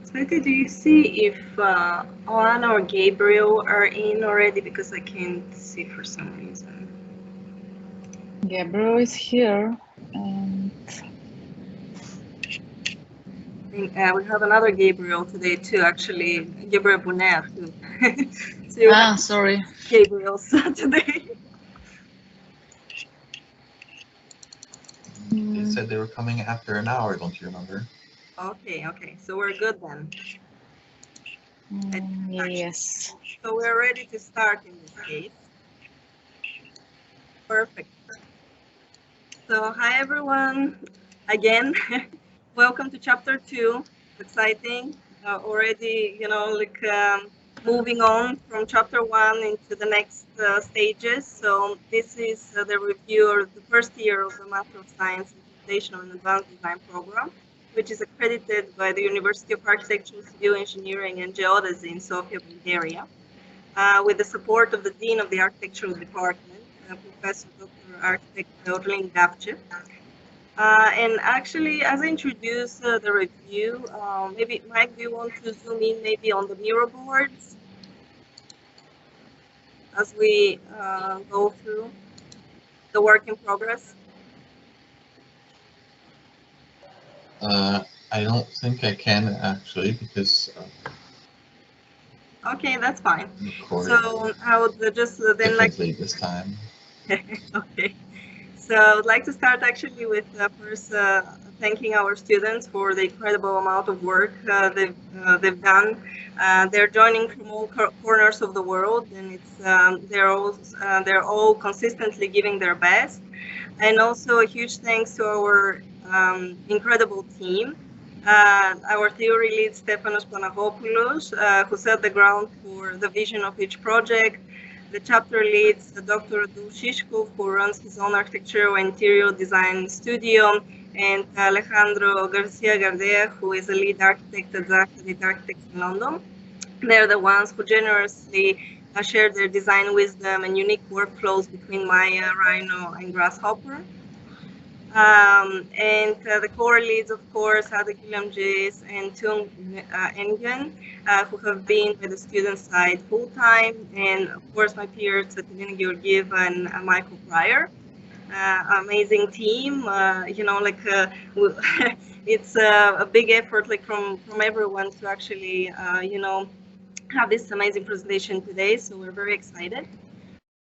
Sveti, do you see if Oana or Gabriel are in already? Because I can't see for some reason. Gabriel is here, and We have another Gabriel today too, actually, Gabriel Bonner too. sorry. Gabriel's today. They said they were coming after an hour, don't you remember? Okay, so we're good then. Yes. So we're ready to start in this case. Perfect. So hi everyone, again, welcome to chapter 2. Exciting, already, moving on from chapter 1 into the next stages. So this is the review of the first year of the Master of Science in Computational and Advanced Design program, which is accredited by the University of Architecture, Civil Engineering and Geodesy in Sofia, Bulgaria, with the support of the Dean of the Architectural Department, Professor Dr. Architect Orlin Gavchev. And actually, as I introduce the review, maybe Mike, do you want to zoom in maybe on the mirror boards as we go through the work in progress? I don't think I can actually, because okay, that's fine. So I would just then this time. Okay. So I would like to start actually with first thanking our students for the incredible amount of work they've done. They're joining from all corners of the world, and it's they're all consistently giving their best. And also a huge thanks to our incredible team. Our theory lead Stefanos Panagopoulos, who set the ground for the vision of each project. The chapter leads Dr. Dushishko, who runs his own architectural interior design studio, and Alejandro Garcia Gardea, who is a lead architect at Accredited Architects in London. They're the ones who generously share their design wisdom and unique workflows between Maya, Rhino, and Grasshopper. And the core leads, of course, are the Guillaume Jays and Tung Nguyen, who have been by the student side full-time, and of course my peers, Katerina Georgieva and Michael Pryor. Amazing team, it's a big effort from everyone to actually, have this amazing presentation today, so we're very excited.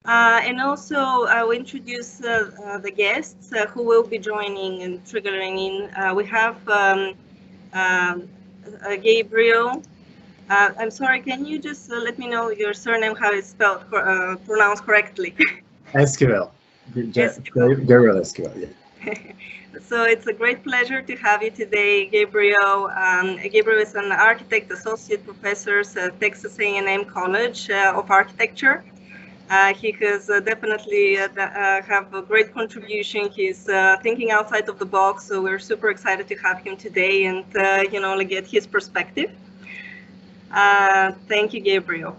And also, I'll introduce the guests who will be joining and triggering in. We have Gabriel. I'm sorry, can you just let me know your surname, how it's spelled, pronounced correctly? Esquivel. Gabriel Esquivel, yeah. So it's a great pleasure to have you today, Gabriel. Gabriel is an architect, associate professor at Texas A&M College of Architecture. He has definitely have a great contribution. He's thinking outside of the box, so we're super excited to have him today and get his perspective. Thank you, Gabriel.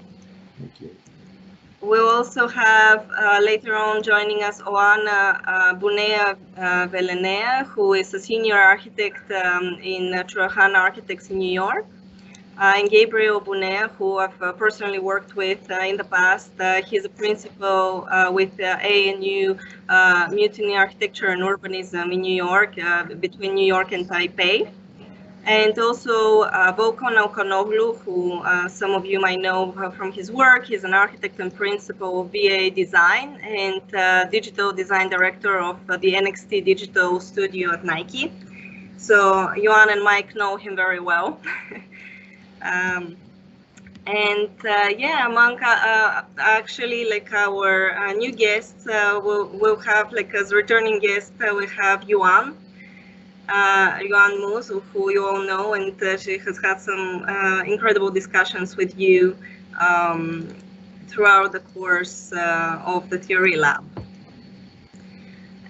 Thank you. We'll also have later on joining us Oana Bunea Velenea, who is a senior architect in Churahana Architects in New York. And Gabriel Bunea, who I've personally worked with in the past. He's a principal with ANU Mutiny Architecture and Urbanism in New York, between New York and Taipei. And also Volkan Okanoglu, who some of you might know from his work. He's an architect and principal of VA Design and digital design director of the NXT Digital Studio at Nike. So Johan and Mike know him very well. Yeah, among actually like our new guests, we'll have like as returning guest, we have Yuan Moos, who you all know, and she has had some incredible discussions with you throughout the course of the theory lab.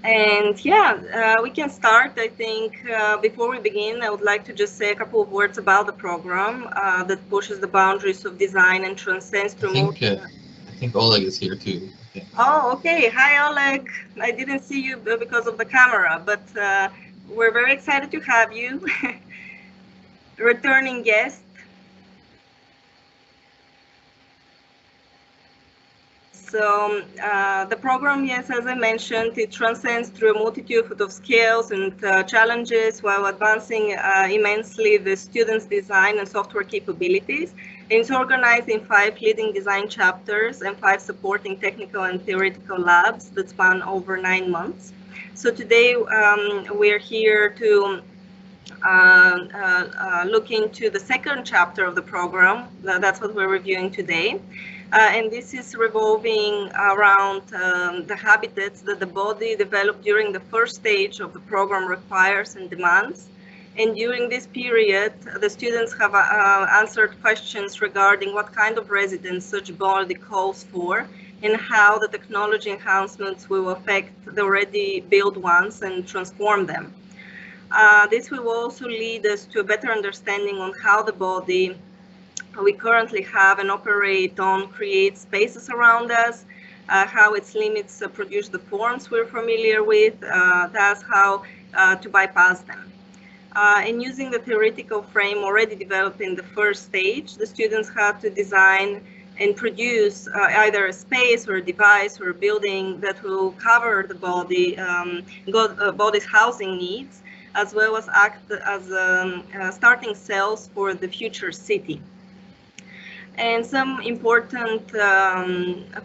And yeah, we can start. I think before we begin, I would like to just say a couple of words about the program that pushes the boundaries of design and transcends through. I think Oleg is here too. Okay. Oh, okay. Hi, Oleg. I didn't see you because of the camera, but we're very excited to have you. Returning guest, So the program, yes, as I mentioned, it transcends through a multitude of skills and challenges while advancing immensely the students' design and software capabilities. And it's organized in 5 leading design chapters and 5 supporting technical and theoretical labs that span over 9 months. So today we're here to look into the second chapter of the program. That's what we're reviewing today. And this is revolving around the habitats that the body developed during the first stage of the program requires and demands. And during this period, the students have answered questions regarding what kind of residence such body calls for and how the technology enhancements will affect the already built ones and transform them. This will also lead us to a better understanding on how the body we currently have and operate on creates spaces around us, how its limits produce the forms we're familiar with, thus how to bypass them. And using the theoretical frame already developed in the first stage, the students had to design and produce either a space or a device or a building that will cover the body, body's housing needs, as well as act as starting cells for the future city. And some important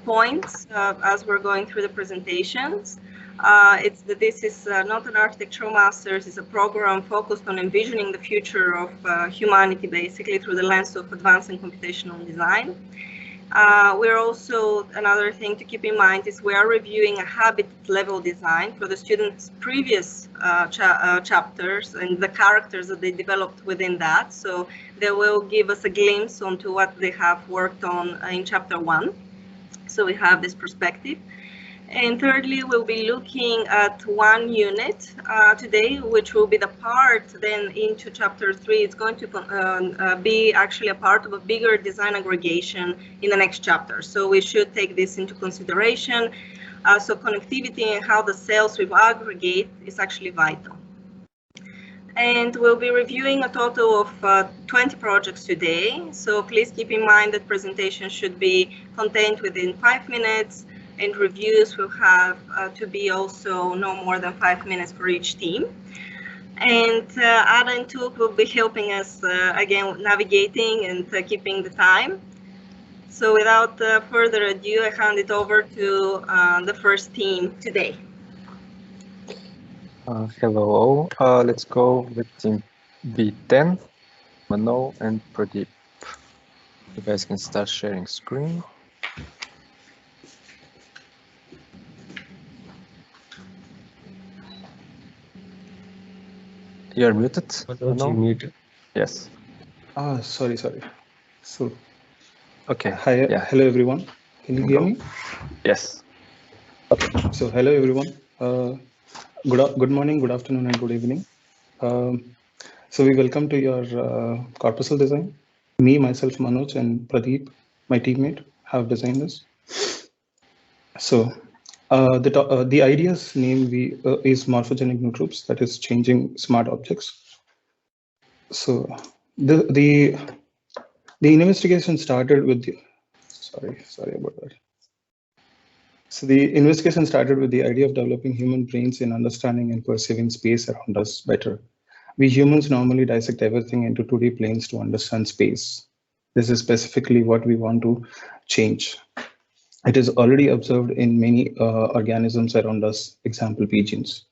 points as we're going through the presentations. It's that this is not an architectural master's, it's a program focused on envisioning the future of humanity, basically through the lens of advancing computational design. We're also, another thing to keep in mind is we are reviewing a habitat level design for the students' previous chapters and the characters that they developed within that. So they will give us a glimpse onto what they have worked on in chapter 1. So we have this perspective. And thirdly, we'll be looking at one unit today, which will be the part then into chapter 3. It's going to be actually a part of a bigger design aggregation in the next chapter. So we should take this into consideration. So connectivity and how the cells will aggregate is actually vital. And we'll be reviewing a total of 20 projects today. So please keep in mind that presentations should be contained within 5 minutes. And reviews will have to be also no more than 5 minutes for each team. And Ada and Tuk will be helping us again navigating and keeping the time. So without further ado, I hand it over to the first team today. Hello all. Let's go with team B10, Mano and Pradeep. You guys can start sharing screen. You're muted. No? Muted. Yes. Sorry. So, okay. Hi, yeah. Hello everyone. Can you hear me? Yes. Okay. So, hello everyone. Good morning, good afternoon, and good evening. So, we welcome to your Corpuscle design. Me, myself, Manoj, and Pradeep, my teammate, have designed this. So, the idea's name is morphogenic nootrops, that is changing smart objects. So the investigation started with the sorry about that. So the investigation started with the idea of developing human brains in understanding and perceiving space around us better. We humans normally dissect everything into 2D planes to understand space. This is specifically what we want to change. It is already observed in many organisms around us, example pigeons.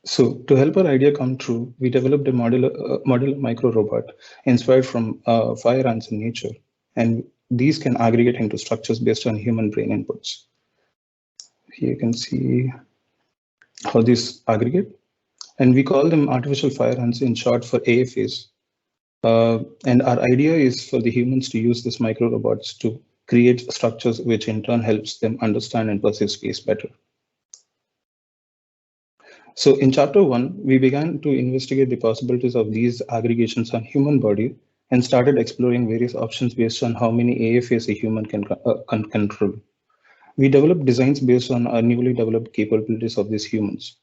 So to help our idea come true, we developed a modular micro robot inspired from fire ants in nature, and these can aggregate into structures based on human brain inputs. Here you can see how these aggregate, and we call them artificial fire ants, in short for AFAs. And our idea is for the humans to use these micro robots to create structures, which in turn helps them understand and perceive space better. So in chapter 1, we began to investigate the possibilities of these aggregations on human body and started exploring various options based on how many AFAs a human can control. We developed designs based on our newly developed capabilities of these humans.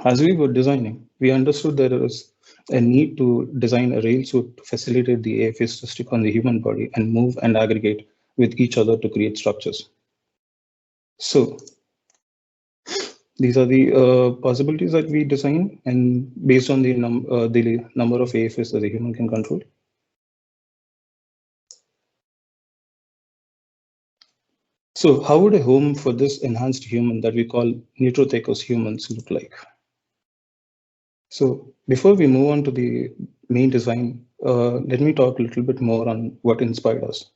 As we were designing, we understood that there was a need to design a rail suit to facilitate the AFAs to stick on the human body and move and aggregate with each other to create structures. So these are the possibilities that we design, and based on the number of AFAs that the human can control. So how would a home for this enhanced human that we call Neutrothecos humans look like? So before we move on to the main design, let me talk a little bit more on what inspired us.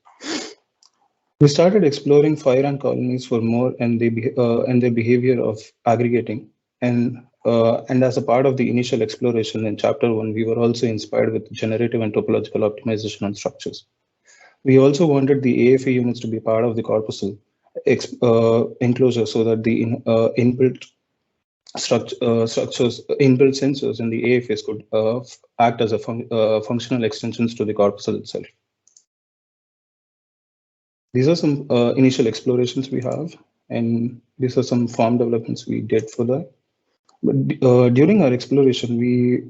We started exploring fire ant colonies for more and their behavior of aggregating. And as a part of the initial exploration in chapter 1, we were also inspired with generative and topological optimization on structures. We also wanted the AFA units to be part of the Corpuscle enclosure so that the inbuilt structures, inbuilt sensors in the AFAs could act as a functional extensions to the Corpuscle itself. These are some initial explorations we have, and these are some form developments we did for that. But during our exploration, we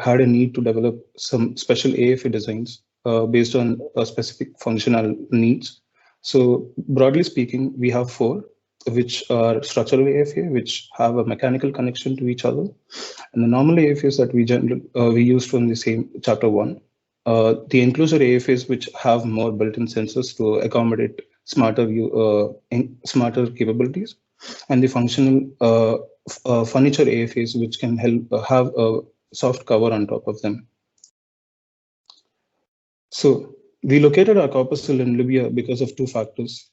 had a need to develop some special AFA designs based on specific functional needs. So broadly speaking, we have 4, which are structural AFA, which have a mechanical connection to each other, and the normal AFAs that we used from the same chapter 1. The enclosure AFAs, which have more built-in sensors to accommodate smarter capabilities, and the functional furniture AFAs, which can help have a soft cover on top of them. So we located our Corpuscle in Libya because of 2 factors.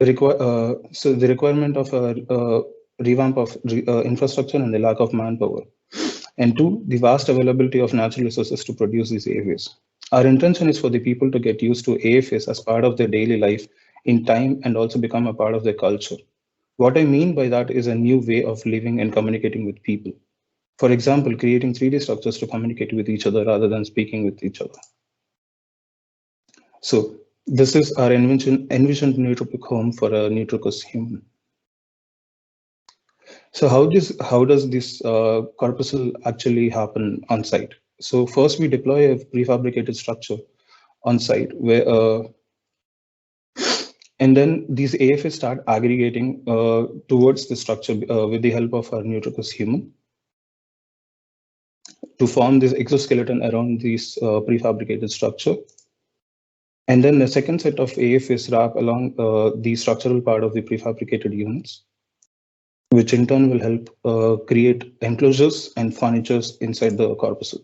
So the requirement of a revamp of infrastructure and the lack of manpower. And 2, the vast availability of natural resources to produce these AFAs. Our intention is for the people to get used to AFAs as part of their daily life in time and also become a part of their culture. What I mean by that is a new way of living and communicating with people. For example, creating 3D structures to communicate with each other rather than speaking with each other. So this is our envisioned nootropic home for a Neutrothecos human. So how does this Corpuscle actually happen on site? So first we deploy a prefabricated structure on site where and then these AFAs start aggregating towards the structure with the help of our Neutrothecos human to form this exoskeleton around this prefabricated structure. And then the second set of AFAs wrap along the structural part of the prefabricated units, which in turn will help create enclosures and furnitures inside the Corpuscle.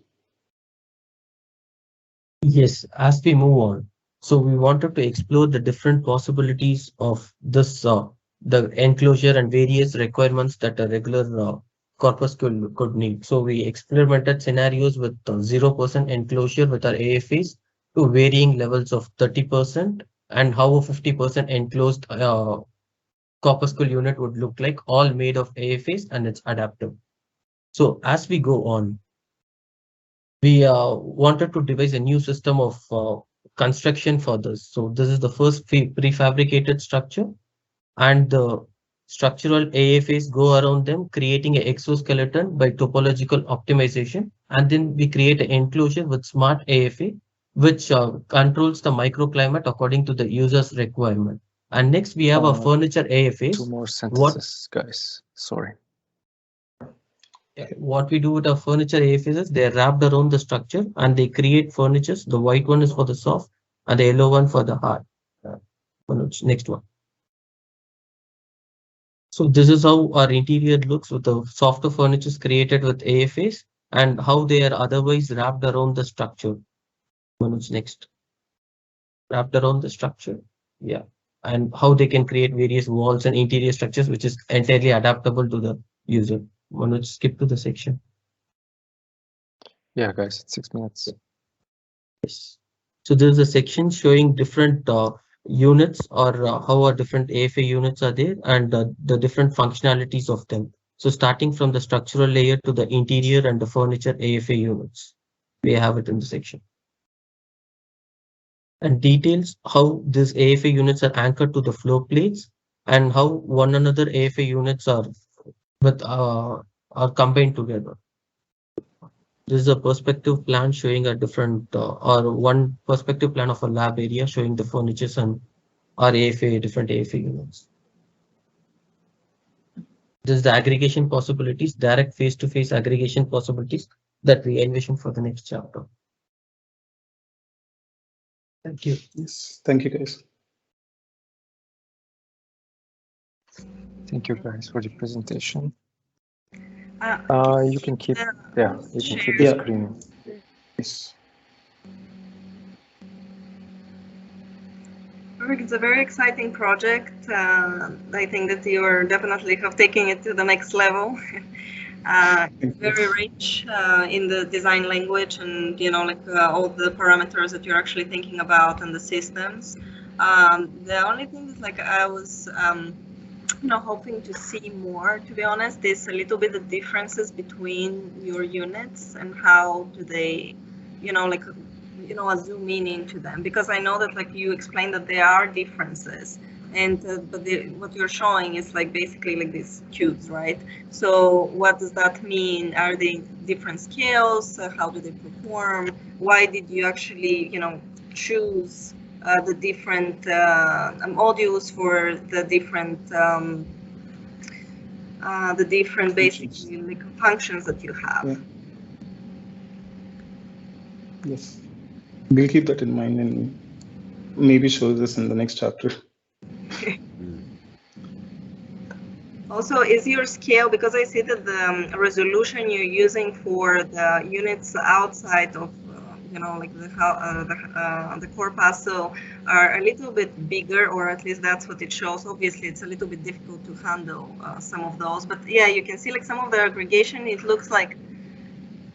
Yes, as we move on, so we wanted to explore the different possibilities of this, the enclosure and various requirements that a regular corpus could need. So we experimented scenarios with 0% enclosure with our AFAs to varying levels of 30% and how a 50% enclosed corpuscle unit would look like, all made of AFAs, and it's adaptive. So as we go on, we wanted to devise a new system of construction for this. So this is the first prefabricated structure, and the structural AFAs go around them, creating an exoskeleton by topological optimization. And then we create an enclosure with smart AFA, which controls the microclimate according to the user's requirement. And next we have a furniture AFA. 2 more sentences, guys. Sorry. What we do with our furniture AFAs is they're wrapped around the structure and they create furnitures. The white one is for the soft and the yellow one for the hard. Next one. So this is how our interior looks with the softer furnitures created with AFAs and how they are otherwise wrapped around the structure. Next. Wrapped around the structure. Yeah. And how they can create various walls and interior structures, which is entirely adaptable to the user. Manoj, skip to the section. Yeah, guys, it's 6 minutes. Yes. So there's a section showing different units or how our different AFA units are there and the different functionalities of them. So starting from the structural layer to the interior and the furniture AFA units, we have it in the section. And details how these AFA units are anchored to the floor plates and how one another AFA units are combined together. This is a perspective plan showing a different or one perspective plan of a lab area showing the furnitures and our AFA, different AFA units. This is the aggregation possibilities, direct face-to-face aggregation possibilities that we envision for the next chapter. Thank you. Yes, thank you, guys. Thank you guys for the presentation. You can keep, you can keep the screen. Yes. It's a very exciting project. I think that you are definitely have taken it to the next level. It's very rich in the design language and, you know, like all the parameters that you're actually thinking about and the systems. The only thing is like I was, you know, hoping to see more, to be honest, is a little bit the differences between your units and how do they, you know, like, you know, zoom in into them, because I know that like you explained that there are differences, and but what you're showing is like basically like these cubes, right? So what does that mean? Are they different scales? How do they perform? Why did you actually, you know, choose the different modules for the different basically like functions that you have? Yeah. Yes. We'll keep that in mind and maybe show this in the next chapter. Also, is your scale, because I see that the resolution you're using for the units outside of, you know, like the Corpuscle are a little bit bigger, or at least that's what it shows. Obviously, it's a little bit difficult to handle some of those, but yeah, you can see like some of the aggregation, it looks like,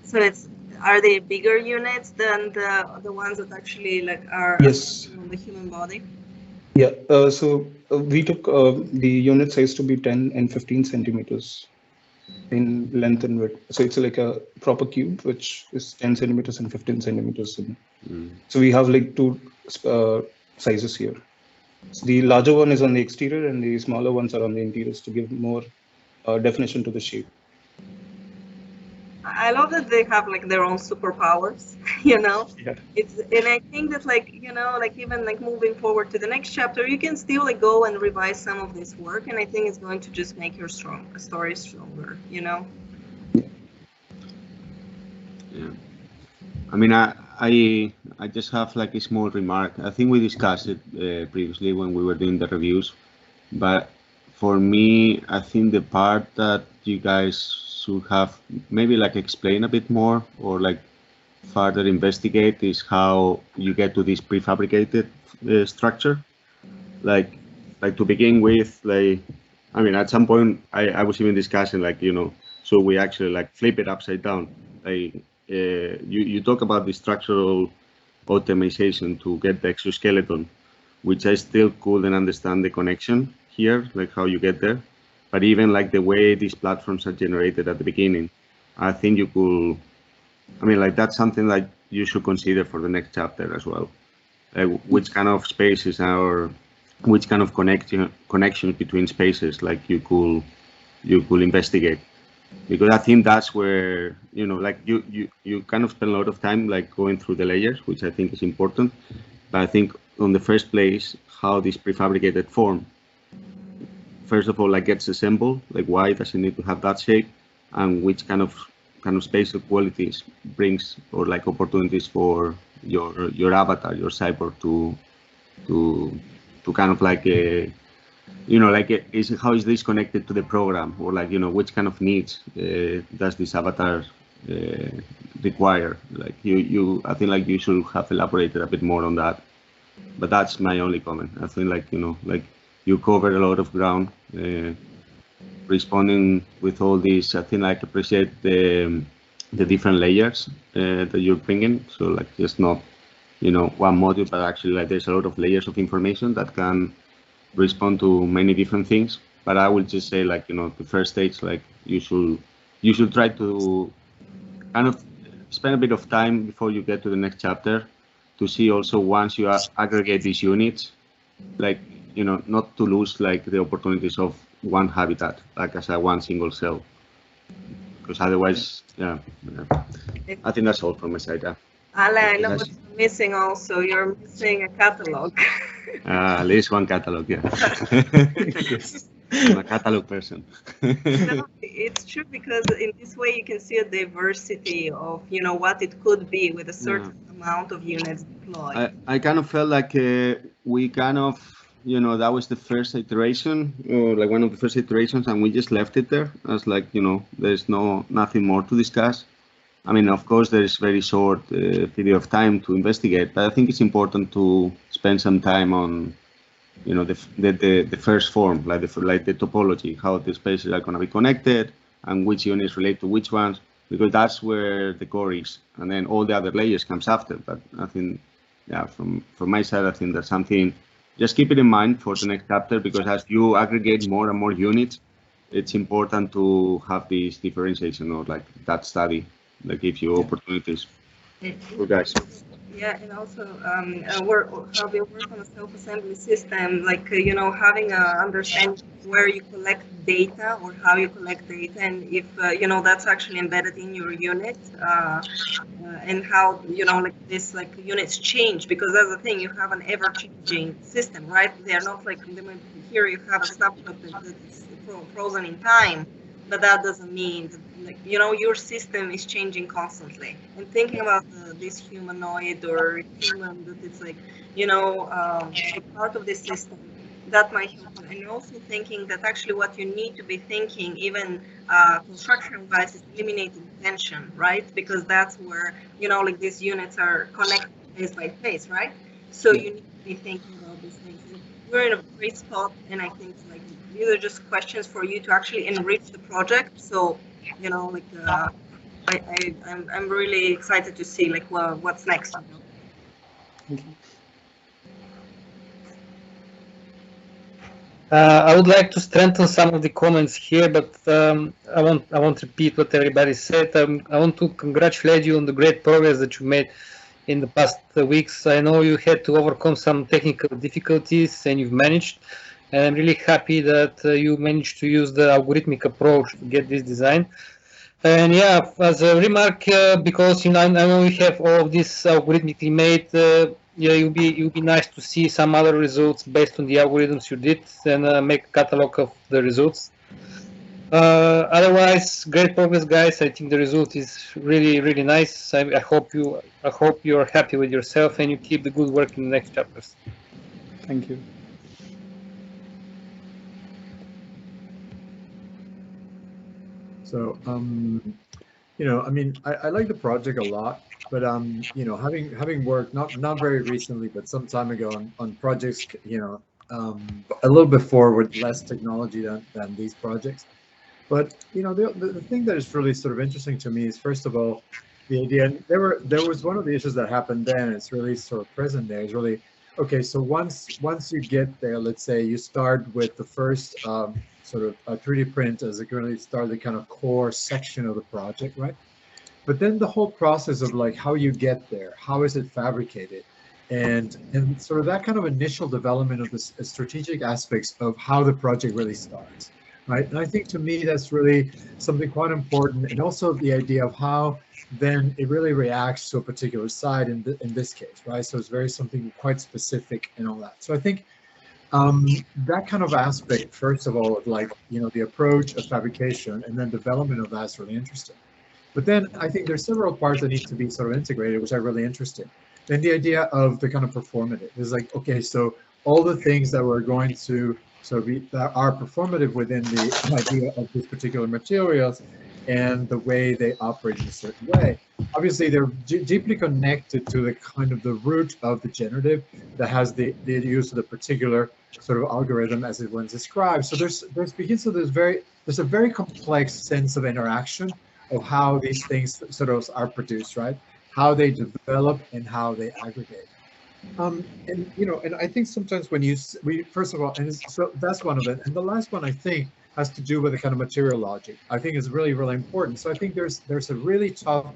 so it's, are they bigger units than the ones that actually like are yes on the human body? Yeah, so we took the unit size to be 10 and 15 centimeters in length and width. So it's like a proper cube, which is 10 centimeters and 15 centimeters. So we have like two sizes here. So the larger one is on the exterior and the smaller ones are on the interiors to give more definition to the shape. I love that they have like their own superpowers, you know. Yeah. It's, and I think that like, you know, like even like moving forward to the next chapter, you can still like go and revise some of this work, and I think it's going to just make your story stronger, you know. Yeah. I mean, I just have like a small remark. I think we discussed it previously when we were doing the reviews, but for me, I think the part that you guys should have maybe like explain a bit more or like further investigate is how you get to this prefabricated structure. Like to begin with, like, I mean, at some point I was even discussing like, you know, so we actually like flip it upside down. Like you talk about the structural optimization to get the exoskeleton, which I still couldn't understand the connection here, like how you get there. But even like the way these platforms are generated at the beginning, I think you could, I mean, like that's something like you should consider for the next chapter as well. Which kind of spaces or which kind of connections between spaces like you could investigate, because I think that's where, you know, like you kind of spend a lot of time like going through the layers, which I think is important. But I think on the first place, how this prefabricated form, first of all, like gets assembled, like why does it need to have that shape, and which kind of spatial qualities brings or like opportunities for your avatar, your cyborg to kind of like you know, like how is this connected to the program, or like, you know, which kind of needs does this avatar require? Like I think like you should have elaborated a bit more on that. But that's my only comment. I think like, you know, like you covered a lot of ground responding with all these. I think I appreciate the different layers that you're bringing. So like just not, you know, one module, but actually like there's a lot of layers of information that can respond to many different things. But I would just say like, you know, the first stage, like you should try to kind of spend a bit of time before you get to the next chapter to see also, once you aggregate these units, like, you know, not to lose like the opportunities of one habitat, like as a one single cell. because otherwise, yeah, I think that's all from my side. Ale, I know what you're missing also. You're missing a catalog. At least one catalog, yeah. I'm a catalog person. No, it's true, because in this way you can see a diversity of, what it could be with a certain amount of units deployed. I kind of felt like we kind of, that was the first iteration, or like one of the first iterations, and we just left it there as like, there's nothing more to discuss. I mean, of course, there's very short period of time to investigate, but I think it's important to spend some time on, the first form, like the topology, how the spaces are going to be connected, and which units relate to which ones, because that's where the core is, and then all the other layers comes after. But I think, yeah, from my side, I think that's something. Just keep it in mind for the next chapter, because as you aggregate more and more units, it's important to have this differentiation, or like that study that gives you opportunities. Good, guys. Yeah, and also how we work on a self-assembly system, like, having a understanding where you collect data or how you collect data, and if, that's actually embedded in your unit, and how, this, units change, because that's the thing, you have an ever-changing system, right? They're not like, here you have a snapshot that's frozen in time, but that doesn't mean that, your system is changing constantly. And thinking about this humanoid or human, that it's like, part of this system, that might help you. And also thinking that actually what you need to be thinking, even construction-wise, is eliminating tension, right? Because that's where, these units are connected phase by phase, right? So you need to be thinking about these things. And we're in a great spot, and I think these are just questions for you to actually enrich the project. So, I'm really excited to see what's next. I would like to strengthen some of the comments here, but I won't repeat what everybody said. I want to congratulate you on the great progress that you made in the past weeks. I know you had to overcome some technical difficulties, and you've managed. And I'm really happy that you managed to use the algorithmic approach to get this design. And yeah, as a remark, because I know you have all of this algorithmically made, yeah, it would be nice to see some other results based on the algorithms you did, and make a catalog of the results. Otherwise, great progress, guys. I think the result is really, really nice. I hope you're happy with yourself, and you keep the good work in the next chapters. Thank you. So, I mean, I like the project a lot, but having worked not very recently, but some time ago on projects, a little before with less technology than these projects. But the thing that is really sort of interesting to me is, first of all, the idea. There was one of the issues that happened then. And it's really sort of present there. Is really okay. So once you get there, let's say you start with the first. Sort of a 3D print as a really start the kind of core section of the project, right? But then the whole process of how you get there, how is it fabricated, and sort of that kind of initial development of the strategic aspects of how the project really starts, right? And I think to me that's really something quite important, and also the idea of how then it really reacts to a particular side in this case, right? So it's very something quite specific and all that. So I think. That kind of aspect, first of all, of the approach of fabrication and then development of that's really interesting. But then I think there's several parts that need to be sort of integrated, which are really interesting. Then the idea of the kind of performative is okay, so all the things that we're going to that are performative within the idea of these particular materials and the way they operate in a certain way. Obviously, they're deeply connected to the kind of the root of the generative that has the use of the particular sort of algorithm as it was described. So there's a very complex sense of interaction of how these things sort of are produced, right? How they develop and how they aggregate. And I think sometimes when first of all, and so that's one of it. And the last one I think has to do with the kind of material logic. I think is really, really important. So I think there's a really tough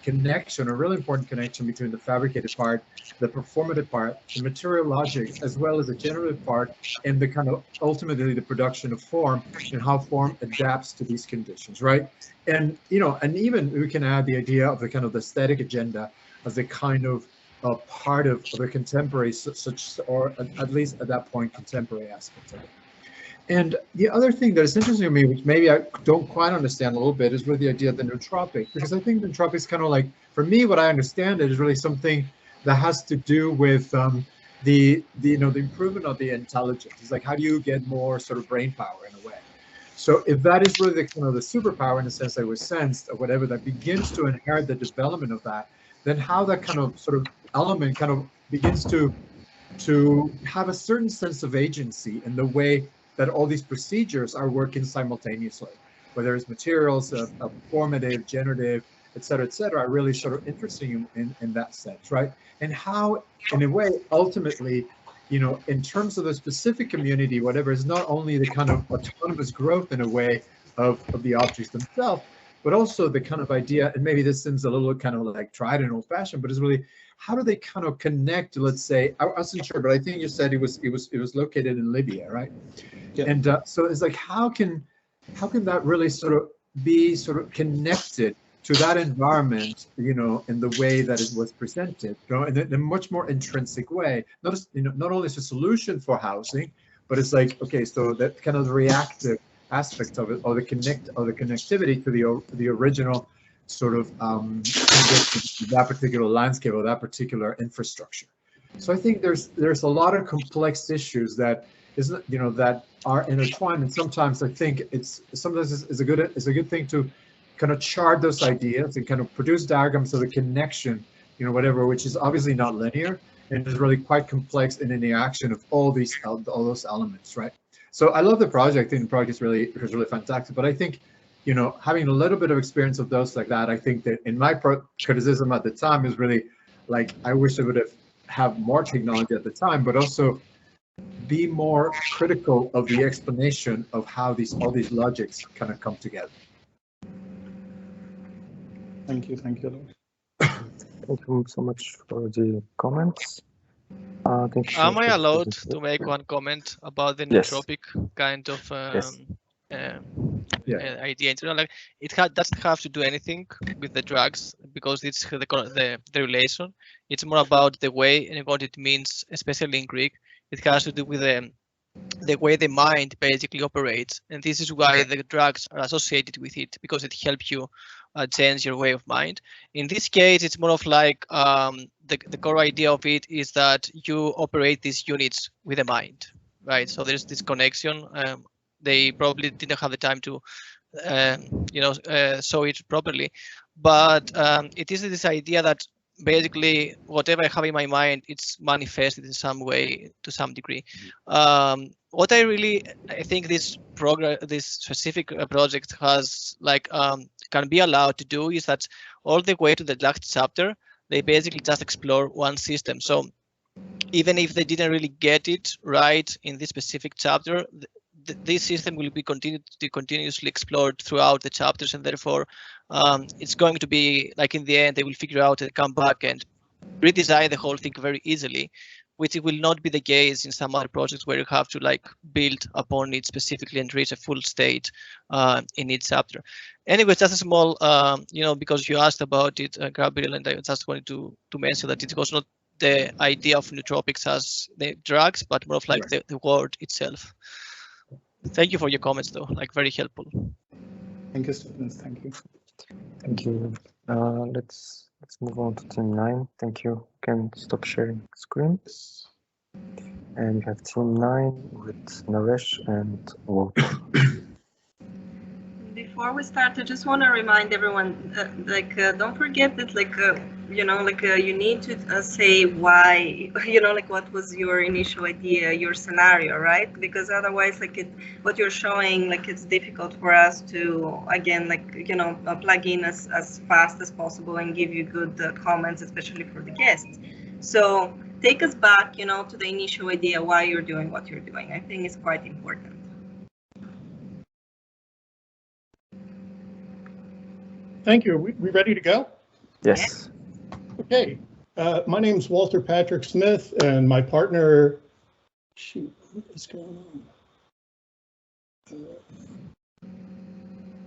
connection, a really important connection between the fabricated part, the performative part, the material logic, as well as the generative part, and the kind of ultimately the production of form and how form adapts to these conditions, right? And and even we can add the idea of the kind of the aesthetic agenda as a kind of a part of the contemporary, or at least at that point, contemporary aspect of it. And the other thing that is interesting to me, which maybe I don't quite understand a little bit, is really the idea of the nootropic, because I think the nootropic is kind of like, for me, what I understand it is really something that has to do with the improvement of the intelligence. It's like, how do you get more sort of brain power in a way? So if that is really the kind of the superpower in the sense that it was sensed or whatever, that begins to inherit the development of that, then how that kind of sort of element kind of begins to have a certain sense of agency in the way that all these procedures are working simultaneously, whether it's materials, formative, generative, et cetera, are really sort of interesting in that sense, right? And how, in a way, ultimately, in terms of the specific community, whatever, is not only the kind of autonomous growth in a way of the objects themselves, but also the kind of idea, and maybe this seems a little kind of like tried and old-fashioned, but it's really, how do they kind of connect? Let's say, I wasn't sure, but I think you said it was located in Libya, right? Yeah. And so it's like, how can that really sort of be connected to that environment, in the way that it was presented, in a much more intrinsic way. Not only as a solution for housing, but it's like, okay, so that kind of reactive aspect of it, or the connectivity to the original sort of that particular landscape or that particular infrastructure. So I think there's a lot of complex issues that that are intertwined, and sometimes I think it's a good thing to kind of chart those ideas and kind of produce diagrams of the connection, whatever, which is obviously not linear and is really quite complex in the action of all those elements, right? So I love the project, and the project is really fantastic. But I think, having a little bit of experience of those like that, I think that in my criticism at the time is really like, I wish I would have more technology at the time, but also be more critical of the explanation of how all these logics kind of come together. Thank you. Thank you so much for the comments. Am I allowed to make one comment about the nootropic kind of idea? Like, it doesn't have to do anything with the drugs, because it's the relation. It's more about the way and what it means, especially in Greek. It has to do with the way the mind basically operates, and this is why the drugs are associated with it, because it helps you change your way of mind. In this case, it's more of like the core idea of it is that you operate these units with the mind, right? So there's this connection. They probably didn't have the time to show it properly, but it is this idea that basically whatever I have in my mind, it's manifested in some way to some degree. What I think this specific project has can be allowed to do is that all the way to the last chapter, they basically just explore one system. So even if they didn't really get it right in this specific chapter, this system will be continuously explored throughout the chapters, and therefore it's going to be like, in the end, they will figure out and come back and redesign the whole thing very easily, which it will not be the case in some other projects where you have to build upon it specifically and reach a full state in each chapter. Anyway, just a small, because you asked about it, Gabriel, and I just wanted to mention that it was not the idea of nootropics as the drugs, but more of like the word itself. Thank you for your comments, though, very helpful. Thank you, students. Thank you. Thank you. Let's move on to team 9. Thank you. Can stop sharing screen. And we have team 9 with Naresh and Walter. Before we start, I just want to remind everyone, don't forget that, you need to say why, what was your initial idea, your scenario, right? Because otherwise, what you're showing, it's difficult for us to, again, plug in as fast as possible and give you good comments, especially for the guests. So take us back, to the initial idea, why you're doing what you're doing. I think it's quite important. Thank you. Are we ready to go? Yes. Okay. My name's Walter Patrick Smith, and my partner. Shoot, what is going on?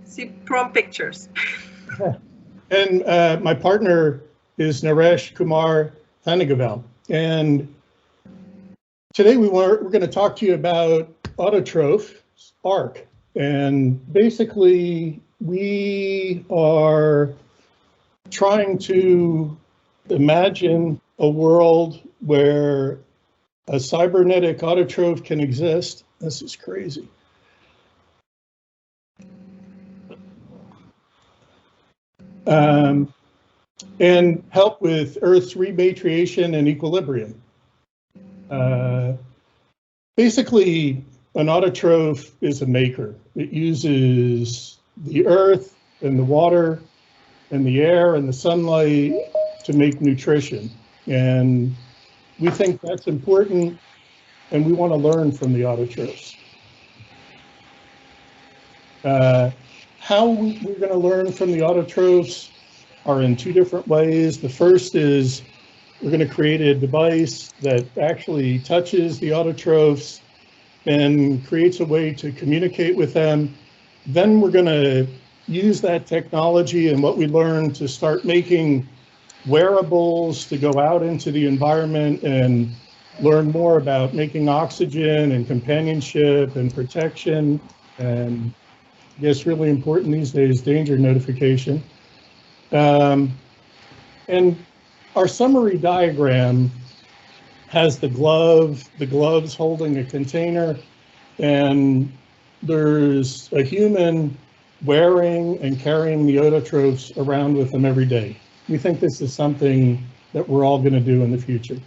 See from pictures. And my partner is Naresh Kumar Thanigavel. And today we're going to talk to you about autotroph ARC. And basically, we are trying to imagine a world where a cybernetic autotroph can exist. This is crazy. And help with Earth's rematriation and equilibrium. Basically, an autotroph is a maker. It uses the earth and the water and the air and the sunlight to make nutrition. And we think that's important, and we want to learn from the autotrophs. How we're going to learn from the autotrophs are in two different ways. The first is we're going to create a device that actually touches the autotrophs and creates a way to communicate with them. Then we're going to use that technology and what we learn to start making wearables to go out into the environment and learn more about making oxygen and companionship and protection, and I guess really important these days, danger notification. And our summary diagram has the gloves holding a container, and there's a human wearing and carrying the autotrophs around with them every day. We think this is something that we're all going to do in the future.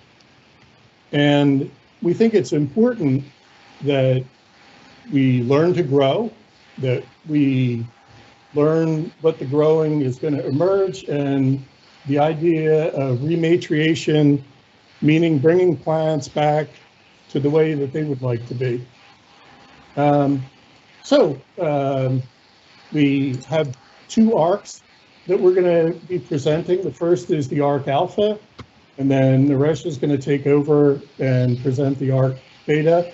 And we think it's important that we learn to grow, that we learn what the growing is going to emerge, and the idea of rematriation, meaning bringing plants back to the way that they would like to be. We have two ARCs that we're going to be presenting. The first is the ARC Alpha, and then Naresh is going to take over and present the ARC Beta.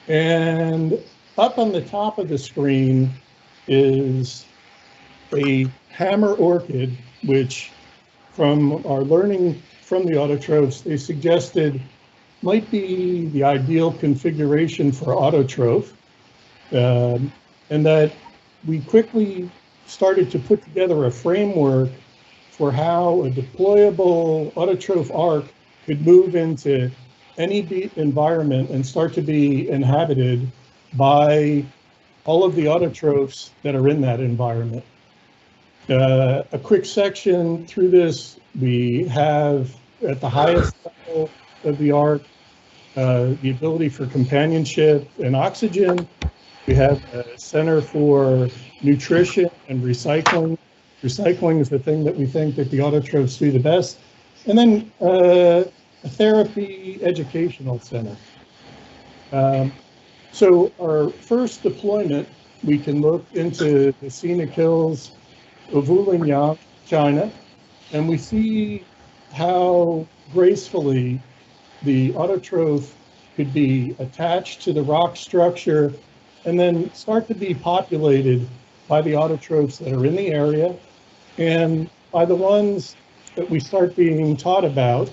And up on the top of the screen is a hammer orchid, which from our learning from the autotrophs, they suggested might be the ideal configuration for autotroph, and that we quickly started to put together a framework for how a deployable autotroph ARC could move into any environment and start to be inhabited by all of the autotrophs that are in that environment. A quick section through this, we have at the highest level of the ARC, the ability for companionship and oxygen. We have a center for nutrition and recycling. Recycling is the thing that we think that the autotrophs do the best. And then a therapy educational center. So our first deployment, we can look into the scenic hills of Wulingyang, China, and we see how gracefully the autotroph could be attached to the rock structure and then start to be populated by the autotrophs that are in the area and by the ones that we start being taught about.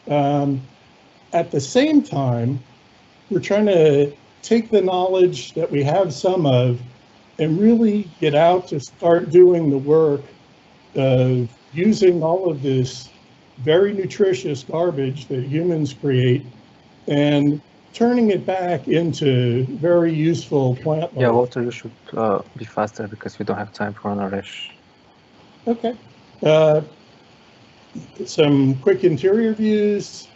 At the same time, we're trying to take the knowledge that we have some of and really get out to start doing the work of using all of this very nutritious garbage that humans create and turning it back into very useful plant life. Yeah, Walter, you should be faster because we don't have time for Naresh. Okay. Some quick interior views,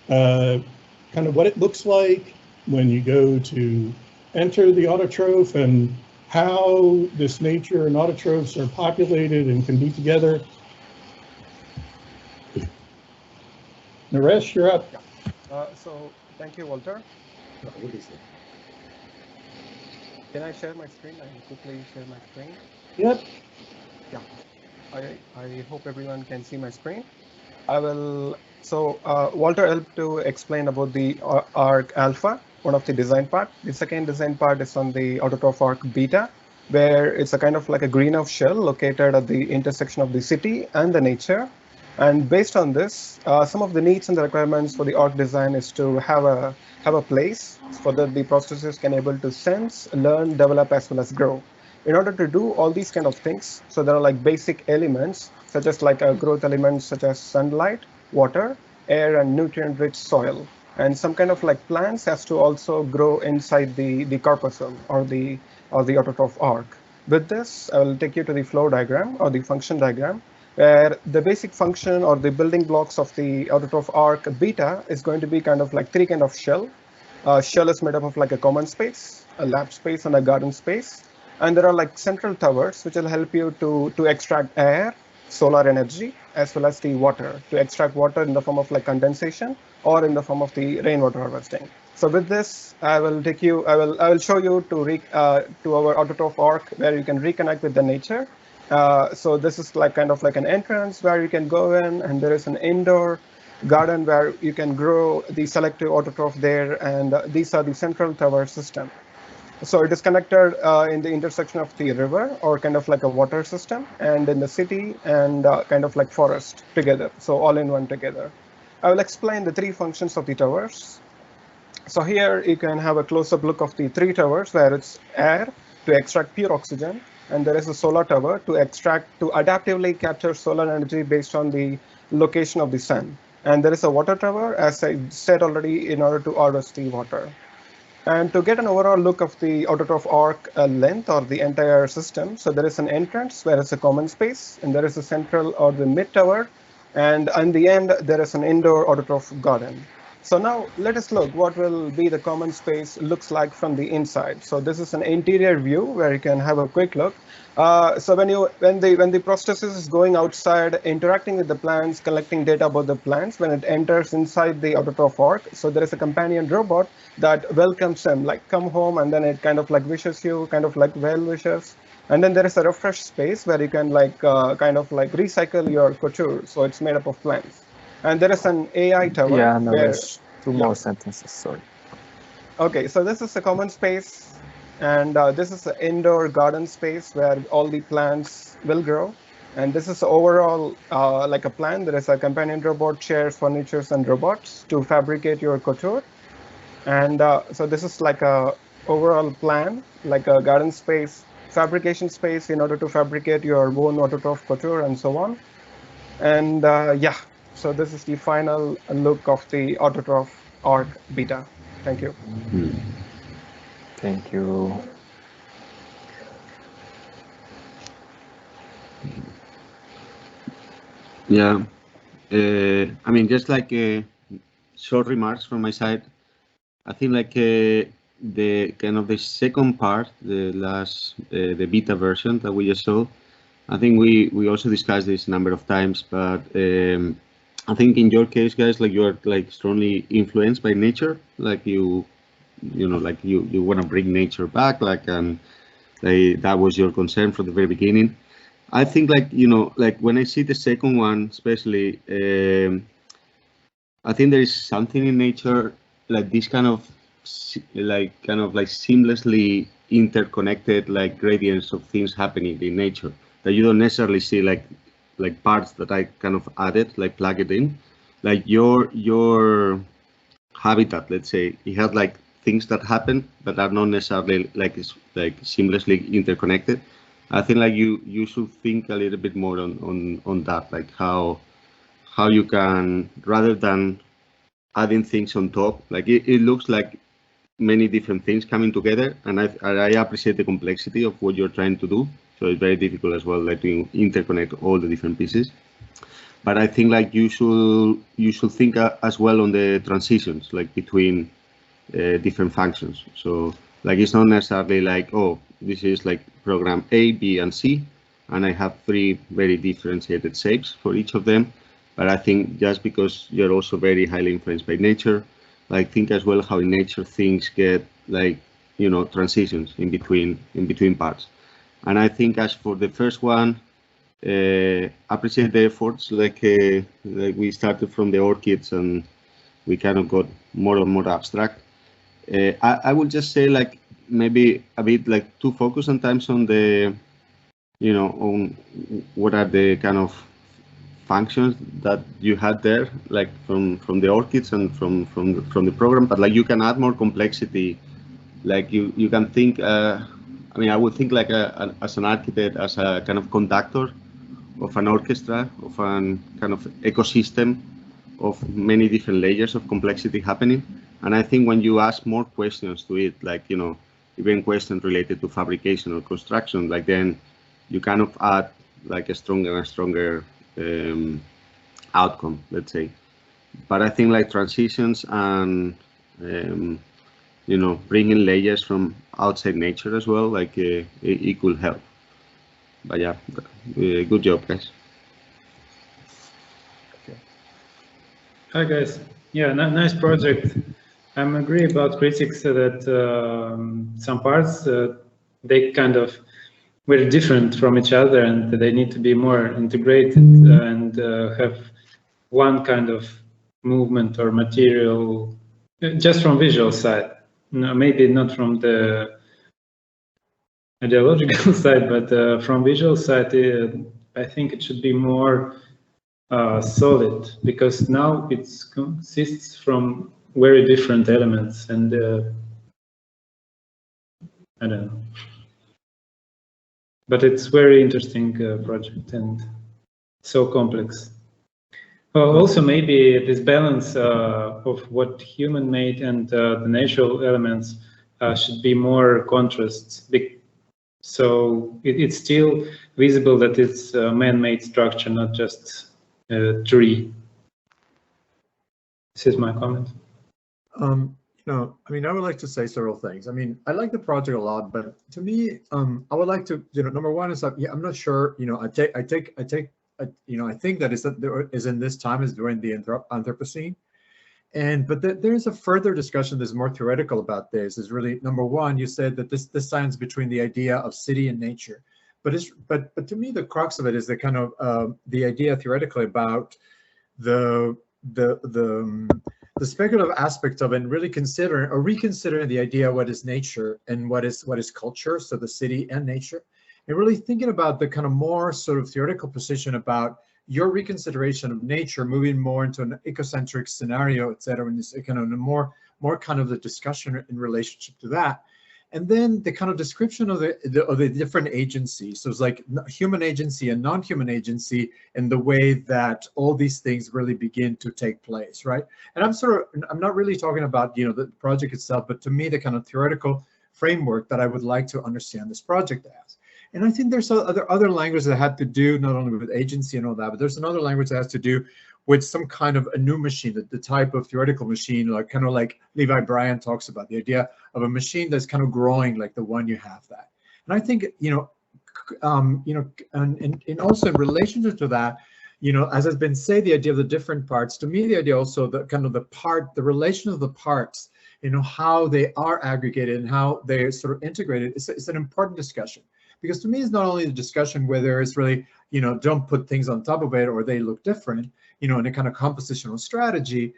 kind of what it looks like when you go to enter the autotroph and how this nature and autotrophs are populated and can be together. Naresh, you're up. So thank you, Walter. Can I share my screen? I can quickly share my screen. Yep. Yeah. I hope everyone can see my screen. I will. So Walter helped to explain about the arc alpha, one of the design part. The second design part is on the Autotroph arc beta, where it's a kind of like a greenhouse shell located at the intersection of the city and the nature. And based on this, some of the needs and the requirements for the arc design is to have a place so that the processes can able to sense, learn, develop, as well as grow. In order to do all these kind of things, so there are like basic elements such as like growth elements such as sunlight, water, air, and nutrient-rich soil. And some kind of like plants has to also grow inside the corpuscle or the autotroph arc. With this, I will take you to the flow diagram or the function diagram, where the basic function or the building blocks of the autotroph arc beta is going to be kind of like three kind of shell. Shell is made up of like a common space, a lab space, and a garden space. And there are like central towers which will help you to extract air, solar energy, as well as the water, to extract water in the form of like condensation or in the form of the rainwater harvesting. So with this, I will show you to our autotroph arc where you can reconnect with the nature. So this is like kind of like an entrance where you can go in, and there is an indoor garden where you can grow the selective autotroph there, and these are the central tower system. So it is connected in the intersection of the river or kind of like a water system, and in the city and kind of like forest together. So all in one together. I will explain the three functions of the towers. So here you can have a close-up look of the three towers, where it's air to extract pure oxygen, and there is a solar tower to adaptively capture solar energy based on the location of the sun. And there is a water tower, as I said already, in order to harvest the water. And to get an overall look of the autotroph arc length or the entire system, so there is an entrance where it's a common space, and there is a central or the mid tower, and in the end there is an indoor autotroph garden. So now let us look what will be the common space looks like from the inside. So this is an interior view where you can have a quick look. So when the processes is going outside, interacting with the plants, collecting data about the plants, when it enters inside the autotroph arc, so there is a companion robot that welcomes them, like come home, and then it kind of like wishes you, kind of like well wishes. And then there is a refresh space where you can like kind of like recycle your couture, so it's made up of plants. And there is an AI tower. Yeah, no, there's two more sentences, sorry. Okay, so this is a common space, and this is an indoor garden space where all the plants will grow. And this is overall like a plan. There is a companion robot, chairs, furnitures, and robots to fabricate your couture. And so this is like a overall plan, like a garden space, fabrication space in order to fabricate your own autotroph couture and so on. And yeah, so this is the final look of the autotroph arc beta. Thank you. Thank you. Yeah, I mean, just like short remarks from my side. I think like the kind of the second part, the last, the beta version that we just saw, I think we also discussed this a number of times, but I think in your case, guys, like you're like strongly influenced by nature, like you know, like you want to bring nature back, like, and that was your concern from the very beginning. I think like, you know, like when I see the second one, especially, I think there is something in nature, like this kind of seamlessly interconnected like gradients of things happening in nature that you don't necessarily see like parts that I kind of added, like plug it in, like your habitat, let's say, it has like things that happen but are not necessarily like seamlessly interconnected. I think like you should think a little bit more on that, like how you can, rather than adding things on top, like it looks like many different things coming together, and I appreciate the complexity of what you're trying to do. So it's very difficult as well, like to interconnect all the different pieces. But I think like you should think as well on the transitions, like between different functions. So like it's not necessarily like, oh, this is like program A, B, and C, and I have three very differentiated shapes for each of them. But I think just because you're also very highly influenced by nature, like think as well how in nature things get like, you know, transitions in between parts. And I think as for the first one, appreciate the efforts. Like we started from the orchids and we kind of got more and more abstract. I would just say like maybe a bit like too focused sometimes on the, on what are the kind of functions that you had there, like from the orchids and from the program, but like you can add more complexity. Like you can think. I mean, I would think like as an architect, as a kind of conductor of an orchestra, of an kind of ecosystem of many different layers of complexity happening. And I think when you ask more questions to it, like, even questions related to fabrication or construction, like then you kind of add like a stronger and stronger outcome, let's say. But I think like transitions and, bringing layers from outside nature as well, like it could help. But yeah, good job, guys. Okay. Hi guys. Yeah, nice project. I'm agree about critics that some parts they kind of very different from each other, and they need to be more integrated and have one kind of movement or material, just from visual side. No, maybe not from the ideological side, but from visual side, I think it should be more solid, because now it consists from very different elements, and I don't know. But it's very interesting project and so complex. Also, maybe this balance of what human made and the natural elements should be more contrasts. So it's still visible that it's a man-made structure, not just a tree. This is my comment. I mean, I would like to say several things. I mean, I like the project a lot, but to me, I would like to, number one is that, yeah, I'm not sure, I think that there is in this time is during the Anthropocene. But there is a further discussion that's more theoretical about this. Is really, number one, you said that this science between the idea of city and nature, but to me the crux of it is the kind of the idea theoretically about the speculative aspect of it, and really reconsidering the idea of what is nature and what is culture, so the city and nature, and really thinking about the kind of more sort of theoretical position about your reconsideration of nature moving more into an ecocentric scenario, et cetera, and this kind of more kind of the discussion in relationship to that. And then the kind of description of the different agencies. So it's like human agency and non-human agency, and the way that all these things really begin to take place, right? And I'm not really talking about, the project itself, but to me, the kind of theoretical framework that I would like to understand this project as. And I think there's other language that had to do not only with agency and all that, but there's another language that has to do with some kind of a new machine, the type of theoretical machine, like kind of like Levi Bryan talks about, the idea of a machine that's kind of growing like the one you have that. And I think, and also in relationship to that, as has been said, the idea of the different parts, to me, the idea also the kind of the relation of the parts, how they are aggregated and how they're sort of integrated, it's an important discussion. Because to me, it's not only the discussion whether it's really, don't put things on top of it or they look different, in a kind of compositional strategy,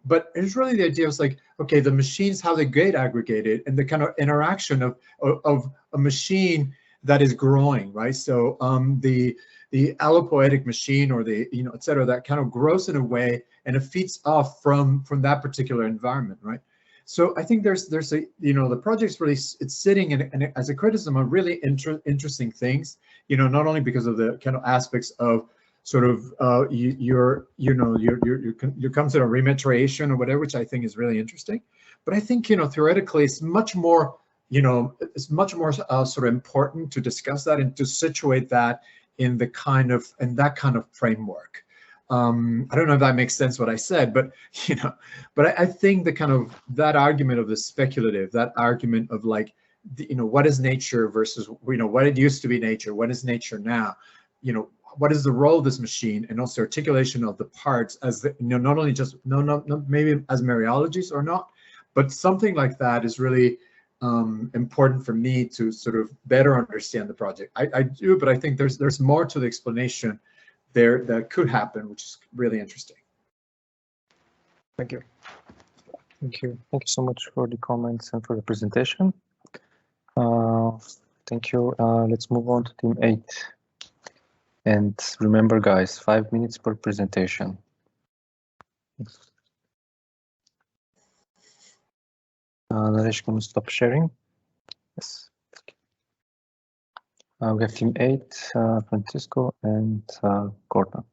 but it's really the idea of like, okay, the machines, how they get aggregated, and the kind of interaction of a machine that is growing, right? So the allopoietic machine, or the, et cetera, that kind of grows in a way, and it feeds off from that particular environment, right? So I think there's a, the project's really, it's sitting in as a criticism of really interesting things, not only because of the kind of aspects of sort of your concept of rematriation or whatever, which I think is really interesting. But I think, theoretically, it's much more, sort of important to discuss that and to situate that in that kind of framework. I don't know if that makes sense what I said, but but I think the kind of that argument of the speculative, that argument of like, what is nature versus what it used to be nature, what is nature now, what is the role of this machine, and also articulation of the parts as not only just not maybe as Mariologies or not, but something like that is really important for me to sort of better understand the project. I do, but I think there's more to the explanation there that could happen, which is really interesting. Thank you. Thank you. Thank you so much for the comments and for the presentation. Thank you. Let's move on to team 8. And remember, guys, 5 minutes per presentation. Naresh, can you stop sharing? Yes. We have team 8, Francisco and Gordon.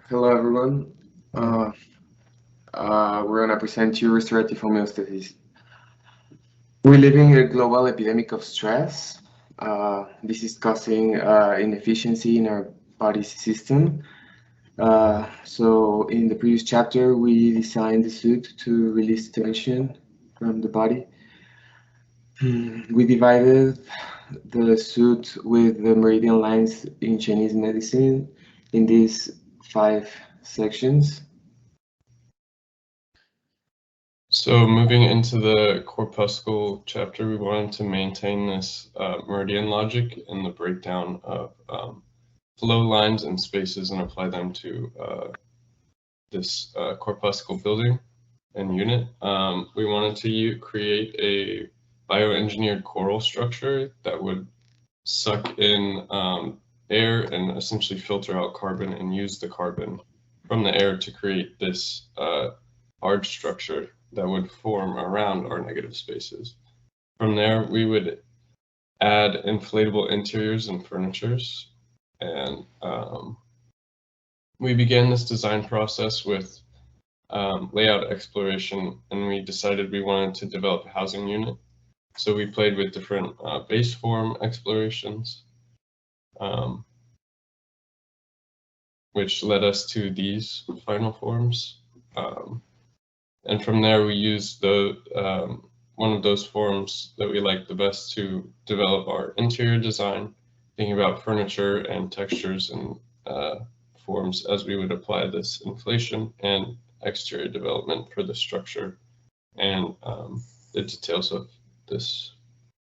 Hello, everyone. We're going to present you restorative homeostasis. We're living in a global epidemic of stress. This is causing inefficiency in our body system. So in the previous chapter, we designed the suit to release tension from the body. We divided the suit with the meridian lines in Chinese medicine in these 5 sections. So moving into the Corpuscle chapter, we wanted to maintain this meridian logic in the breakdown of flow lines and spaces and apply them to this Corpuscle building and unit. We wanted to create a bioengineered coral structure that would suck in air and essentially filter out carbon and use the carbon from the air to create this hard structure that would form around our negative spaces. From there, we would add inflatable interiors and furnitures. And we began this design process with layout exploration, and we decided we wanted to develop a housing unit. So we played with different base form explorations, which led us to these final forms. And from there, we used one of those forms that we liked the best to develop our interior design, thinking about furniture and textures and forms as we would apply this inflation and exterior development for the structure and the details of this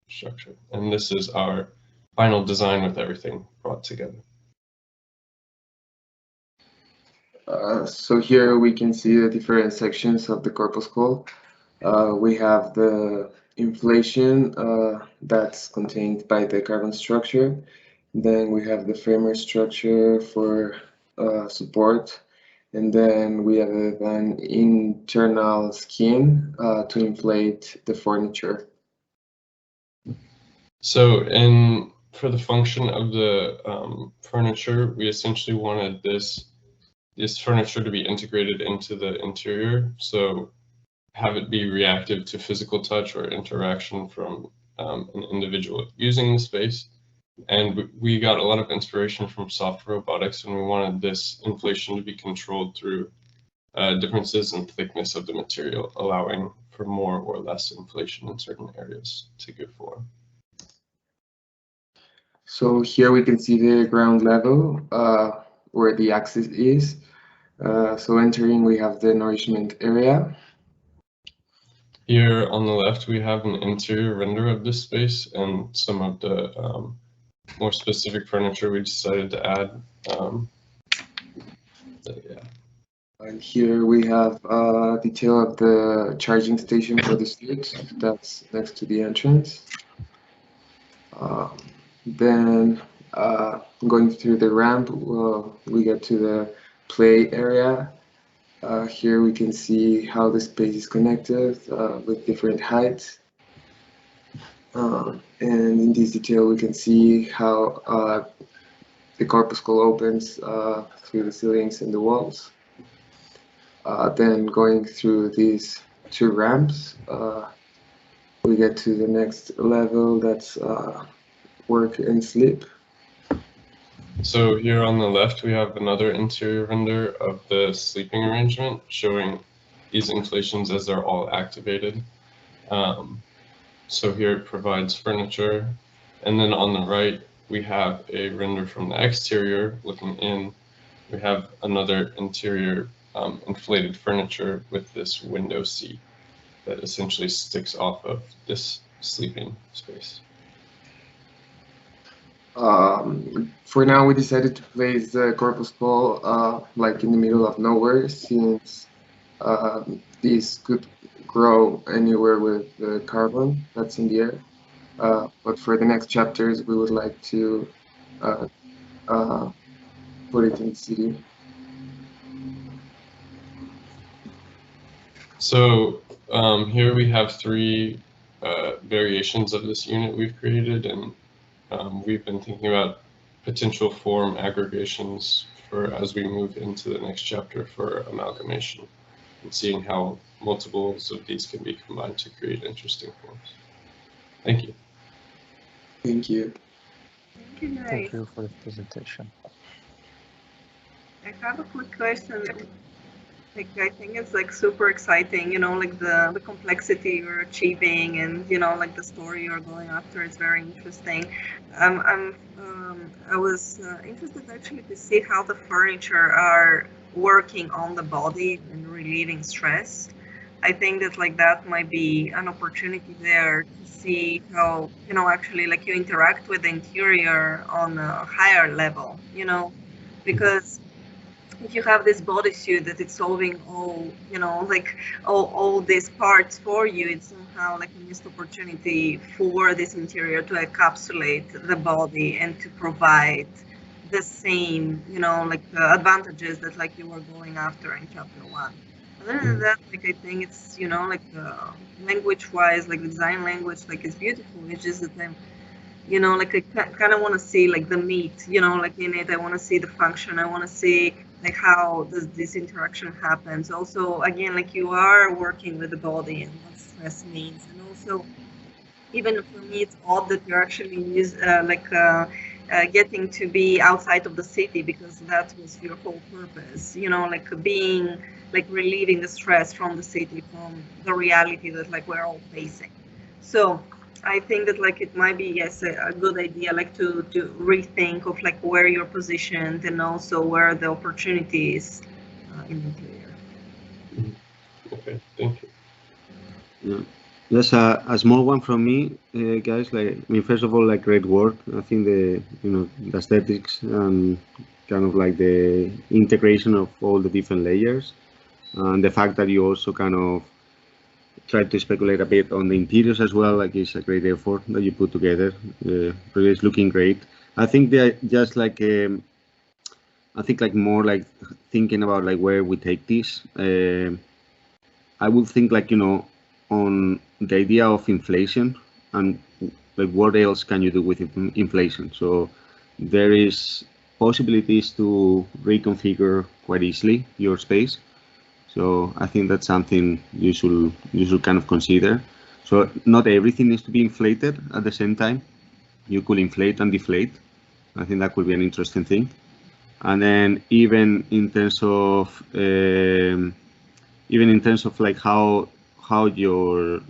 structure. And this is our final design with everything brought together. So here we can see the different sections of the corpuscle. We have the inflation that's contained by the carbon structure. Then we have the framework structure for support. And then we have an internal skin to inflate the furniture. So for the function of the furniture, we essentially wanted this furniture to be integrated into the interior, so have it be reactive to physical touch or interaction from an individual using the space. And we got a lot of inspiration from soft robotics, and we wanted this inflation to be controlled through differences in thickness of the material, allowing for more or less inflation in certain areas to give form. So here we can see the ground level where the axis is. So entering, we have the nourishment area. Here on the left, we have an interior render of this space and some of the more specific furniture we decided to add. Yeah. And here we have detail of the charging station for the suit. That's next to the entrance. Then going through the ramp, we get to the play area. Here we can see how the space is connected with different heights. And in this detail, we can see how the corpuscle opens through the ceilings and the walls. Then going through these 2 ramps, we get to the next level, that's work and sleep. So here on the left, we have another interior render of the sleeping arrangement, showing these inflations as they're all activated. So here it provides furniture. And then on the right, we have a render from the exterior looking in. We have another interior inflated furniture with this window seat. that essentially sticks off of this sleeping space? For now, we decided to place the Corpuscle like in the middle of nowhere, since these could grow anywhere with the carbon that's in the air. But for the next chapters, we would like to put it in the city. So here we have three variations of this unit we've created, and we've been thinking about potential form aggregations for as we move into the next chapter for amalgamation, and seeing how multiples of these can be combined to create interesting forms. Thank you. Thank you. Thank you, guys. Thank you for the presentation. I have a quick question. Like, I think it's like super exciting, you know, like the complexity you're achieving, and you know, like the story you're going after is very interesting. I was interested actually to see how the furniture are working on the body and relieving stress. I think that like that might be an opportunity there to see how, you know, actually like you interact with the interior on a higher level, you know, because if you have this bodysuit that is solving all, you know, like all these parts for you, it's somehow like a missed opportunity for this interior to encapsulate the body and to provide the same, you know, like advantages that like you were going after in chapter 1. Other than that, like I think it's, you know, like language-wise, like the design language, like it's beautiful. It's just that I'm, you know, like I kind of want to see like the meat, you know, like in it. I want to see the function. I want to see like how does this interaction happens. Also, again, like you are working with the body and what stress means, and also even for me, it's odd that you're actually getting to be outside of the city, because that was your whole purpose, you know, like being like relieving the stress from the city, from the reality that like we're all facing. So I think that like it might be, yes, a good idea like to rethink of like where you're positioned and also where the opportunity is in the interior. Okay, thank you. Yeah. Just a small one from me, guys. Like, I mean, first of all, like great work. I think the the aesthetics and kind of like the integration of all the different layers, and the fact that you also kind of try to speculate a bit on the interiors as well. Like, it's a great effort that you put together. Really, it's looking great. I think they're just like I think like more like thinking about like where we take this. I would think like, you know, on the idea of inflation and like what else can you do with inflation. So there is possibilities to reconfigure quite easily your space. So I think that's something you should kind of consider. So not everything needs to be inflated at the same time. You could inflate and deflate. I think that could be an interesting thing. And then even in terms of like how your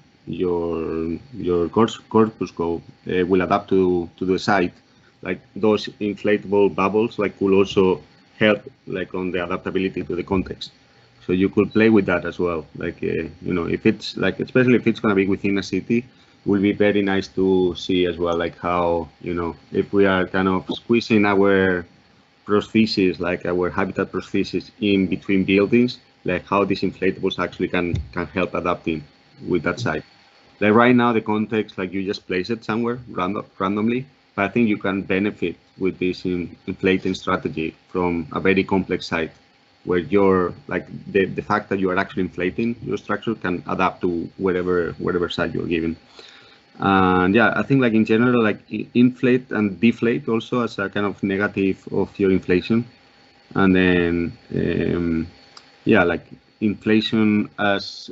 corpuscle will adapt to the site, like those inflatable bubbles like could also help like on the adaptability to the context. So you could play with that as well. Like you know, if it's like, especially if it's going to be within a city, it will be very nice to see as well, like how, you know, if we are kind of squeezing our prosthesis, like our habitat prosthesis in between buildings, like how these inflatables actually can help adapting with that site. Like right now, the context, like you just place it somewhere randomly, but I think you can benefit with this inflating strategy from a very complex site, where you're like the fact that you are actually inflating your structure can adapt to whatever site you're given. And yeah, I think like in general, like inflate and deflate also as a kind of negative of your inflation. And then yeah, like inflation as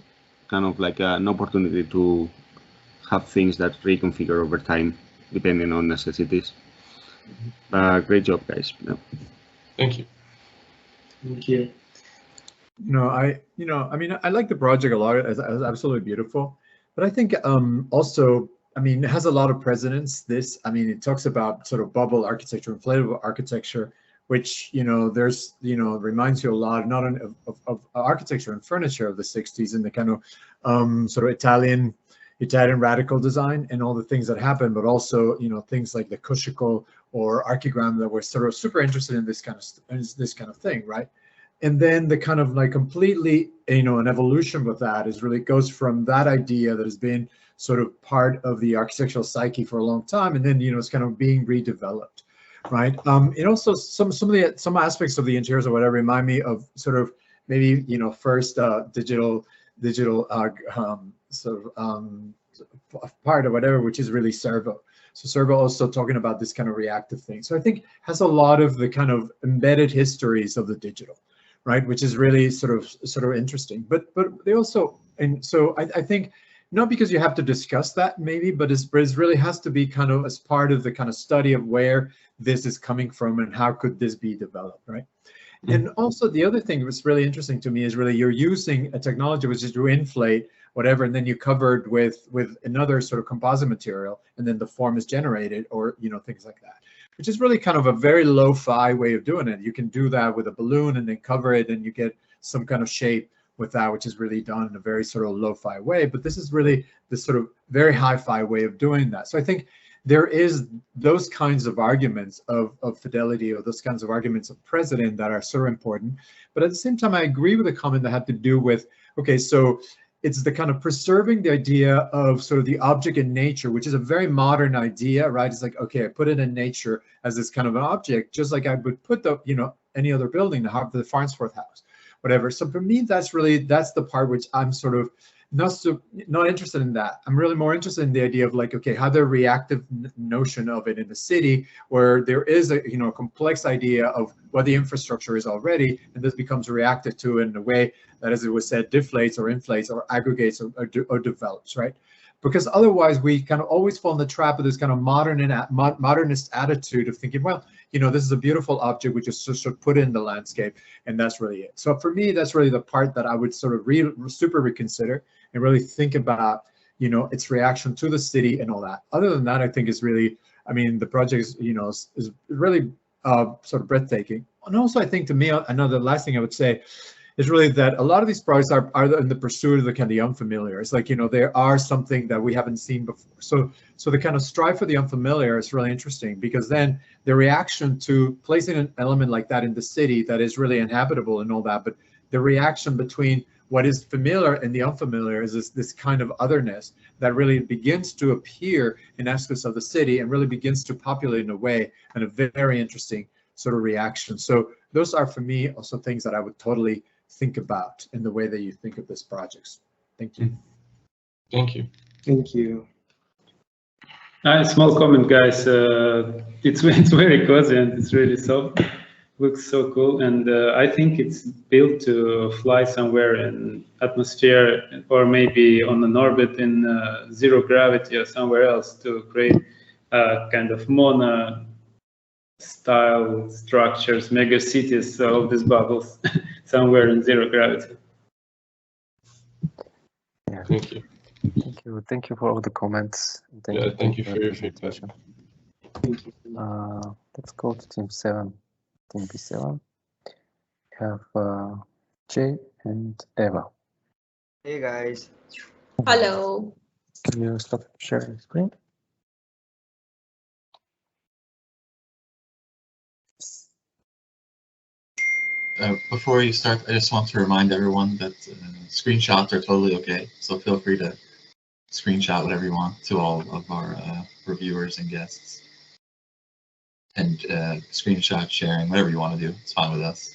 kind of like an opportunity to have things that reconfigure over time depending on necessities. Great job, guys. Yeah. Thank you. Thank you. I mean, I like the project a lot. It's absolutely beautiful. But I think also, I mean, it has a lot of precedence. This, I mean, it talks about sort of bubble architecture, inflatable architecture, which, there's, reminds you a lot, not only of architecture and furniture of the 60s and the kind of sort of Italian radical design and all the things that happened, but also, things like the Corpuscle or archigram that were sort of super interested in this kind of thing, right? And then the kind of like completely, an evolution with that is really goes from that idea that has been sort of part of the architectural psyche for a long time, and then, it's kind of being redeveloped, right? And also some aspects of the interiors or whatever remind me of sort of maybe, first digital sort of part or whatever, which is really Servo. So Servo also talking about this kind of reactive thing. So I think has a lot of the kind of embedded histories of the digital, right? Which is really sort of interesting. But they also, and so I think not because you have to discuss that maybe, but it really has to be kind of as part of the kind of study of where this is coming from and how could this be developed, right? And also the other thing that's really interesting to me is really you're using a technology which is to inflate whatever, and then you covered with another sort of composite material, and then the form is generated, or things like that, which is really kind of a very lo-fi way of doing it. You can do that with a balloon and then cover it, and you get some kind of shape with that, which is really done in a very sort of lo-fi way. But this is really this sort of very hi-fi way of doing that. So I think there is those kinds of arguments of fidelity, or those kinds of arguments of precedent that are so important. But at the same time, I agree with the comment that had to do with, okay, so it's the kind of preserving the idea of sort of the object in nature, which is a very modern idea, right? It's like, okay, I put it in nature as this kind of an object, just like I would put the, any other building, the Farnsworth House, whatever. So for me, that's the part which I'm sort of not interested in that. I'm really more interested in the idea of like, okay, how the reactive notion of it in the city, where there is a complex idea of what the infrastructure is already, and this becomes reactive to it in a way that, as it was said, deflates or inflates or aggregates or develops, right? Because otherwise we kind of always fall in the trap of this kind of modernist attitude of thinking, well, this is a beautiful object, we just should put in the landscape, and that's really it. So for me, that's really the part that I would sort of super reconsider and really think about, its reaction to the city and all that. Other than that, I think is really, I mean, the project is really sort of breathtaking. And also, I think to me, another last thing I would say is really that a lot of these projects are in the pursuit of the kind of the unfamiliar. It's like, there are something that we haven't seen before. So the kind of strive for the unfamiliar is really interesting, because then the reaction to placing an element like that in the city that is really inhabitable and all that, but the reaction between what is familiar and the unfamiliar is this kind of otherness that really begins to appear in aspects of the city and really begins to populate in a way, and a very interesting sort of reaction. So those are, for me, also things that I would totally think about in the way that you think of this projects. Thank you. Thank you. Thank you. Small comment, guys. It's very cozy and it's really soft. Looks so cool, and I think it's built to fly somewhere in atmosphere, or maybe on an orbit in zero gravity or somewhere else, to create kind of mono style structures, mega cities of these bubbles somewhere in zero gravity. Yeah. Thank you. Thank you for all the comments. Thank you for your feedback. Let's go to team 7. Team B7. We have Jay and Eva. Hey guys. Hello. Can you stop sharing the screen? Before you start, I just want to remind everyone that screenshots are totally okay. So feel free to screenshot whatever you want to all of our reviewers and guests. And screenshot sharing, whatever you want to do, it's fine with us.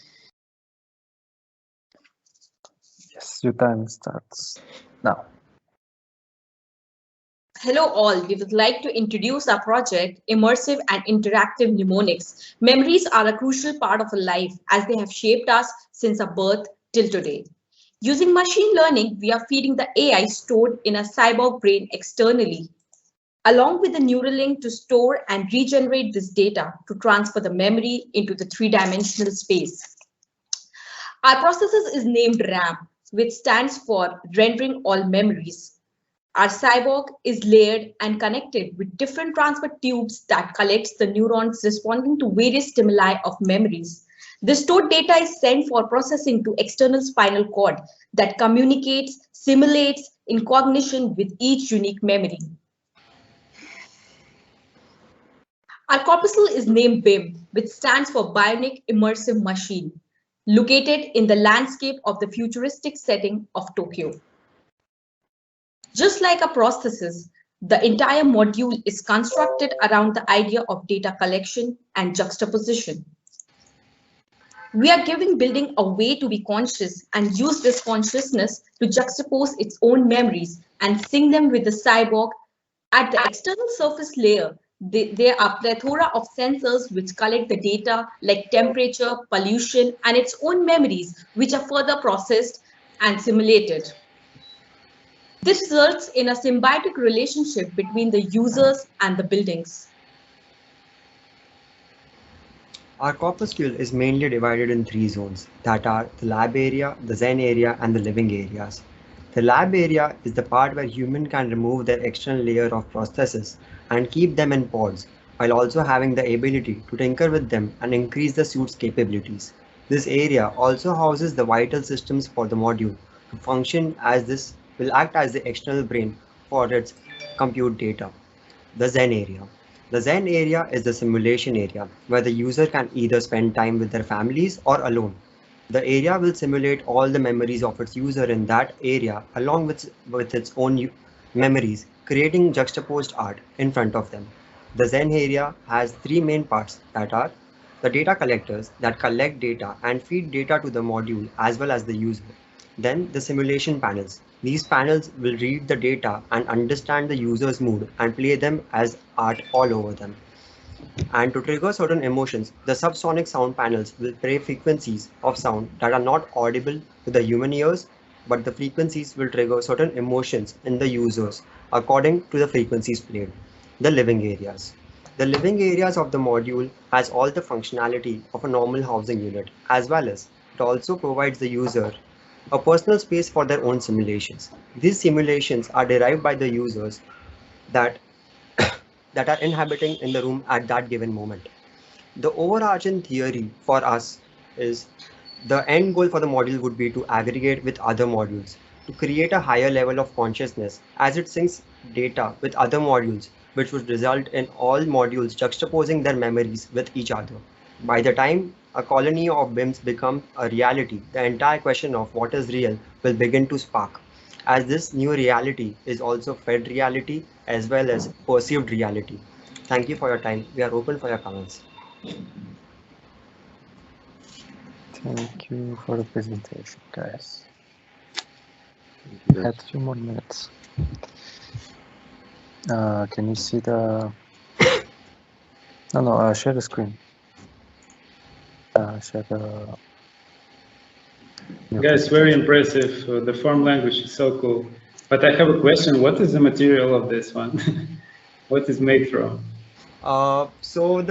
Yes, your time starts now. Hello all, we would like to introduce our project, Immersive and Interactive Mnemonics. Memories are a crucial part of a life, as they have shaped us since our birth till today. Using machine learning, we are feeding the AI stored in a cyborg brain externally, along with the neural link to store and regenerate this data to transfer the memory into the three-dimensional space. Our processor is named RAM, which stands for Rendering All Memories. Our cyborg is layered and connected with different transport tubes that collects the neurons responding to various stimuli of memories. The stored data is sent for processing to external spinal cord that communicates, simulates in cognition with each unique memory. Our corpuscle is named BIM, which stands for Bionic Immersive Machine, located in the landscape of the futuristic setting of Tokyo. Just like a prosthesis, the entire module is constructed around the idea of data collection and juxtaposition. We are giving building a way to be conscious and use this consciousness to juxtapose its own memories and sync them with the cyborg. At the external surface layer, there are plethora of sensors which collect the data like temperature, pollution, and its own memories, which are further processed and simulated. This results in a symbiotic relationship between the users and the buildings. Our corpuscle is mainly divided in 3 zones, that are the lab area, the Zen area, and the living areas. The lab area is the part where humans can remove their external layer of prostheses and keep them in pods, while also having the ability to tinker with them and increase the suit's capabilities. This area also houses the vital systems for the module to function, as this will act as the external brain for its compute data. The Zen area. The Zen area is the simulation area where the user can either spend time with their families or alone. The area will simulate all the memories of its user in that area along with its own memories, creating juxtaposed art in front of them. The Zen area has 3 main parts, that are the data collectors that collect data and feed data to the module as well as the user. Then the simulation panels. These panels will read the data and understand the user's mood and play them as art all over them. And to trigger certain emotions, the subsonic sound panels will play frequencies of sound that are not audible to the human ears, but the frequencies will trigger certain emotions in the users according to the frequencies played. The living areas. The living areas of the module has all the functionality of a normal housing unit, as well as it also provides the user a personal space for their own simulations. These simulations are derived by the users that are inhabiting in the room at that given moment. The overarching theory for us is the end goal for the module would be to aggregate with other modules to create a higher level of consciousness as it syncs data with other modules, which would result in all modules juxtaposing their memories with each other. By the time a colony of BIMs become a reality, the entire question of what is real will begin to spark, as this new reality is also fed reality as well as perceived reality. Thank you for your time. We are open for your comments. Thank you for the presentation, guys. We had a few more minutes. Can you see the... No, share the screen. Share the... Guys, very impressive. The form language is so cool. But I have a question. What is the material of this one? What is made from? So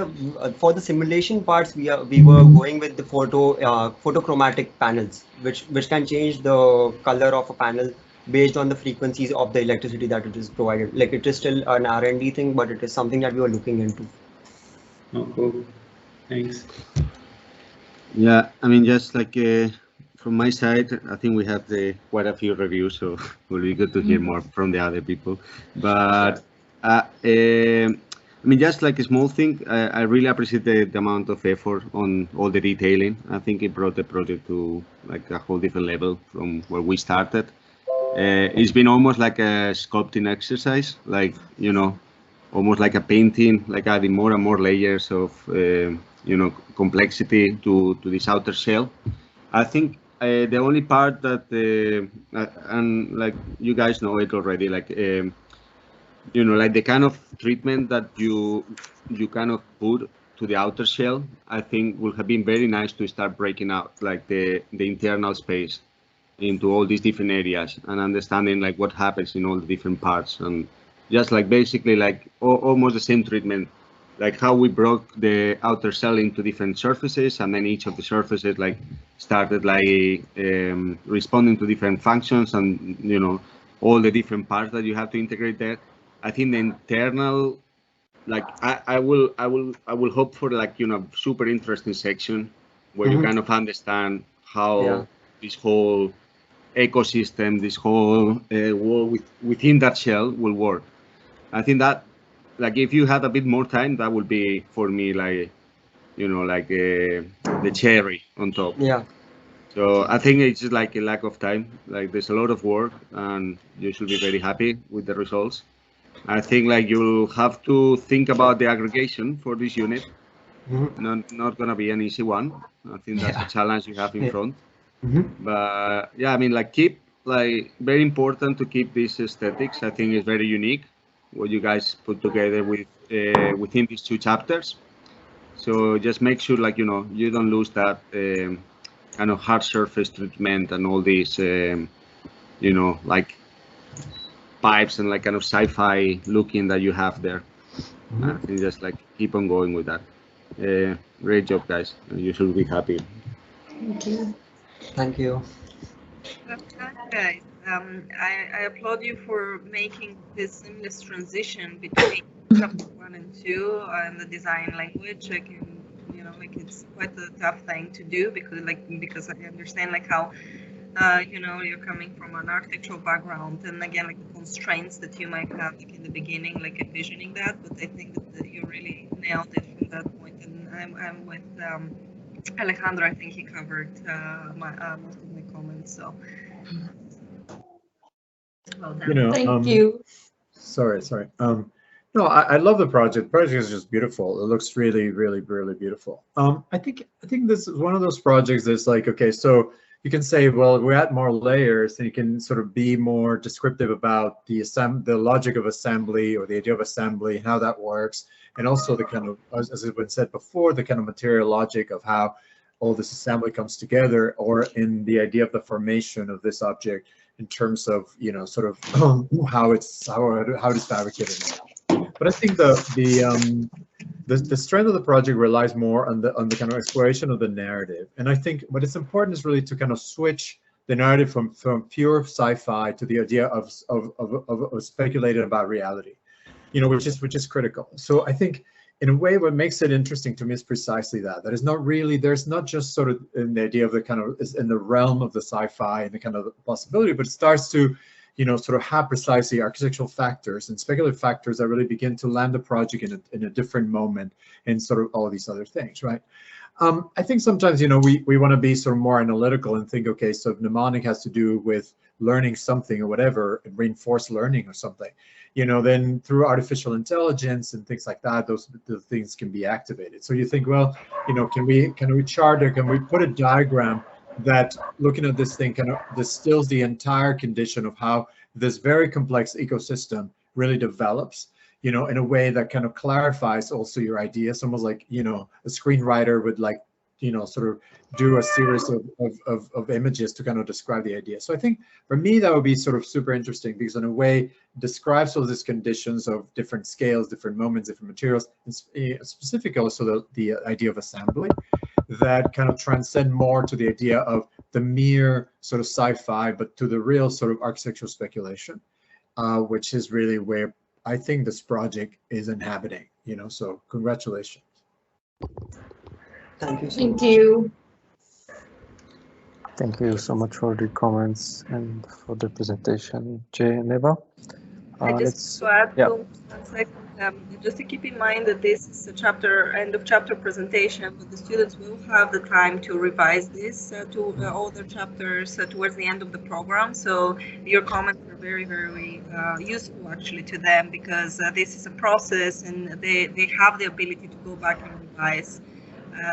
for the simulation parts, we were going with the photochromatic panels, which can change the color of a panel based on the frequencies of the electricity that it is provided. Like, it is still an R&D thing, but it is something that we are looking into. Oh, cool. Thanks. Yeah, I mean, just like from my side, I think we have quite a few reviews, so it will be good to hear more from the other people. But I mean, just like a small thing, I really appreciate the amount of effort on all the detailing. I think it brought the project to like a whole different level from where we started. It's been almost like a sculpting exercise, like, you know, almost like a painting, like adding more and more layers of, you know, complexity to this outer shell. I think the only part that, and like you guys know it already, like, you know, like the kind of treatment that you kind of put to the outer shell, I think would have been very nice to start breaking out like the internal space into all these different areas and understanding like what happens in all the different parts, and just like basically like almost the same treatment, like how we broke the outer shell into different surfaces, and then each of the surfaces like started like responding to different functions, and you know, all the different parts that you have to integrate there. I think the internal, like I will hope for like, you know, super interesting section where you kind of understand how this whole ecosystem, this whole world within that shell will work. I think that, like, if you had a bit more time, that would be for me like, you know, like the cherry on top. Yeah. So I think it's just like a lack of time. Like, there's a lot of work, and you should be very happy with the results. I think like you'll have to think about the aggregation for this unit. Not gonna be an easy one. I think that's a challenge you have in front. But yeah, I mean, like, keep, like, very important to keep these aesthetics. I think it's very unique what you guys put together with within these two chapters. So just make sure, like, you know, you don't lose that kind of hard surface treatment and all these, you know, like pipes and like kind of sci-fi looking that you have there. I think just like keep on going with that. Great job, guys. You should be happy. Thank you. Thank you. Guys, I applaud you for making this seamless transition between chapter 1 and 2 and the design language. I can, you know, like, it's quite a tough thing to do because I understand like how you know, you're coming from an architectural background, and again, like the constraints that you might have like in the beginning, like envisioning that. But I think that you really nailed it from that point. And I'm with Alejandro. I think he covered most of my comments. So, well done. You know, Thank you. Sorry. No, I love the project. The project is just beautiful. It looks really, really, really beautiful. I think this is one of those projects that's like, okay, so you can say, well, we add more layers, and you can sort of be more descriptive about the logic of assembly, or the idea of assembly, how that works, and also the kind of, as has been said before, the kind of material logic of how all this assembly comes together, or in the idea of the formation of this object in terms of, you know, sort of how it is fabricated. But I think the strength of the project relies more on the kind of exploration of the narrative. And I think what is important is really to kind of switch the narrative from pure sci-fi to the idea of speculating about reality, you know, which is critical. So I think in a way what makes it interesting to me is precisely that is not really, there's not just sort of in the idea of the kind of is in the realm of the sci-fi and the kind of possibility, but it starts to, you know, sort of have precisely architectural factors and speculative factors that really begin to land the project in a different moment, and sort of all these other things, right? I think sometimes, you know, we want to be sort of more analytical and think, okay, so if mnemonic has to do with learning something or whatever, reinforced learning or something, you know, then through artificial intelligence and things like that, the things can be activated. So you think, well, you know, can we chart, or can we put a diagram that, looking at this thing, kind of distills the entire condition of how this very complex ecosystem really develops, you know, in a way that kind of clarifies also your idea. It's almost like, you know, a screenwriter would, like, you know, sort of do a series of images to kind of describe the idea. So I think for me that would be sort of super interesting, because in a way describes all these conditions of different scales, different moments, different materials, and specifically also the idea of assembly, that kind of transcend more to the idea of the mere sort of sci-fi, but to the real sort of architectural speculation, which is really where I think this project is inhabiting, you know, so congratulations. Thank you so Thank much. you. Thank you so much for the comments and for the presentation, Jay and Eva. I just to add one second, just to keep in mind that this is a end of chapter presentation, but the students will have the time to revise this to all their chapters towards the end of the program. So your comments are very, very useful actually to them, because this is a process, and they have the ability to go back and revise,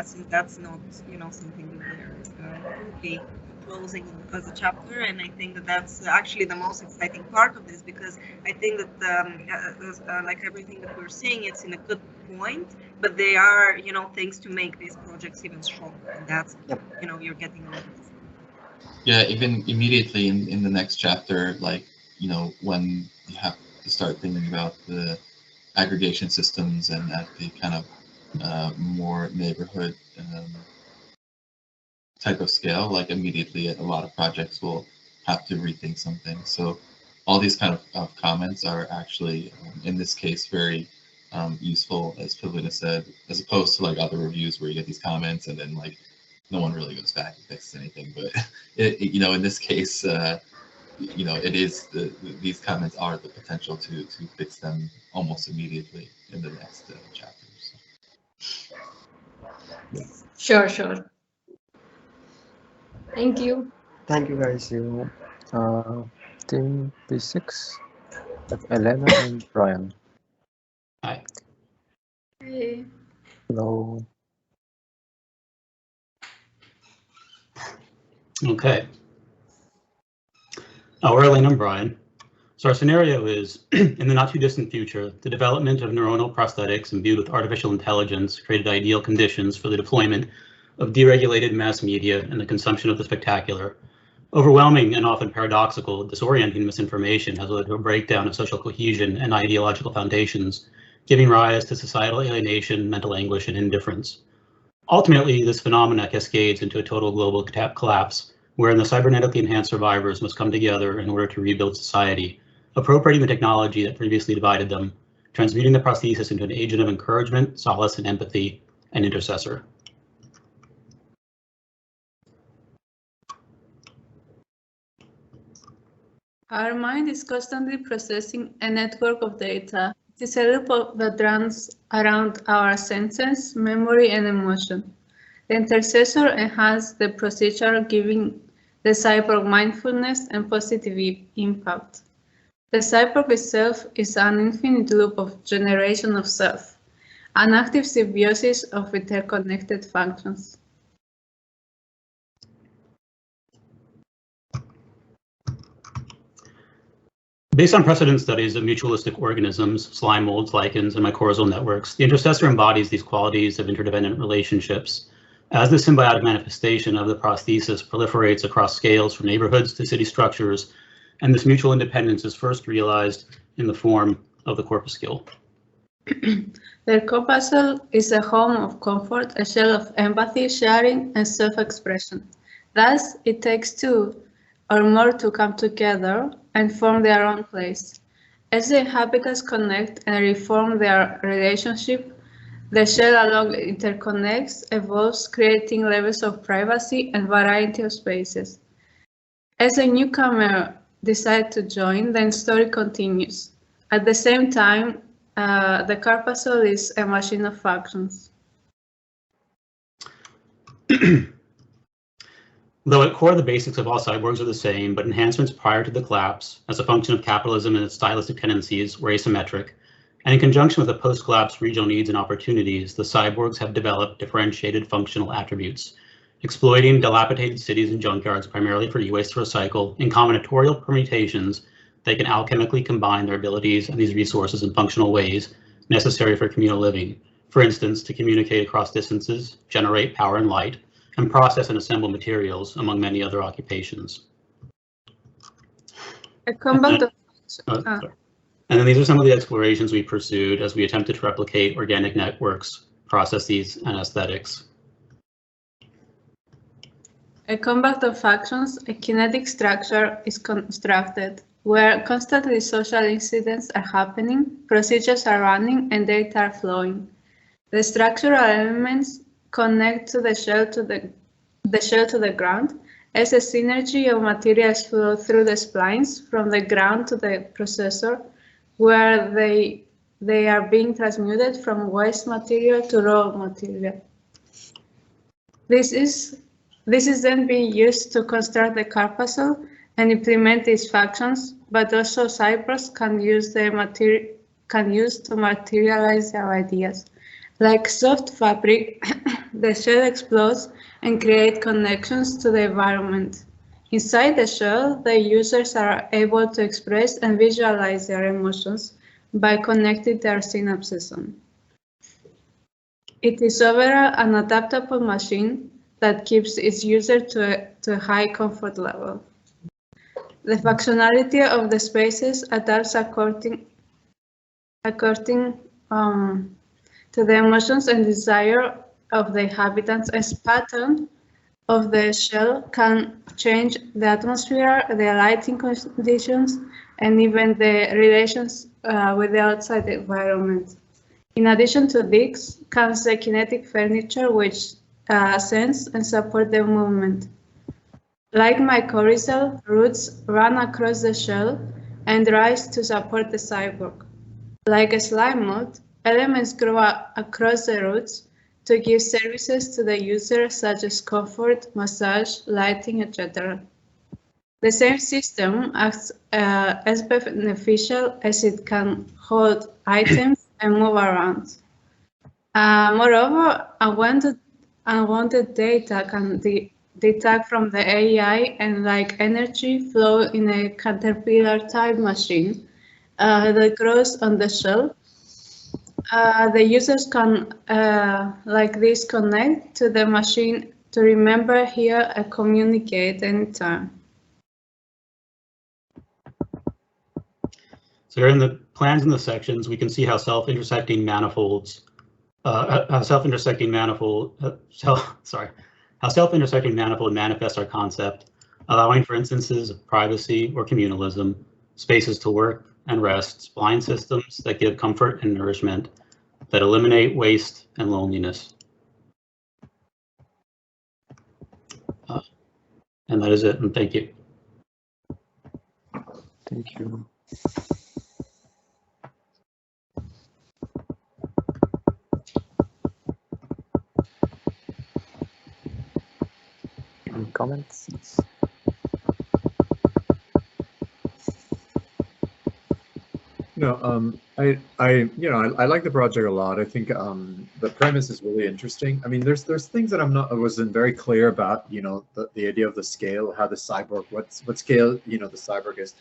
since that's not, you know, something that they're fully closing as a chapter. And I think that that's actually the most exciting part of this, because I think that like everything that we're seeing, it's in a good point, but they are, you know, things to make these projects even stronger, and that's, you know, you're getting all this. Yeah, even immediately in the next chapter, like, you know, when you have to start thinking about the aggregation systems and at the kind of more neighborhood type of scale, like immediately a lot of projects will have to rethink something. So all these kind of comments are actually, in this case, very useful, as Pavlina said, as opposed to like other reviews where you get these comments and then like no one really goes back and fixes anything. But you know, in this case, you know, it is these comments are the potential to fix them almost immediately in the next chapters. Sure, sure. Thank you. Thank you, guys. You, Team P6, Elena and Brian. Hi. Hey. Hello. Okay. We're Elena and Brian. So our scenario is, in the not too distant future, the development of neuronal prosthetics imbued with artificial intelligence created ideal conditions for the deployment of deregulated mass media and the consumption of the spectacular. Overwhelming and often paradoxical, disorienting misinformation has led to a breakdown of social cohesion and ideological foundations, giving rise to societal alienation, mental anguish, and indifference. Ultimately, this phenomena cascades into a total global collapse, wherein the cybernetically enhanced survivors must come together in order to rebuild society, appropriating the technology that previously divided them, transmuting the prosthesis into an agent of encouragement, solace, and empathy, and intercessor. Our mind is constantly processing a network of data. It is a loop that runs around our senses, memory, and emotion. The intercessor enhances the procedure, giving the cyborg mindfulness and positive impact. The cyborg itself is an infinite loop of generation of self, an active symbiosis of interconnected functions. Based on precedent studies of mutualistic organisms, slime molds, lichens, and mycorrhizal networks, the intercessor embodies these qualities of interdependent relationships. As the symbiotic manifestation of the prosthesis proliferates across scales from neighborhoods to city structures, and this mutual independence is first realized in the form of the corpuscle. The corpuscle is a home of comfort, a shell of empathy, sharing, and self-expression. Thus, it takes two or more to come together and form their own place. As the inhabitants connect and reform their relationship, the shell along interconnects, evolves, creating levels of privacy and variety of spaces. As a newcomer decides to join, the story continues. At the same time, the corpuscle is a machine of functions. Though at core the basics of all cyborgs are the same, but enhancements prior to the collapse, as a function of capitalism and its stylistic tendencies, were asymmetric, and in conjunction with the post-collapse regional needs and opportunities, the cyborgs have developed differentiated functional attributes, exploiting dilapidated cities and junkyards primarily for e-waste to recycle. In combinatorial permutations, they can alchemically combine their abilities and these resources in functional ways necessary for communal living. For instance, to communicate across distances, generate power and light, and process and assemble materials, among many other occupations. And then these are some of the explorations we pursued as we attempted to replicate organic networks, processes, and aesthetics. A compact of functions, a kinetic structure is constructed, where constantly social incidents are happening, procedures are running, and data are flowing. The structural elements connect to the shell to the ground as a synergy of materials flow through the splines from the ground to the processor, where they are being transmuted from waste material to raw material. This is then being used to construct the corpuscle and implement these functions, but also cyborgs can use to materialize their ideas. Like soft fabric, the shell explodes and creates connections to the environment. Inside the shell, the users are able to express and visualize their emotions by connecting their synapses. It is overall an adaptable machine that keeps its user to a high comfort level. The functionality of the spaces adapts according to the emotions and desire of the inhabitants, as pattern of the shell can change the atmosphere, the lighting conditions, and even the relations with the outside environment. In addition to this comes the kinetic furniture, which sense and support the movement. Like mycorrhizal, roots run across the shell and rise to support the cyborg. Like a slime mold, elements grow across the roots to give services to the user such as comfort, massage, lighting, etc. The same system acts as beneficial as it can hold items and move around. Moreover, unwanted data can detect from the AI and like energy flow in a caterpillar type machine that grows on the shell. The users can like this connect to the machine to remember, hear, and communicate anytime. So here in the plans in the sections, we can see how self-intersecting manifolds, how self-intersecting manifold manifests our concept, allowing for instances of privacy or communalism, spaces to work and rest, spline systems that give comfort and nourishment, that eliminate waste and loneliness. And that is it, and thank you. Thank you. Any comments? I like the project a lot. I think the premise is really interesting. I mean, there's things that I wasn't very clear about. The idea of the scale, how the cyborg, what scale the cyborg is,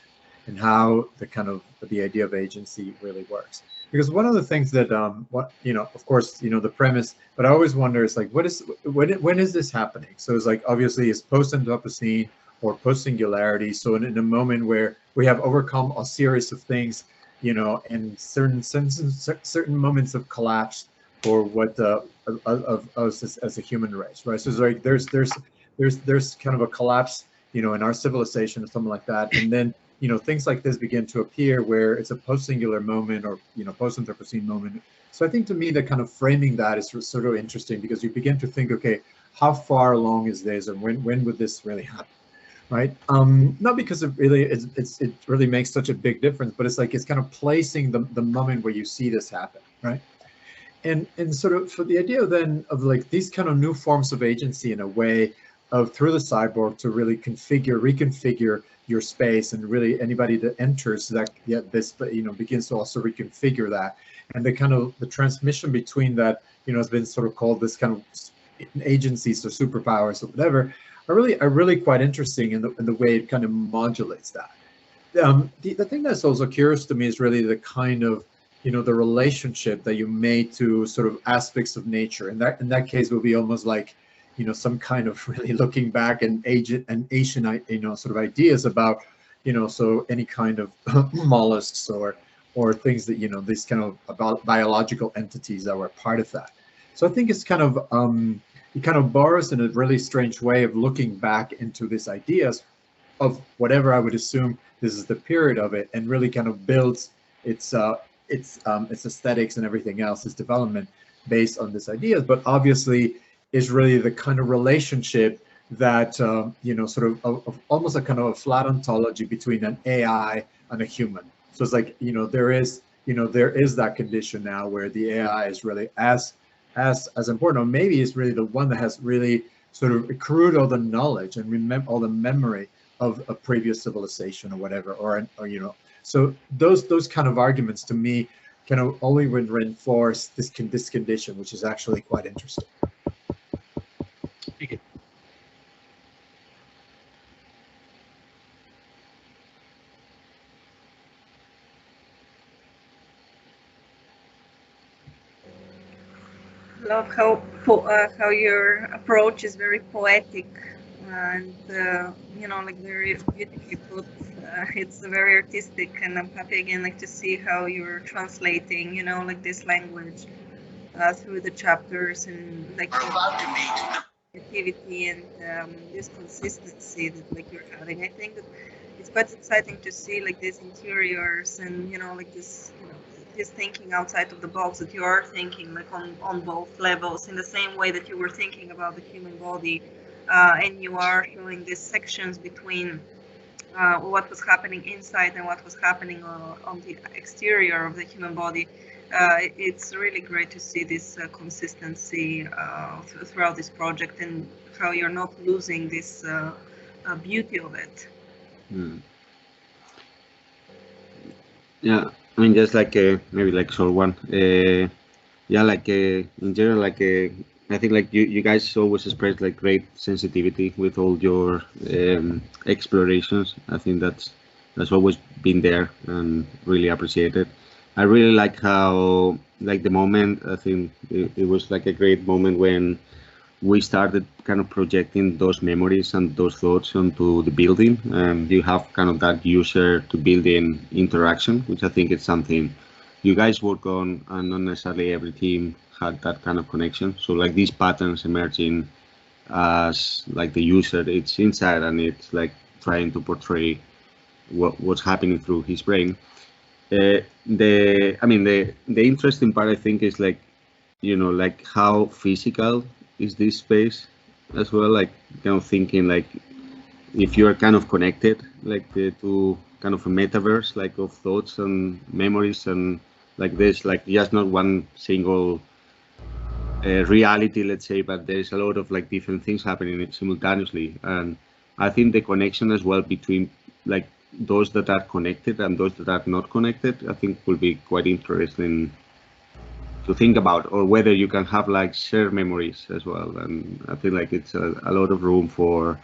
and how the idea of agency really works. Because one of the things that of course the premise, but I always wonder is like when is this happening? So it's like obviously it's post-Anthropocene or post-singularity. So in a moment where we have overcome a series of things, and certain moments of collapse for what of us as a human race, right? So it's like there's kind of a collapse, in our civilization or something like that, and then things like this begin to appear where it's a post-singular moment or post-Anthropocene moment. So I think to me that kind of framing that is sort of interesting because you begin to think, okay, how far along is this, and when would this really happen? Right? Not because it really makes such a big difference, but it's like it's kind of placing the moment where you see this happen, right? And sort of for the idea then of like these kind of new forms of agency in a way of through the cyborg to really reconfigure your space, and really anybody that enters that begins to also reconfigure that, and the transmission between that has been sort of called this kind of agencies or superpowers or whatever. Are really quite interesting in the way it kind of modulates that. The thing that's also curious to me is really the kind of the relationship that you made to sort of aspects of nature, and that in that case will be almost like some kind of really looking back and Asian sort of ideas about so any kind of mollusks or things that these kind of about biological entities that were part of that. So I think it's kind of it kind of borrows in a really strange way of looking back into these ideas of whatever I would assume this is the period of it, and really kind of builds its aesthetics and everything else, its development based on these ideas. But obviously, is really the kind of relationship that sort of almost a kind of a flat ontology between an AI and a human. So it's like there is that condition now where the AI is really as important, or maybe it's really the one that has really sort of accrued all the knowledge and all the memory of a previous civilization or whatever, or so those kind of arguments to me kind of only would reinforce this condition, which is actually quite interesting. Thank you. Love how your approach is very poetic and like very beautifully put. It's very artistic, and I'm happy again like to see how you're translating like this language through the chapters, and like creativity and this consistency that like you're having. I think that it's quite exciting to see like these interiors and like this this thinking outside of the box, that you are thinking like on both levels in the same way that you were thinking about the human body, and you are showing these sections between what was happening inside and what was happening on the exterior of the human body. It's really great to see this consistency throughout this project, and how you're not losing this beauty of it. Yeah, I mean, just like maybe like short one. Yeah, like in general, like I think like you guys always express like great sensitivity with all your explorations. I think that's always been there and really appreciated. I really like how like the moment, I think it was like a great moment when we started kind of projecting those memories and those thoughts onto the building, and you have kind of that user to building interaction, which I think is something you guys work on, and not necessarily every team had that kind of connection. So like these patterns emerging as like the user, it's inside and it's like trying to portray what's happening through his brain. The interesting part, I think, is like, like how physical is this space as well, like kind of thinking like if you're kind of connected like to kind of a metaverse like of thoughts and memories, and like there's like just not one single reality, let's say, but there's a lot of like different things happening simultaneously. And I think the connection as well between like those that are connected and those that are not connected, I think will be quite interesting to think about, or whether you can have like shared memories as well. And I feel like it's a lot of room for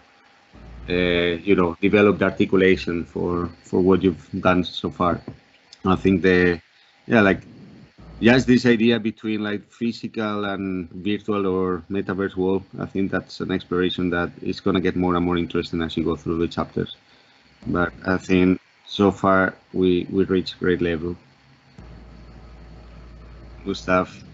developed articulation for what you've done so far. I think like just this idea between like physical and virtual or metaverse world, I think that's an exploration that is going to get more and more interesting as you go through the chapters. But I think so far we reached great level. Gustav.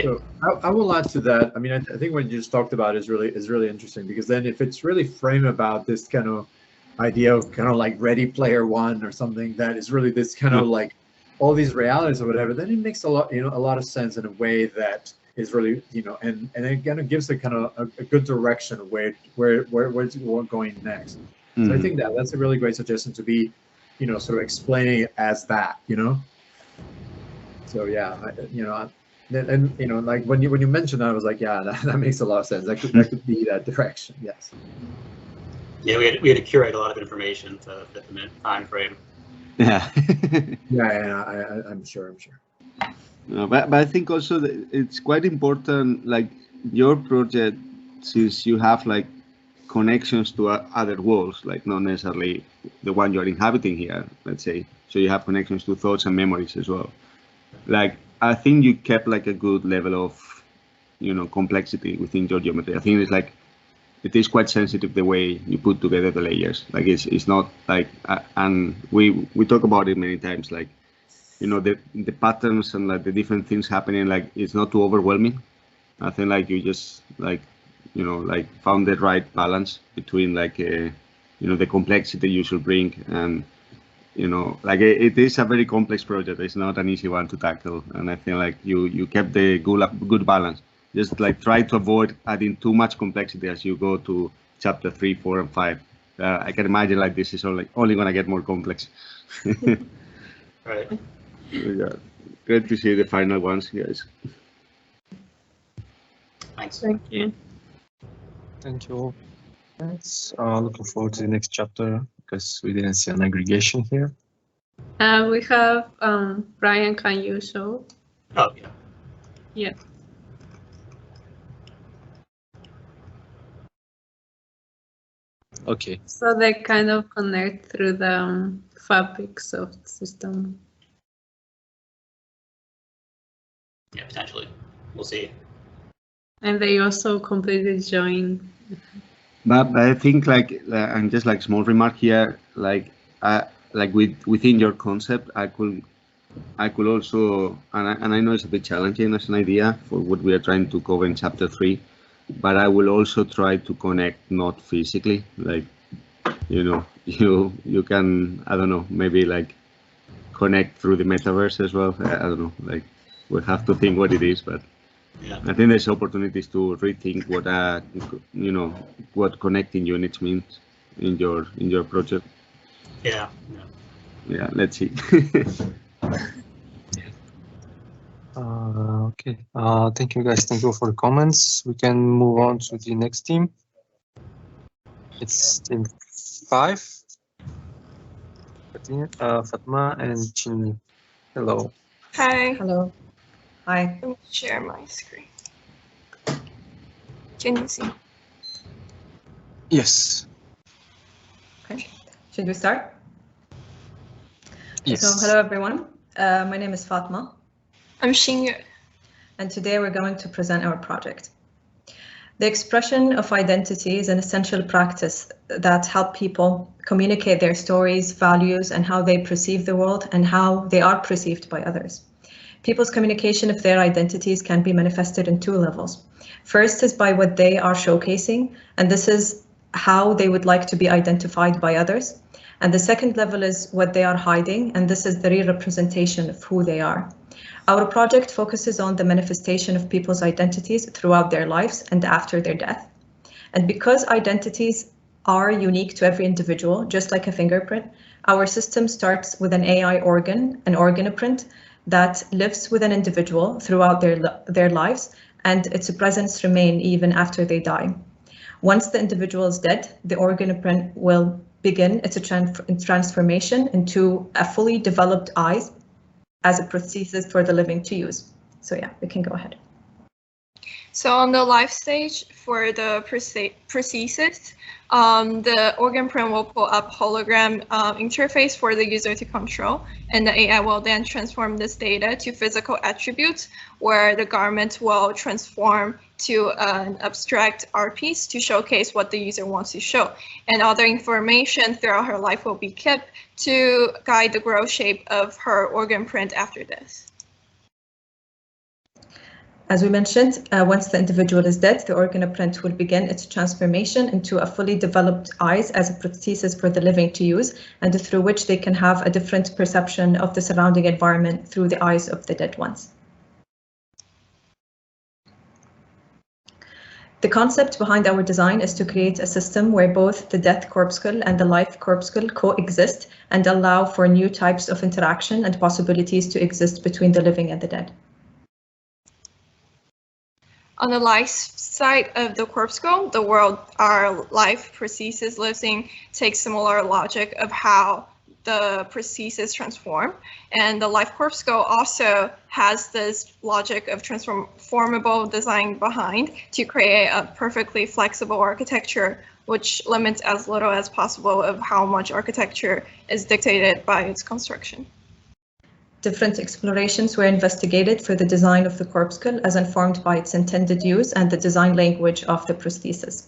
So I will add to that. I mean, I think what you just talked about is really interesting, because then if it's really framed about this kind of idea of kind of like Ready Player One or something, that is really this kind of like all these realities or whatever, then it makes a lot of sense in a way that is really, and it kind of gives a kind of a good direction of where we're going next. So I think that's a really great suggestion to be, sort of explaining it as that, So yeah, and like when you mentioned that, I was like, yeah, that makes a lot of sense. That could be that direction. Yes. Yeah, we had to curate a lot of information to fit the time frame. Yeah. Yeah, I'm sure. No, but I think also that it's quite important, like your project, since you have like connections to other worlds, like not necessarily the one you're inhabiting here, let's say. So you have connections to thoughts and memories as well. Like, I think you kept like a good level of, complexity within your geometry. I think it's like, it is quite sensitive the way you put together the layers. Like it's not like, and we talk about it many times, like, the patterns and like the different things happening, like it's not too overwhelming. I think like you just like, like found the right balance between like, the complexity you should bring, and like it is a very complex project. It's not an easy one to tackle, and I feel like you kept the good balance. Just like try to avoid adding too much complexity as you go to chapter 3, 4, and 5. I can imagine like this is only gonna get more complex. Right. Yeah, great to see the final ones, guys. Thanks. Thank you. Thank you. Yes, looking forward to the next chapter, because we didn't see an aggregation here. We have Brian, can you show? Oh, yeah. Yeah. Okay. So they kind of connect through the fabrics of the system. Yeah, potentially. We'll see. And they also completely join. But I think like, and just like small remark here, like within your concept, I could also, and I know it's a bit challenging as an idea for what we are trying to cover in chapter 3, but I will also try to connect not physically, like, you know, you can, I don't know, maybe like connect through the metaverse as well. I don't know, like we'll have to think what it is, but yeah. I think there's opportunities to rethink what you know, what connecting units means in your project. Yeah. Yeah, let's see. Okay. Thank you guys. Thank you for the comments. We can move on to the next team. It's team 5. Fatma and Chinni. Hello. Hi. Hello. Hi. Let me share my screen. Can you see? Yes. Okay. Should we start? Yes. So, hello everyone. My name is Fatma. I'm Xingyu. And today we're going to present our project. The expression of identity is an essential practice that helps people communicate their stories, values, and how they perceive the world and how they are perceived by others. People's communication of their identities can be manifested in 2 levels. First is by what they are showcasing, and this is how they would like to be identified by others. And the second level is what they are hiding, and this is the real representation of who they are. Our project focuses on the manifestation of people's identities throughout their lives and after their death. And because identities are unique to every individual, just like a fingerprint, our system starts with an AI organ, an organoprint, that lives with an individual throughout their lives, and its presence remains even after they die. Once the individual is dead, the organoprint will begin its transformation into a fully developed eye as a prosthesis for the living to use. So yeah, we can go ahead. So on the live stage for the prosthesis, the organ print will pull up hologram interface for the user to control, and the AI will then transform this data to physical attributes, where the garment will transform to an abstract art piece to showcase what the user wants to show. And other information throughout her life will be kept to guide the growth shape of her organ print after this. As we mentioned, once the individual is dead, the organoprint will begin its transformation into a fully developed eyes as a prosthesis for the living to use, and through which they can have a different perception of the surrounding environment through the eyes of the dead ones. The concept behind our design is to create a system where both the death corpuscle and the life corpuscle coexist and allow for new types of interaction and possibilities to exist between the living and the dead. On the life side of the corpuscle, the world our life prosthesis lives in takes similar logic of how the prosthesis transform, and the life corpuscle also has this logic of transformable design behind to create a perfectly flexible architecture, which limits as little as possible of how much architecture is dictated by its construction. Different explorations were investigated for the design of the corpuscle as informed by its intended use and the design language of the prosthesis.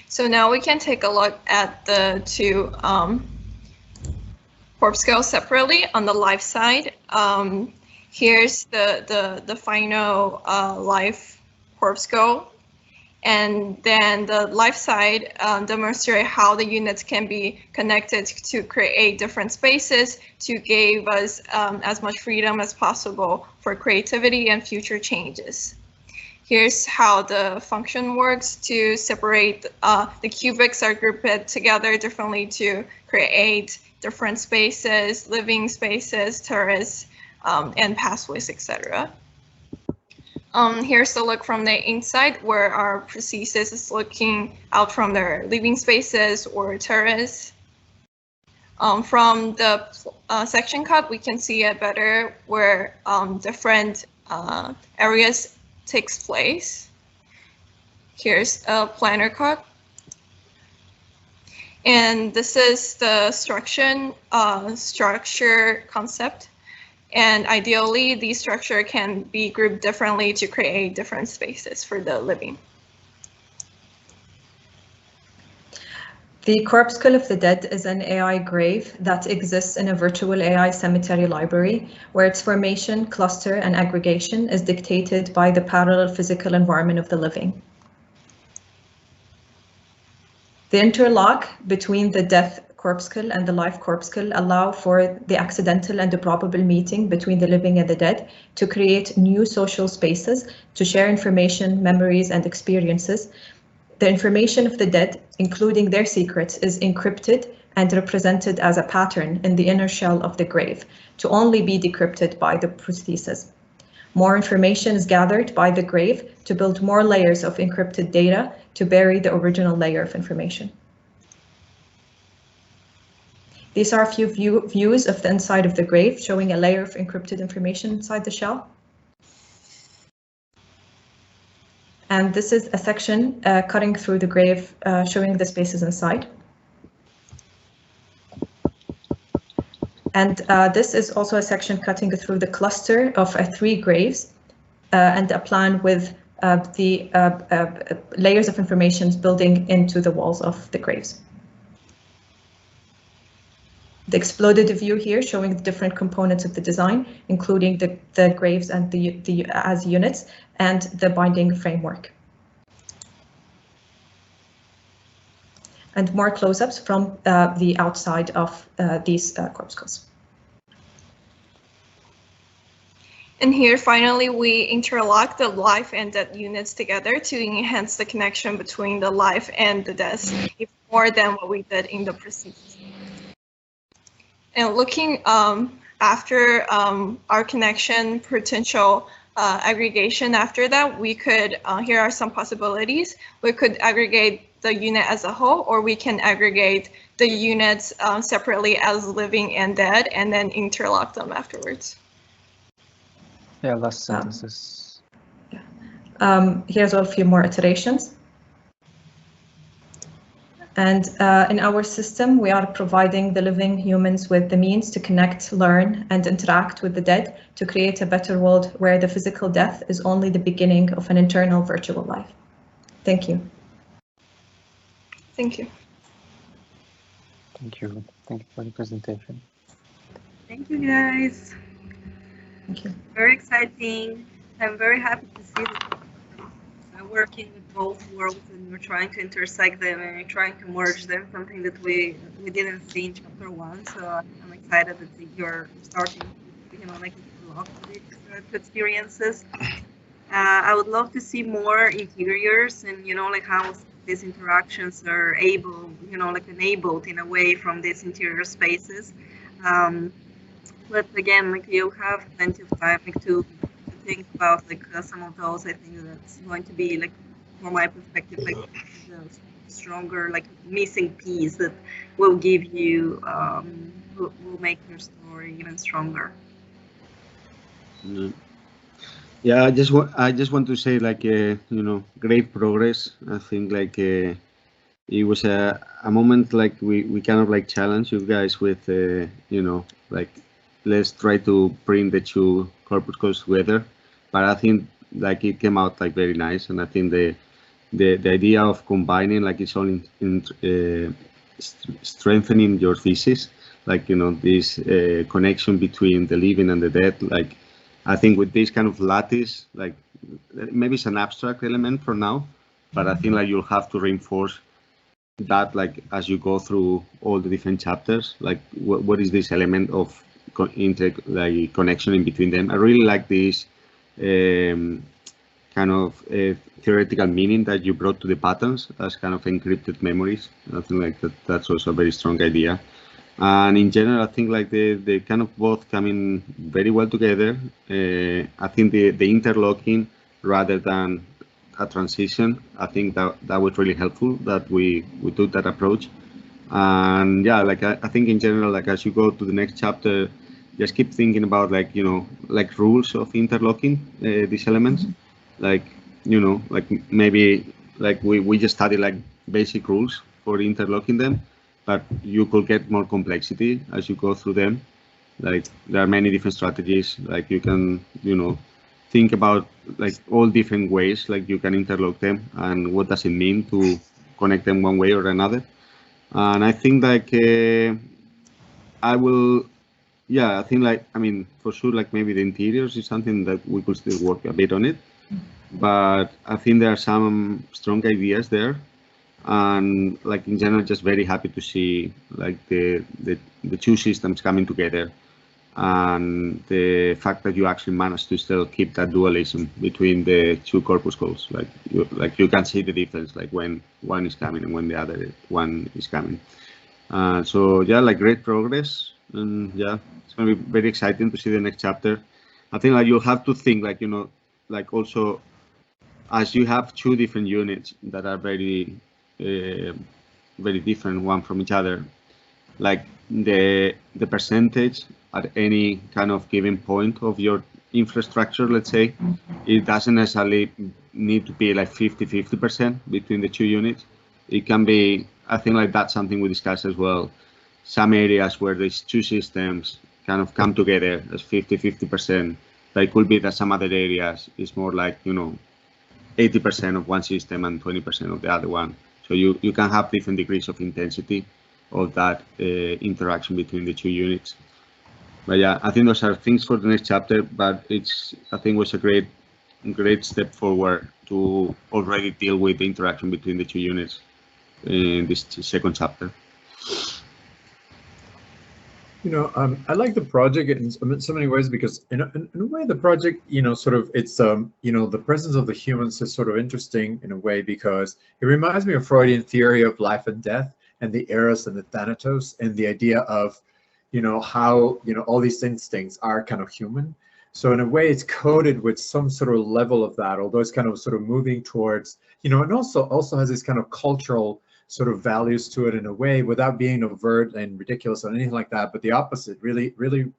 So now we can take a look at the 2 corpuscles separately. On the life side, here's the final life corpuscle. And then the life side demonstrate how the units can be connected to create different spaces to give us as much freedom as possible for creativity and future changes. Here's how the function works to separate the cubics are grouped together differently to create different spaces, living spaces, terrace, and pathways, etc. Here's the look from the inside, where our prosthesis is looking out from their living spaces or terrace. From the section cut, we can see it better where different areas takes place. Here's a planar cut. And this is the structure concept. And ideally, the structure can be grouped differently to create different spaces for the living. The Corpuscle of the Dead is an AI grave that exists in a virtual AI cemetery library, where its formation, cluster, and aggregation is dictated by the parallel physical environment of the living. The interlock between the death corpuscle and the life corpuscle allow for the accidental and the probable meeting between the living and the dead to create new social spaces, to share information, memories, and experiences. The information of the dead, including their secrets, is encrypted and represented as a pattern in the inner shell of the grave, to only be decrypted by the prosthesis. More information is gathered by the grave to build more layers of encrypted data to bury the original layer of information. These are a few views of the inside of the grave, showing a layer of encrypted information inside the shell. And this is a section cutting through the grave, showing the spaces inside. And this is also a section cutting through the cluster of 3 graves and a plan with the layers of information building into the walls of the graves. The exploded view here showing the different components of the design, including the graves and the as units and the binding framework. And more close-ups from the outside of these corpuscles. And here, finally, we interlock the life and death units together to enhance the connection between the life and the death, even more than what we did in the previous. And looking after our connection potential aggregation after that, we could, here are some possibilities. We could aggregate the unit as a whole, or we can aggregate the units separately as living and dead, and then interlock them afterwards. Yeah, last sentences. Here's a few more iterations. And in our system, we are providing the living humans with the means to connect, learn, and interact with the dead to create a better world where the physical death is only the beginning of an internal virtual life. Thank you. Thank you. Thank you. Thank you for the presentation. Thank you, guys. Thank you. Very exciting. I'm very happy to see that we're working with both worlds and we're trying to intersect them and we're trying to merge them, something that we didn't see in chapter 1. So I'm excited that you're starting to, like a lot of these experiences. I would love to see more interiors and, like how these interactions are able, like enabled in a way from these interior spaces. But again, like you have plenty of time to think about some of those. I think that's going to be from my perspective, the stronger missing piece that will give you will make your story even stronger. Yeah, I just want to say great progress. I think it was a moment we kind of challenge you guys with let's try to bring the 2 corpuscles together, but I think it came out very nice, and I think the idea of combining it's only in strengthening your thesis, this connection between the living and the dead. I think with this kind of lattice, maybe it's an abstract element for now, but I think you'll have to reinforce that as you go through all the different chapters. What is this element of connection in between them? I really like this kind of theoretical meaning that you brought to the patterns as kind of encrypted memories. I think that's also a very strong idea. And in general, I think they kind of both coming very well together. I think the interlocking rather than a transition, I think that was really helpful that we took that approach. And yeah, I think in general, as you go to the next chapter, just keep thinking about rules of interlocking these elements. Maybe we just study basic rules for interlocking them, but you could get more complexity as you go through them. There are many different strategies. You can think about all different ways you can interlock them and what does it mean to connect them one way or another. And I think like I will, yeah, I think like, I mean, for sure, like maybe the interiors is something that we could still work a bit on it, but I think there are some strong ideas there. And like in general, just very happy to see like the two systems coming together, and the fact that you actually managed to still keep that dualism between the two corpuscles. Like you can see the difference, like when one is coming and when the other one is coming. So yeah, like great progress, and yeah, it's going to be very exciting to see the next chapter. I think like you have to think like, you know, like also as you have two different units that are very different one from each other, like the percentage at any kind of given point of your infrastructure, let's say, it doesn't necessarily need to be like 50-50% between the two units. It can be, I think like that's something we discussed as well. Some areas where these two systems kind of come together as 50-50%, but it could be that some other areas is more like, you know, 80% of one system and 20% of the other one. So you can have different degrees of intensity of that interaction between the two units. But yeah, I think those are things for the next chapter, but I think was a great step forward to already deal with the interaction between the two units in this second chapter. You know, I like the project in so many ways because in a way the project, you know, sort of it's, you know, the presence of the humans is sort of interesting in a way because it reminds me of Freudian theory of life and death and the eros and the thanatos and the idea of, you know, how, you know, all these instincts are kind of human. So in a way it's coded with some sort of level of that, although it's kind of sort of moving towards, you know, and also has this kind of cultural sort of values to it in a way without being overt and ridiculous or anything like that, but the opposite, really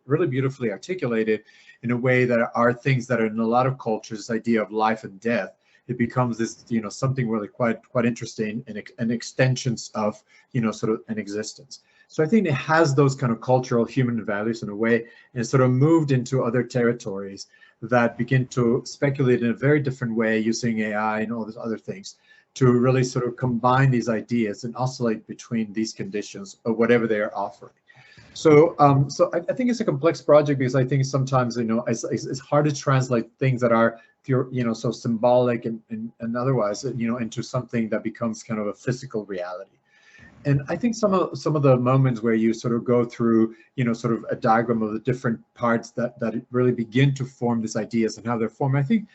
beautifully articulated in a way that are things that are in a lot of cultures, this idea of life and death. It becomes this, you know, something really quite interesting and extensions of, you know, sort of an existence. So I think it has those kind of cultural human values in a way, and it's sort of moved into other territories that begin to speculate in a very different way using AI and all these other things to really sort of combine these ideas and oscillate between these conditions or whatever they are offering. So, so I think it's a complex project because I think sometimes, you know, it's hard to translate things that are pure, you know, so symbolic and otherwise, you know, into something that becomes kind of a physical reality. And I think some of the moments where you sort of go through, you know, sort of a diagram of the different parts that really begin to form these ideas and how they're formed, I think.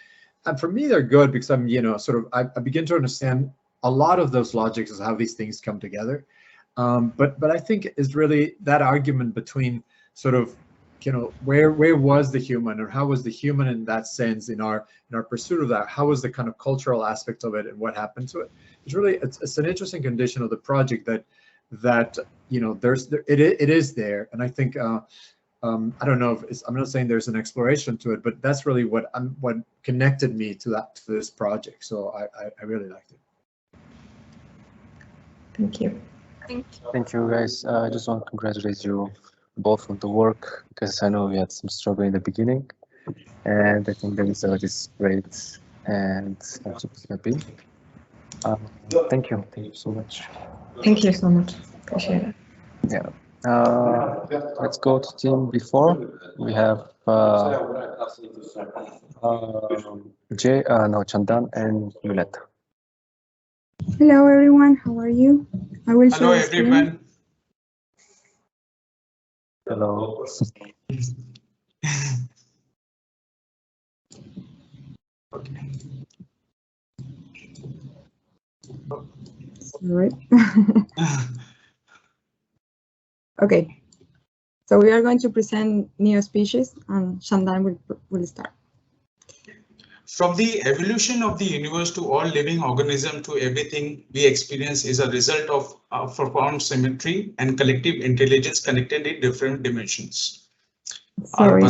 And for me, they're good because I'm, you know, sort of, I begin to understand a lot of those logics as how these things come together. But I think is really that argument between sort of, you know, where was the human, or how was the human in that sense in our pursuit of that? How was the kind of cultural aspect of it and what happened to it? It's really, it's an interesting condition of the project that you know, it is there, and I think. I don't know if I'm not saying there's an exploration to it, but that's really what connected me to this project. So I really liked it. Thank you. Thank you, guys. I just want to congratulate you both on the work because I know we had some struggle in the beginning, and I think the result is great, and I'm super happy. Thank you so much. Thank you so much. Appreciate it. Yeah. Let's go to team before. We have Chandan and Yulette. Hello everyone, how are you? I will Hello everyone. Hello. Okay. Sorry. Okay, so we are going to present new species, and Chandan will start. From the evolution of the universe to all living organisms to everything we experience is a result of profound symmetry and collective intelligence connected in different dimensions. Sorry.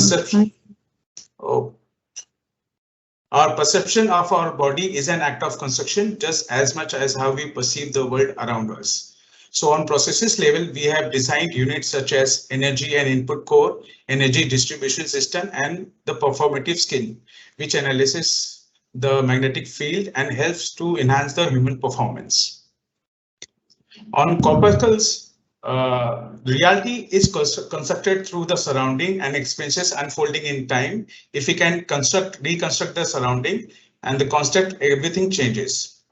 Our perception of our body is an act of construction just as much as how we perceive the world around us. So on processes level, we have designed units such as energy and input core, energy distribution system, and the performative skin, which analyzes the magnetic field and helps to enhance the human performance. On corpuscles, reality is constructed through the surrounding and experiences unfolding in time. If we can reconstruct the surrounding and the construct, everything changes.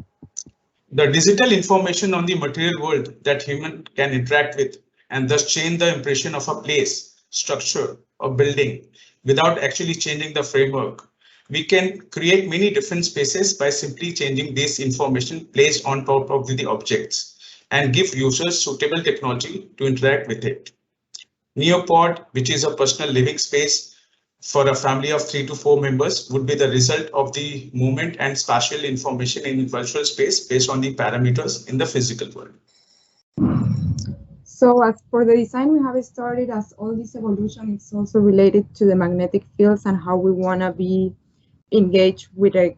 The digital information on the material world that human can interact with and thus change the impression of a place, structure, or building without actually changing the framework. We can create many different spaces by simply changing this information placed on top of the objects and give users suitable technology to interact with it. Neopod, which is a personal living space for a family of 3 to 4 members, would be the result of the movement and spatial information in virtual space based on the parameters in the physical world. So as for the design we have started, as all this evolution is also related to the magnetic fields and how we want to be engaged with a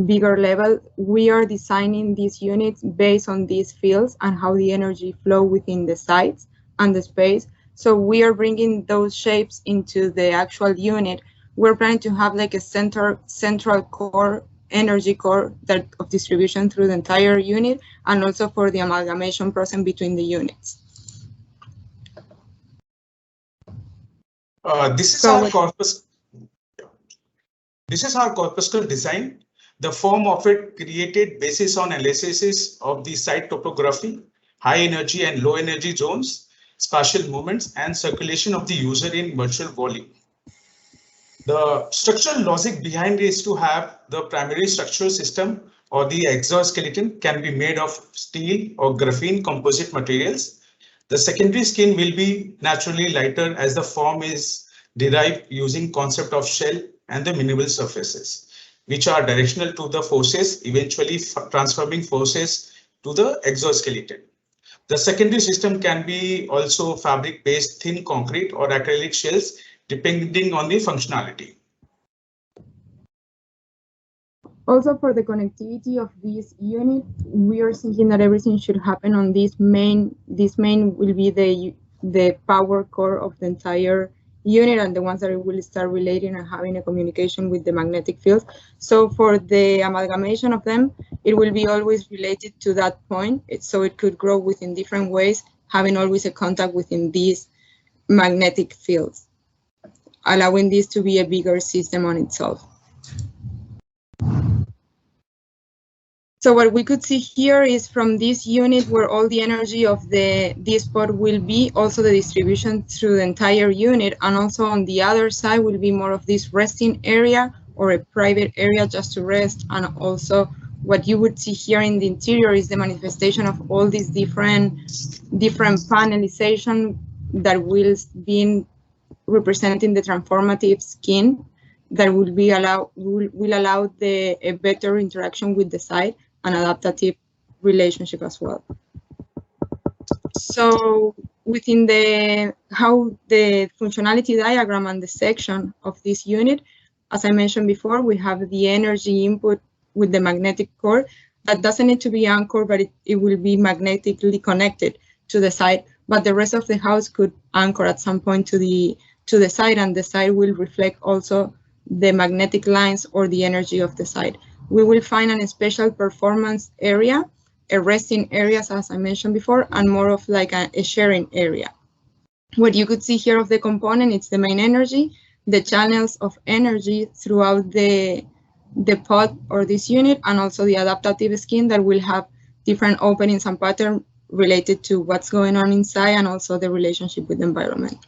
bigger level. We are designing these units based on these fields and how the energy flow within the sites and the space. So we are bringing those shapes into the actual unit. We're planning to have like a central core, energy core that of distribution through the entire unit, and also for the amalgamation process between the units. This is our corpuscle design. The form of it created basis on analysis of the site topography, high energy and low energy zones, spatial movements, and circulation of the user in virtual volume. The structural logic behind is to have the primary structural system or the exoskeleton can be made of steel or graphene composite materials. The secondary skin will be naturally lighter as the form is derived using concept of shell and the minimal surfaces, which are directional to the forces, eventually transforming forces to the exoskeleton. The secondary system can be also fabric-based thin concrete or acrylic shells, depending on the functionality. Also, for the connectivity of this unit, we are thinking that everything should happen on this main. This main will be the power core of the entire unit, and the ones that will start relating and having a communication with the magnetic fields. So for the amalgamation of them, it will be always related to that point. So it could grow within different ways, having always a contact within these magnetic fields, allowing this to be a bigger system on itself. So what we could see here is from this unit where all the energy of this pod will be, also the distribution through the entire unit, and also on the other side will be more of this resting area or a private area just to rest. And also what you would see here in the interior is the manifestation of all these different panelization that will be representing the transformative skin that will allow a better interaction with the site and adaptive relationship as well. So within how the functionality diagram and the section of this unit, as I mentioned before, we have the energy input with the magnetic core that doesn't need to be anchored, but it will be magnetically connected to the site. But the rest of the house could anchor at some point to the site, and the site will reflect also the magnetic lines or the energy of the site. We will find a special performance area, a resting areas, as I mentioned before, and more of like a sharing area. What you could see here of the component, it's the main energy, the channels of energy throughout the pod or this unit, and also the adaptive skin that will have different openings and patterns related to what's going on inside and also the relationship with the environment.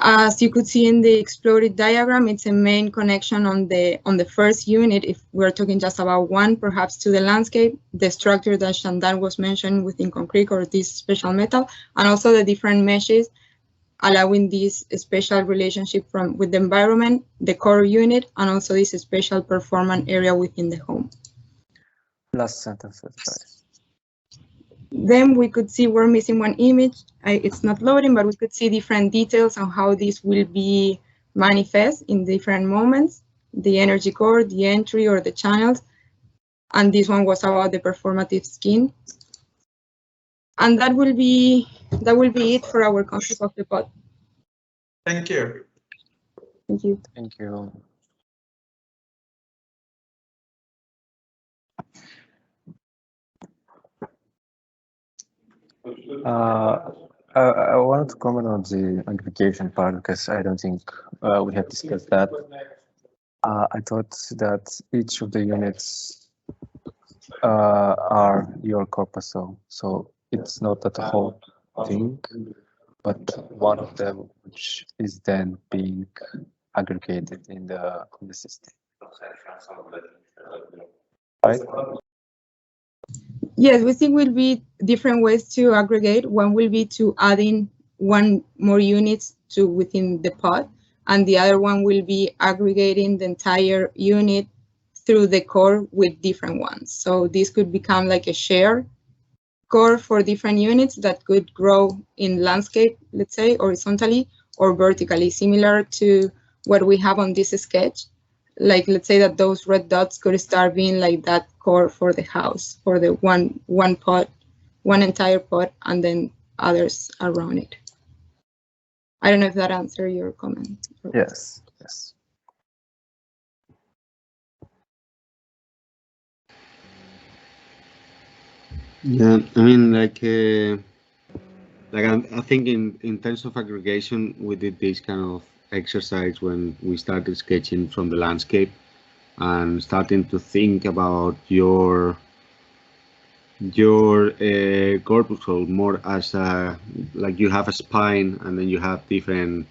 As you could see in the exploded diagram, it's a main connection on the first unit. If we're talking just about one, perhaps to the landscape, the structure that Shandan was mentioned within concrete or this special metal, and also the different meshes allowing this special relationship with the environment, the core unit, and also this special performance area within the home. Last sentence, guys. Then we could see we're missing one image. It's not loading, but we could see different details on how this will be manifest in different moments, the energy core, the entry or the channels. And this one was about the performative skin. And that will be it for our concept of the pod. Thank you. Thank you. Thank you. I wanted to comment on the aggregation part because I don't think we have discussed that. I thought that each of the units are your corpuscle, so it's not that the whole thing, but one of them which is then being aggregated in the system. Right? Yes, we think will be different ways to aggregate. One will be to add in one more units to within the pod, and the other one will be aggregating the entire unit through the core with different ones. So this could become like a shared core for different units that could grow in landscape, let's say, horizontally or vertically, similar to what we have on this sketch. Like, let's say that those red dots could start being like that core for the house, for the one pod, one entire pod, and then others around it. I don't know if that answered your comment. Yes, yes. Yeah, I mean, I think in terms of aggregation, we did this kind of exercise when we started sketching from the landscape and starting to think about your corpuscle more as like you have a spine and then you have different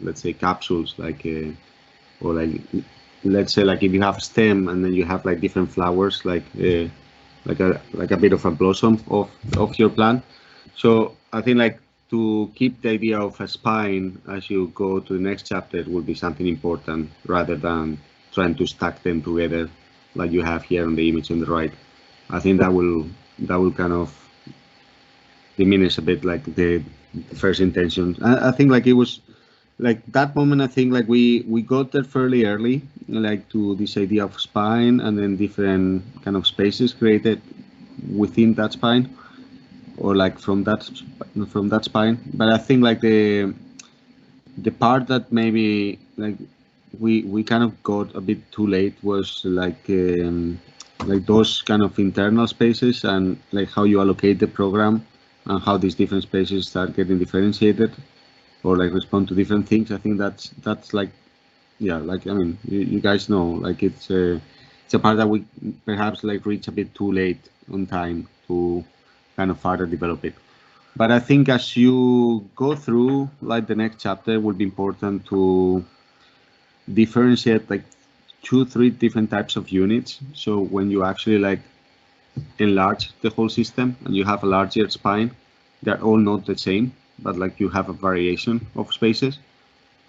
let's say capsules, or like let's say like if you have a stem and then you have like different flowers, like a bit of a blossom of your plant. So I think like to keep the idea of a spine as you go to the next chapter will be something important rather than trying to stack them together like you have here on the image on the right. I think that will kind of diminish a bit like the first intention. I think like it was like that moment. I think like we got there fairly early, like to this idea of spine and then different kind of spaces created within that spine, or like from that spine. But I think like the part that maybe like we kind of got a bit too late was like those kind of internal spaces and like how you allocate the program and how these different spaces start getting differentiated or like respond to different things. I think that's like, yeah, like, I mean, you guys know, like it's a part that we perhaps like reach a bit too late on time to kind of further develop it. But I think as you go through like the next chapter, it will be important to differentiate like 2-3 different types of units. So when you actually like enlarge the whole system and you have a larger spine, they're all not the same, but like you have a variation of spaces,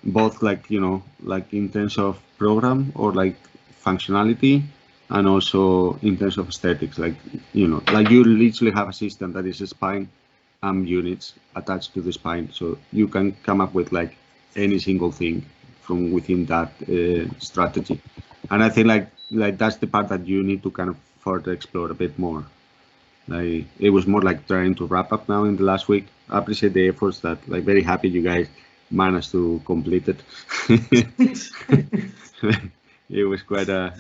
both like, you know, like in terms of program or like functionality, and also in terms of aesthetics, like, you know, like you literally have a system that is a spine and units attached to the spine. So you can come up with like any single thing from within that strategy. And I think like that's the part that you need to kind of further explore a bit more. Like it was more like trying to wrap up now in the last week. I appreciate the efforts, that like very happy you guys managed to complete it. It was quite a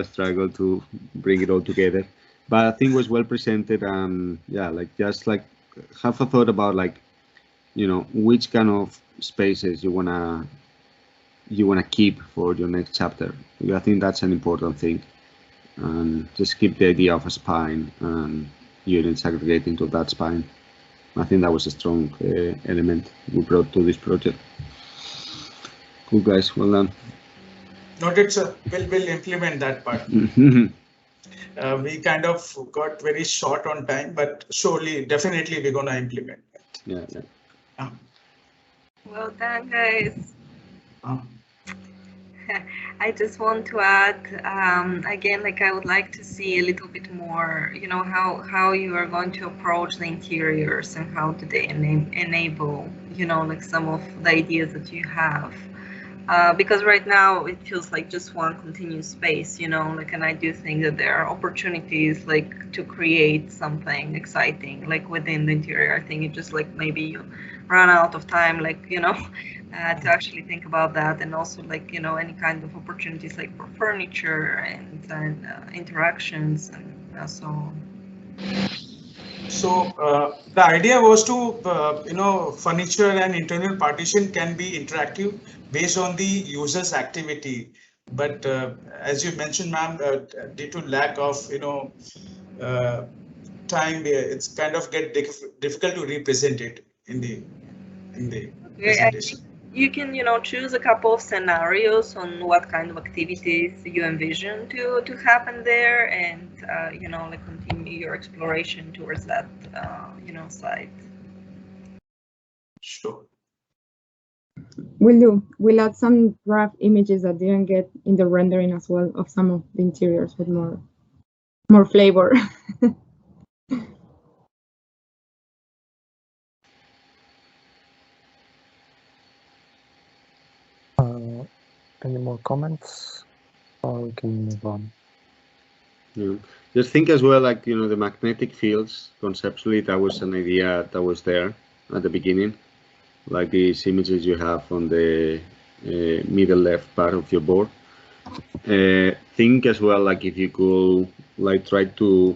struggle to bring it all together, but I think it was well presented. And yeah, like just like have a thought about like, you know, which kind of spaces you wanna keep for your next chapter. I think that's an important thing, and just keep the idea of a spine and units aggregating to that spine. I think that was a strong element we brought to this project. Cool, guys, well done. Noted, sir. We'll implement that part. We kind of got very short on time, but surely, definitely, we're gonna implement that. Yeah. Well done, guys. I just want to add again, like I would like to see a little bit more, you know, how you are going to approach the interiors and how do they enable, you know, like some of the ideas that you have. Because right now it feels like just one continuous space, you know, like, and I do think that there are opportunities like to create something exciting like within the interior. I think it just like maybe you run out of time, like, you know, to actually think about that, and also like, you know, any kind of opportunities like for furniture and interactions and so on. So the idea was to, furniture and internal partition can be interactive based on the user's activity. But as you mentioned, ma'am, due to lack of, time, it's kind of difficult to represent it in the presentation. You can, choose a couple of scenarios on what kind of activities you envision to happen there, and like continue your exploration towards that, site. Sure. We'll add some draft images that didn't get in the rendering as well of some of the interiors with more flavor. Any more comments, or we can move on? Yeah. Just think as well, like, the magnetic fields, conceptually, that was an idea that was there at the beginning, like these images you have on the middle left part of your board. Think as well, like if you could like try to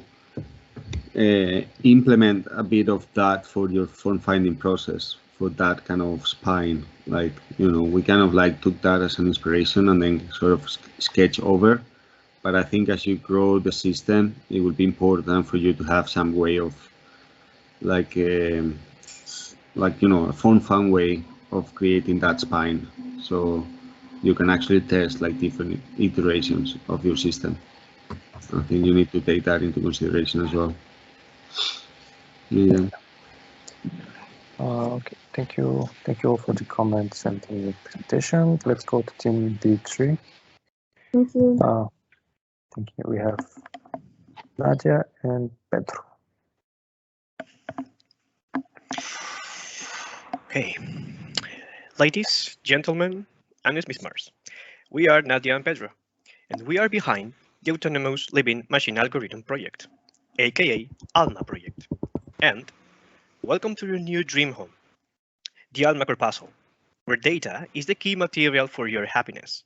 implement a bit of that for your form finding process, for that kind of spine. Like, we kind of like took that as an inspiration and then sort of sketch over. But I think as you grow the system, it will be important for you to have some way of like a form found way of creating that spine. So you can actually test like different iterations of your system. I think you need to take that into consideration as well. Yeah. Okay, thank you all for the comments and the presentation. Let's go to team D3. Thank you. Thank you. We have Nadia and Pedro. Okay, ladies, gentlemen, and Miss Mars, we are Nadia and Pedro, and we are behind the Autonomous Living Machine Algorithm project, aka ALMA project. And welcome to your new dream home, the ALMA Corpuscle, where data is the key material for your happiness.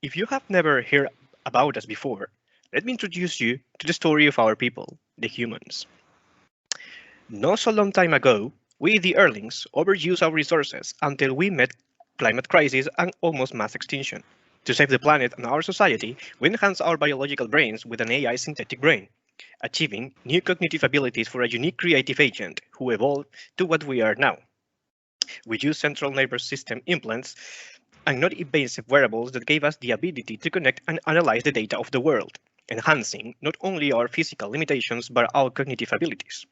If you have never heard about us before, let me introduce you to the story of our people, the humans. Not so long time ago, we, the Earthlings, overused our resources until we met climate crisis and almost mass extinction. To save the planet and our society, we enhanced our biological brains with an AI synthetic brain, achieving new cognitive abilities for a unique creative agent who evolved to what we are now. We use central nervous system implants and not invasive wearables that gave us the ability to connect and analyze the data of the world, enhancing not only our physical limitations but our cognitive abilities.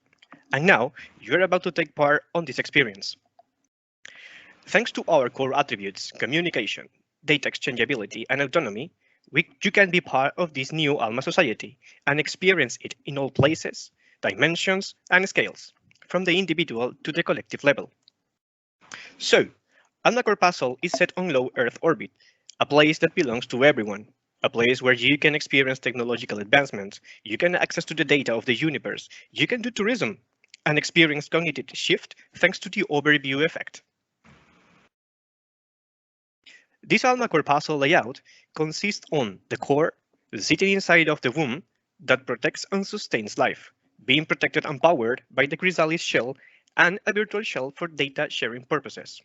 And now, you're about to take part on this experience. Thanks to our core attributes, communication, data exchangeability, and autonomy, you can be part of this new ALMA society and experience it in all places, dimensions, and scales, from the individual to the collective level. So, ALMA Corpuscle is set on low Earth orbit, a place that belongs to everyone, a place where you can experience technological advancements, you can access to the data of the universe, you can do tourism, and experience cognitive shift thanks to the overview effect. This ALMA Corpuscle layout consists on the core, sitting inside of the womb, that protects and sustains life, being protected and powered by the chrysalis shell and a virtual shell for data sharing purposes.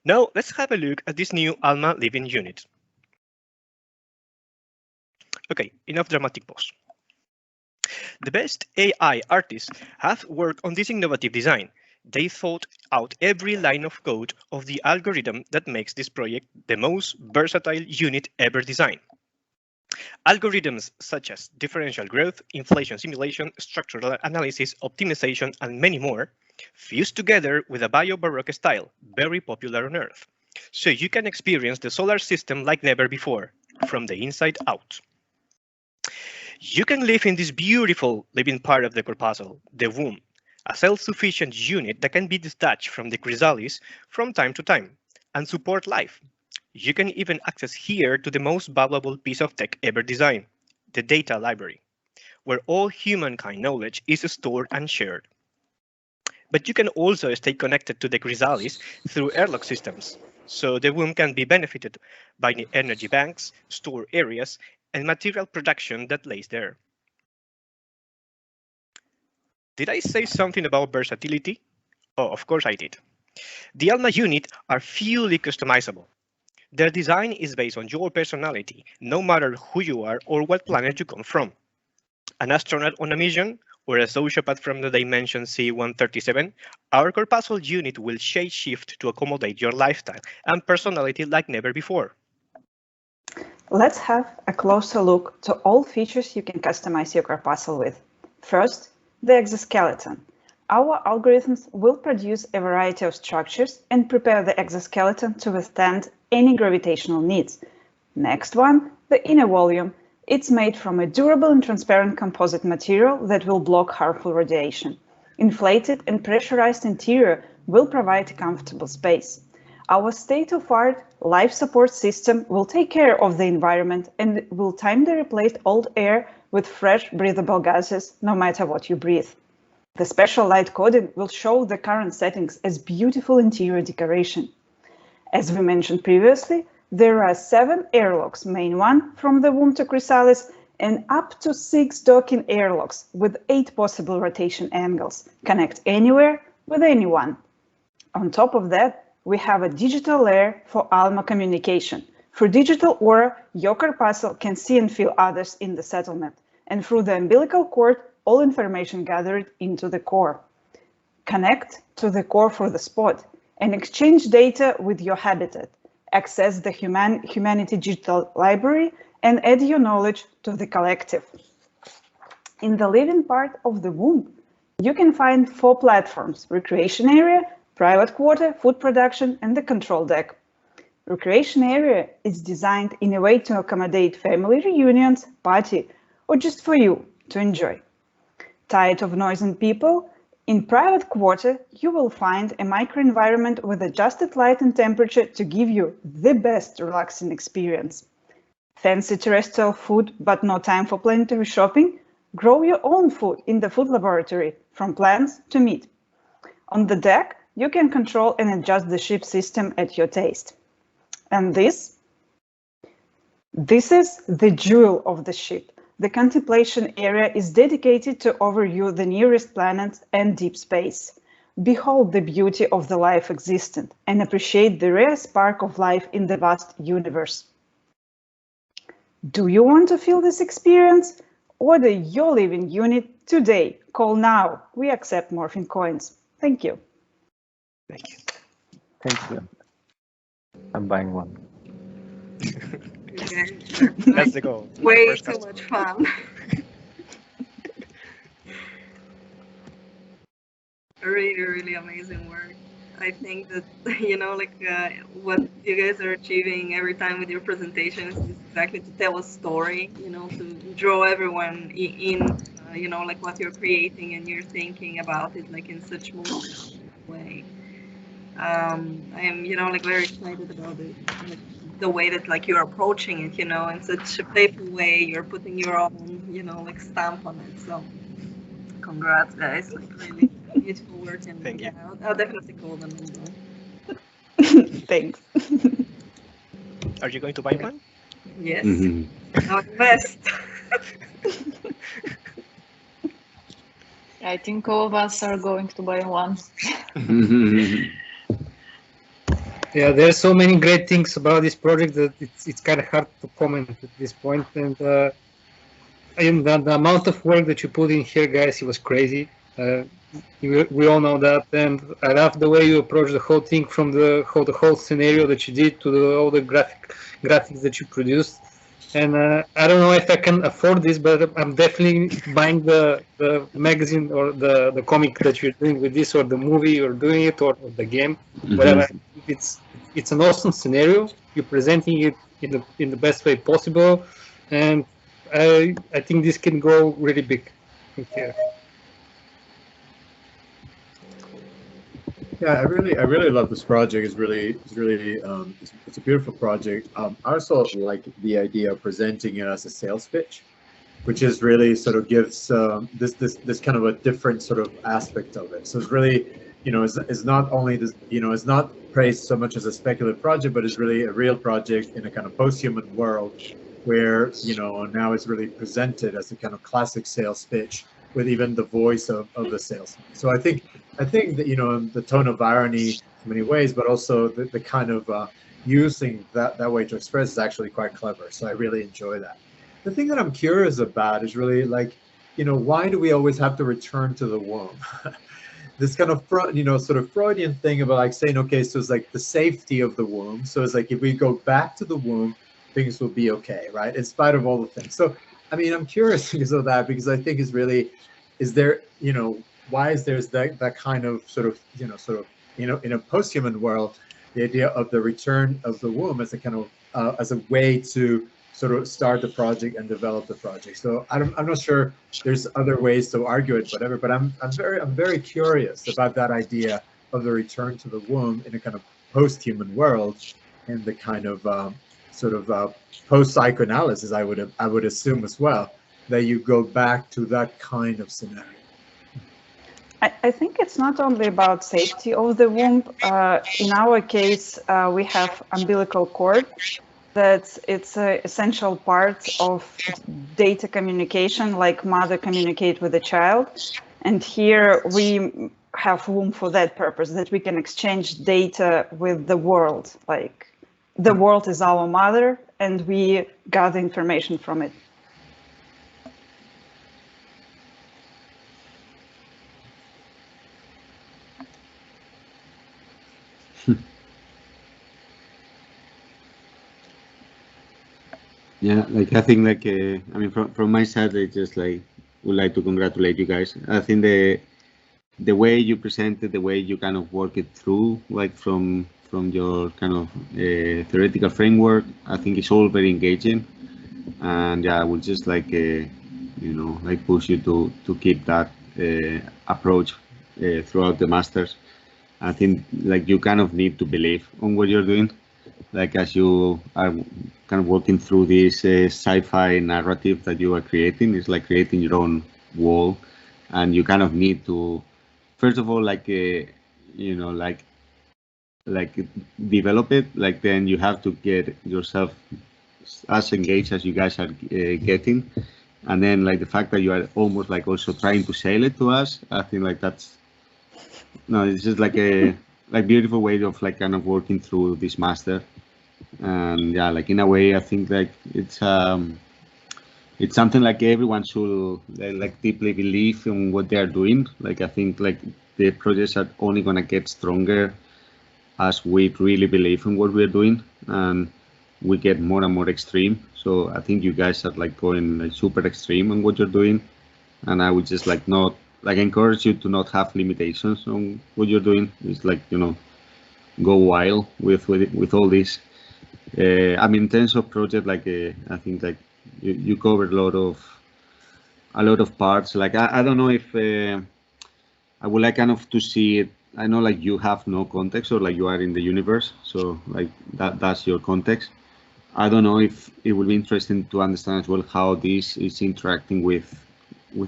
Now let's have a look at this new ALMA living unit. Okay, enough dramatic pause. The best AI artists have worked on this innovative design. They thought out every line of code of the algorithm that makes this project the most versatile unit ever designed. Algorithms such as differential growth, inflation simulation, structural analysis, optimization, and many more fused together with a bio-baroque style, very popular on Earth. So you can experience the solar system like never before, from the inside out. You can live in this beautiful living part of the corpuscle, the womb, a self-sufficient unit that can be detached from the chrysalis from time to time and support life. You can even access here to the most valuable piece of tech ever designed, the data library, where all humankind knowledge is stored and shared. But you can also stay connected to the chrysalis through airlock systems, so the womb can be benefited by the energy banks, store areas, and material production that lays there. Did I say something about versatility? Oh, of course I did. The ALMA unit are fully customizable. Their design is based on your personality, no matter who you are or what planet you come from. An astronaut on a mission or a sociopath from the dimension C137, our Corpuscle unit will shape-shift to accommodate your lifestyle and personality like never before. Let's have a closer look to all features you can customize your Corpuscle with. First, the exoskeleton. Our algorithms will produce a variety of structures and prepare the exoskeleton to withstand any gravitational needs. Next one, the inner volume. It's made from a durable and transparent composite material that will block harmful radiation. Inflated and pressurized interior will provide a comfortable space. Our state-of-the-art life support system will take care of the environment and will timely replace old air with fresh, breathable gases, no matter what you breathe. The special light coding will show the current settings as beautiful interior decoration. As we mentioned previously, there are 7 airlocks, main one from the womb to chrysalis, and up to 6 docking airlocks with 8 possible rotation angles. Connect anywhere with anyone. On top of that, we have a digital layer for ALMA communication. Through digital aura, your Corpuscle can see and feel others in the settlement, and through the umbilical cord, all information gathered into the core. Connect to the core for the spot and exchange data with your habitat. Access the Humanity Digital Library and add your knowledge to the collective. In the living part of the womb, you can find 4 platforms: recreation area, private quarter, food production, and the control deck. Recreation area is designed in a way to accommodate family reunions, party, or just for you to enjoy. Tired of noise and people? In private quarter, you will find a microenvironment with adjusted light and temperature to give you the best relaxing experience. Fancy terrestrial food, but no time for planetary shopping? Grow your own food in the food laboratory, from plants to meat. On the deck, you can control and adjust the ship system at your taste. And this is the jewel of the ship. The contemplation area is dedicated to overview the nearest planets and deep space. Behold the beauty of the life existent and appreciate the rare spark of life in the vast universe. Do you want to feel this experience? Order your living unit today. Call now. We accept Morphine coins. Thank you. Thank you. Thank you. I'm buying one. That's the goal. Way too much fun. Really amazing work. I think that, what you guys are achieving every time with your presentations is exactly to tell a story, to draw everyone in, what you're creating and you're thinking about it, in such a way. I am, very excited about it. The way that you're approaching it, in such a playful way, you're putting your own, stamp on it. So congrats, guys, really beautiful work. And thank you. I'll definitely call them. Thanks. Are you going to buy one? Yes. I'll invest. I think all of us are going to buy one. Yeah, there's so many great things about this project that it's kind of hard to comment at this point. And the amount of work that you put in here, guys, it was crazy. We all know that, and I love the way you approach the whole thing, from the whole scenario that you did to all the graphics that you produced. And I don't know if I can afford this, but I'm definitely buying the magazine or the comic that you're doing with this, or the movie you're doing it, or the game, whatever. It's an awesome scenario. You're presenting it in the best way possible, and I think this can go really big. Thank you. Yeah, I really love this project. It's a beautiful project. I also like the idea of presenting it as a sales pitch, which is really sort of gives this kind of a different sort of aspect of it. So it's really, it's not only this, it's not praised so much as a speculative project, but it's really a real project in a kind of post-human world where, now it's really presented as a kind of classic sales pitch. even the voice of the salesman. So I think that, you know, the tone of irony in many ways, but also the kind of using that way to express is actually quite clever. So I really enjoy that. The thing that I'm curious about is really like, you know, why do we always have to return to the womb? This kind of, you know, sort of Freudian thing about like saying, okay, so it's like the safety of the womb. So it's like if we go back to the womb, things will be okay, right? In spite of all the things. So, I mean, I'm curious because of that, because I think it's really, is there, you know, why is there that kind of sort of, you know, in a post-human world, the idea of the return of the womb as a kind of, as a way to sort of start the project and develop the project. So I'm not sure there's other ways to argue it, whatever, but I'm very curious about that idea of the return to the womb in a kind of post-human world, and the kind of sort of post-psychoanalysis, I would assume as well, that you go back to that kind of scenario. I think it's not only about safety of the womb. In our case, we have umbilical cord. That it's an essential part of data communication, like mother communicate with the child. And here we have womb for that purpose, that we can exchange data with the world. Like the world is our mother and we gather information from it. Yeah, like I think like I mean from my side, I just like would like to congratulate you guys. I think the way you presented, the way you kind of work it through, like from your kind of theoretical framework, I think it's all very engaging. And yeah, I would just like you know, like push you to keep that approach throughout the masters. I think like you kind of need to believe on what you're doing. Like as you are kind of working through this sci-fi narrative that you are creating, it's like creating your own world, and you kind of need to, first of all, like you know, like develop it. Like then you have to get yourself as engaged as you guys are getting, and then like the fact that you are almost like also trying to sell it to us. I think like that's it's just like a beautiful way of like kind of working through this master. And yeah, like in a way, I think like it's something like everyone should like deeply believe in what they are doing. Like I think like the projects are only gonna get stronger as we really believe in what we're doing, and we get more and more extreme. So I think you guys are like going like super extreme on what you're doing, and I would just like not like encourage you to not have limitations on what you're doing. It's like, you know, go wild with all this. I mean, in terms of project, like I think like you covered a lot of parts. Like I don't know if I would like kind of to see it. I know like you have no context, or like you are in the universe, so like that's your context. I don't know if it would be interesting to understand as well how this is interacting with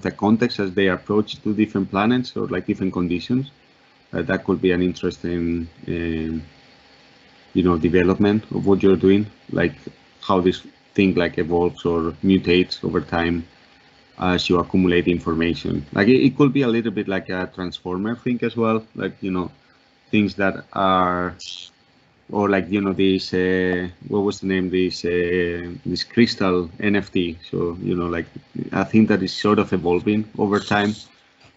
a context as they approach to different planets or like different conditions. That could be an interesting you know, development of what you're doing, like how this thing like evolves or mutates over time as you accumulate information. Like it could be a little bit like a transformer thing as well, like, you know, things that are, or like, you know, this what was the name, this crystal NFT. So, you know, like I think that is sort of evolving over time.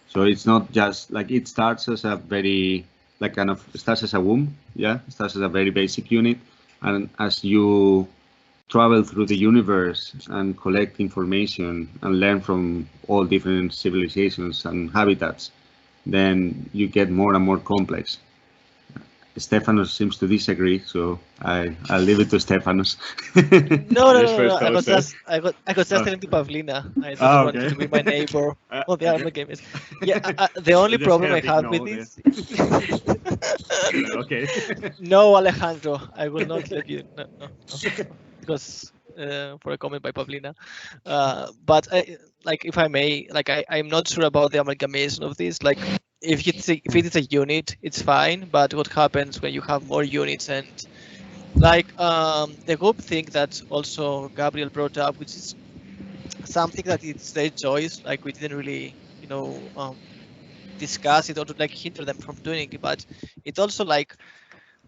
So it's not just like it starts as a very like kind of starts as a womb, yeah, starts as a very basic unit, and as you travel through the universe and collect information and learn from all different civilizations and habitats, then you get more and more complex. Stefanos seems to disagree, so I'll leave it to Stefanos. No. I was just telling to Pavlina. I don't want to be my neighbor. Oh, the other game is. Yeah, the only problem I have with this. Okay. No, Alejandro, I will not let you. No. Because for a comment by Pavlina. But like, if I may, like, I'm not sure about the amalgamation of this. Like, if it is a unit, it's fine. But what happens when you have more units? And like the group thing that also Gabriel brought up, which is something that it's their choice. Like, we didn't really discuss it or to like hinder them from doing it. But it's also like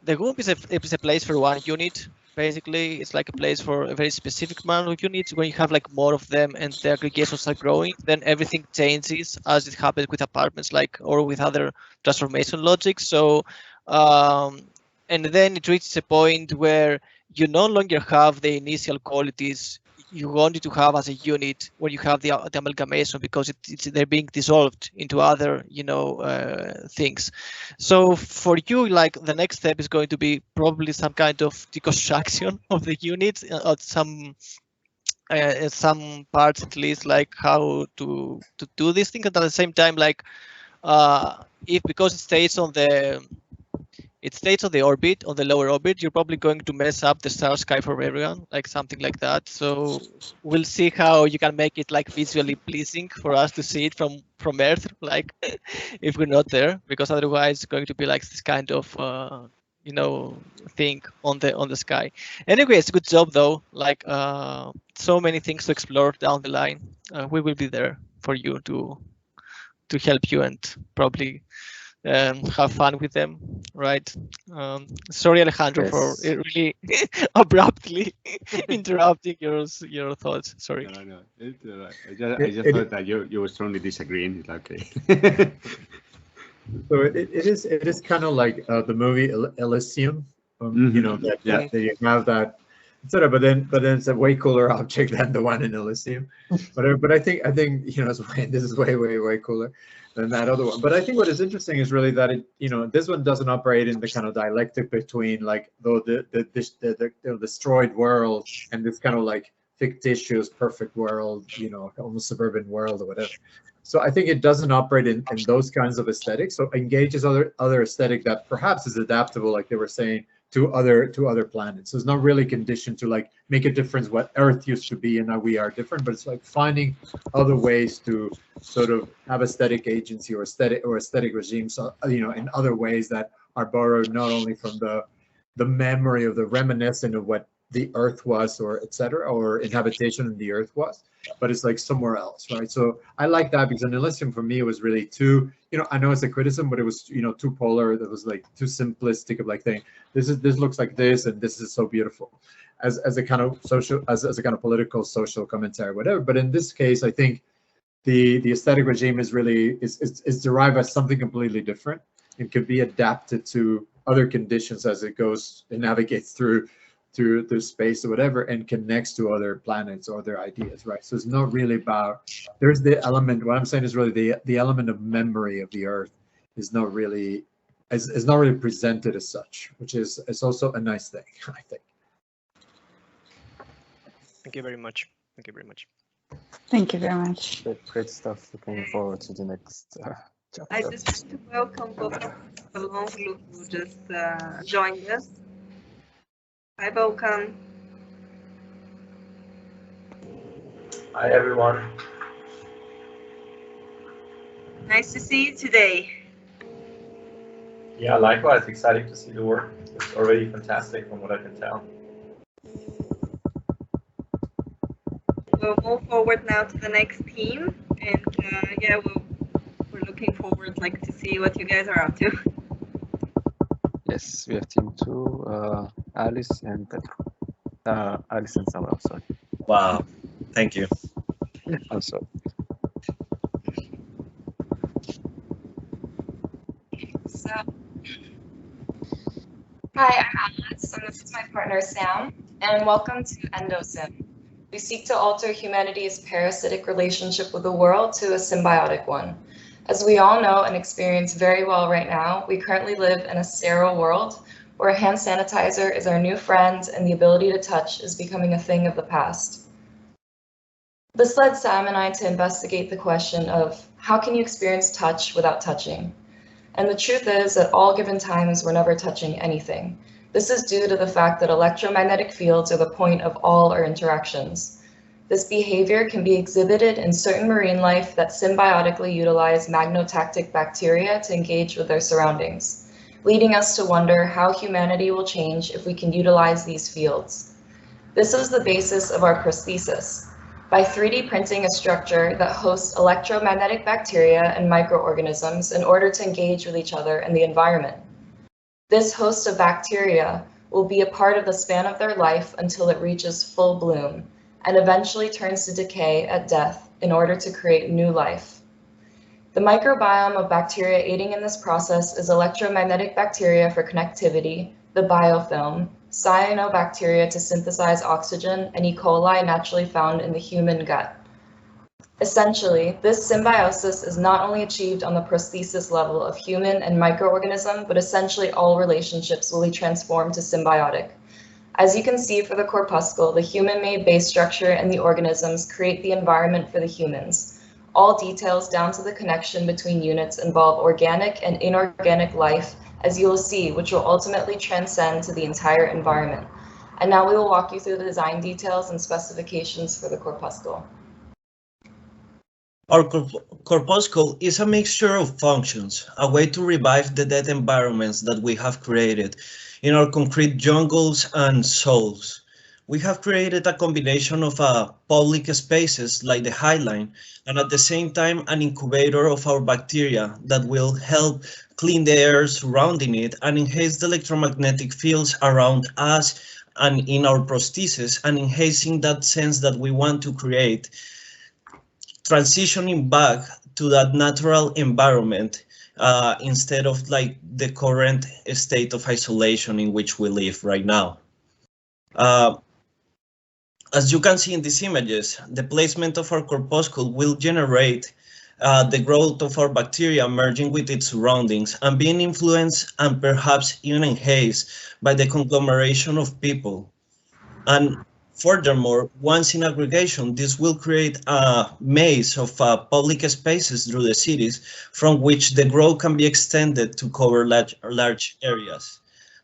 the GUMP is a place for one unit. Basically, it's like a place for a very specific amount of units. When you have like more of them and the aggregations are growing, then everything changes as it happens with apartments, like or with other transformation logics. So, and then it reaches a point where you no longer have the initial qualities you wanted to have as a unit when you have the amalgamation, because they're being dissolved into other things. So for you, like the next step is going to be probably some kind of deconstruction of the unit, some parts at least, like how to do this thing, and at the same time, like because it stays on the orbit, on the lower orbit, you're probably going to mess up the star sky for everyone, like something like that. So we'll see how you can make it like visually pleasing for us to see it from Earth, like if we're not there, because otherwise it's going to be like this kind of thing on the sky. Anyways, good job though. Like so many things to explore down the line. We will be there for you to help you and probably have fun with them, right? Sorry, Alejandro, for really abruptly interrupting your thoughts. Sorry. No. I just thought that you were strongly disagreeing. It's okay. So it is kind of like the movie Elysium. That you have that, etc. But then it's a way cooler object than the one in Elysium. But I think this is way cooler than that other one. But I think what is interesting is really that this one doesn't operate in the kind of dialectic between like the destroyed world and this kind of like fictitious perfect world, almost suburban world or whatever. So I think it doesn't operate in those kinds of aesthetics. So engages other aesthetic that perhaps is adaptable, like they were saying, to other planets. So it's not really conditioned to like make a difference what Earth used to be and now we are different, but it's like finding other ways to sort of have aesthetic agency or aesthetic regimes, in other ways that are borrowed not only from the memory of the reminiscent of what the Earth was, or etc., or inhabitation in the Earth was, but it's like somewhere else, right? So I like that, because in Elysium for me it was really too, I know it's a criticism, but it was too polar. That was like too simplistic of like saying this looks like this and this is so beautiful, as a kind of social, as a kind of political social commentary, whatever. But in this case, I think the aesthetic regime is really is derived as something completely different. It could be adapted to other conditions as it goes and navigates through space or whatever, and connects to other planets or other ideas, right? So it's not really about, there's the element, what I'm saying is really the element of memory of the Earth is not really presented as such, which is also a nice thing, I think. Thank you very much. Thank you very much. Thank you very much. Great stuff. Looking forward to the next chapter. I just want to welcome both Alonso who just joined us. Hi, Volkan. Hi, everyone. Nice to see you today. Yeah, likewise. Exciting to see the work. It's already fantastic from what I can tell. We'll move forward now to the next team, and we're looking forward to see what you guys are up to. Yes, we have team 2, Alice and Pedro. Alice and Samuel, sorry. Wow, thank you. I'm sorry. So, hi, I'm Alice, and this is my partner Sam, and welcome to EndoSym. We seek to alter humanity's parasitic relationship with the world to a symbiotic one. As we all know and experience very well right now, we currently live in a sterile world where hand sanitizer is our new friend and the ability to touch is becoming a thing of the past. This led Sam and I to investigate the question of how can you experience touch without touching? And the truth is, at all given times, we're never touching anything. This is due to the fact that electromagnetic fields are the point of all our interactions. This behavior can be exhibited in certain marine life that symbiotically utilize magnotactic bacteria to engage with their surroundings, leading us to wonder how humanity will change if we can utilize these fields. This is the basis of our prosthesis. by 3D printing a structure that hosts electromagnetic bacteria and microorganisms in order to engage with each other in the environment. This host of bacteria will be a part of the span of their life until it reaches full bloom and eventually turns to decay at death in order to create new life. The microbiome of bacteria aiding in this process is electromagnetic bacteria for connectivity, the biofilm, cyanobacteria to synthesize oxygen, and E. coli naturally found in the human gut. Essentially, this symbiosis is not only achieved on the prosthesis level of human and microorganism, but essentially all relationships will be transformed to symbiotic. As you can see for the corpuscle, the human-made base structure and the organisms create the environment for the humans. All details down to the connection between units involve organic and inorganic life, as you will see, which will ultimately transcend to the entire environment. And now we will walk you through the design details and specifications for the corpuscle. Our corpuscle is a mixture of functions, a way to revive the dead environments that we have created in our concrete jungles and souls. We have created a combination of public spaces like the Highline, and at the same time an incubator of our bacteria that will help clean the air surrounding it and enhance the electromagnetic fields around us and in our prosthesis, and enhancing that sense that we want to create, transitioning back to that natural environment instead of like the current state of isolation in which we live right now. As you can see in these images, the placement of our corpuscle will generate the growth of our bacteria merging with its surroundings and being influenced and perhaps even enhanced by the conglomeration of people. And furthermore, once in aggregation, this will create a maze of public spaces through the cities from which the growth can be extended to cover large areas.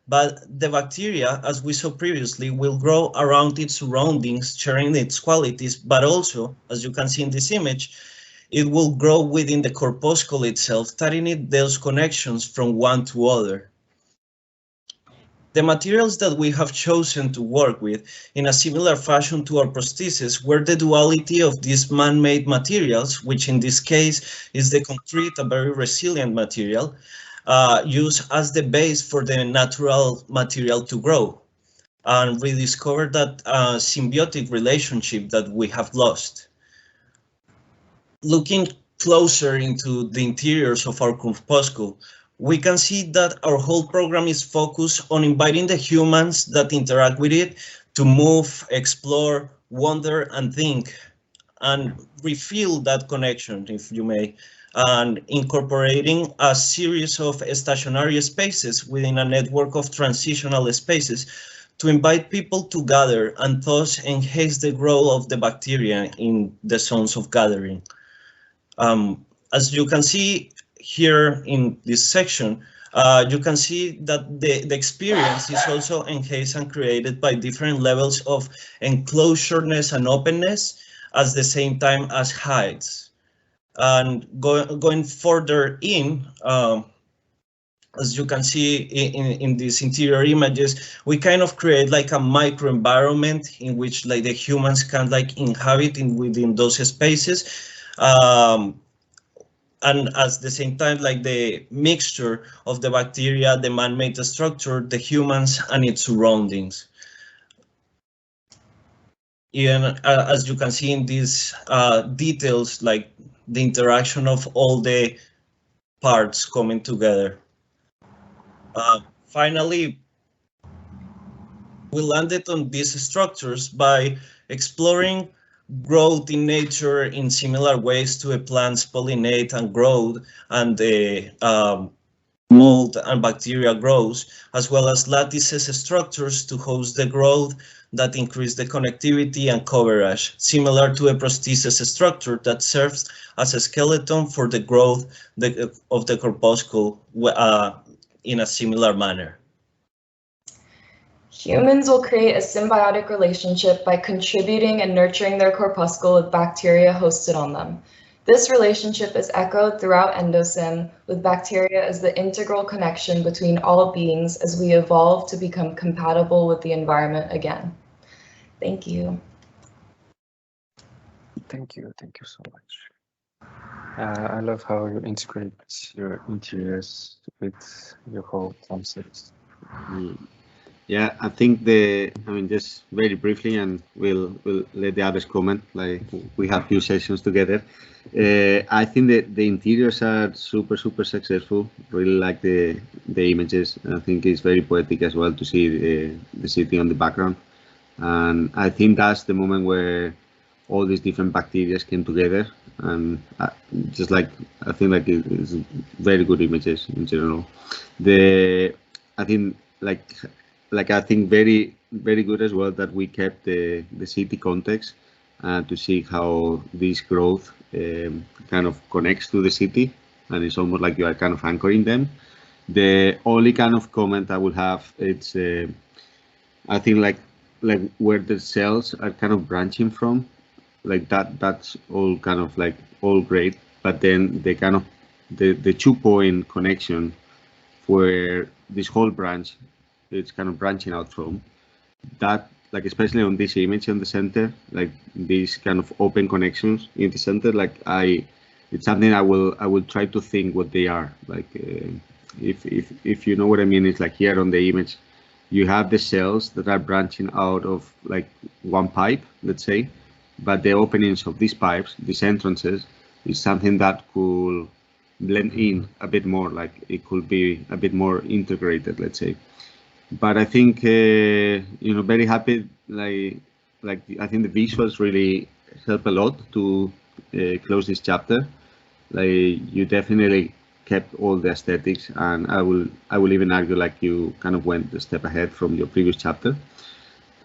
But the bacteria, as we saw previously, will grow around its surroundings, sharing its qualities, but also, as you can see in this image, it will grow within the corpuscle itself, tightening those connections from one to other. The materials that we have chosen to work with in a similar fashion to our prosthesis were the duality of these man-made materials, which in this case is the concrete, a very resilient material, used as the base for the natural material to grow, and rediscover that symbiotic relationship that we have lost. Looking closer into the interiors of our corpuscle, we can see that our whole program is focused on inviting the humans that interact with it to move, explore, wonder, and think, and refill that connection, if you may, and incorporating a series of stationary spaces within a network of transitional spaces to invite people to gather and thus enhance the growth of the bacteria in the zones of gathering. As you can see here in this section, you can see that the experience is also enhanced and created by different levels of enclosureness and openness at the same time as heights. And going further in, as you can see in these interior images, we kind of create like a microenvironment in which like the humans can like inhabit within those spaces. And at the same time, like the mixture of the bacteria, the man-made structure, the humans, and its surroundings. Even as you can see in these details, like the interaction of all the parts coming together. Finally, we landed on these structures by exploring growth in nature in similar ways to a plant's pollinate and growth, and the mold and bacteria grows, as well as lattices structures to host the growth that increase the connectivity and coverage, similar to a prosthesis structure that serves as a skeleton for the growth of the corpuscle in a similar manner. Humans will create a symbiotic relationship by contributing and nurturing their corpuscle with bacteria hosted on them. This relationship is echoed throughout Endosim, with bacteria as the integral connection between all beings as we evolve to become compatible with the environment again. Thank you. Thank you so much. I love how you integrate your interiors with your whole concepts. Yeah, I think just very briefly, and we'll let the others comment. Like we have few sessions together. I think that the interiors are super successful. Really like the images. I think it's very poetic as well to see the city on the background, and I think that's the moment where all these different bacteria came together, and just like I think like it's very good images in general. I think I think very good as well that we kept the city context to see how this growth kind of connects to the city, and it's almost like you are kind of anchoring them. The only kind of comment I would have, it's I think like where the cells are kind of branching from, like that's all kind of like all great, but then the kind of the 2-point connection where this whole branch it's kind of branching out from, that like especially on this image in the center, like these kind of open connections in the center, like it's something I will try to think what they are like. If you know what I mean, it's like here on the image you have the cells that are branching out of like one pipe, let's say, but the openings of these pipes, these entrances, is something that could blend in a bit more, like it could be a bit more integrated, let's say. But I think very happy, like I think the visuals really help a lot to close this chapter. Like you definitely kept all the aesthetics, and I will even argue like you kind of went a step ahead from your previous chapter,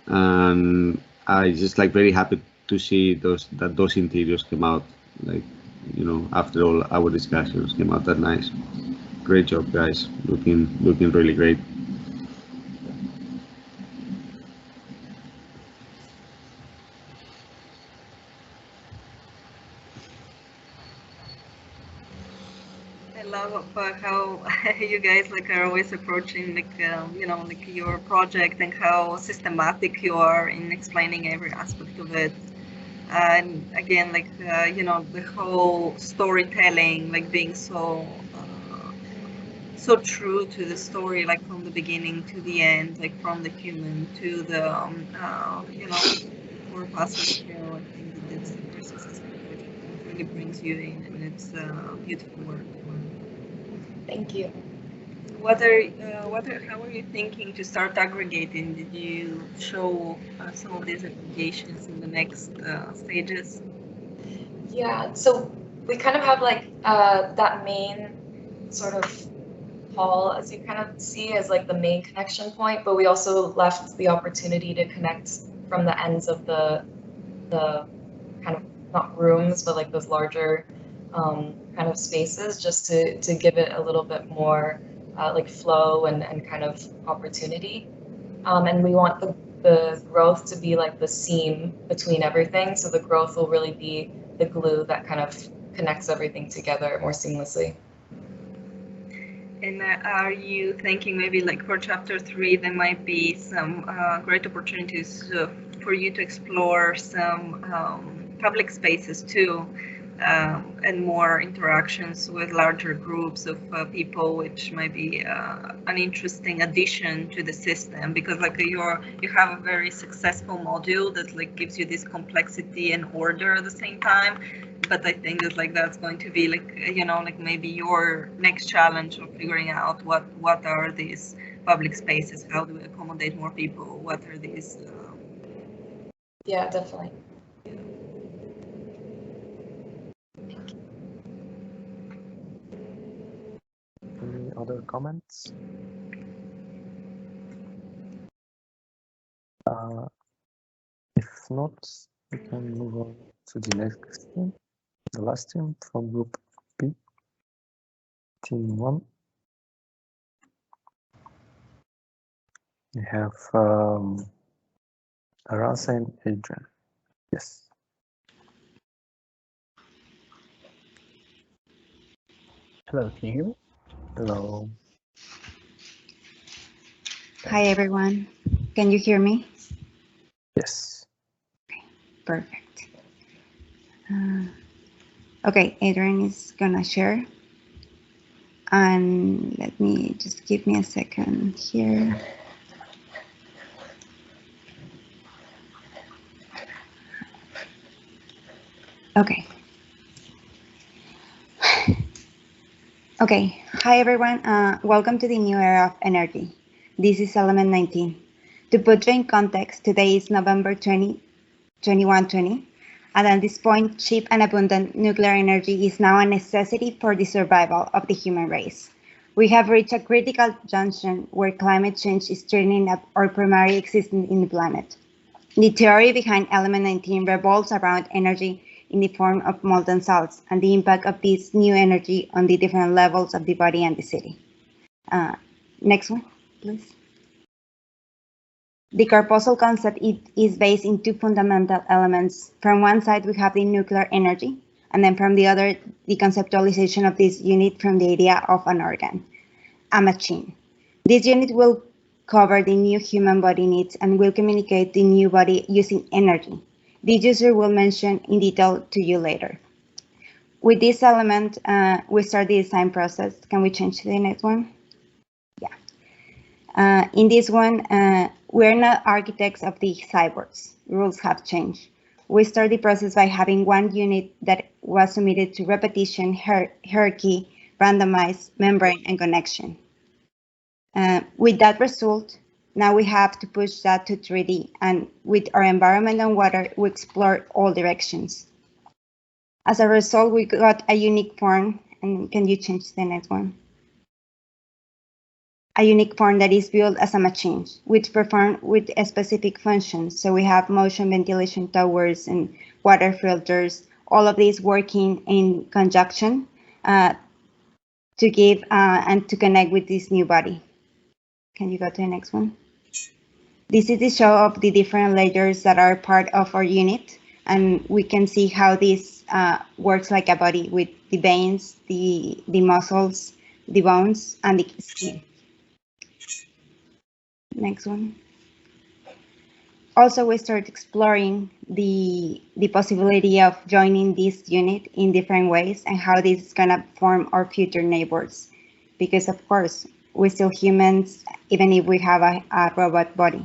and I just like very happy to see those interiors came out, like after all our discussions came out that nice. Great job, guys, looking really great. I love how you guys are always approaching your project, and how systematic you are in explaining every aspect of it. And again, the whole storytelling, being so true to the story, from the beginning to the end, from the human to the corpuscle. I think that it's a very successful project. It really brings you in, and it's beautiful work. Thank you. How are you thinking to start aggregating? Did you show some of these applications in the next stages? Yeah, so we kind of have that main sort of hall, as you kind of see, as the main connection point, but we also left the opportunity to connect from the ends of the kind of not rooms, but those larger kind of spaces, just to give it a little bit more flow and kind of opportunity. And we want the growth to be the seam between everything. So the growth will really be the glue that kind of connects everything together more seamlessly. And are you thinking maybe for chapter 3, there might be some great opportunities for you to explore some public spaces too, and more interactions with larger groups of people, which might be an interesting addition to the system, because you have a very successful module that gives you this complexity and order at the same time. But I think that that's going to be maybe your next challenge of figuring out what are these public spaces, how do we accommodate more people, what are these yeah, definitely. Any other comments? If not, we can move on to the next team, the last team from group B, team 1. We have Arasa and Adrian. Yes. Hello, can you hear me? Hello. Hi, everyone. Can you hear me? Yes. Okay, perfect. Okay, Adrian is gonna share. And let me just give me a second here. Okay. Okay, hi everyone. Welcome to the new era of energy. This is element 19. To put you in context, today is November 2120, and at this point, cheap and abundant nuclear energy is now a necessity for the survival of the human race. We have reached a critical junction where climate change is threatening our primary existence in the planet. The theory behind element 19 revolves around energy in the form of molten salts and the impact of this new energy on the different levels of the body and the city. Next one, please. The corpuscle concept is based in two fundamental elements. From one side, we have the nuclear energy, and then from the other, the conceptualization of this unit from the idea of an organ, a machine. This unit will cover the new human body needs and will communicate the new body using energy. The user will mention in detail to you later. With this element, we start the design process. Can we change to the next one? Yeah. In this one, we're not architects of the cyborgs. Rules have changed. We start the process by having one unit that was submitted to repetition, hierarchy, randomized, membrane, and connection. With that result, now we have to push that to 3D, and with our environment and water, we explore all directions. As a result, we got a unique form, and can you change to the next one? A unique form that is built as a machine, which performs with a specific function. So we have motion ventilation towers and water filters, all of these working in conjunction to give and to connect with this new body. Can you go to the next one? This is the show of the different layers that are part of our unit, and we can see how this works like a body with the veins, the muscles, the bones, and the skin. Next one. Also, we start exploring the possibility of joining this unit in different ways and how this is gonna form our future neighbors. Because of course, we're still humans, even if we have a robot body.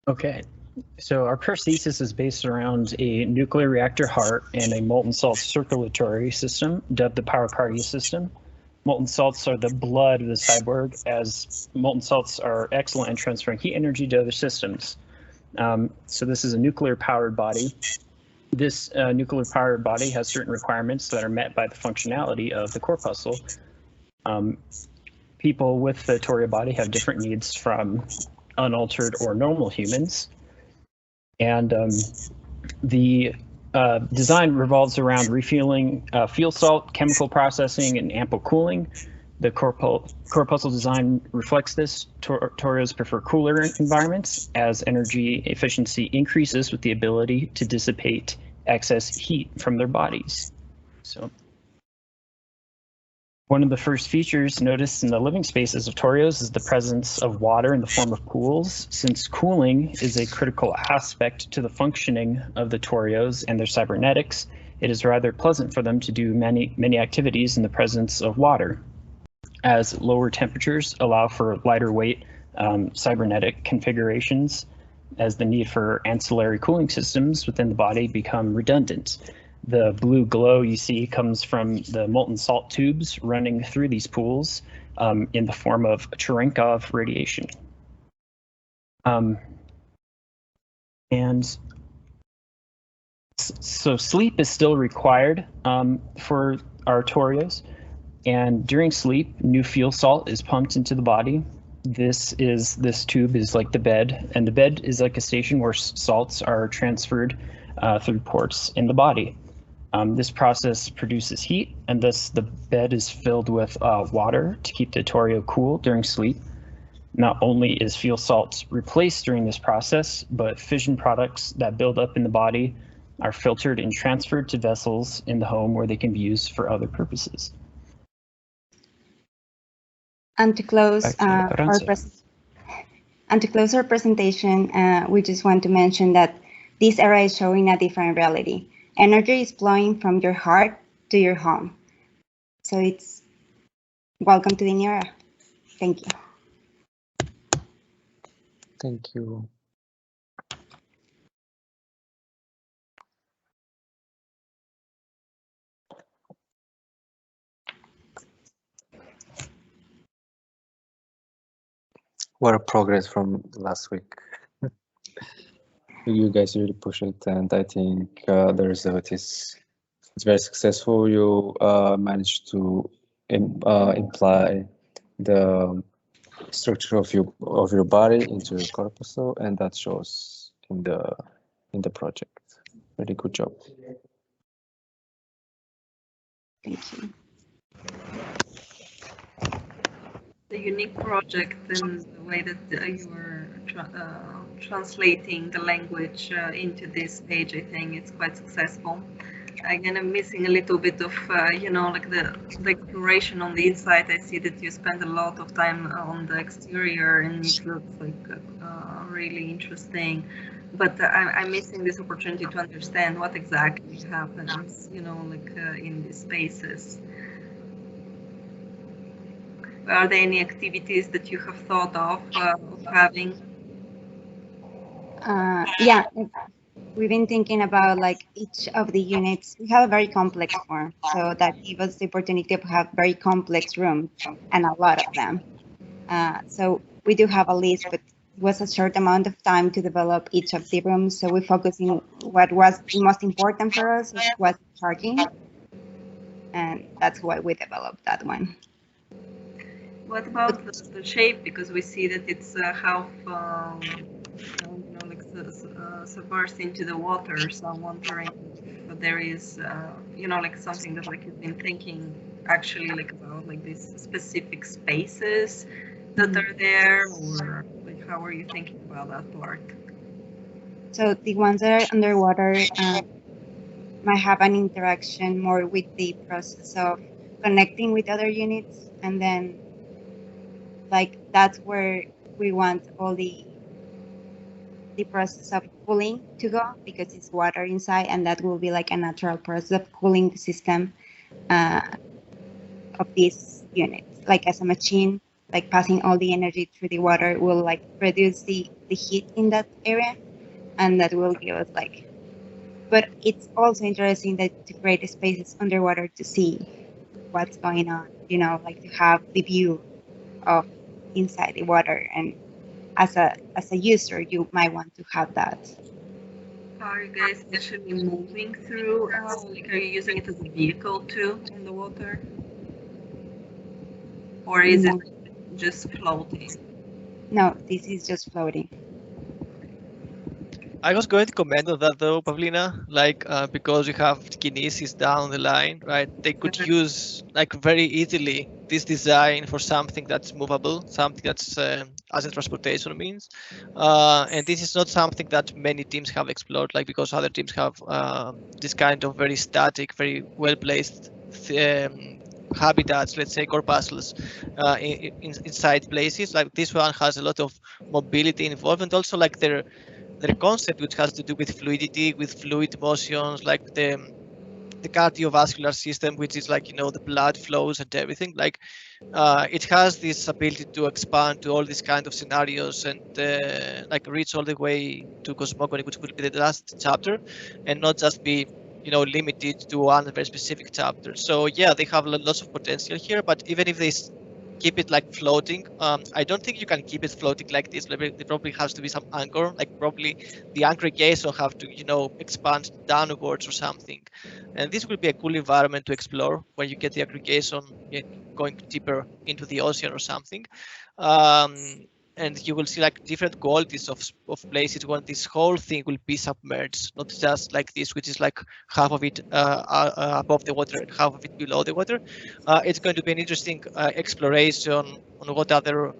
Okay, so our first thesis is based around a nuclear reactor heart and a molten salt circulatory system, dubbed the Power-Cardia system. Molten salts are the blood of the cyborg, as molten salts are excellent in transferring heat energy to other systems. So this is a nuclear-powered body. This nuclear-powered body has certain requirements that are met by the functionality of the corpuscle. People with the Toria body have different needs from unaltered or normal humans. And the design revolves around refueling fuel salt, chemical processing, and ample cooling. The corpuscle design reflects this. Torios prefer cooler environments as energy efficiency increases with the ability to dissipate excess heat from their bodies. So one of the first features noticed in the living spaces of Torios is the presence of water in the form of pools. Since cooling is a critical aspect to the functioning of the Torios and their cybernetics, it is rather pleasant for them to do many activities in the presence of water, as lower temperatures allow for lighter weight cybernetic configurations, as the need for ancillary cooling systems within the body become redundant. The blue glow you see comes from the molten salt tubes running through these pools in the form of Cherenkov radiation. And so sleep is still required for our Torios. And during sleep, new fuel salt is pumped into the body. This tube is like the bed, and the bed is like a station where salts are transferred through ports in the body. This process produces heat, and thus the bed is filled with water to keep the Torio cool during sleep. Not only is fuel salt replaced during this process, but fission products that build up in the body are filtered and transferred to vessels in the home where they can be used for other purposes. And to close And to close our presentation, we just want to mention that this era is showing a different reality. Energy is flowing from your heart to your home. So it's welcome to the new era. Thank you. Thank you. What a progress from last week. You guys really push it, and I think the result is it's very successful. You managed to imply the structure of your body into your corpuscle, and that shows in the project. Very good job. Thank you. The unique project and the way that you are translating the language into this page, I think it's quite successful. Again, I'm missing a little bit of, you know, like the exploration on the inside. I see that you spend a lot of time on the exterior and it looks like really interesting. But I'm missing this opportunity to understand what exactly happens, you know, like in these spaces. Are there any activities that you have thought of having? Yeah, we've been thinking about like each of the units. We have a very complex form, so that gives us the opportunity to have very complex rooms and a lot of them. So we do have a list, but it was a short amount of time to develop each of the rooms. So we're focusing what was the most important for us was parking, and that's why we developed that one. What about the shape? Because we see that it's half, you know, like submersed into the water. So I'm wondering if there is, you know, like something that like you've been thinking actually like about like these specific spaces that are there, or like how are you thinking about that part? So the ones that are underwater might have an interaction more with the process of connecting with other units, and then like that's where we want all the process of cooling to go, because it's water inside, and that will be like a natural process of cooling the system of these units. Like as a machine, like passing all the energy through the water will like reduce the heat in that area, and that will give us like. But it's also interesting that to create spaces underwater to see what's going on, you know, like to have the view of inside the water, and as a user you might want to have that. Are you guys actually moving through, like are you using it as a vehicle too in the water? Or is it just floating? No, this is just floating. I was going to comment on that though, Pavlina, like because you have kinesis down the line, right? They could use like very easily this design for something that's movable, something that's as a transportation means. And this is not something that many teams have explored, like because other teams have this kind of very static, very well-placed habitats, let's say corpuscles inside places. Like this one has a lot of mobility involved, and also like their concept, which has to do with fluidity, with fluid motions, like the cardiovascular system, which is like, you know, the blood flows and everything. Like it has this ability to expand to all these kind of scenarios and like reach all the way to cosmogony, which will be the last chapter, and not just be, you know, limited to one very specific chapter. So yeah, they have lots of potential here, but even if they keep it like floating, I don't think you can keep it floating like this. There probably has to be some anchor, like probably the anchor case will have to, you know, expand downwards or something. And this will be a cool environment to explore when you get the aggregation going deeper into the ocean or something. And you will see like different qualities of places when this whole thing will be submerged, not just like this, which is like half of it above the water and half of it below the water. It's going to be an interesting exploration on what other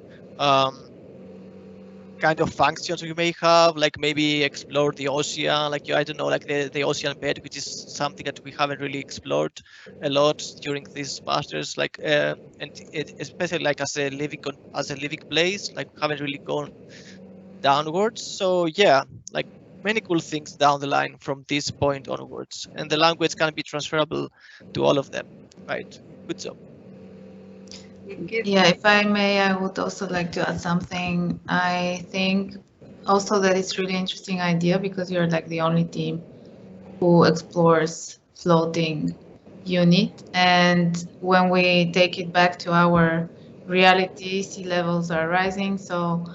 kind of functions you may have, like maybe explore the ocean, like I don't know, like the ocean bed, which is something that we haven't really explored a lot during these masters, like and especially like as a living place, like haven't really gone downwards. So yeah, like many cool things down the line from this point onwards, and the language can be transferable to all of them, right? Good job. Yeah, if I may, I would also like to add something. I think also that it's really interesting idea because you're like the only team who explores floating unit. And when we take it back to our reality, sea levels are rising. So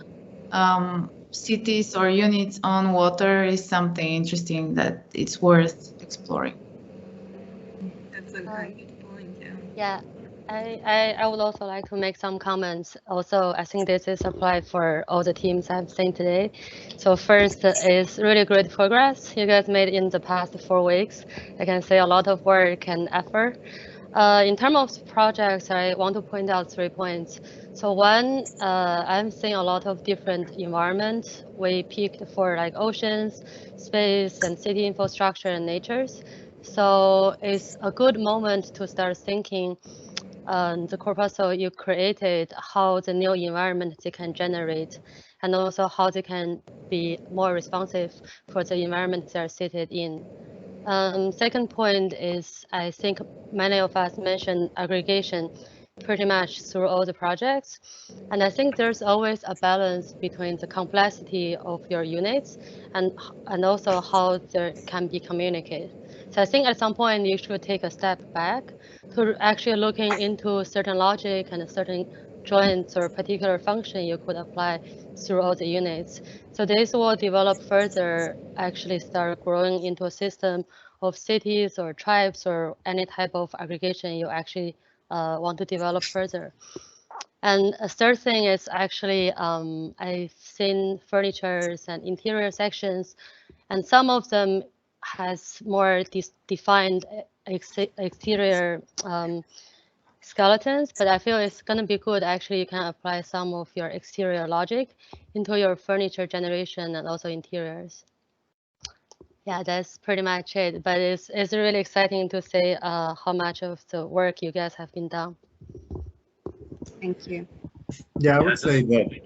cities or units on water is something interesting that it's worth exploring. That's a good point, yeah. Yeah, I would also like to make some comments. Also, I think this is applied for all the teams I've seen today. So first is really great progress you guys made in the past 4 weeks. I can say a lot of work and effort. In terms of projects, I want to point out 3 points. So one, I'm seeing a lot of different environments. We picked for like oceans, space, and city infrastructure and natures. So it's a good moment to start thinking the corpuscle you created, how the new environment they can generate, and also how they can be more responsive for the environment they are seated in. Second point is, I think many of us mentioned aggregation pretty much through all the projects. And I think there's always a balance between the complexity of your units and also how they can be communicated. So I think at some point you should take a step back to actually looking into certain logic and certain joints or particular function you could apply through all the units. So this will develop further, actually start growing into a system of cities or tribes or any type of aggregation you actually want to develop further. And a third thing is actually I've seen furnitures and interior sections, and some of them has more defined exterior skeletons, but I feel it's going to be good. Actually, you can apply some of your exterior logic into your furniture generation and also interiors. Yeah, that's pretty much it. But it's really exciting to see how much of the work you guys have been done. Thank you. Yeah, I would say that.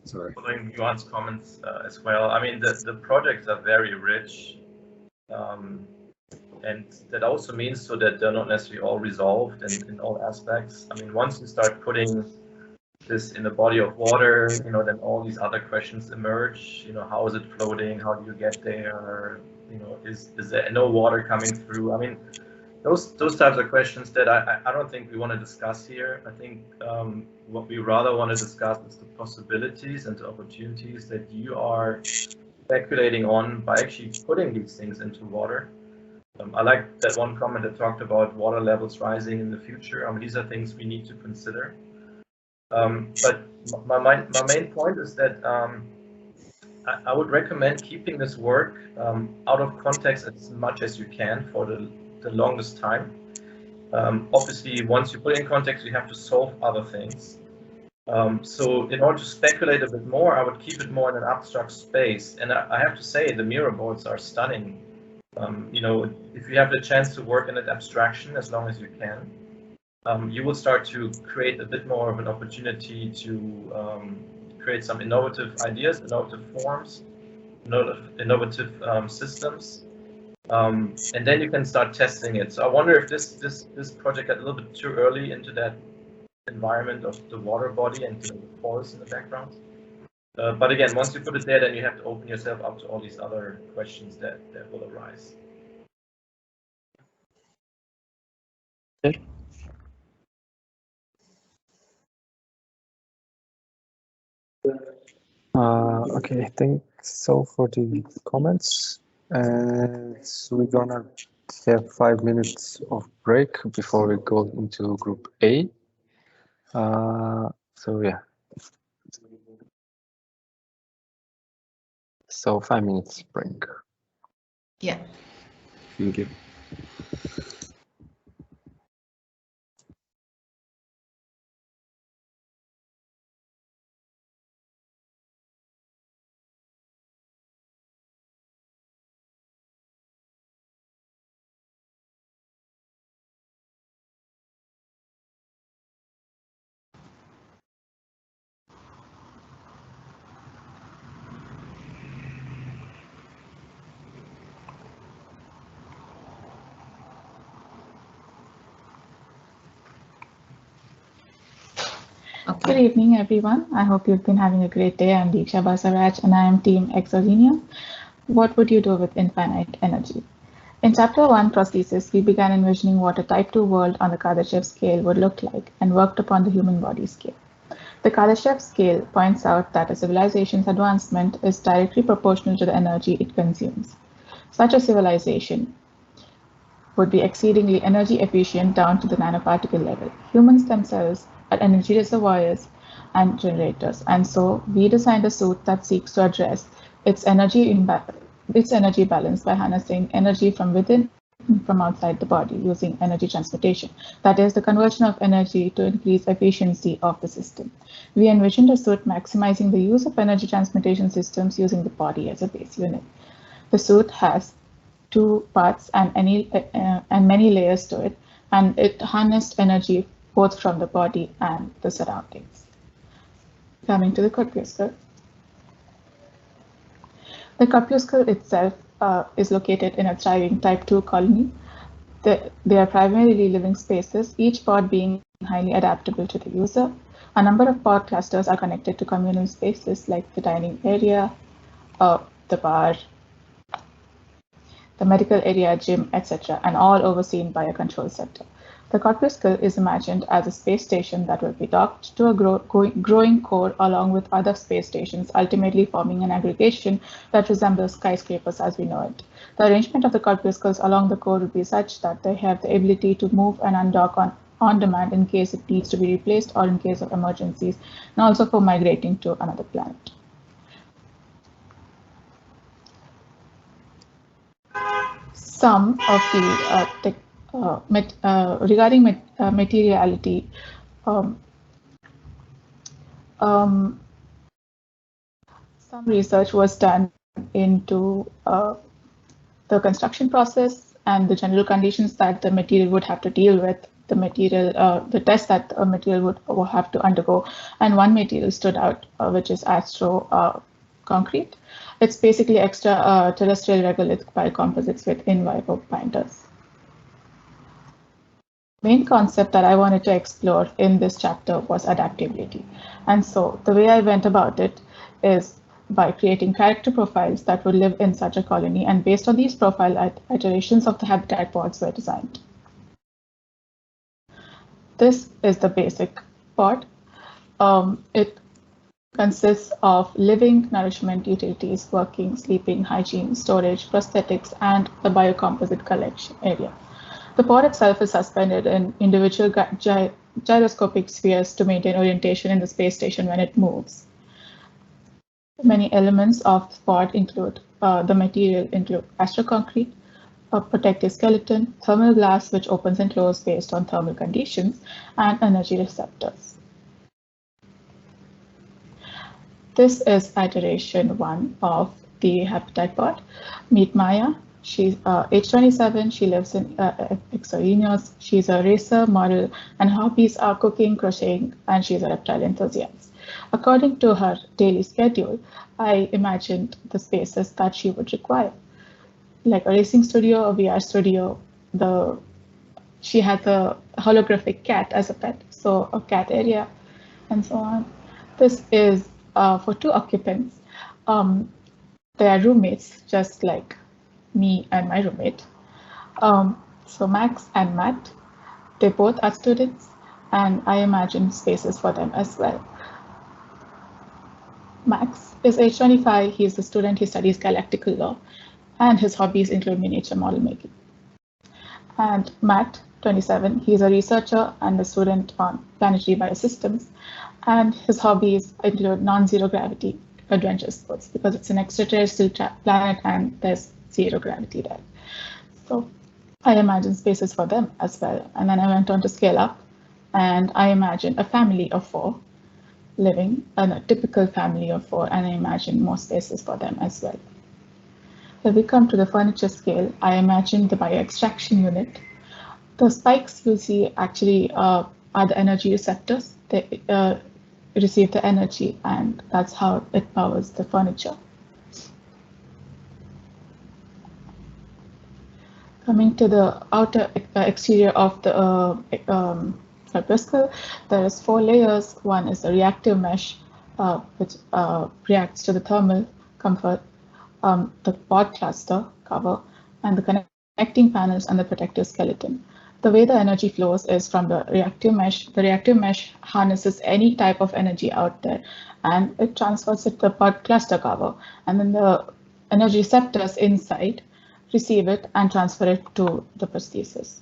Sorry. Following Johan's comments as well. I mean, the projects are very rich. And that also means so that they're not necessarily all resolved in all aspects. I mean, once you start putting this in the body of water, you know, then all these other questions emerge. You know, how is it floating? How do you get there? You know, is there no water coming through? I mean, those types of questions that I don't think we want to discuss here. I think what we rather want to discuss is the possibilities and the opportunities that you are speculating on by actually putting these things into water. I like that one comment that talked about water levels rising in the future. I mean, these are things we need to consider. But my main point is that I would recommend keeping this work out of context as much as you can for the longest time. Obviously, once you put it in context, you have to solve other things. So in order to speculate a bit more, I would keep it more in an abstract space. And I have to say, the mirror boards are stunning. You know, if you have the chance to work in an abstraction as long as you can, you will start to create a bit more of an opportunity to create some innovative ideas, innovative forms, innovative systems, and then you can start testing it. So I wonder if this project got a little bit too early into that environment of the water body and the forest in the background. But again, once you put it there, then you have to open yourself up to all these other questions that will arise. Good. Okay, thanks so for the comments. And so we're gonna have 5 minutes of break before we go into group A. So yeah. So 5 minutes break. Yeah. Thank you. Good evening, everyone. I hope you've been having a great day. I'm Deeksha Basaraj, and I am Team Exogenous. What would you do with infinite energy? In Chapter 1, Prosthesis, we began envisioning what a Type 2 world on the Kardashev scale would look like and worked upon the human body scale. The Kardashev scale points out that a civilization's advancement is directly proportional to the energy it consumes. Such a civilization would be exceedingly energy efficient down to the nanoparticle level. Humans themselves are energy reservoirs and generators, and so we designed a suit that seeks to address its energy balance by harnessing energy from within and from outside the body using energy transmutation, that is, the conversion of energy to increase efficiency of the system. We envisioned a suit maximizing the use of energy transmutation systems using the body as a base unit. The suit has 2 parts and many layers to it, and it harnessed energy both from the body and the surroundings. Coming to the corpuscle. The corpuscle itself is located in a thriving Type 2 colony. They are primarily living spaces, each pod being highly adaptable to the user. A number of pod clusters are connected to communal spaces like the dining area, the bar, the medical area, gym, etc., and all overseen by a control center. The corpuscle is imagined as a space station that will be docked to a growing core along with other space stations, ultimately forming an aggregation that resembles skyscrapers as we know it. The arrangement of the corpuscles along the core will be such that they have the ability to move and undock on demand in case it needs to be replaced or in case of emergencies, and also for migrating to another planet. Some of the regarding materiality, some research was done into the construction process and the general conditions that the material would have to deal with, the test that a material would have to undergo, and one material stood out, which is Astro concrete. It's basically extra terrestrial regolith biocomposites with in vivo binders. Main concept that I wanted to explore in this chapter was adaptability. And so the way I went about it is by creating character profiles that would live in such a colony, and based on these profile iterations of the habitat pods were designed. This is the basic pod. It consists of living, nourishment, utilities, working, sleeping, hygiene, storage, prosthetics, and the biocomposite collection area. The pod itself is suspended in individual gyroscopic spheres to maintain orientation in the space station when it moves. Many elements of the pod include the material include astroconcrete, a protective skeleton, thermal glass which opens and closes based on thermal conditions, and energy receptors. This is iteration 1 of the habitat pod. Meet Maya. She's age 27. She lives in Exogenous. She's a racer, model, and hobbies are cooking, crocheting, and she's a reptile enthusiast. According to her daily schedule, I imagined the spaces that she would require, like a racing studio, a VR studio. She has a holographic cat as a pet, so a cat area, and so on. This is for 2 occupants. They are roommates, just like me and my roommate. So Max and Matt, they both are students, and I imagine spaces for them as well. Max is age 25. He is a student. He studies galactical law, and his hobbies include miniature model making. And Matt, 27, he is a researcher and a student on planetary biosystems, and his hobbies include non-zero gravity adventure sports because it's an extraterrestrial planet and there's 0 gravity there. So I imagine spaces for them as well. And then I went on to scale up, and I imagined a family of 4 living in a typical family of 4, and I imagine more spaces for them as well. If we come to the furniture scale, I imagine the bioextraction unit. The spikes you'll see actually are the energy receptors. They receive the energy, and that's how it powers the furniture. Coming to the outer exterior of the Corpuscle. There's 4 layers. One is the reactive mesh, which reacts to the thermal comfort, the pod cluster cover, and the connecting panels and the protective skeleton. The way the energy flows is from the reactive mesh. The reactive mesh harnesses any type of energy out there, and it transfers it to the pod cluster cover. And then the energy receptors inside receive it and transfer it to the prosthesis.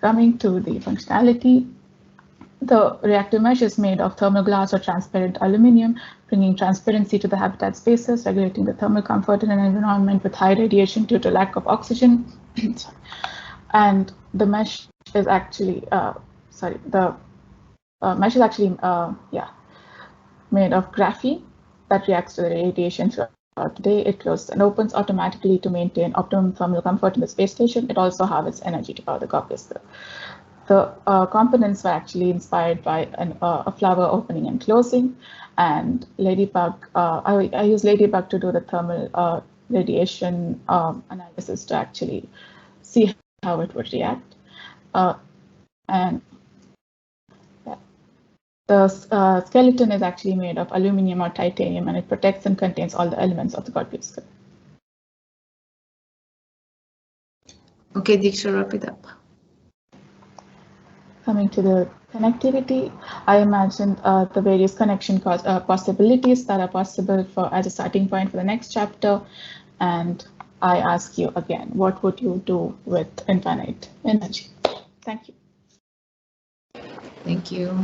Coming to the functionality, the reactive mesh is made of thermal glass or transparent aluminum, bringing transparency to the habitat spaces, regulating the thermal comfort in an environment with high radiation due to lack of oxygen. And the mesh is actually, mesh is actually, made of graphene that reacts to the radiation throughout the day. It closes and opens automatically to maintain optimum thermal comfort in the space station. It also harvests energy to power the corpuscle. The components were actually inspired by a flower opening and closing, and Ladybug. I use Ladybug to do the thermal radiation analysis to actually see how it would react. And yeah. The skeleton is actually made of aluminum or titanium, and it protects and contains all the elements of the corpuscle. Okay, Diksha, wrap it up. Coming to the connectivity, I imagined the various connection possibilities that are possible as a starting point for the next chapter. And I ask you again, what would you do with infinite energy? Thank you. Thank you.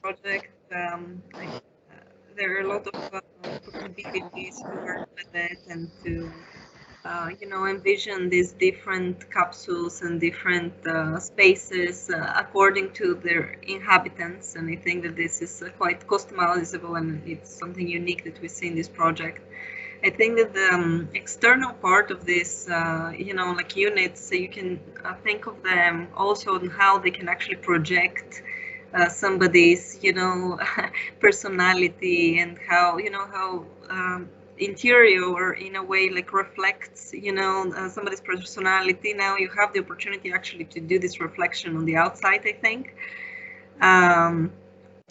Project. There are a lot of possibilities to work with it and to envision these different capsules and different spaces according to their inhabitants. And I think that this is quite customizable, and it's something unique that we see in this project. I think that the external part of this, like units, so you can think of them also on how they can actually project somebody's, personality, and how, interior in a way like reflects, somebody's personality. Now you have the opportunity actually to do this reflection on the outside, I think, and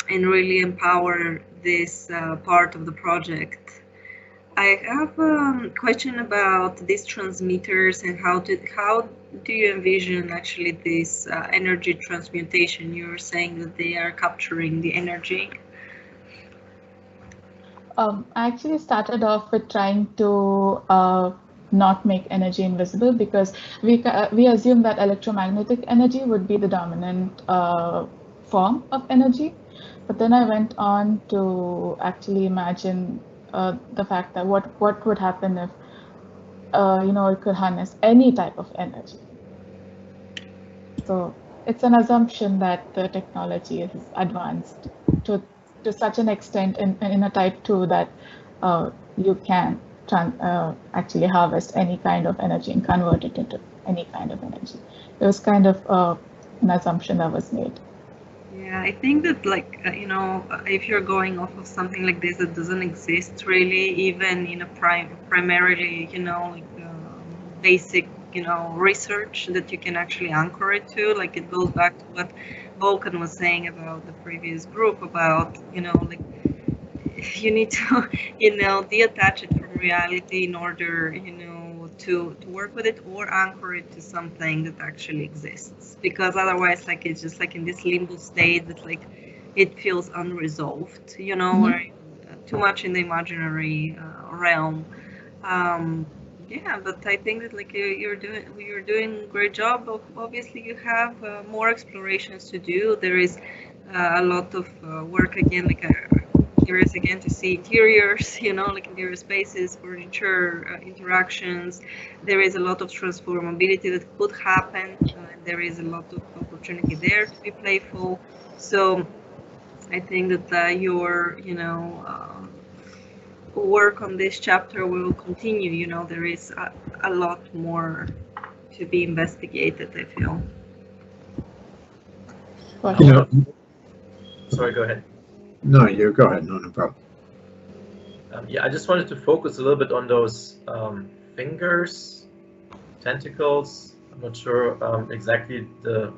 really empower this part of the project. I have a question about these transmitters and how do you envision actually this energy transmutation? You were saying that they are capturing the energy. I actually started off with trying to not make energy invisible, because we assume that electromagnetic energy would be the dominant form of energy. But then I went on to actually imagine the fact that what would happen if it could harness any type of energy. So it's an assumption that the technology is advanced to such an extent in a type 2 that you can actually harvest any kind of energy and convert it into any kind of energy. It was kind of an assumption that was made. Yeah, I think that, like, if you're going off of something like this that doesn't exist really, even in a primarily, basic, research that you can actually anchor it to, like it goes back to what Volkan was saying about the previous group about, like you need to, detach it from reality in order, to work with it, or anchor it to something that actually exists, because otherwise, like, it's just like in this limbo state that, like, it feels unresolved, or too much in the imaginary realm. Yeah, but I think that, like, you're doing a great job. Obviously, you have more explorations to do. There is a lot of work again, like curious again to see interiors, like interior spaces, furniture, interactions. There is a lot of transformability that could happen. There is a lot of opportunity there to be playful. So I think that your, work on this chapter will continue. There is a lot more to be investigated, I feel. Sorry, go ahead. No, you go ahead. No problem. Yeah, I just wanted to focus a little bit on those fingers, tentacles. I'm not sure exactly the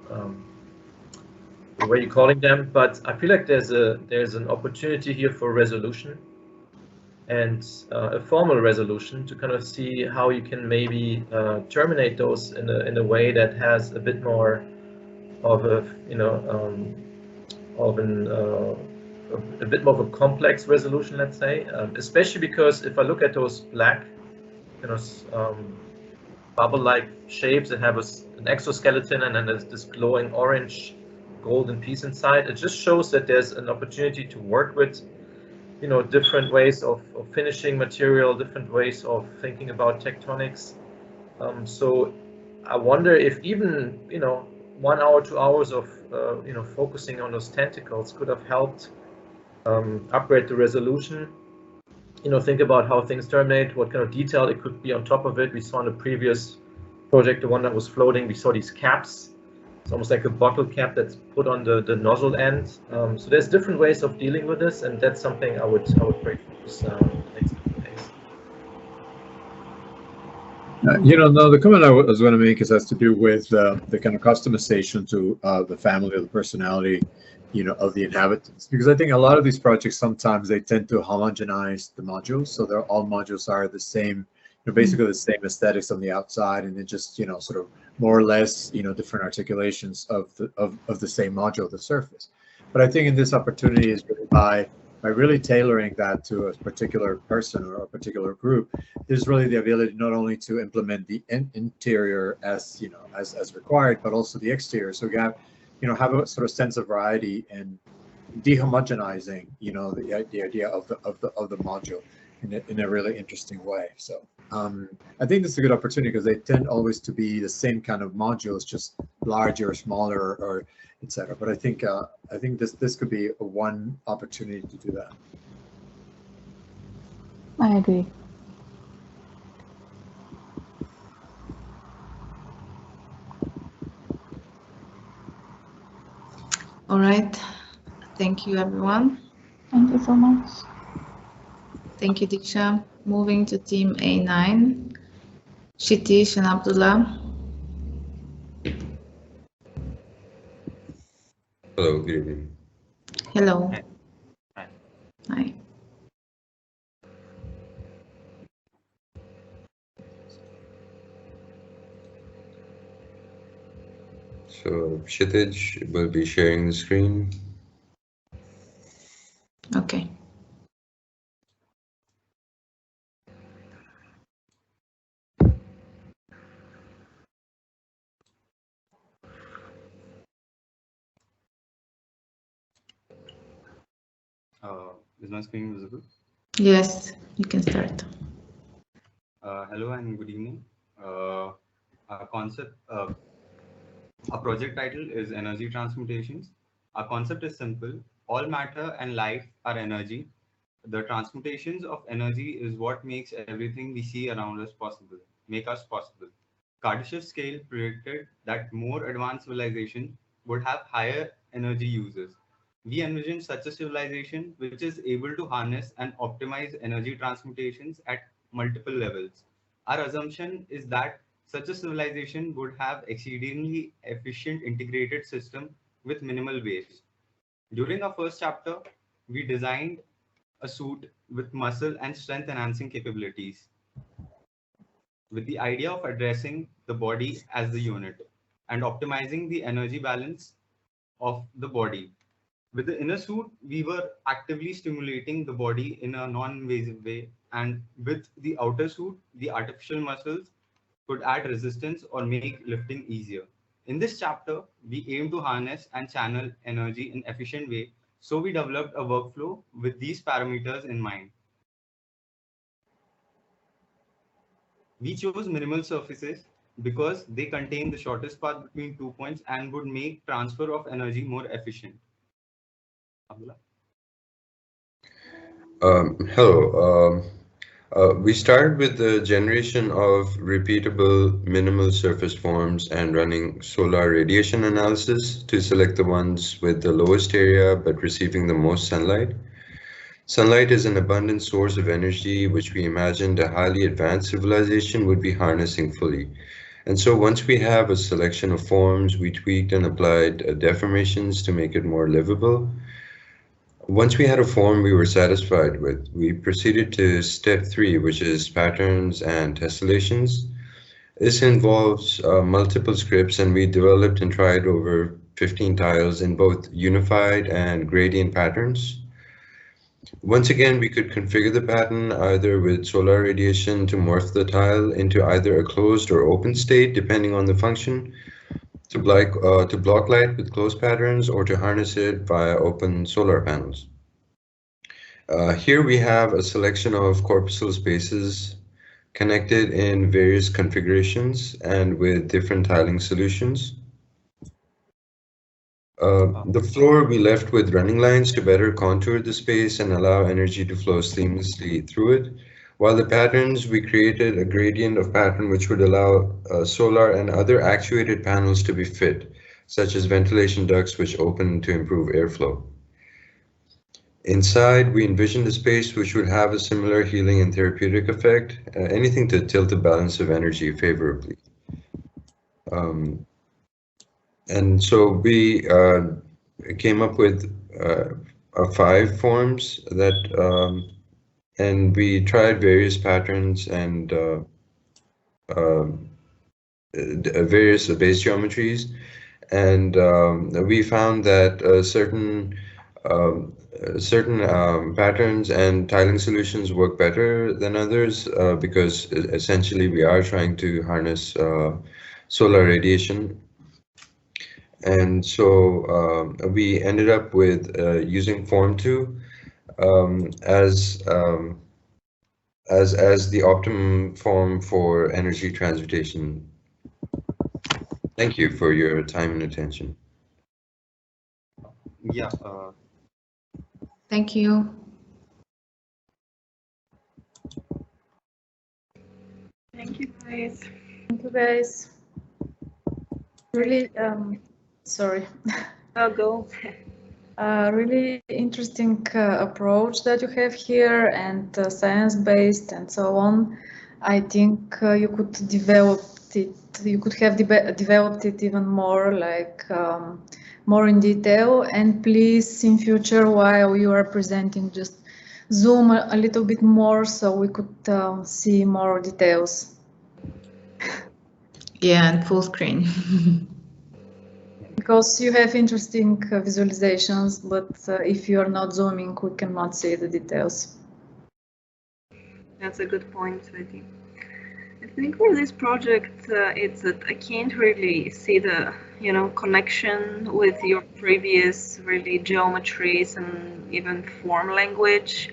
way you're calling them, but I feel like there's an opportunity here for resolution and a formal resolution to kind of see how you can maybe terminate those in a way that has a bit more of a a bit more of a complex resolution, let's say, especially because if I look at those black, bubble-like shapes that have an exoskeleton and then there's this glowing orange golden piece inside, it just shows that there's an opportunity to work with different ways of finishing material, different ways of thinking about tectonics. So I wonder if even 1 hour, 2 hours of focusing on those tentacles could have helped upgrade the resolution. Think about how things terminate, what kind of detail it could be on top of it. We saw in the previous project, the one that was floating, we saw these caps. It's almost like a bottle cap that's put on the nozzle end. So there's different ways of dealing with this, and that's something I would very focus next few days. No, the comment I was going to make has to do with the kind of customization to the family or the personality, of the inhabitants. Because I think a lot of these projects, sometimes they tend to homogenize the modules. So they're all modules are the same, basically the same aesthetics on the outside, and then just, sort of more or less, different articulations of the same module, the surface. But I think in this opportunity is really by really tailoring that to a particular person or a particular group, there's really the ability not only to implement the interior as as required, but also the exterior. So you have a sort of sense of variety and dehomogenizing the idea of the module in a really interesting way. So I think this is a good opportunity because they tend always to be the same kind of modules, just larger or smaller or etc. But I think this could be one opportunity to do that. I agree. All right. Thank you, everyone. Thank you so much. Thank you, Diksha. Moving to team A9, Shitish and Abdullah. Hello, good evening. Hello. Hi. Hi. So Kshitij will be sharing the screen. Okay. Is my screen visible? Yes, you can start. Hello and good evening. Our concept, our project title is Energy Transmutations. Our concept is simple. All matter and life are energy. The transmutations of energy is what makes everything we see around us possible, make us possible. Kardashev scale predicted that more advanced civilization would have higher energy uses. We envision such a civilization which is able to harness and optimize energy transmutations at multiple levels. Our assumption is that such a civilization would have exceedingly efficient integrated system with minimal waste. During our first chapter, we designed a suit with muscle and strength enhancing capabilities, with the idea of addressing the body as the unit and optimizing the energy balance of the body. With the inner suit, we were actively stimulating the body in a non-invasive way, and with the outer suit, the artificial muscles could add resistance or make lifting easier. In this chapter, we aim to harness and channel energy in an efficient way, so we developed a workflow with these parameters in mind. We chose minimal surfaces because they contain the shortest path between 2 points and would make transfer of energy more efficient. Hello. We started with the generation of repeatable minimal surface forms and running solar radiation analysis to select the ones with the lowest area but receiving the most sunlight. Sunlight is an abundant source of energy which we imagined a highly advanced civilization would be harnessing fully. And so once we have a selection of forms, we tweaked and applied deformations to make it more livable. Once we had a form we were satisfied with, we proceeded to step 3, which is patterns and tessellations. This involves multiple scripts, and we developed and tried over 15 tiles in both unified and gradient patterns. Once again, we could configure the pattern either with solar radiation to morph the tile into either a closed or open state, depending on the function, to block light with closed patterns, or to harness it via open solar panels. Here we have a selection of corpuscle spaces connected in various configurations and with different tiling solutions. The floor we left with running lines to better contour the space and allow energy to flow seamlessly through it. While the patterns, we created a gradient of pattern which would allow solar and other actuated panels to be fit, such as ventilation ducts which open to improve airflow. Inside, we envisioned a space which would have a similar healing and therapeutic effect, anything to tilt the balance of energy favorably. And so we came up with 5 forms that, and we tried various patterns and various base geometries, and we found that certain patterns and tiling solutions work better than others because essentially we are trying to harness solar radiation. And so we ended up with using Form 2 as the optimum form for energy transmutation. Thank you for your time and attention. Yeah. Thank you. Thank you, guys. Thank you, guys. Really, sorry. I'll go. Really interesting approach that you have here, and science-based and so on. I think you could develop it. You could have developed it even more, like more in detail. And please, in future, while you are presenting, just zoom a little bit more so we could see more details. Yeah, and full screen. Because you have interesting visualizations, but if you are not zooming, we cannot see the details. That's a good point, I think. I think for this project, it's that I can't really see the, connection with your previous really geometries and even form language,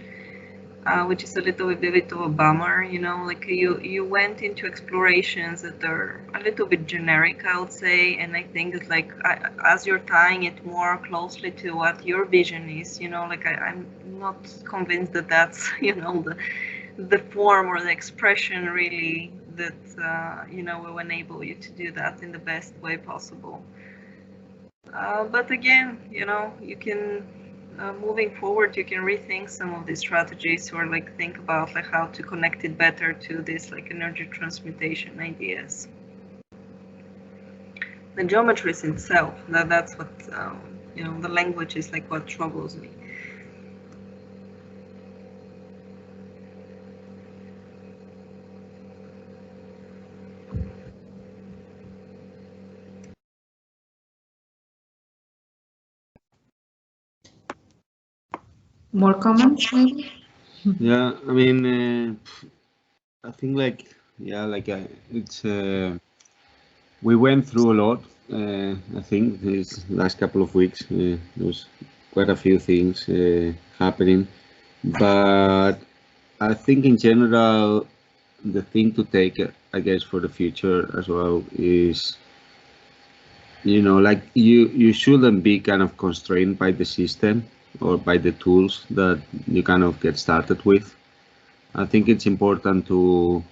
which is a little bit of a bummer, like you went into explorations that are a little bit generic, I would say, and I think it's like as you're tying it more closely to what your vision is, like I'm not convinced that that's, the form or the expression really that, will enable you to do that in the best way possible. But again, you can, moving forward, you can rethink some of these strategies or like think about like how to connect it better to this like energy transmutation ideas. The geometries itself, that's what, the language is like what troubles me. More comments, maybe? Yeah, I mean, I think it's we went through a lot. I think these last couple of weeks there was quite a few things happening, but I think in general the thing to take, I guess, for the future as well is, like you shouldn't be kind of constrained by the system or by the tools that you kind of get started with. I think it's important to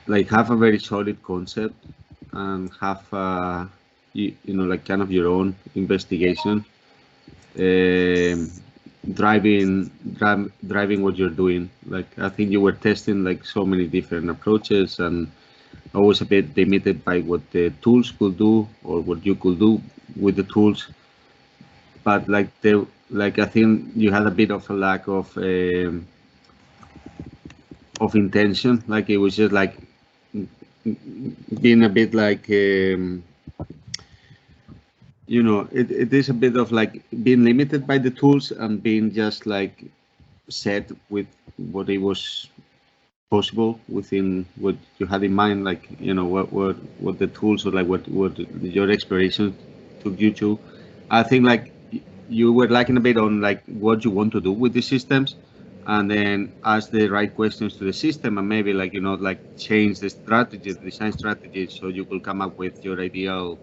like have a very solid concept and have you know, like kind of your own investigation, driving what you're doing. Like I think you were testing like so many different approaches and always a bit limited by what the tools could do or what you could do with the tools. But like I think you had a bit of a lack of intention. Like it was just like being a bit like you know, it is a bit of like being limited by the tools and being just like set with what it was possible within what you had in mind, like, you know, what the tools or like what your exploration took you to. I think like you were lacking a bit on like what you want to do with the systems, and then ask the right questions to the system, and maybe like, you know, like change the strategy, the design strategy, so you could come up with your ideal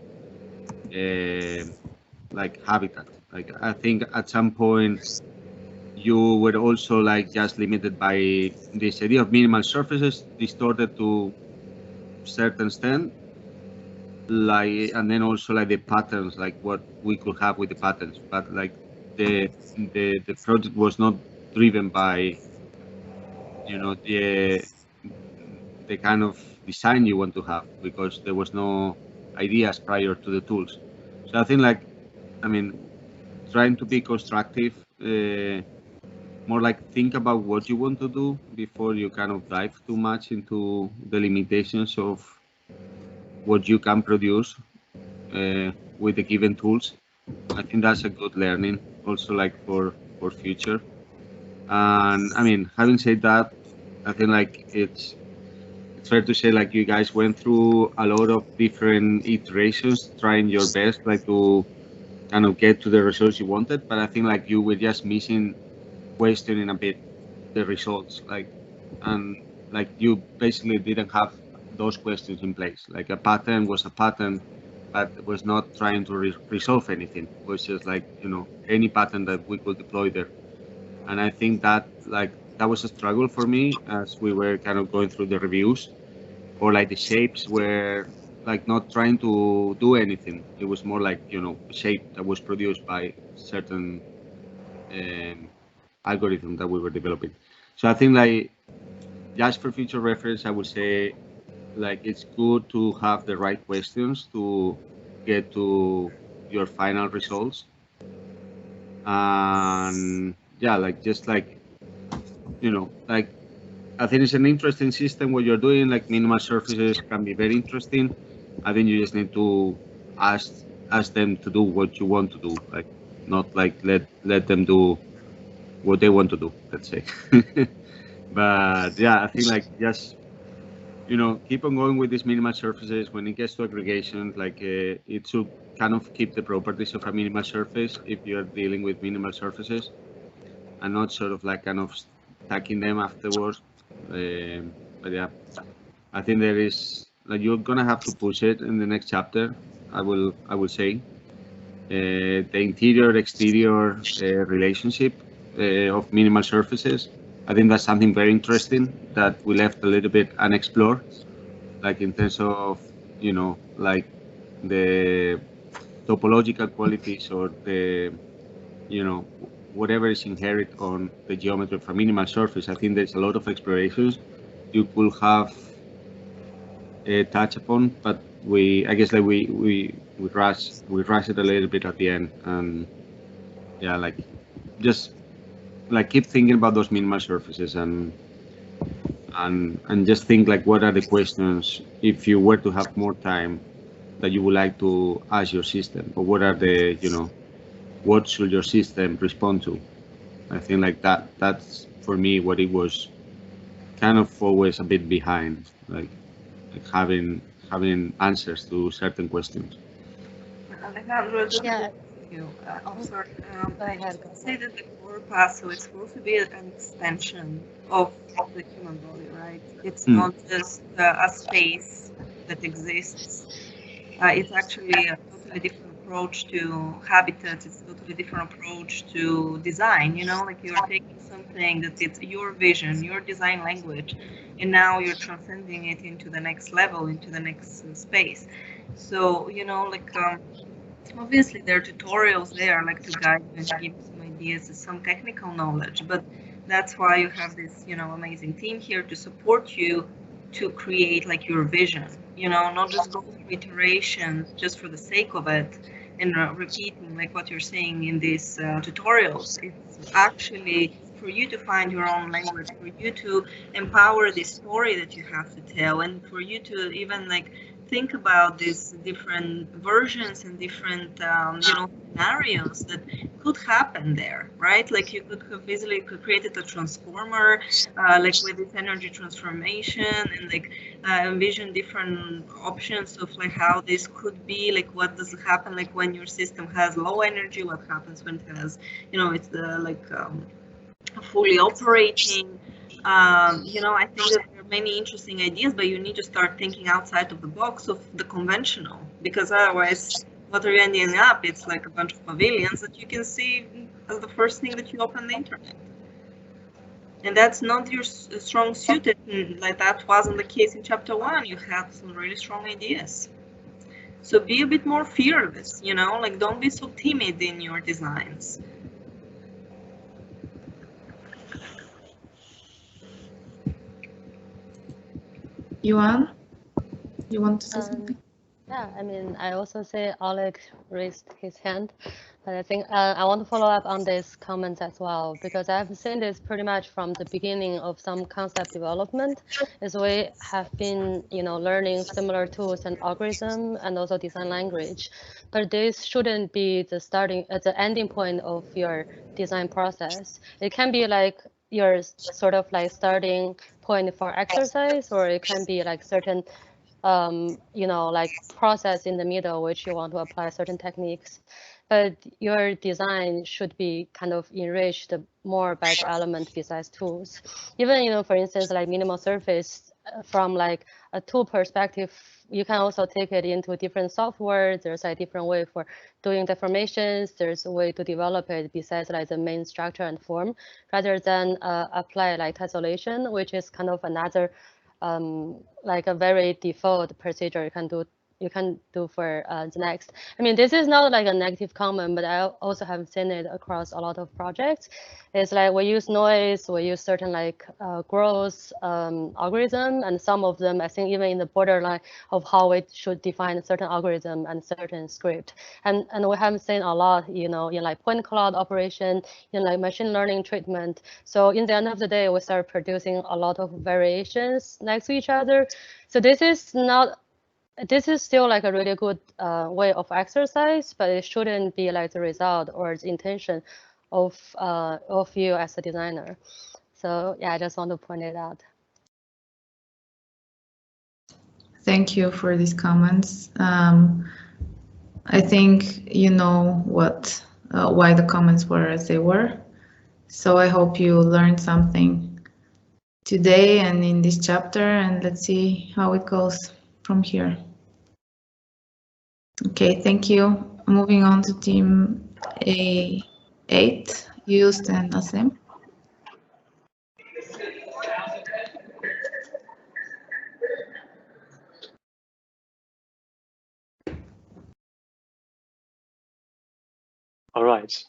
like habitat. Like I think at some point you were also like just limited by this idea of minimal surfaces, distorted to certain extent, like, and then also like the patterns, like what we could have with the patterns, but like the project was not driven by, you know, the kind of design you want to have, because there was no ideas prior to the tools. So I think like, I mean, trying to be constructive, more like think about what you want to do before you kind of dive too much into the limitations of what you can produce with the given tools. I think that's a good learning also, like for future. And I mean, having said that, I think like it's fair to say like you guys went through a lot of different iterations, trying your best like to kind of get to the results you wanted, but I think like you were just missing questioning a bit the results, like, and like you basically didn't have those questions in place. Like a pattern was a pattern, but was not trying to resolve anything. It was just like, you know, any pattern that we could deploy there. And I think that like that was a struggle for me as we were kind of going through the reviews, or like the shapes were like not trying to do anything. It was more like, you know, a shape that was produced by certain algorithm that we were developing. So I think like just for future reference, I would say like it's good to have the right questions to get to your final results. And yeah, like just like, you know, like I think it's an interesting system what you're doing. Like minimal surfaces can be very interesting. I think you just need to ask them to do what you want to do, like not like let them do what they want to do, let's say. But yeah, I think like just, you know, keep on going with these minimal surfaces. When it gets to aggregation, like it should kind of keep the properties of a minimal surface if you're dealing with minimal surfaces, and not sort of like kind of stacking them afterwards. But yeah, I think there is like you're gonna have to push it in the next chapter. I will say the interior exterior relationship of minimal surfaces. I think that's something very interesting that we left a little bit unexplored, like in terms of, you know, like the topological qualities or the, you know, whatever is inherent on the geometry of a minimal surface. I think there's a lot of explorations you could have touch upon, but I guess like we rush it a little bit at the end, and yeah, like just like keep thinking about those minimal surfaces and just think like what are the questions, if you were to have more time, that you would like to ask your system, or what are the, you know, what should your system respond to? I think like that's for me what it was kind of always a bit behind, like having answers to certain questions. Alejandro, Yeah. you. I'm sorry. Go ahead. I say that the Corpuscle is supposed to be an extension of the human body, right? It's not just a space that exists. It's actually a totally different approach to habitats. It's a totally different approach to design. You know, like you're taking something that it's your vision, your design language, and now you're transcending it into the next level, into the next space. So, you know, like obviously there are tutorials there, like to guide you and to give you some ideas and some technical knowledge, but that's why you have this, you know, amazing team here to support you to create like your vision, you know, not just go through iterations just for the sake of it and repeating like what you're saying in these tutorials. It's actually for you to find your own language, for you to empower the story that you have to tell, and for you to even like think about these different versions and different you know, scenarios that could happen there, right? Like you could have easily created a transformer like with this energy transformation, and like envision different options of like how this could be, like what does happen like when your system has low energy, what happens when it has, you know, it's the like fully operating. You know, I think that there are many interesting ideas, but you need to start thinking outside of the box of the conventional, because otherwise, what are you ending up? It's like a bunch of pavilions that you can see as the first thing that you open the internet. And that's not your strong suit. Like that wasn't the case in chapter 1. You had some really strong ideas. So be a bit more fearless, you know, like don't be so timid in your designs. Yuan, you want to say something? Yeah, I mean, I also say Oleg raised his hand, but I think I want to follow up on this comment as well, because I've seen this pretty much from the beginning of some concept development, as we have been, you know, learning similar tools and algorithm and also design language, but this shouldn't be the the ending point of your design process. It can be like your sort of like starting point for exercise, or it can be like certain you know, like process in the middle which you want to apply certain techniques, but your design should be kind of enriched more by the element besides tools. Even, you know, for instance, like minimal surface, from like a tool perspective, you can also take it into different software. There's a different way for doing deformations. There's a way to develop it besides like the main structure and form, rather than apply like tessellation, which is kind of another like a very default procedure you can do for the next. I mean, this is not like a negative comment, but I also have seen it across a lot of projects. It's like we use noise, we use certain like growth algorithm, and some of them I think even in the borderline of how it should define a certain algorithm and certain script. And we have seen a lot, you know, in like point cloud operation, in like machine learning treatment. So in the end of the day, we start producing a lot of variations next to each other. So this is still like a really good way of exercise, but it shouldn't be like the result or the intention of you as a designer. So yeah, I just want to point it out. Thank you for these comments. I think you know what why the comments were as they were. So I hope you learned something today and in this chapter, and let's see how it goes from here. Okay, thank you. Moving on to team A8, Yust and Asim. All right.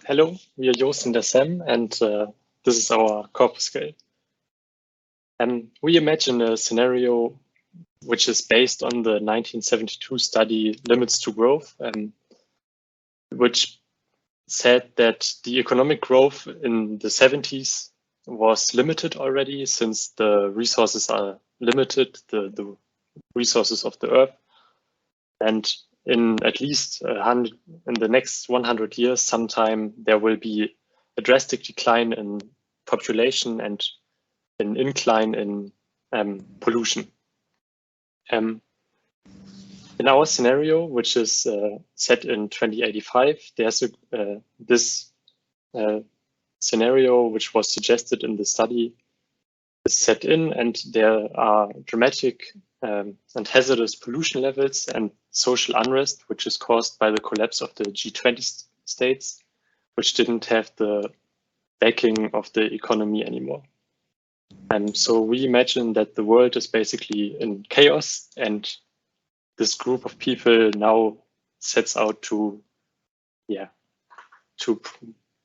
Hello, we are Joost and Sam, and this is our Corpuscle. We imagine a scenario which is based on the 1972 study Limits to Growth, which said that the economic growth in the 70s was limited already, since the resources are limited, the resources of the Earth. And in at least in the next 100 years, sometime there will be a drastic decline in population and an incline in pollution. In our scenario, which is set in 2085, there's this scenario which was suggested in the study is set in, and there are dramatic and hazardous pollution levels and social unrest, which is caused by the collapse of the G20 states, which didn't have the backing of the economy anymore. And so we imagine that the world is basically in chaos, and this group of people now sets out to,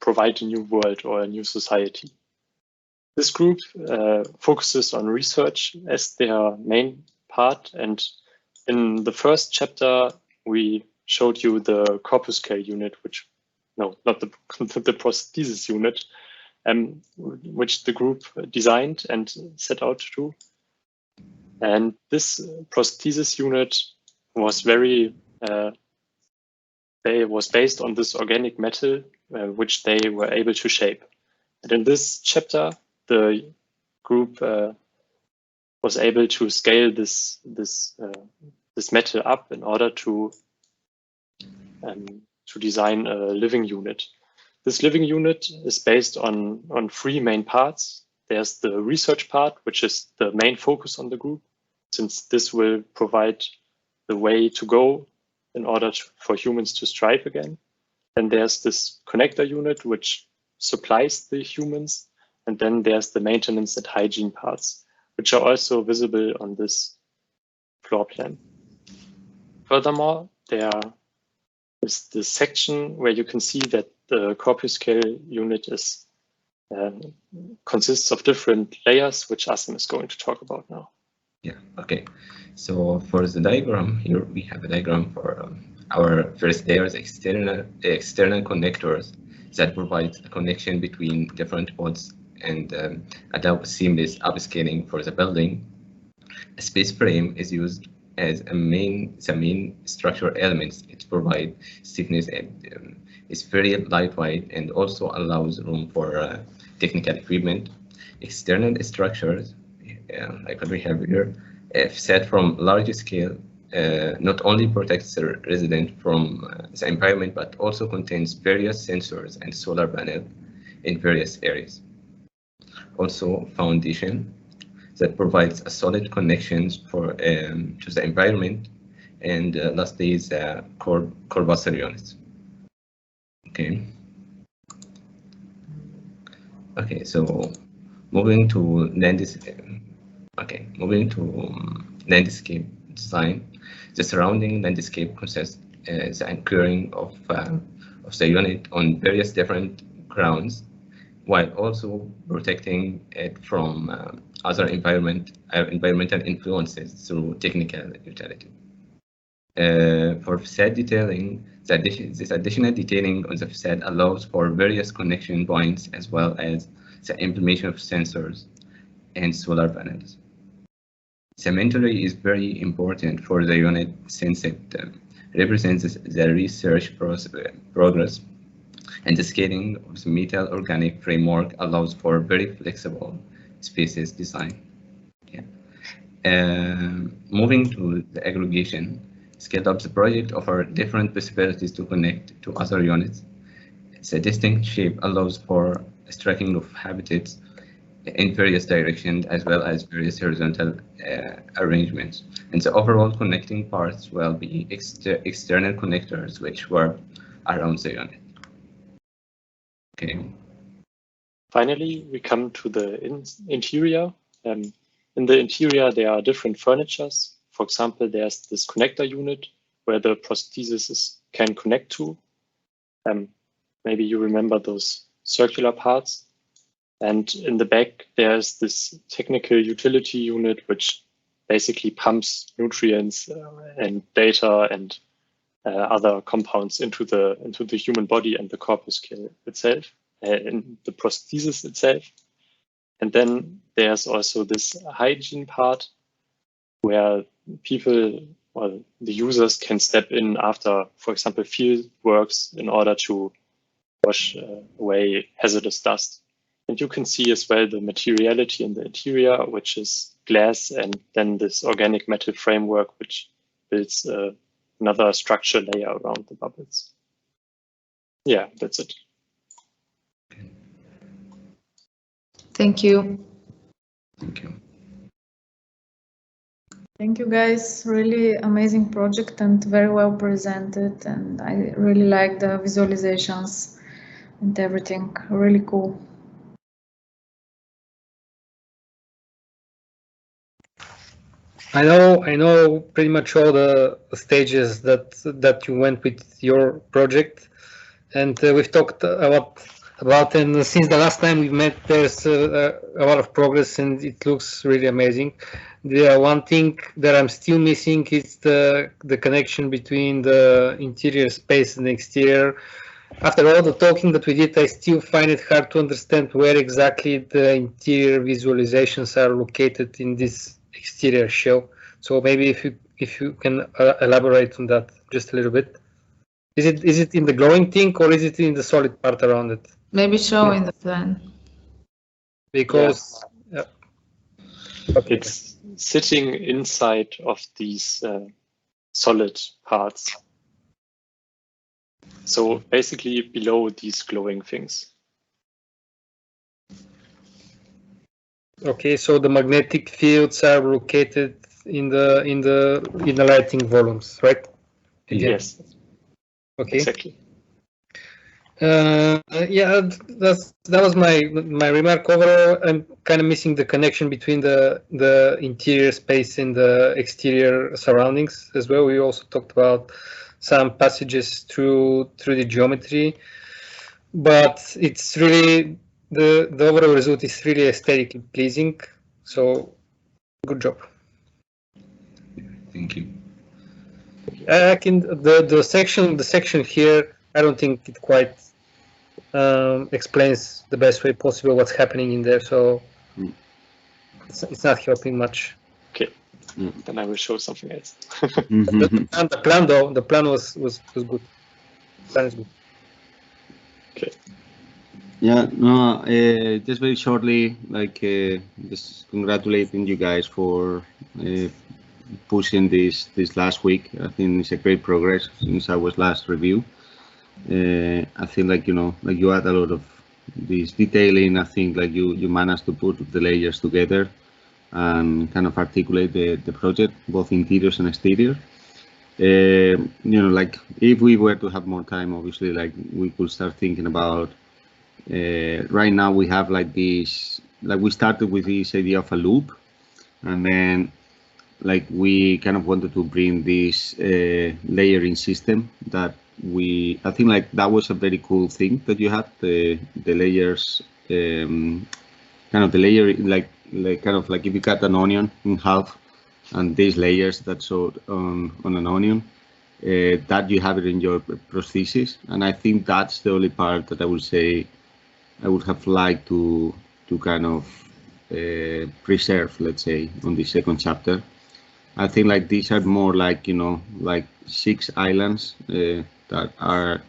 provide a new world or a new society. This group focuses on research as their main part, and in the first chapter we showed you the Corpuscle unit, not the prosthesis unit, which the group designed and set out to do. And this prosthesis unit was was based on this organic metal, which they were able to shape. And in this chapter, the group was able to scale this metal up in order to design a living unit. This living unit is based on three main parts. There's the research part, which is the main focus on the group, since this will provide the way to go in order for humans to strive again. And there's this connector unit, which supplies the humans. And then there's the maintenance and hygiene parts, which are also visible on this floor plan. Furthermore, there is this section where you can see that the Corpuscle unit consists of different layers, which Asim is going to talk about now. Yeah, okay. So for the diagram here, we have a diagram for our first layers, external connectors that provide a connection between different pods and allow seamless upscaling for the building. A space frame is used as the main structural elements. It provides stiffness and is very lightweight and also allows room for technical equipment. External structures, like what we have here, if set from large scale, not only protects the resident from the environment, but also contains various sensors and solar panels in various areas. Also, foundation that provides a solid connections to the environment, and lastly is Corpuscle units. Okay. Okay, so moving to landscape design. The surrounding landscape consists the anchoring of the unit on various different grounds, while also protecting it from other environmental influences through technical utility. For facade detailing, this additional detailing on the facade allows for various connection points as well as the implementation of sensors and solar panels. Cemetery is very important for the unit since it represents the research progress, and the scaling of the metal organic framework allows for very flexible spaces design. Yeah. Moving to the aggregation, scaled up the project offers different possibilities to connect to other units. The distinct shape allows for stacking of habitats in various directions as well as various horizontal arrangements. And the overall connecting parts will be external connectors which work around the unit. Okay. Finally, we come to the interior. In the interior, there are different furnitures. For example, there's this connector unit where the prosthesis can connect to. Maybe you remember those circular parts. And in the back, there's this technical utility unit, which basically pumps nutrients and data and other compounds into the human body and the corpuscle itself, in the prosthesis itself. And then there's also this hygiene part where people, well, the users can step in after, for example, field works in order to wash away hazardous dust. And you can see as well the materiality in the interior, which is glass, and then this organic metal framework, which builds another structure layer around the bubbles. Yeah, that's it. Thank you. Thank you. Thank you guys, really amazing project and very well presented, and I really like the visualizations and everything, really cool. I know pretty much all the stages that you went with your project, and we've talked about and since the last time we met, there's a lot of progress and it looks really amazing. The one thing that I'm still missing is the connection between the interior space and the exterior. After all the talking that we did, I still find it hard to understand where exactly the interior visualizations are located in this exterior shell. So maybe if you can elaborate on that just a little bit. Is it in the glowing thing or is it in the solid part around it? Maybe show in the plan. Because it's sitting inside of these solid parts. So basically below these glowing things. Okay, so the magnetic fields are located in the lighting volumes, right? Again. Yes. Okay. Exactly. Yeah, that was my remark. Overall, I'm kind of missing the connection between the interior space and the exterior surroundings as well. We also talked about some passages through the geometry, but it's really the overall result is really aesthetically pleasing. So, good job. Thank you. I can the section here. I don't think it quite explains the best way possible what's happening in there. So it's not helping much. Okay, then I will show something else. The plan though, the plan was good. The plan is good. Okay. Yeah, no, just very shortly, like just congratulating you guys for pushing this last week. I think it's a great progress since our last review. I think like you add a lot of this detailing. I think like you managed to put the layers together and kind of articulate the project, both interiors and exterior. Like if we were to have more time, obviously, like we could start thinking about. Right now we have like this, like we started with this idea of a loop, and then like we kind of wanted to bring this layering system that I think like that was a very cool thing that you had, the layers, kind of the layer, like kind of like if you cut an onion in half and these layers that showed on an onion, that you have it in your prosthesis. And I think that's the only part that I would say I would have liked to kind of preserve, let's say, on the second chapter. I think like these are more like, like 6 islands that are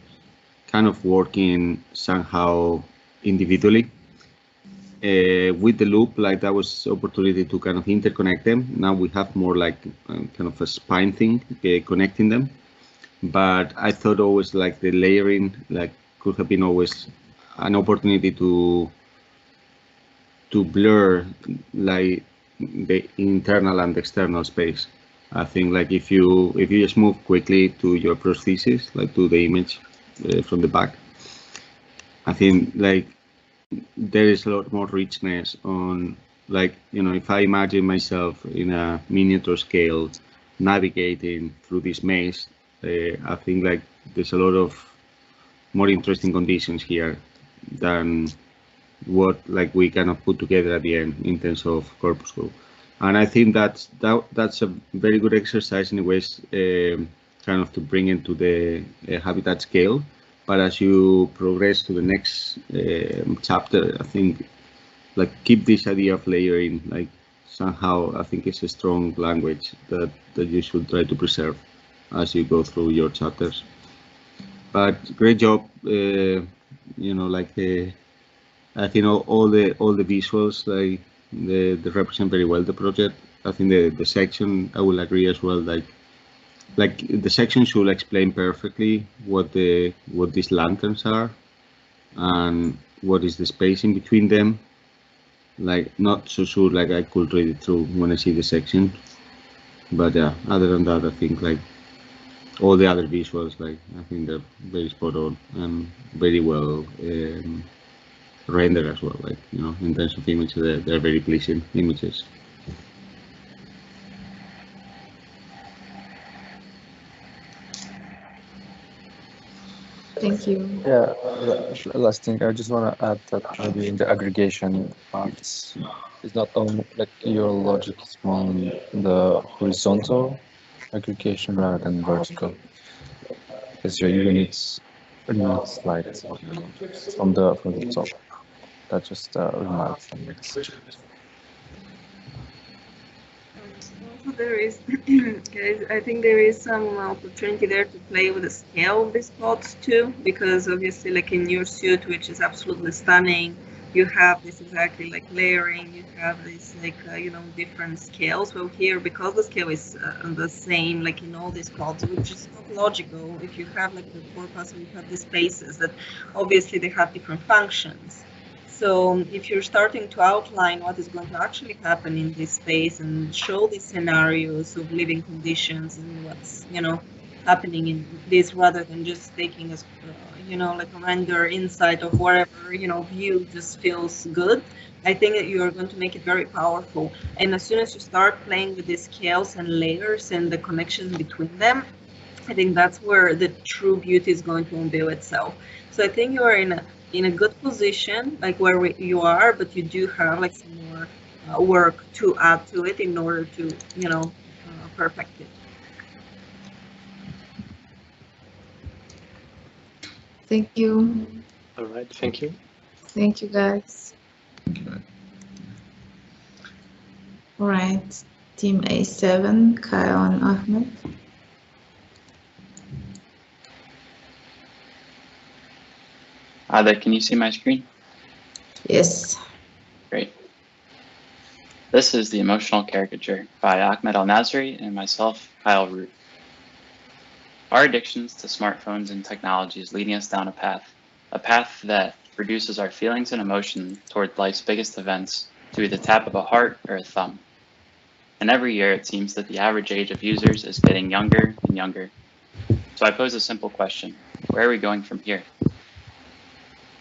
kind of working somehow individually. With the loop, like that was opportunity to kind of interconnect them. Now we have more like kind of a spine thing connecting them. But I thought always like the layering like could have been always an opportunity to blur like the internal and external space. I think like if you just move quickly to your prosthesis, like to the image from the back, I think like there is a lot more richness on like, if I imagine myself in a miniature scale navigating through this maze, I think like there's a lot of more interesting conditions here than what like we kind of put together at the end in terms of Corpuscle. And I think that's a very good exercise anyways, kind of to bring into the habitat scale. But as you progress to the next chapter, I think like keep this idea of layering, like somehow I think it's a strong language that you should try to preserve as you go through your chapters. But great job, like I think all the visuals like they represent very well the project. I think the section I will agree as well, like the section should explain perfectly what these lanterns are and what is the spacing between them. like not so sure like I could read it through when I see the section. But yeah, other than that, I think like all the other visuals, like I think they're very spot on and very well rendered as well. Like, you know, in terms of image, they're very pleasing images. Thank you. Yeah, last thing, I just want to add that maybe in the aggregation part, it's not only like your logic is more on the horizontal aggregation rather than vertical, because your units slide from the top. That's just a remark from me. Also, there is, guys, I think there is some opportunity there to play with the scale of these plots too, because obviously, like in your suit, which is absolutely stunning, you have this exactly like layering, you have this like, you know, different scales. Well, here, because the scale is the same, like in all these plots, which is not logical. If you have like the corpuscle, you have these spaces that obviously they have different functions. So if you're starting to outline what is going to actually happen in this space and show these scenarios of living conditions and what's, you know, happening in this, rather than just taking a, you know, like a render insight of whatever, you know, view just feels good, I think that you're going to make it very powerful. And as soon as you start playing with these scales and layers and the connections between them, I think that's where the true beauty is going to unveil itself. So I think you are in a good position, like where you are, but you do have like some more work to add to it in order to, you know, perfect it. Thank you. All right, thank you. Thank you, guys. All right, team A7, Kyle and Ahmed. Hi there, can you see my screen? Yes. Great. This is the emotional caricature by Ahmed Al-Nasri and myself, Kyle Root. Our addictions to smartphones and technology is leading us down a path that reduces our feelings and emotion toward life's biggest events through the tap of a heart or a thumb. And every year it seems that the average age of users is getting younger and younger. So I pose a simple question: where are we going from here?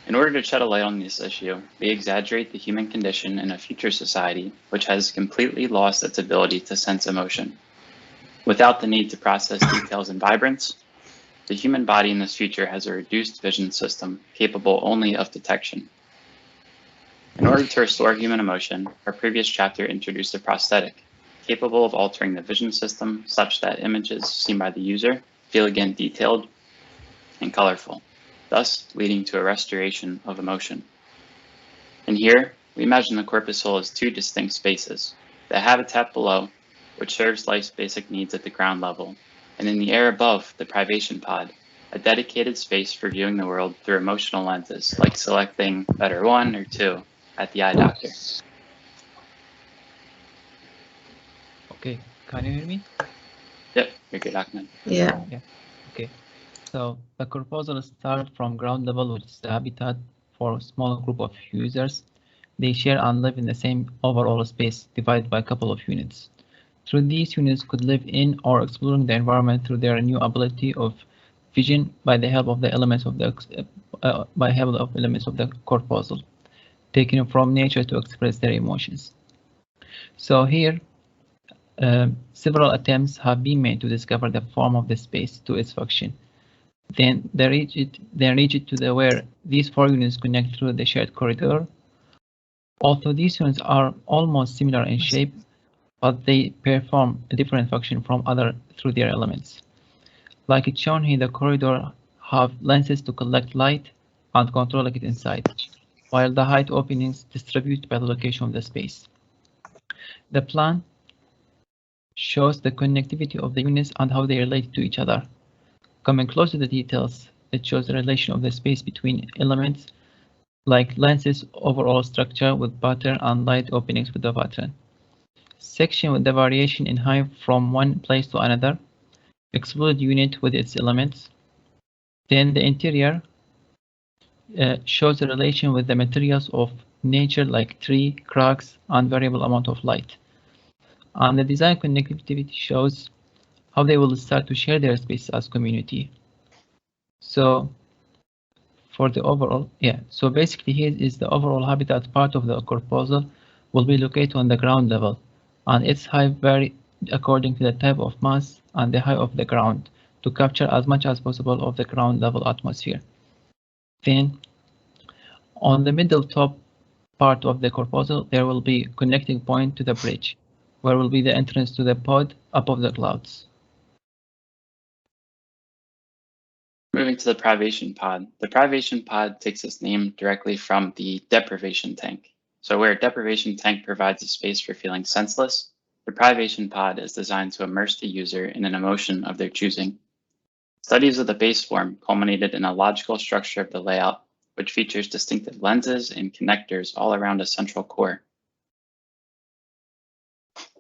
In order to shed a light on this issue, we exaggerate the human condition in a future society which has completely lost its ability to sense emotion. Without the need to process details and vibrance, the human body in this future has a reduced vision system capable only of detection. In order to restore human emotion, our previous chapter introduced a prosthetic capable of altering the vision system such that images seen by the user feel again detailed and colorful, thus leading to a restoration of emotion. And here, we imagine the corpuscle as two distinct spaces: the habitat below, which serves life's basic needs at the ground level, and in the air above, the privation pod, a dedicated space for viewing the world through emotional lenses, like selecting letter 1 or 2 at the eye doctor. Okay, can you hear me? Yep, you're good, Ahmed. Yeah. Okay. So the proposal starts from ground level, which is the habitat for a small group of users. They share and live in the same overall space divided by a couple of units. Through these units could live in or exploring the environment through their new ability of vision by the help of the elements of the corpuscle, taken from nature to express their emotions. So here, several attempts have been made to discover the form of the space to its function. Then they reach it to where these four units connect through the shared corridor. Although these units are almost similar in shape, but they perform a different function from other through their elements. Like it's shown here, the corridor have lenses to collect light and control it inside, while the height openings distribute by the location of the space. The plan shows the connectivity of the units and how they relate to each other. Coming close to the details, it shows the relation of the space between elements, like lenses overall structure with pattern and light openings with the pattern. Section with the variation in height from one place to another, exploded unit with its elements. Then the interior shows the relation with the materials of nature like tree, cracks, and variable amount of light. And the design connectivity shows how they will start to share their space as community. So for the overall, so basically here is the overall habitat part of the corpuscle will be located on the ground level, and its height vary according to the type of mass and the height of the ground to capture as much as possible of the ground level atmosphere. Then on the middle top part of the corpuscle, there will be connecting point to the bridge, where will be the entrance to the pod above the clouds. Moving to the privation pod. The privation pod takes its name directly from the deprivation tank. So where a deprivation tank provides a space for feeling senseless, the privation pod is designed to immerse the user in an emotion of their choosing. Studies of the base form culminated in a logical structure of the layout, which features distinctive lenses and connectors all around a central core.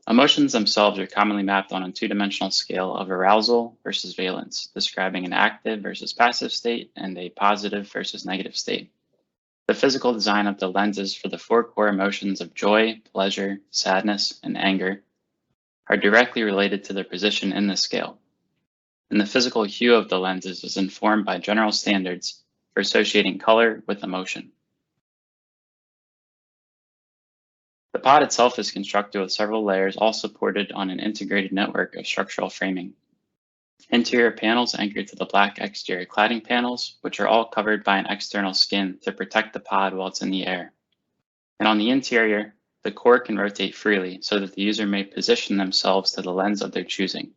Emotions themselves are commonly mapped on a two-dimensional scale of arousal versus valence, describing an active versus passive state and a positive versus negative state. The physical design of the lenses for the four core emotions of joy, pleasure, sadness, and anger are directly related to their position in the scale. And the physical hue of the lenses is informed by general standards for associating color with emotion. The pod itself is constructed with several layers, all supported on an integrated network of structural framing. Interior panels anchored to the black exterior cladding panels, which are all covered by an external skin to protect the pod while it's in the air. And on the interior, the core can rotate freely so that the user may position themselves to the lens of their choosing.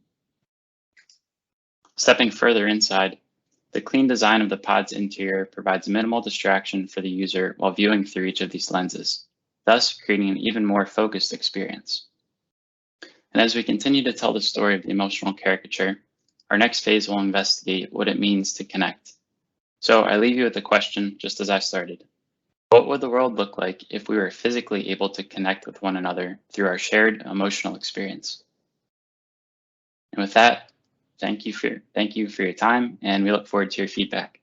Stepping further inside, the clean design of the pod's interior provides minimal distraction for the user while viewing through each of these lenses, thus creating an even more focused experience. And as we continue to tell the story of the emotional caricature, our next phase will investigate what it means to connect. So I leave you with a question, just as I started. What would the world look like if we were physically able to connect with one another through our shared emotional experience? And with that, thank you for your time, and we look forward to your feedback.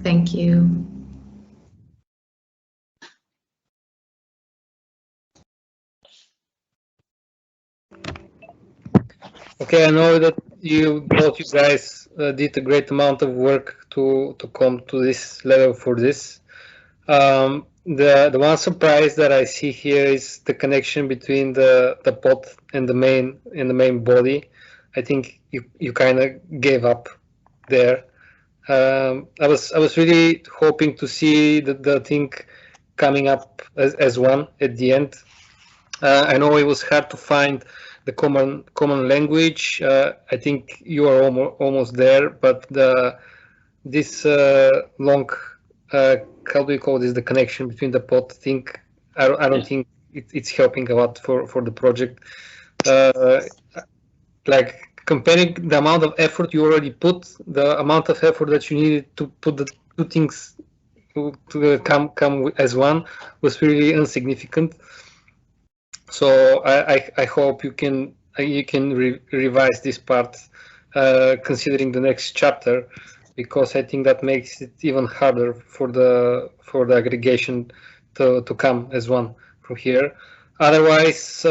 Thank you. Okay, I know that both you guys did a great amount of work to come to this level for this. The one surprise that I see here is the connection between the pod and the main body. I think you kind of gave up there. I was really hoping to see the thing coming up as one at the end. I know it was hard to find the common language. I think you are almost there, but this long how do you call this, the connection between the pod thing, I don't think it's helping a lot for the project. Like comparing the amount of effort you already put, the amount of effort that you needed to put the two things to come as one was really insignificant. So I hope you can revise this part, considering the next chapter, because I think that makes it even harder for the aggregation to come as one from here. Otherwise,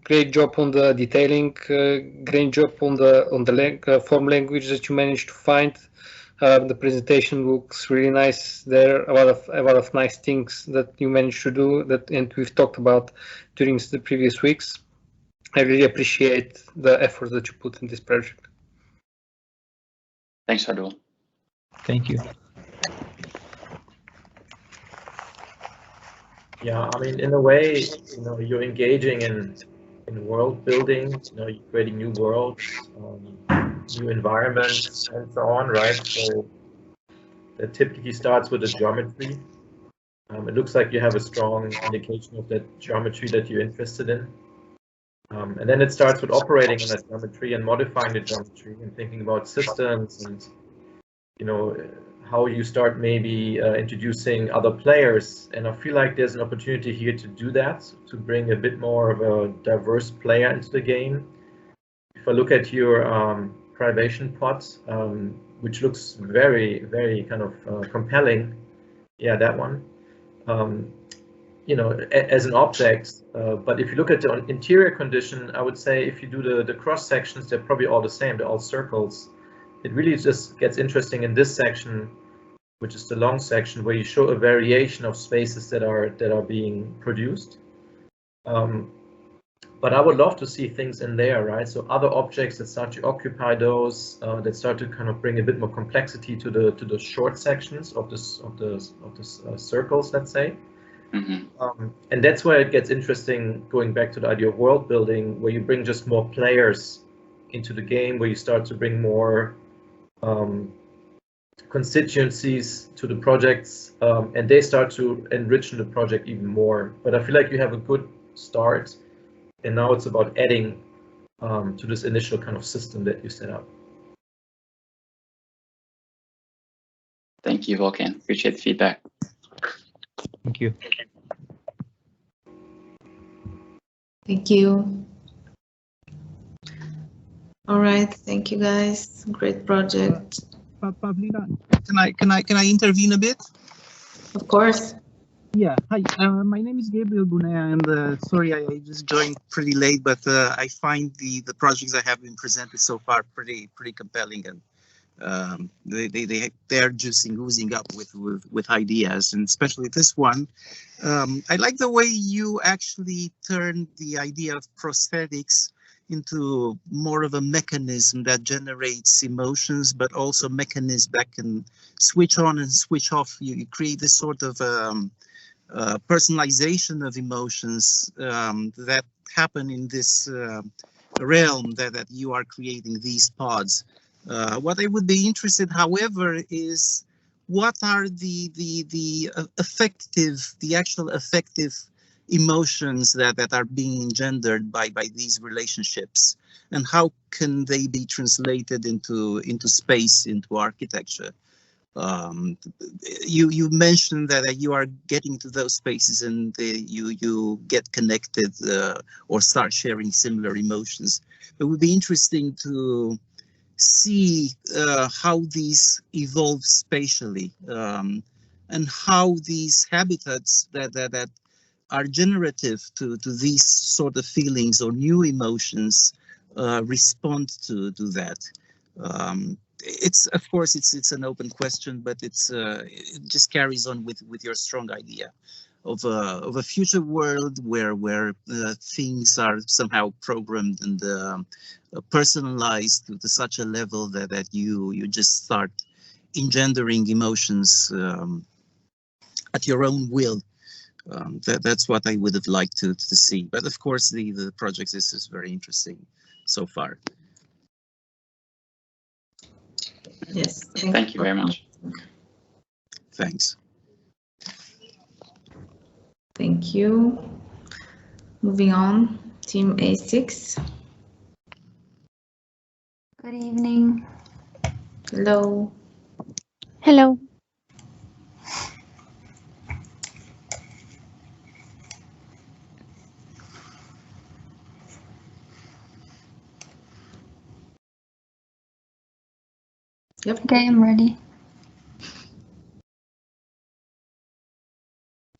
great job on the detailing, great job on the form language that you managed to find. The presentation looks really nice. There are a lot of nice things that you managed to do and we've talked about during the previous weeks. I really appreciate the effort that you put in this project. Thanks, Ardul. Thank you. Yeah, I mean, in a way, you're engaging in world building. You're creating new worlds, new environments, and so on, right? So that typically starts with the geometry. It looks like you have a strong indication of that geometry that you're interested in. And then it starts with operating on that geometry and modifying the geometry and thinking about systems and, how you start maybe introducing other players. And I feel like there's an opportunity here to do that, to bring a bit more of a diverse player into the game. If I look at your privation pod, which looks very, very kind of compelling, yeah, that one. you know, as an object. But if you look at the interior condition, I would say if you do the cross sections, they're probably all the same. They're all circles. It really just gets interesting in this section, which is the long section, where you show a variation of spaces that are being produced. But I would love to see things in there, right? So other objects that start to occupy those, that start to kind of bring a bit more complexity to the short sections of the circles, let's say. Mm-hmm. And that's where it gets interesting, going back to the idea of world building, where you bring just more players into the game, where you start to bring more constituencies to the projects, and they start to enrich the project even more. But I feel like you have a good start, and now it's about adding to this initial kind of system that you set up. Thank you, Volkan. Appreciate the feedback. Thank you. Thank you. All right, thank you guys. Great project. Pavlina, can I intervene a bit? Of course. Yeah. Hi. My name is Gabriel Gunea, and sorry I just joined pretty late, but I find the projects that have been presented so far pretty compelling, and they're just oozing up with ideas, and especially this one. I like the way you actually turned the idea of prosthetics into more of a mechanism that generates emotions, but also mechanism that can switch on and switch off. You create this sort of personalization of emotions that happen in this realm that you are creating, these pods. What I would be interested, however, is what are the actual effective emotions that are being engendered by these relationships, and how can they be translated into space, into architecture? You mentioned that you are getting to those spaces and you get connected or start sharing similar emotions. It would be interesting to see how these evolve spatially, and how these habitats that are generative to these sort of feelings or new emotions respond to that. It's, of course, it's an open question, but it just carries on with your strong idea of a future world where things are somehow programmed and personalized to such a level that you just start engendering emotions at your own will. That's what I would have liked to see. But of course, the project is very interesting so far. Yes. Thank you very much. Thanks. Thank you. Moving on, team A6. Good evening. Hello. Hello. Yep. Okay, I'm ready.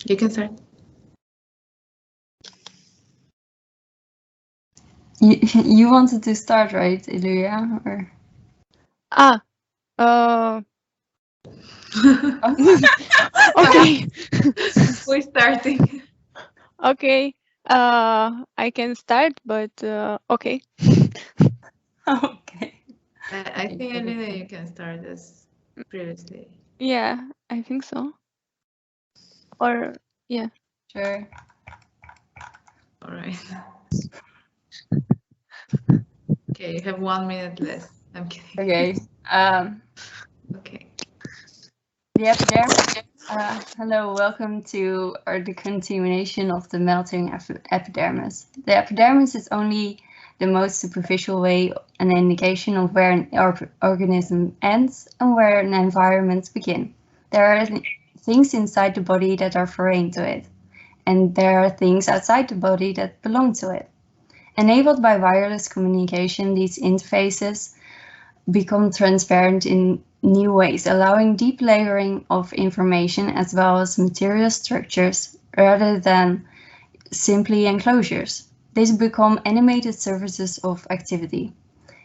You can start. You wanted to start, right, Ilya? Or Okay. We're starting. Okay. I can start, but okay. Okay. I think Elena, you can start as previously. Yeah, I think so. Or yeah. Sure. All right. Okay, you have 1 minute less. I'm kidding. Okay. Okay. The epidermis. Hello, welcome to the continuation of the melting epidermis. The epidermis is only the most superficial way, an indication of where an organism ends and where an environment begins. There are things inside the body that are foreign to it, and there are things outside the body that belong to it. Enabled by wireless communication, these interfaces become transparent in new ways, allowing deep layering of information as well as material structures rather than simply enclosures. These become animated surfaces of activity,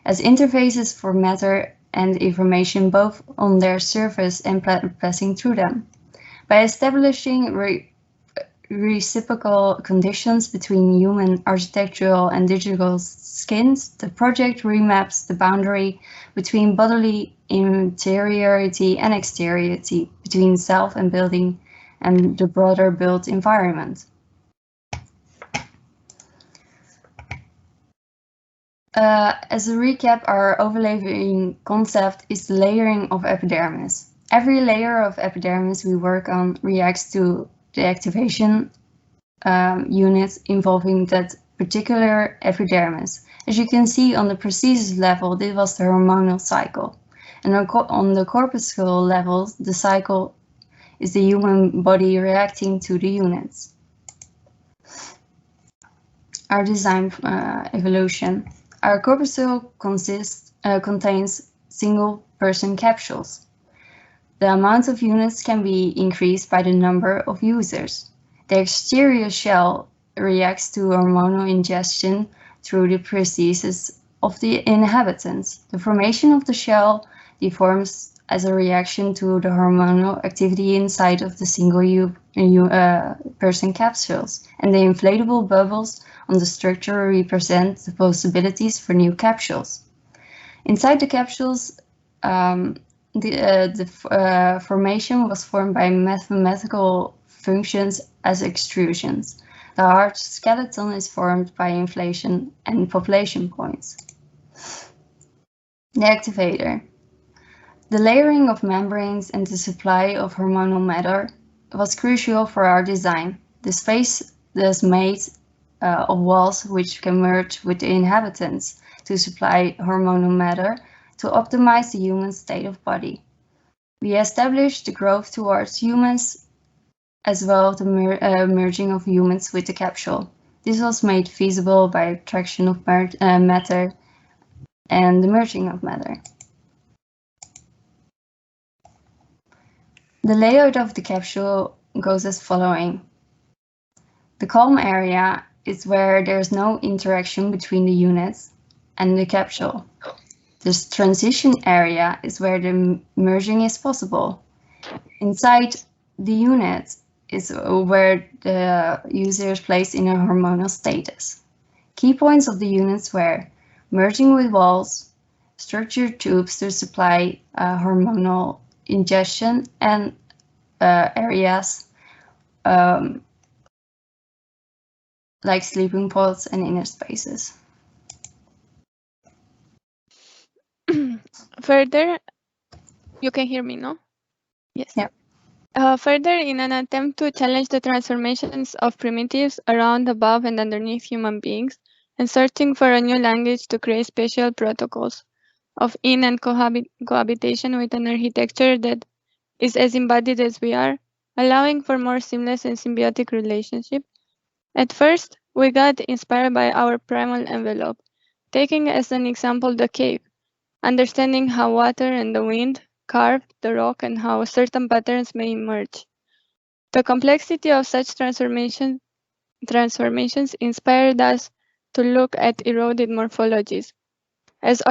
as interfaces for matter and information both on their surface and passing through them. By establishing reciprocal conditions between human architectural and digital skins, the project remaps the boundary between bodily interiority and exteriority, between self and building and the broader built environment. As a recap, our overlaying concept is the layering of epidermis. Every layer of epidermis we work on reacts to the activation units involving that particular epidermis. As you can see on the prosthesis level, this was the hormonal cycle. And on the corpuscle level, the cycle is the human body reacting to the units. Our design evolution. Our corpuscle contains single-person capsules. The amount of units can be increased by the number of users. The exterior shell reacts to hormonal ingestion through the prosthesis of the inhabitants. The formation of the shell deforms as a reaction to the hormonal activity inside of the single-person capsules, and the inflatable bubbles on the structure represent the possibilities for new capsules. Inside the capsules, the formation was formed by mathematical functions as extrusions. The hard skeleton is formed by inflation and population points. The activator. The layering of membranes and the supply of hormonal matter was crucial for our design. The space is made of walls which can merge with the inhabitants to supply hormonal matter to optimize the human state of body. We established the growth towards humans as well as the merging of humans with the capsule. This was made feasible by attraction of matter and the merging of matter. The layout of the capsule goes as following. The calm area is where there's no interaction between the units and the capsule. This transition area is where the merging is possible. Inside the unit is where the user is placed in a hormonal status. Key points of the units were merging with walls, structured tubes to supply hormonal ingestion, and areas like sleeping pods and inner spaces. Further, you can hear me, no? Yes. Yeah. Further, in an attempt to challenge the transformations of primitives around, above, and underneath human beings, and searching for a new language to create special protocols of in and cohabitation with an architecture that is as embodied as we are, allowing for more seamless and symbiotic relationship. At first, we got inspired by our primal envelope, taking as an example the cave, understanding how water and the wind carved the rock and how certain patterns may emerge. The complexity of such transformations inspired us to look at eroded morphologies, as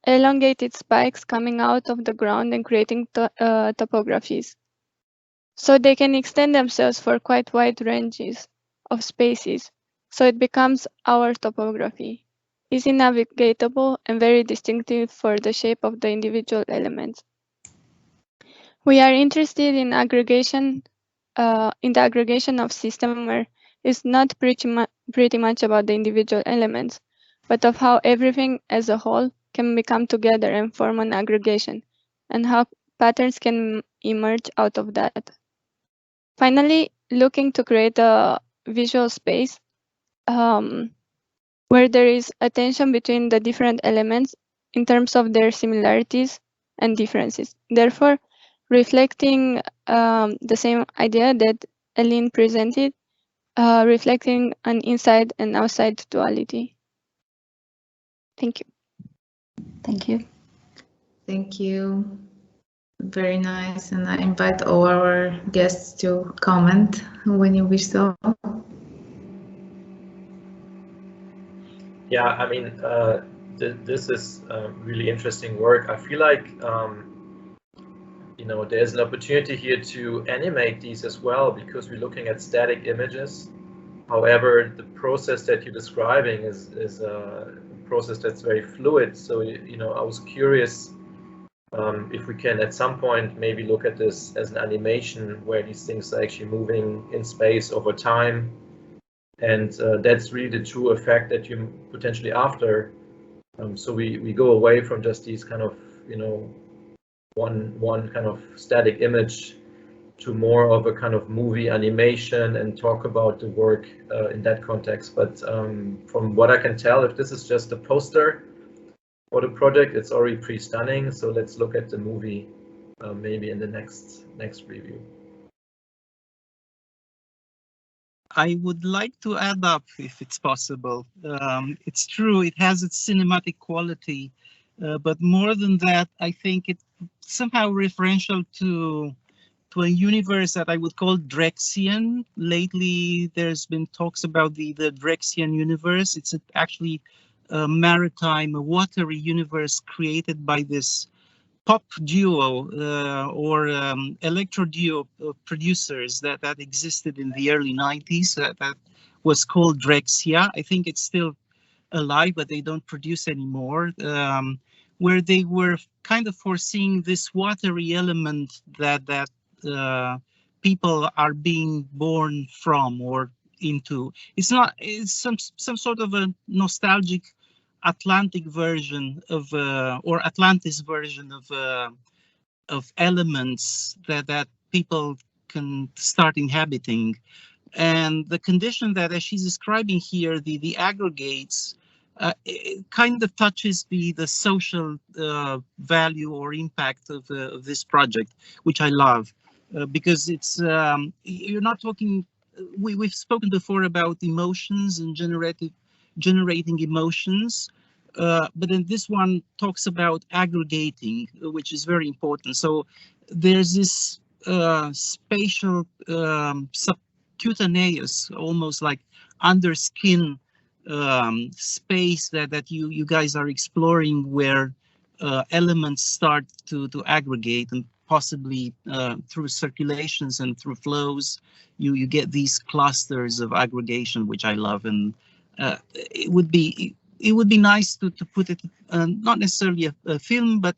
elongated spikes coming out of the ground and creating topographies. So they can extend themselves for quite wide ranges of spaces, so it becomes our topography, easy navigatable and very distinctive for the shape of the individual elements. We are interested in aggregation, in the aggregation of system where it's not pretty much about the individual elements, but of how everything as a whole can become together and form an aggregation, and how patterns can emerge out of that. Finally, looking to create a visual space where there is a tension between the different elements in terms of their similarities and differences. Therefore, reflecting the same idea that Aline presented, reflecting an inside and outside duality. Thank you. Thank you. Thank you. very nice, and I invite all our guests to comment when you wish so. Yeah, I mean, this is really interesting work. I feel like you know, there's an opportunity here to animate these as well, because we're looking at static images. However, the process that you're describing is a process that's very fluid. So, you know, I was curious if we can at some point maybe look at this as an animation where these things are actually moving in space over time. And that's really the true effect that you're potentially after. So we go away from just these kind of, you know, one kind of static image to more of a kind of movie animation and talk about the work in that context. But from what I can tell, if this is just a poster for the project, it's already pretty stunning. So let's look at the movie maybe in the next review. I would like to add up, if it's possible. It's true, it has its cinematic quality, but more than that, I think it's somehow referential to a universe that I would call Drexian. Lately, there's been talks about the Drexian universe. It's actually a maritime, a watery universe created by this pop duo or electro duo producers that existed in the early 90s that was called Drexia. I think it's still alive, but they don't produce anymore, where they were kind of foreseeing this watery element that people are being born from or into. It's some sort of a nostalgic Atlantic version of or Atlantis version of elements that people can start inhabiting. And the condition that, as she's describing here, the aggregates, it kind of touches the social value or impact of this project, which I love, because it's you're not talking. We've spoken before about emotions and generating emotions, but then this one talks about aggregating, which is very important. So there's this spatial subcutaneous, almost like under skin space that you guys are exploring, where elements start to aggregate, and possibly through circulations and through flows, you get these clusters of aggregation, which I love. And it would be nice to put it not necessarily a film, but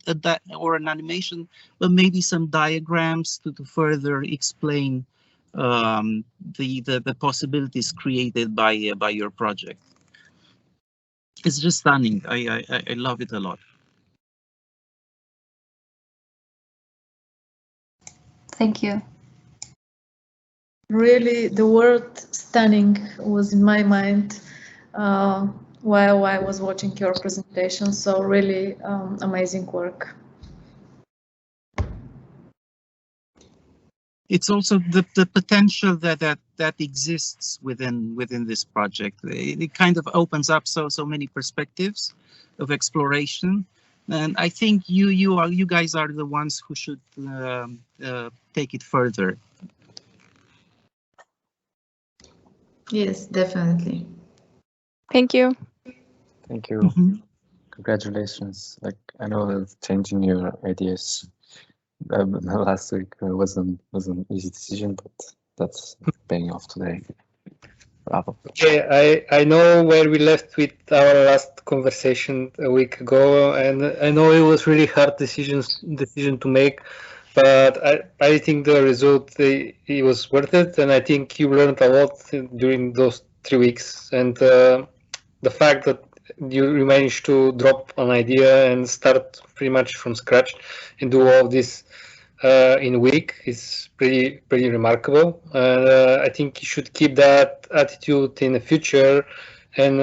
or an animation, but maybe some diagrams to further explain the possibilities created by your project. It's just stunning. I love it a lot. Thank you. Really, the word stunning was in my mind while I was watching your presentation. So really amazing work. It's also the potential that exists within this project. It kind of opens up so many perspectives of exploration, and I think you guys are the ones who should take it further. Yes, definitely. Thank you. Thank you. Congratulations. Like, I know that changing your ideas last week wasn't an easy decision, but that's paying off today. Bravo. Okay, I know where we left with our last conversation a week ago, and I know it was really hard decision to make, but I think the result it was worth it, and I think you learned a lot during those 3 weeks, and the fact that you managed to drop an idea and start pretty much from scratch and do all of this in a week is pretty remarkable. And I think you should keep that attitude in the future and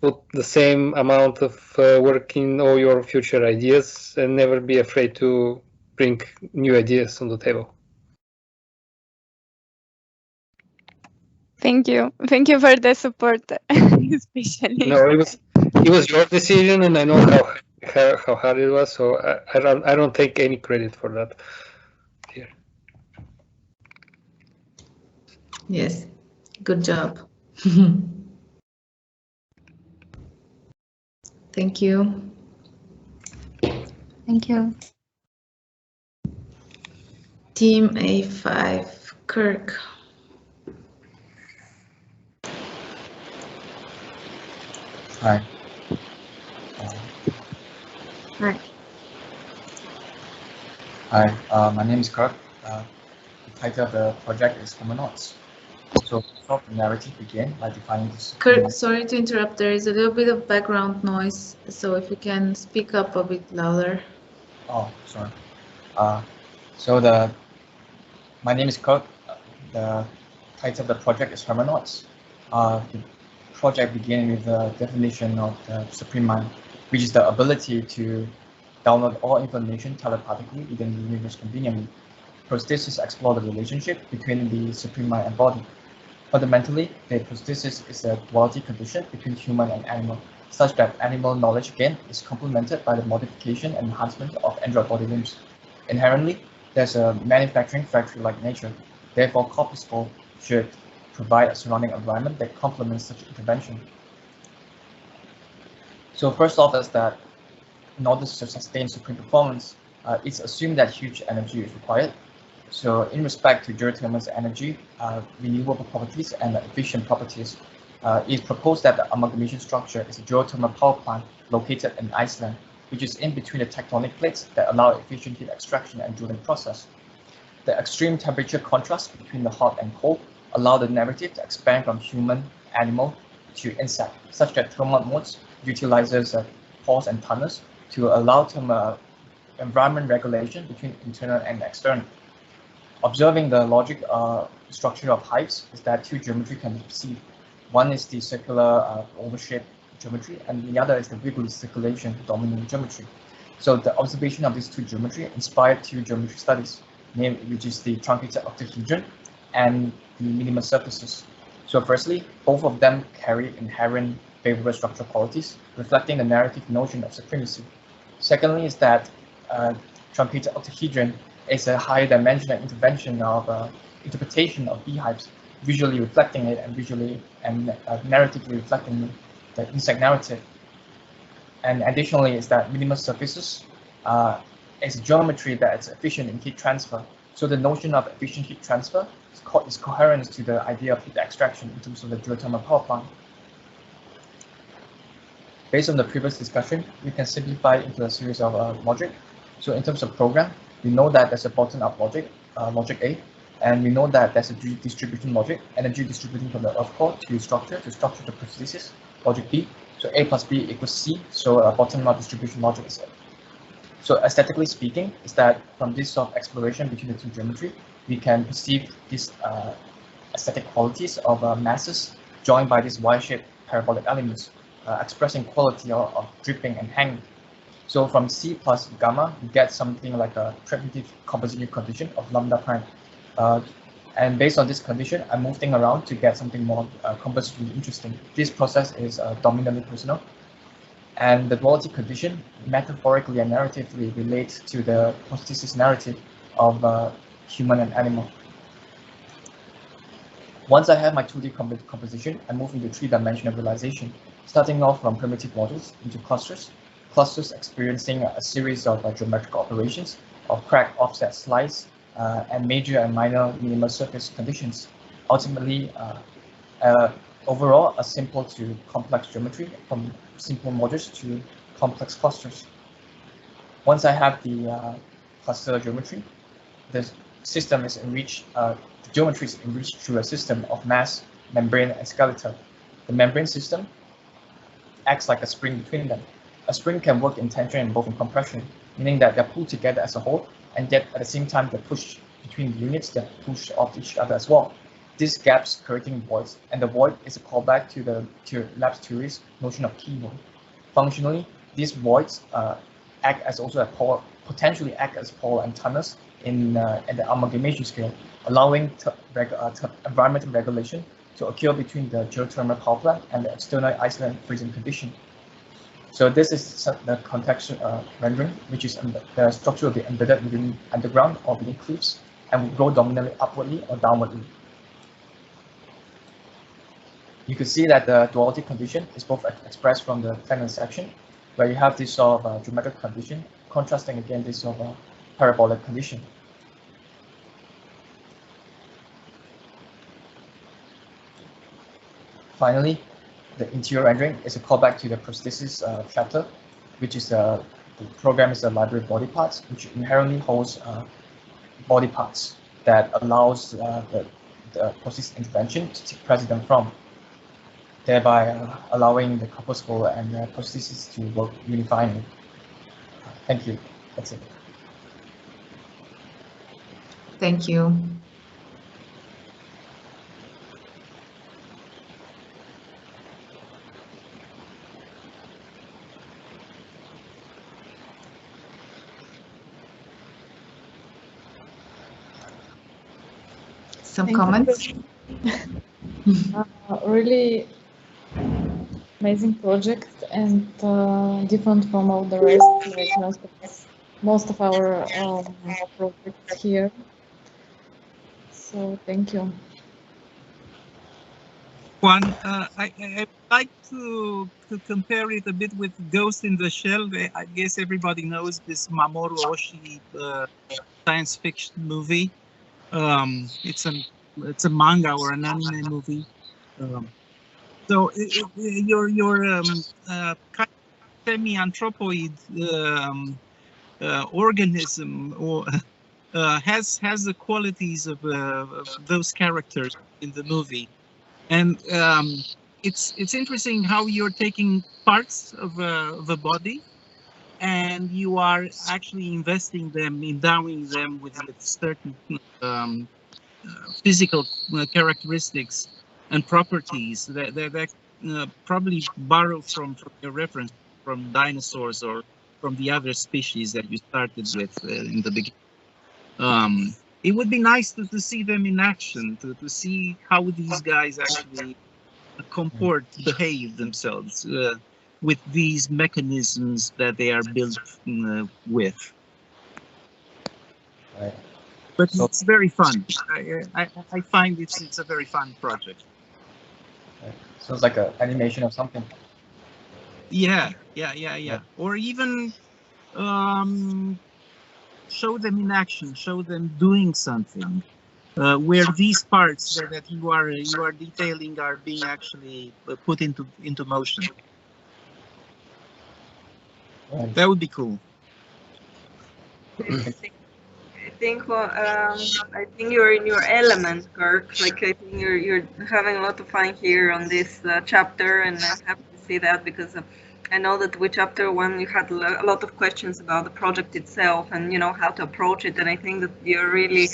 put the same amount of work in all your future ideas, and never be afraid to bring new ideas on the table. Thank you for the support, especially. No, it was your decision, and I know how how hard it was. So I don't take any credit for that here. Yes, good job. Thank you. Thank you. Team A5, Kirk. Hi. Hi. Hi, my name is Kirk. The title of the project is Homonauts. So, the narrative began by defining this. Kirk, sorry to interrupt. There is a little bit of background noise, so if you can speak up a bit louder. Oh, sorry. My name is Kirk. The title of the project is Homonauts. The project began with the definition of the Supreme Mind, which is the ability to download all information telepathically within the universe conveniently. Prosthesis explore the relationship between the Supreme Mind and body. Fundamentally, the prosthesis is a duality condition between human and animal, such that animal knowledge gain is complemented by the modification and enhancement of android body limbs. Inherently, there's a manufacturing factory-like nature. Therefore, Corpuscle should provide a surrounding environment that complements such intervention. So first off is that in order to sustain supreme performance, it's assumed that huge energy is required. So in respect to geothermal energy, renewable properties and efficient properties, it's proposed that the amalgamation structure is a geothermal power plant located in Iceland, which is in between the tectonic plates that allow efficient heat extraction and drilling process. The extreme temperature contrast between the hot and cold allow the narrative to expand from human, animal to insect, such that thermal modes utilizes pores and tunnels to allow thermal environment regulation between internal and external. Observing the logic structure of hives is that two geometry can be perceived. One is the circular oval-shaped geometry, and the other is the wiggly circulation dominant geometry. So the observation of these two geometry inspired two geometry studies, which is the truncated octahedron and the minimal surfaces. So firstly, both of them carry inherent favorable structural qualities, reflecting the narrative notion of supremacy. Secondly is that truncated octahedron is a higher dimensional intervention of interpretation of beehives, visually reflecting it and narratively reflecting the insect narrative. And additionally is that minimal surfaces is a geometry that is efficient in heat transfer. So the notion of efficient heat transfer is coherent to the idea of heat extraction in terms of the geothermal power plant. Based on the previous discussion, we can simplify it into a series of logic. So in terms of program, we know that there's a bottom-up logic, logic A, and we know that there's a distribution logic, energy distributing from the earth core to structure to prosthesis, logic B. So A plus B equals C, so a bottom-up distribution logic is it. So aesthetically speaking, is that from this sort of exploration between the two geometry, we can perceive these aesthetic qualities of masses joined by these Y-shaped parabolic elements, expressing quality of dripping and hanging. So from C plus gamma, you get something like a primitive composition condition of lambda prime. And based on this condition, I move things around to get something more compositionally interesting. This process is dominantly personal. And the duality condition metaphorically and narratively relates to the prosthesis narrative of human and animal. Once I have my 2D composition, I move into three-dimensional realization, starting off from primitive models into clusters experiencing a series of geometrical operations of crack, offset, slice, and major and minor minimal surface conditions. Ultimately, overall, a simple to complex geometry from simple models to complex clusters. Once I have the cluster geometry, the system is enriched, the geometry is enriched through a system of mass, membrane, and skeleton. The membrane system acts like a spring between them. A spring can work in tension and both in compression, meaning that they're pulled together as a whole, and yet at the same time they're pushed between the units that push off each other as well. These gaps creating voids, and the void is a callback to Lab's theory's notion of key void. Functionally, these voids act as also a pole, potentially act as pole antennas in the amalgamation scale, allowing environmental regulation to occur between the geothermal power plant and the external Iceland freezing condition. So this is the context rendering, which is the structure will be embedded within underground or within cliffs and will grow dominantly upwardly or downwardly. You can see that the duality condition is both expressed from the Feynman section, where you have this sort of geometric condition contrasting against this sort of parabolic condition. Finally, the interior rendering is a callback to the prosthesis chapter, which is the program is a library of body parts, which inherently holds body parts that allows the prosthesis intervention to take precedent from, thereby allowing the corpuscle and the prosthesis to work unifyingly. Thank you. That's it. Thank you. Some comments? Really amazing project and different from all the rest, like most of our projects here. So thank you. Juan, I would like to compare it a bit with Ghost in the Shell. I guess everybody knows this Mamoru Oshii science fiction movie. It's a manga or an anime movie. So your kind of semi-anthropoid organism or has the qualities of those characters in the movie, and it's interesting how you're taking parts of a body and you are actually investing them, endowing them with certain physical characteristics and properties that probably borrow from your reference from dinosaurs or from the other species that you started with in the beginning. It would be nice to see them in action, to see how these guys actually comport, behave themselves with these mechanisms that they are built with. Right. But it's very fun. I find it's a very fun project. Right. So it's like an animation of something. Yeah. Or even show them in action, show them doing something, where these parts that you are detailing are being actually put into motion. Right. That would be cool. I think you're in your element, Kirk. Like I think you're having a lot of fun here on this chapter, and I'm happy to see that because I know that with chapter 1 you had a lot of questions about the project itself and how to approach it, and I think that you're really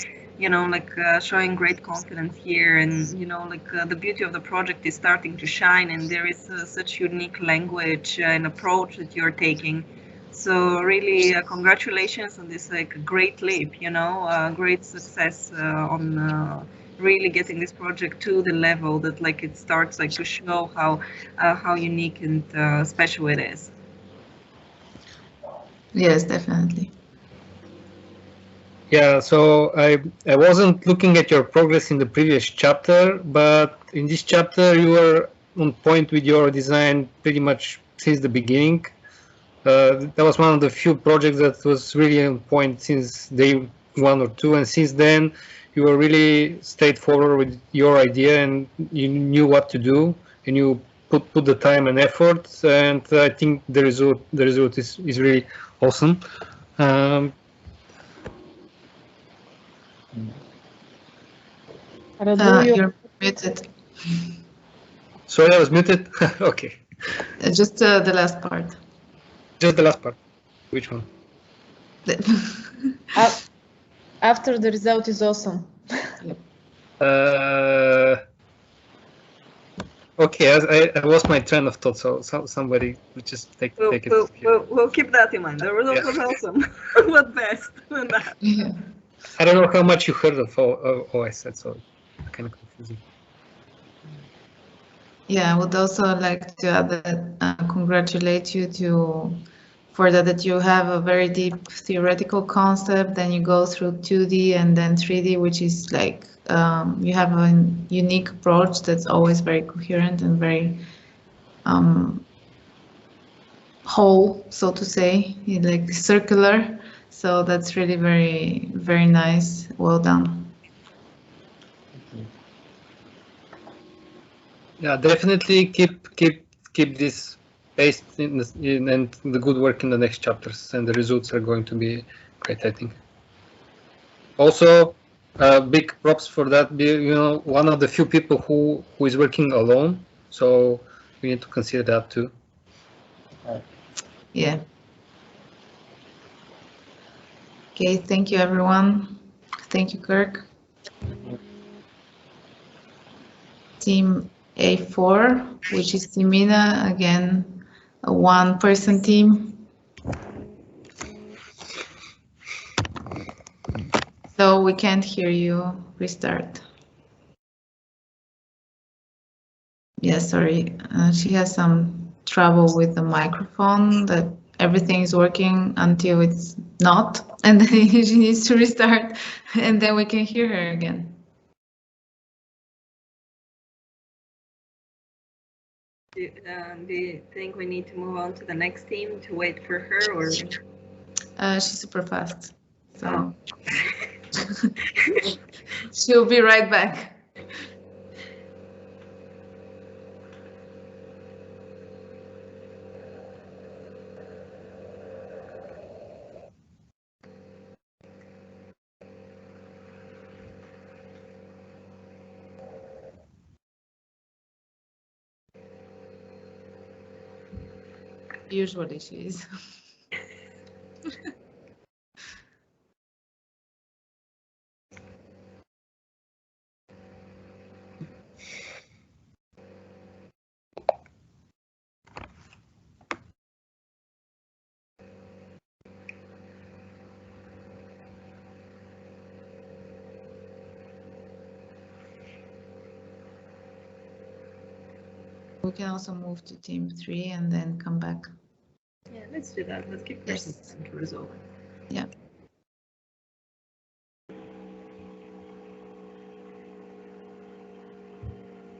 showing great confidence here, and the beauty of the project is starting to shine, and there is such unique language and approach that you're taking. So really, congratulations on this great leap, great success on really getting this project to the level that it starts to show how unique and special it is. Yes, definitely. Yeah, so I wasn't looking at your progress in the previous chapter, but in this chapter you were on point with your design pretty much since the beginning. That was one of the few projects that was really on point since day 1 or 2, and since then you were really straightforward with your idea and you knew what to do and you put the time and effort, and I think the result is really awesome. You're muted. Sorry, I was muted. Okay. Just the last part. Just the last part. Which one? After the result is awesome. Okay, I lost my train of thought, so somebody would just take it. We'll keep that in mind. The result was awesome. What best than that? Yeah. I don't know how much you heard of all I said, so kind of confusing. Yeah, I would also like to add that congratulate you for that you have a very deep theoretical concept, then you go through 2D and then 3D, which is like you have a unique approach that's always very coherent and very whole, so to say, like circular. So that's really very, very nice. Well done. Yeah, definitely keep this pace and the good work in the next chapters, and the results are going to be great, I think. Also, big props for that. You know, one of the few people who is working alone, so we need to consider that too. Yeah. Okay, thank you everyone. Thank you, Kirk. Team A4, which is Timina, again, a one-person team. So we can't hear you. Restart. Yeah, sorry. She has some trouble with the microphone, that everything is working until it's not, and then she needs to restart, and then we can hear her again. Do you think we need to move on to the next team to wait for her, or? She's super fast, so she'll be right back. Usually she is. We can also move to team 3 and then come back. Yeah, let's do that. Let's give person time to resolve. Yeah.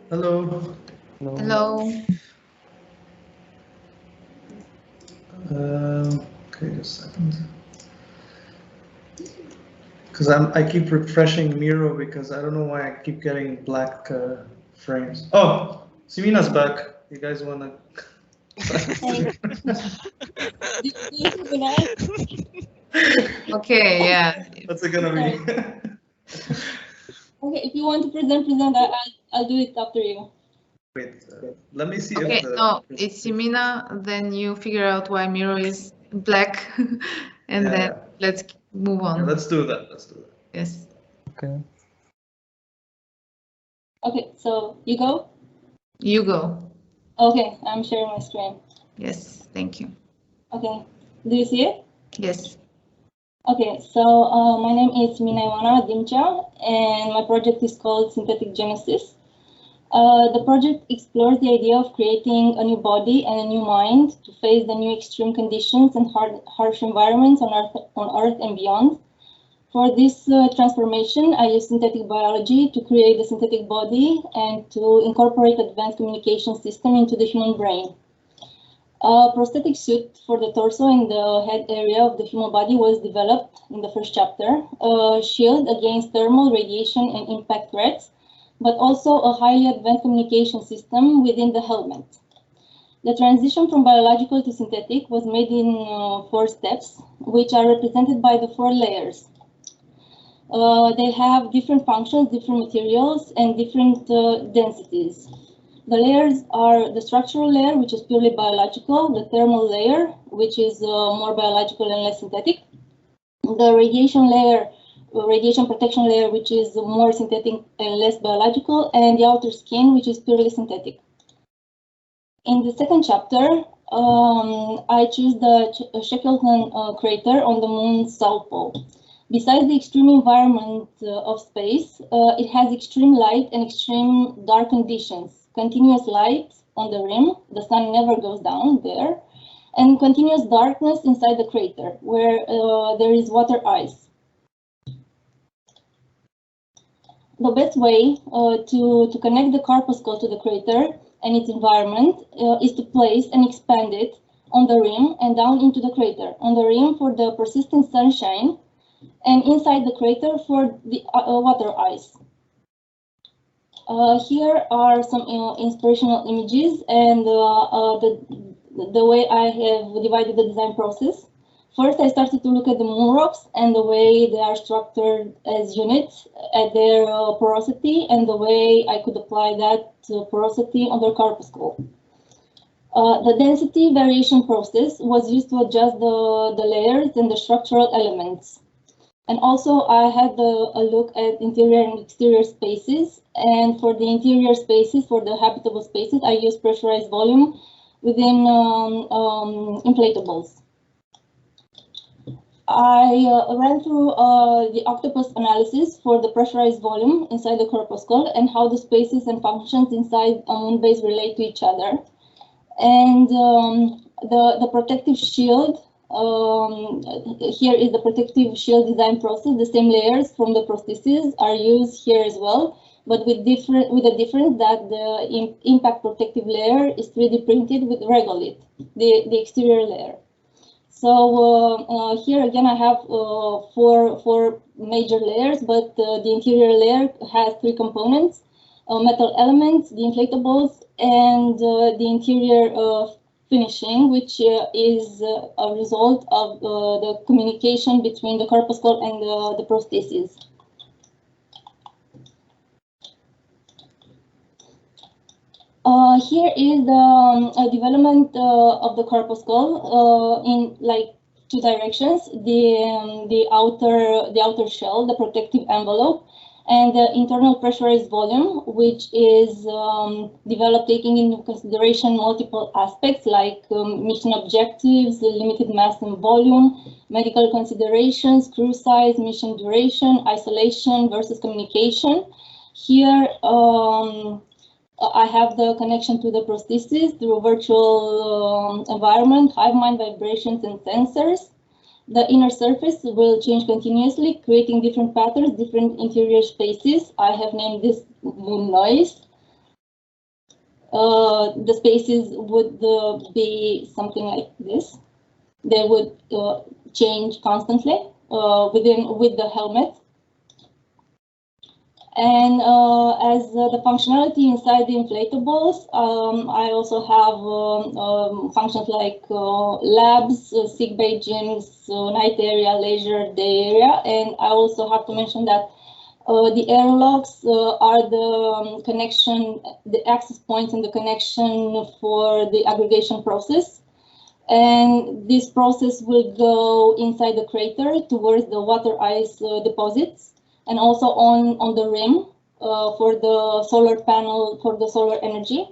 Hello. Hello. Okay, just a second. Because I keep refreshing Miro because I don't know why I keep getting black frames. Oh, Simina's back. You guys wanna? Okay, yeah. What's it gonna be? Okay, if you want to present, I'll do it after you. Wait, let me see Okay, if the... no, it's Simina, then you figure out why Miro is black, and Yeah, then yeah. let's move on. Yeah, let's do that. Let's do that. Yes. Okay. Okay, so you go? You go. Okay, I'm sharing my screen. Yes, thank you. Okay, do you see it? Yes. Okay, so my name is Mina Ivana Dimcha, and my project is called Synthetic Genesis. The project explores the idea of creating a new body and a new mind to face the new extreme conditions and harsh environments on Earth and beyond. For this transformation, I use synthetic biology to create a synthetic body and to incorporate advanced communication system into the human brain. A prosthetic suit for the torso and the head area of the human body was developed in the first chapter, a shield against thermal, radiation, and impact threats, but also a highly advanced communication system within the helmet. The transition from biological to synthetic was made in 4 steps, which are represented by the 4 layers. They have different functions, different materials, and different densities. The layers are the structural layer, which is purely biological, the thermal layer, which is more biological and less synthetic, the radiation layer, radiation protection layer, which is more synthetic and less biological, and the outer skin, which is purely synthetic. In the second chapter, I choose the Shackleton crater on the moon's south pole. Besides the extreme environment of space, it has extreme light and extreme dark conditions continuous light on the rim, the sun never goes down there, and continuous darkness inside the crater where there is water ice. The best way to connect the corpuscle to the crater and its environment is to place and expand it on the rim and down into the crater. On the rim for the persistent sunshine, and inside the crater for the water ice. Here are some inspirational images and the way I have divided the design process. First, I started to look at the moon rocks and the way they are structured as units at their porosity and the way I could apply that porosity on their corpuscle. The density variation process was used to adjust the layers and the structural elements. And also I had a look at interior and exterior spaces. And for the interior spaces, for the habitable spaces, I used pressurized volume within inflatables. I ran through the octopus analysis for the pressurized volume inside the corpuscle and how the spaces and functions inside a moon base relate to each other. And the protective shield, here is the protective shield design process. The same layers from the prostheses are used here as well, but with the difference that the impact protective layer is 3D printed with regolith, the exterior layer. So here again I have four major layers, but the interior layer has 3 components: metal elements, the inflatables, and the interior finishing, which is a result of the communication between the corpuscle and the prostheses. Here is the development of the corpuscle in like 2 directions: the outer shell, the protective envelope, and the internal pressurized volume, which is developed taking into consideration multiple aspects like mission objectives, limited mass and volume, medical considerations, crew size, mission duration, isolation versus communication. Here I have the connection to the prosthesis through virtual environment, hive mind vibrations and sensors. The inner surface will change continuously, creating different patterns, different interior spaces. I have named this moon noise. The spaces would be something like this. They would change constantly with the helmet. And as the functionality inside the inflatables, I also have functions like labs, sick bay gyms, night area, leisure day area. And I also have to mention that the airlocks are the connection, the access points and the connection for the aggregation process. And this process will go inside the crater towards the water ice deposits, and also on the rim for the solar panel, for the solar energy.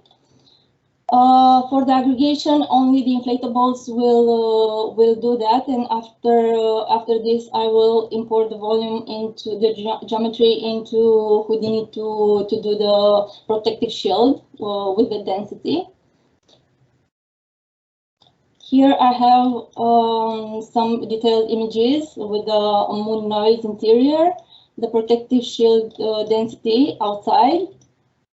For the aggregation, only the inflatables will do that, and after this, I will import the volume into the geometry into Houdini to do the protective shield with the density. Here I have some detailed images with the moon noise interior, the protective shield density outside,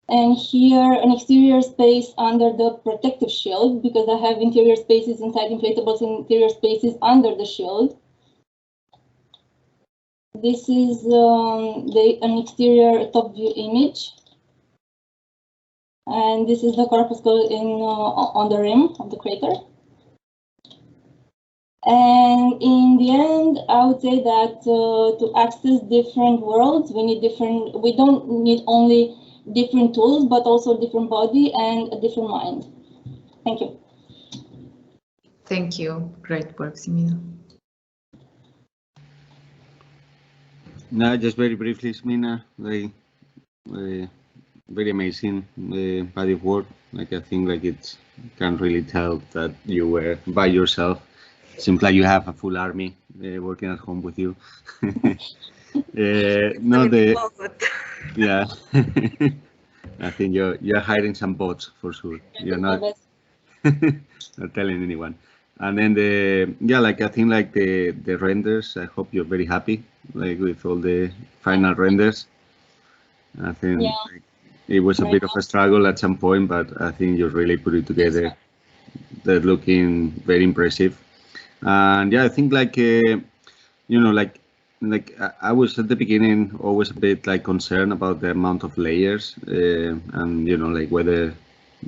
and here an exterior space under the protective shield, because I have interior spaces inside inflatables and interior spaces under the shield. This is an exterior top view image, and this is the corpuscle on the rim of the crater. And in the end, I would say that to access different worlds, we don't need only different tools, but also different body and a different mind. Thank you. Thank you. Great work, Simina. No, just very briefly, Simina, very amazing body of work. Like, I think like it can't really tell that you were by yourself. Seems like you have a full army working at home with you. No, yeah. I think you're hiding some bots for sure. You're not not telling anyone. And then I think like the renders. I hope you're very happy like with all the final renders. I think like, it was a bit of a struggle at some point, but I think you really put it together. They're looking very impressive. And yeah, I think like I was at the beginning always a bit like concerned about the amount of layers and like whether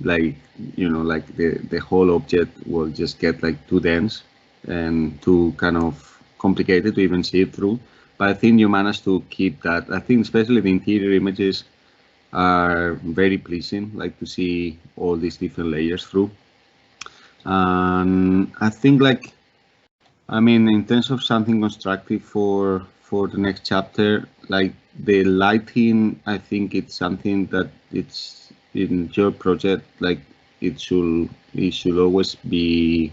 like the whole object will just get like too dense and too kind of complicated to even see it through. But I think you managed to keep that. I think especially the interior images are very pleasing, like to see all these different layers through. And I think like, I mean, in terms of something constructive for the next chapter, like the lighting, I think it's something that it's in your project, like it should always be,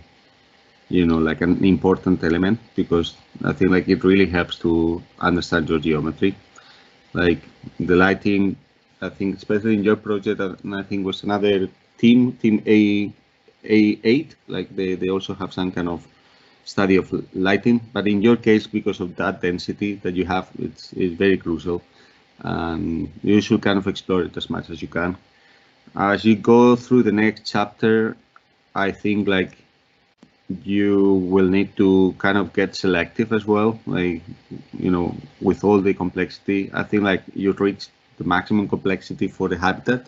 like an important element, because I think like it really helps to understand your geometry. Like the lighting, I think especially in your project, and I think was another team A8, like they also have some kind of study of lighting, but in your case, because of that density that you have, it's very crucial, and you should kind of explore it as much as you can. As you go through the next chapter, I think like you will need to kind of get selective as well, like with all the complexity. I think like you've reached the maximum complexity for the habitat,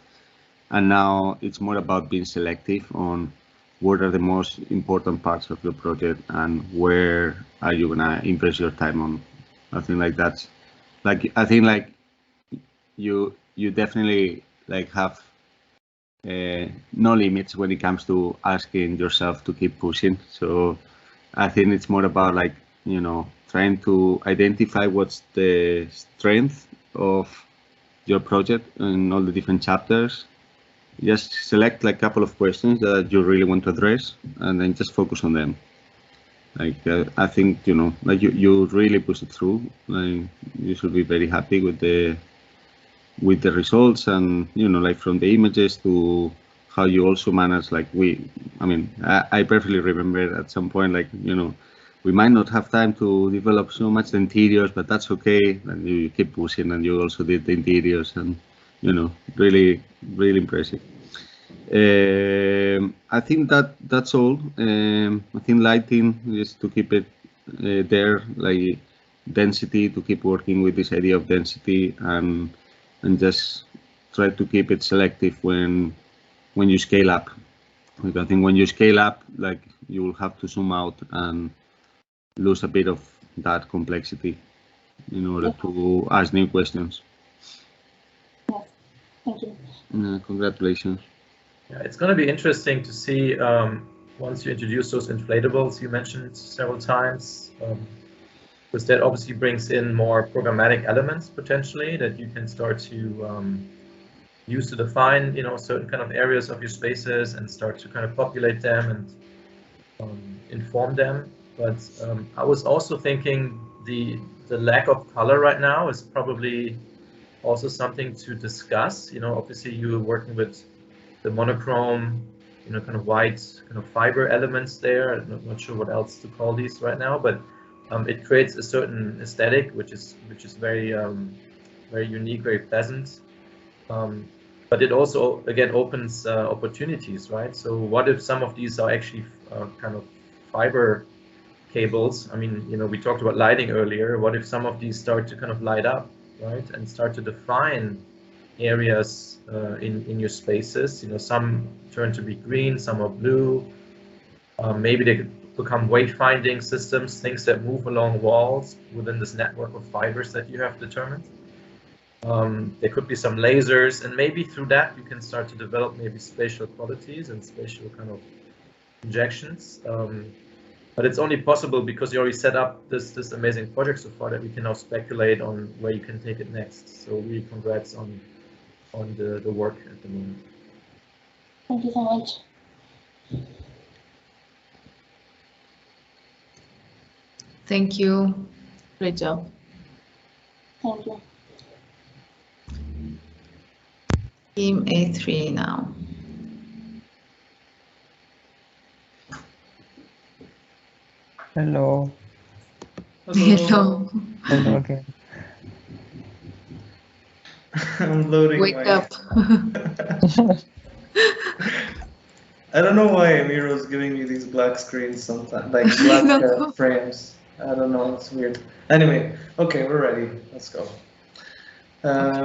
and now it's more about being selective on what are the most important parts of your project and where are you gonna invest your time on. I think like that's like, I think like you definitely like have no limits when it comes to asking yourself to keep pushing. So I think it's more about like, trying to identify what's the strength of your project in all the different chapters. Just select like a couple of questions that you really want to address, and then just focus on them. Like I think like you really push it through. Like you should be very happy with the results, and like from the images to how you also manage. Like I perfectly remember at some point, like we might not have time to develop so much the interiors, but that's okay. And you keep pushing, and you also did the interiors, and really impressive. I think that's all. I think lighting is to keep it there, like density, to keep working with this idea of density, and just try to keep it selective when you scale up. Like I think when you scale up, like you will have to zoom out and lose a bit of that complexity in order to ask new questions. Thank you. Congratulations. Yeah, it's going to be interesting to see once you introduce those inflatables you mentioned several times, because that obviously brings in more programmatic elements potentially that you can start to use to define, certain kind of areas of your spaces and start to kind of populate them and inform them. But I was also thinking the lack of color right now is probably also something to discuss. Obviously you're working with the monochrome, kind of white, kind of fiber elements there. I'm not sure what else to call these right now, but it creates a certain aesthetic, which is very very unique, very pleasant. But it also again opens opportunities, right? So what if some of these are actually kind of fiber cables? I mean, we talked about lighting earlier. What if some of these start to kind of light up, right, and start to define areas in your spaces? Some turn to be green, some are blue. Maybe they could become wayfinding systems, things that move along walls within this network of fibers that you have determined. There could be some lasers, and maybe through that you can start to develop maybe spatial qualities and spatial kind of injections. But it's only possible because you already set up this amazing project so far that we can now speculate on where you can take it next. So really congrats on the work at the moment. Thank you so much. Thank you. Great job. Thank you. Team A3 now. Hello. Hello. Hello again. I'm loading. Wake up. I don't know why Miro's giving me these black screens sometimes, like black frames. I don't know, it's weird. Anyway, okay, we're ready. Let's go.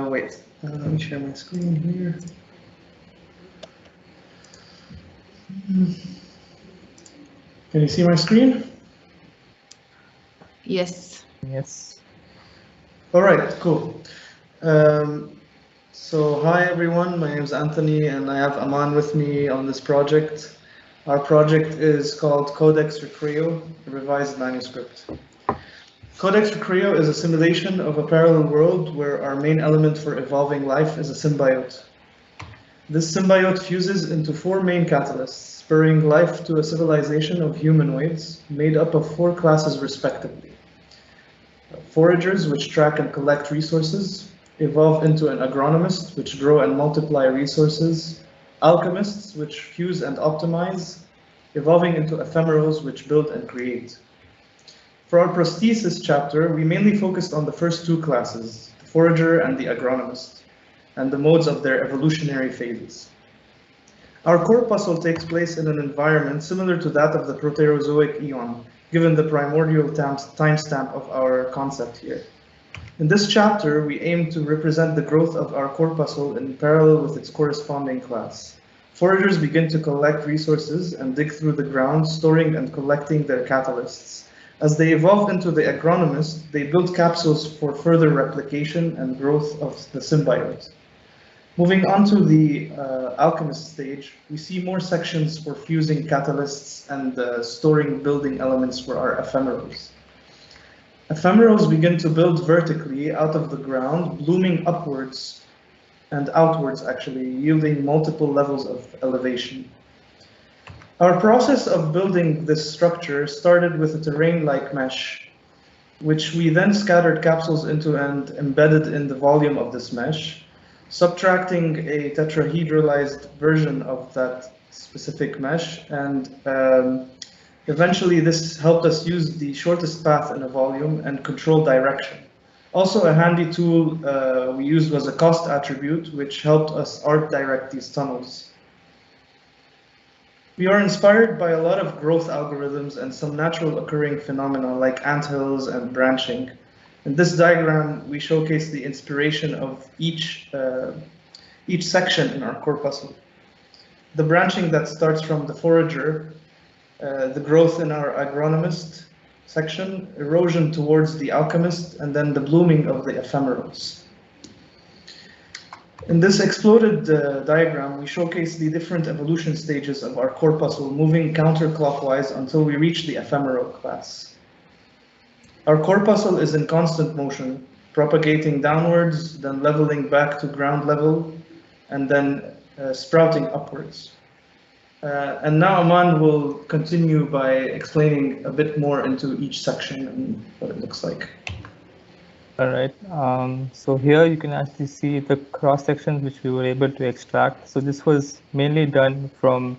Wait, let me share my screen here. Can you see my screen? Yes. Yes. All right, cool. So hi everyone, my name is Anthony and I have Aman with me on this project. Our project is called Codex Recreo, a revised manuscript. Codex Recreo is a simulation of a parallel world where our main element for evolving life is a symbiote. This symbiote fuses into 4 main catalysts, spurring life to a civilization of humanoids made up of 4 classes respectively. Foragers, which track and collect resources, evolve into an agronomist, which grow and multiply resources, alchemists, which fuse and optimize, evolving into ephemerals, which build and create. For our prosthesis chapter, we mainly focused on the first 2 classes, the forager and the agronomist, and the modes of their evolutionary phases. Our corpuscle takes place in an environment similar to that of the Proterozoic eon, given the primordial timestamp of our concept here. In this chapter, we aim to represent the growth of our corpuscle in parallel with its corresponding class. Foragers begin to collect resources and dig through the ground, storing and collecting their catalysts. As they evolve into the agronomist, they build capsules for further replication and growth of the symbiote. Moving on to the alchemist stage, we see more sections for fusing catalysts and storing building elements for our ephemerals. Ephemerals begin to build vertically out of the ground, blooming upwards and outwards actually, yielding multiple levels of elevation. Our process of building this structure started with a terrain-like mesh, which we then scattered capsules into and embedded in the volume of this mesh, subtracting a tetrahedralized version of that specific mesh, and eventually this helped us use the shortest path in a volume and control direction. Also, a handy tool we used was a cost attribute, which helped us art direct these tunnels. We are inspired by a lot of growth algorithms and some natural occurring phenomena like anthills and branching. In this diagram, we showcase the inspiration of each section in our corpuscle. The branching that starts from the forager, the growth in our agronomist section, erosion towards the alchemist, and then the blooming of the ephemerals. In this exploded diagram, we showcase the different evolution stages of our corpuscle moving counterclockwise until we reach the ephemeral class. Our corpuscle is in constant motion, propagating downwards, then leveling back to ground level, and then sprouting upwards. And now Aman will continue by explaining a bit more into each section and what it looks like. All right, so here you can actually see the cross sections which we were able to extract. So this was mainly done from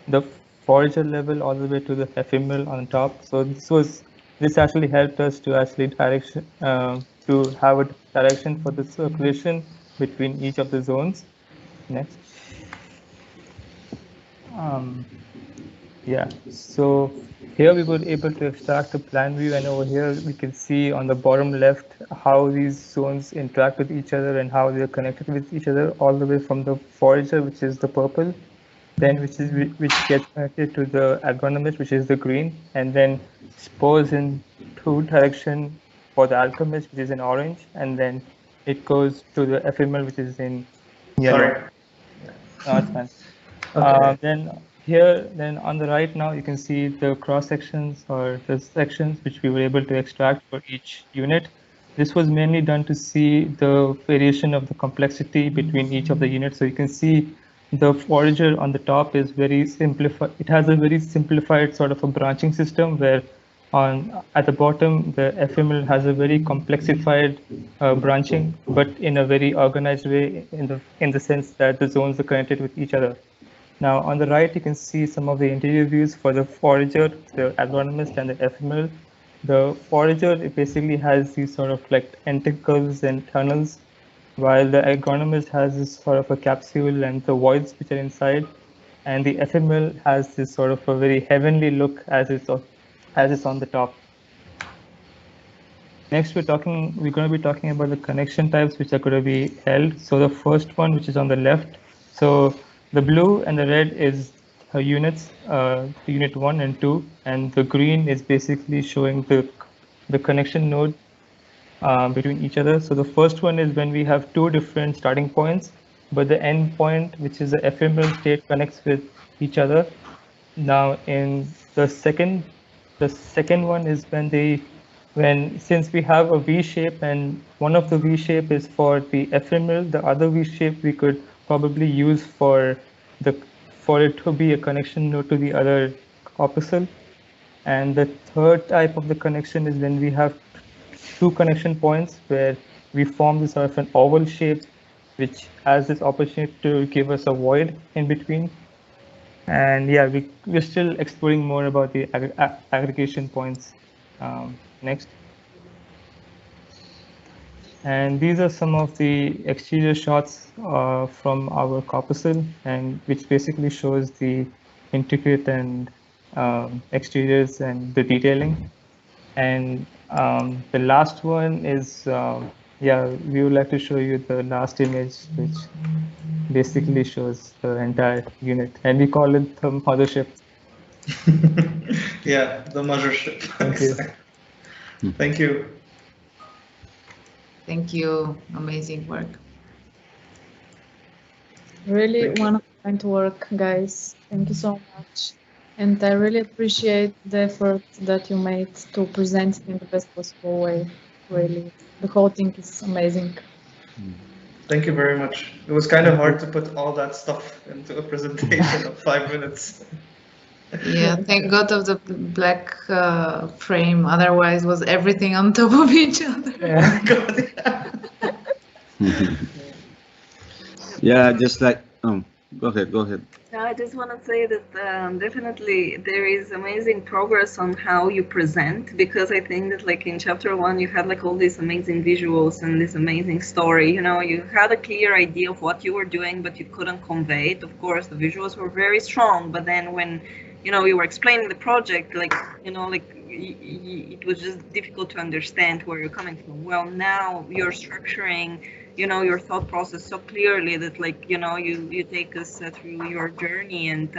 the forager level all the way to the ephemeral on top. So this actually helped us to actually to have a direction for the circulation between each of the zones. Next. Yeah, so here we were able to extract a plan view, and over here we can see on the bottom left how these zones interact with each other and how they're connected with each other, all the way from the forager, which is the purple, then which gets connected to the agronomist, which is the green, and then spores in 2 direction for the alchemist, which is in orange, and then it goes to the ephemeral, which is in yellow. Sorry. No, it's fine. Okay. Then on the right now you can see the cross sections or the sections which we were able to extract for each unit. This was mainly done to see the variation of the complexity between each of the units. So you can see the forager on the top is very simplified. It has a very simplified sort of a branching system where At the bottom, the ephemeral has a very complexified branching, but in a very organized way, in the sense that the zones are connected with each other. Now, on the right, you can see some of the interior views for the forager, the agronomist, and the ephemeral. The forager, it basically has these sort of like tentacles and tunnels, while the agronomist has this sort of a capsule and the voids which are inside, and the ephemeral has this sort of a very heavenly look as it's on the top. Next, we're going to be talking about the connection types which are going to be held. So the first one, which is on the left, so the blue and the red is units, unit 1 and 2, and the green is basically showing the connection node between each other. So the first one is when we have two different starting points, but the end point, which is the ephemeral state, connects with each other. Now, in the second one is since we have a V shape and one of the V shape is for the ephemeral, the other V shape we could probably use for it to be a connection node to the other corpuscle. And the third type of the connection is when we have two connection points where we form this sort of an oval shape, which has this opportunity to give us a void in between. And yeah, we're still exploring more about the aggregation points. Next. And these are some of the exterior shots from our corpuscle, and which basically shows the intricate and exteriors and the detailing. And the last one is, yeah, we would like to show you the last image, which basically shows the entire unit, and we call it the mothership. Yeah, the mothership. Thank you. Thank you. Thank you. Amazing work. Really wonderful work, guys. Thank you so much. And I really appreciate the effort that you made to present it in the best possible way. Really, the whole thing is amazing. Thank you very much. It was kind of hard to put all that stuff into a presentation of 5 minutes. Yeah, thank God of the black frame. Otherwise, was everything on top of each other. Yeah. God, yeah. Yeah, just like, go ahead. No, I just want to say that definitely there is amazing progress on how you present, because I think that like in chapter 1 you had like all these amazing visuals and this amazing story. You know, you had a clear idea of what you were doing, but you couldn't convey it. Of course, the visuals were very strong, but then when you were explaining the project, like it was just difficult to understand where you're coming from. Well, now you're structuring your thought process so clearly that you take us through your journey, and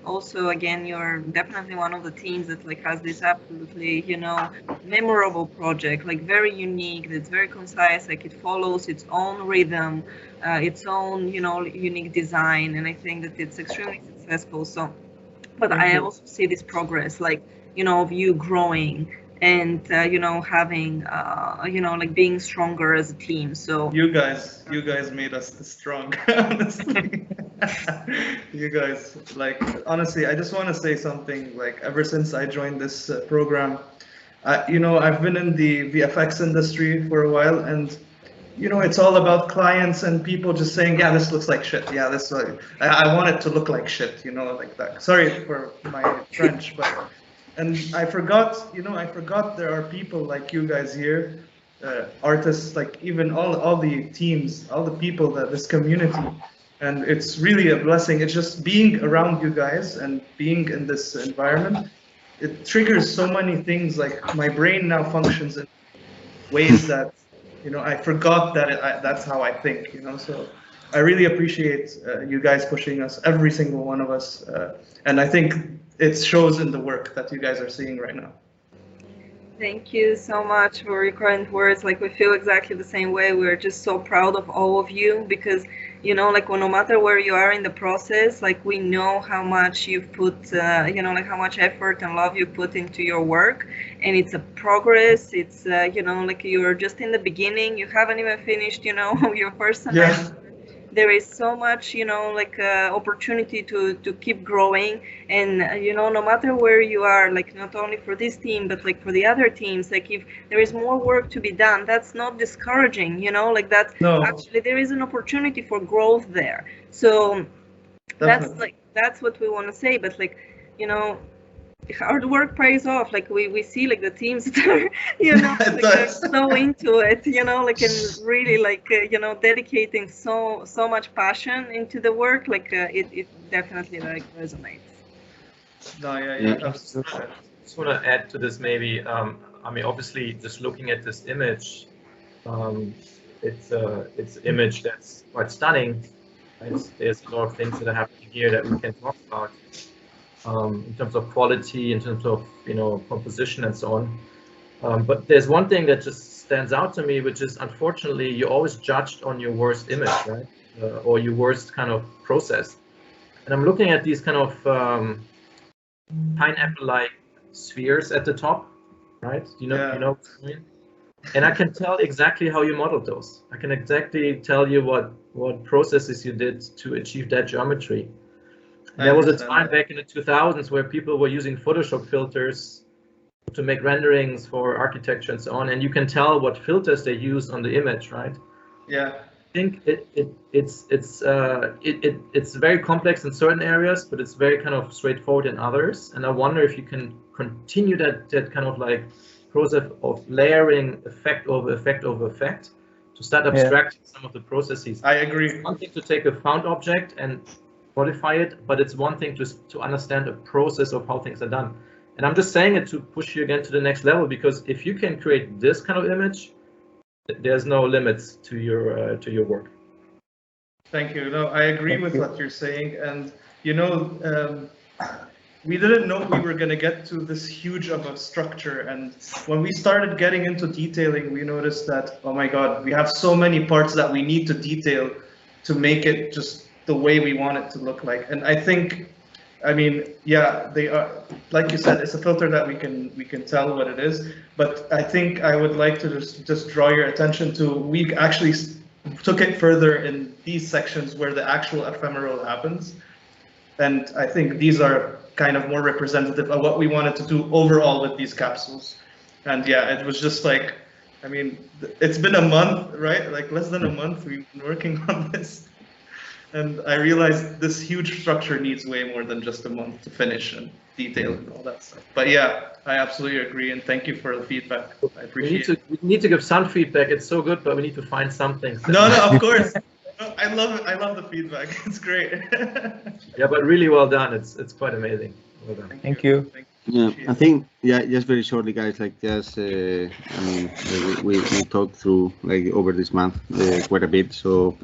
also again you're definitely one of the teams that has this absolutely memorable project, very unique, that's very concise, it follows its own rhythm, its own unique design, and I think that it's extremely successful. So but I also see this progress of you growing and having being stronger as a team. So you guys made us strong, honestly. You guys, honestly, I just want to say something. Ever since I joined this program, I've been in the VFX industry for a while, and it's all about clients and people just saying, yeah, this looks like shit. Yeah, this I want it to look like shit, like that. Sorry for my French, but. And I forgot there are people like you guys here, artists, even all the teams, all the people, this community, and it's really a blessing. It's just being around you guys and being in this environment. It triggers so many things. My brain now functions in ways that I forgot that that's how I think. So I really appreciate you guys pushing us, every single one of us, and I think it shows in the work that you guys are seeing right now. Thank you so much for your kind words. We feel exactly the same way. We're just so proud of all of you, because no matter where you are in the process, we know how much you put, how much effort and love you put into your work, and it's a progress. It's you're just in the beginning. You haven't even finished, your first semester. Yeah. there is so much, you know, like opportunity to keep growing. And you know, no matter where you are, like not only for this team but like for the other teams, like if there is more work to be done, that's not discouraging, you know, like that. No. Actually there is an opportunity for growth there. So Definitely. that's what we want to say. But like, you know, hard work pays off. Like we see like the teams that are, you know, like they're so into it, you know, like, and really like you know, dedicating so much passion into the work. Like it definitely like resonates. No, yeah. I just want to add to this maybe. I mean, obviously, just looking at this image, it's an image that's quite stunning. There's a lot of things that are happening here that we can talk about in terms of quality, in terms of, you know, composition and so on. But there's one thing that just stands out to me, which is unfortunately you're always judged on your worst image, right? Or your worst kind of process. And I'm looking at these kind of pineapple-like spheres at the top, right? You know, Yeah. you know what I mean? And I can tell exactly how you modeled those. I can exactly tell you what processes you did to achieve that geometry. And there was a time back in the 2000s where people were using Photoshop filters to make renderings for architecture and so on, and you can tell what filters they use on the image, right? Yeah. I think it's very complex in certain areas, but it's very kind of straightforward in others. And I wonder if you can continue that kind of like process of layering effect over effect over effect to start abstracting some of the processes. I agree. It's one thing to take a found object and modify it, but it's one thing to understand the process of how things are done. And I'm just saying it to push you again to the next level, because if you can create this kind of image, there's no limits to your work. Thank you. No, I agree with what you're saying. And you know, we didn't know we were going to get to this huge of a structure. And when we started getting into detailing, we noticed that, oh my God, we have so many parts that we need to detail to make it just the way we want it to look like. And I think, I mean, yeah, they are, like you said, it's a filter that we can tell what it is. But I think I would like to just draw your attention to, we actually took it further in these sections where the actual ephemeral happens. And I think these are kind of more representative of what we wanted to do overall with these capsules. And yeah, it was just like, I mean, it's been a month, right? Like less than a month we've been working on this. And I realized this huge structure needs way more than just a month to finish and detail and all that stuff. But yeah, I absolutely agree, and thank you for the feedback. I appreciate it. We need to give some feedback. It's so good, but we need to find something. No, of course. No, I love it. I love the feedback. It's great. Yeah, but really well done. It's quite amazing. Well done. Thank you. Yeah, I think, yeah, just very shortly, guys, like just, I mean, we talked through like over this month quite a bit. So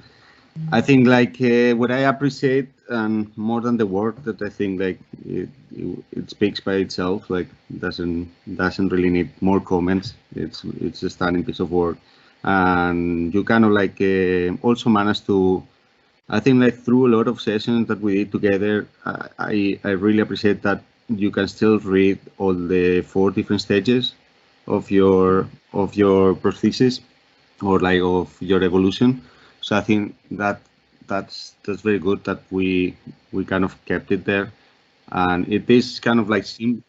I think like what I appreciate, and more than the work, that I think like it speaks by itself, like doesn't really need more comments. It's a stunning piece of work, and you kind of like also managed to, I think like through a lot of sessions that we did together, I really appreciate that you can still read all the 4 different stages of your prosthesis, or like of your evolution. So I think that's very good that we kind of kept it there, and it is kind of like,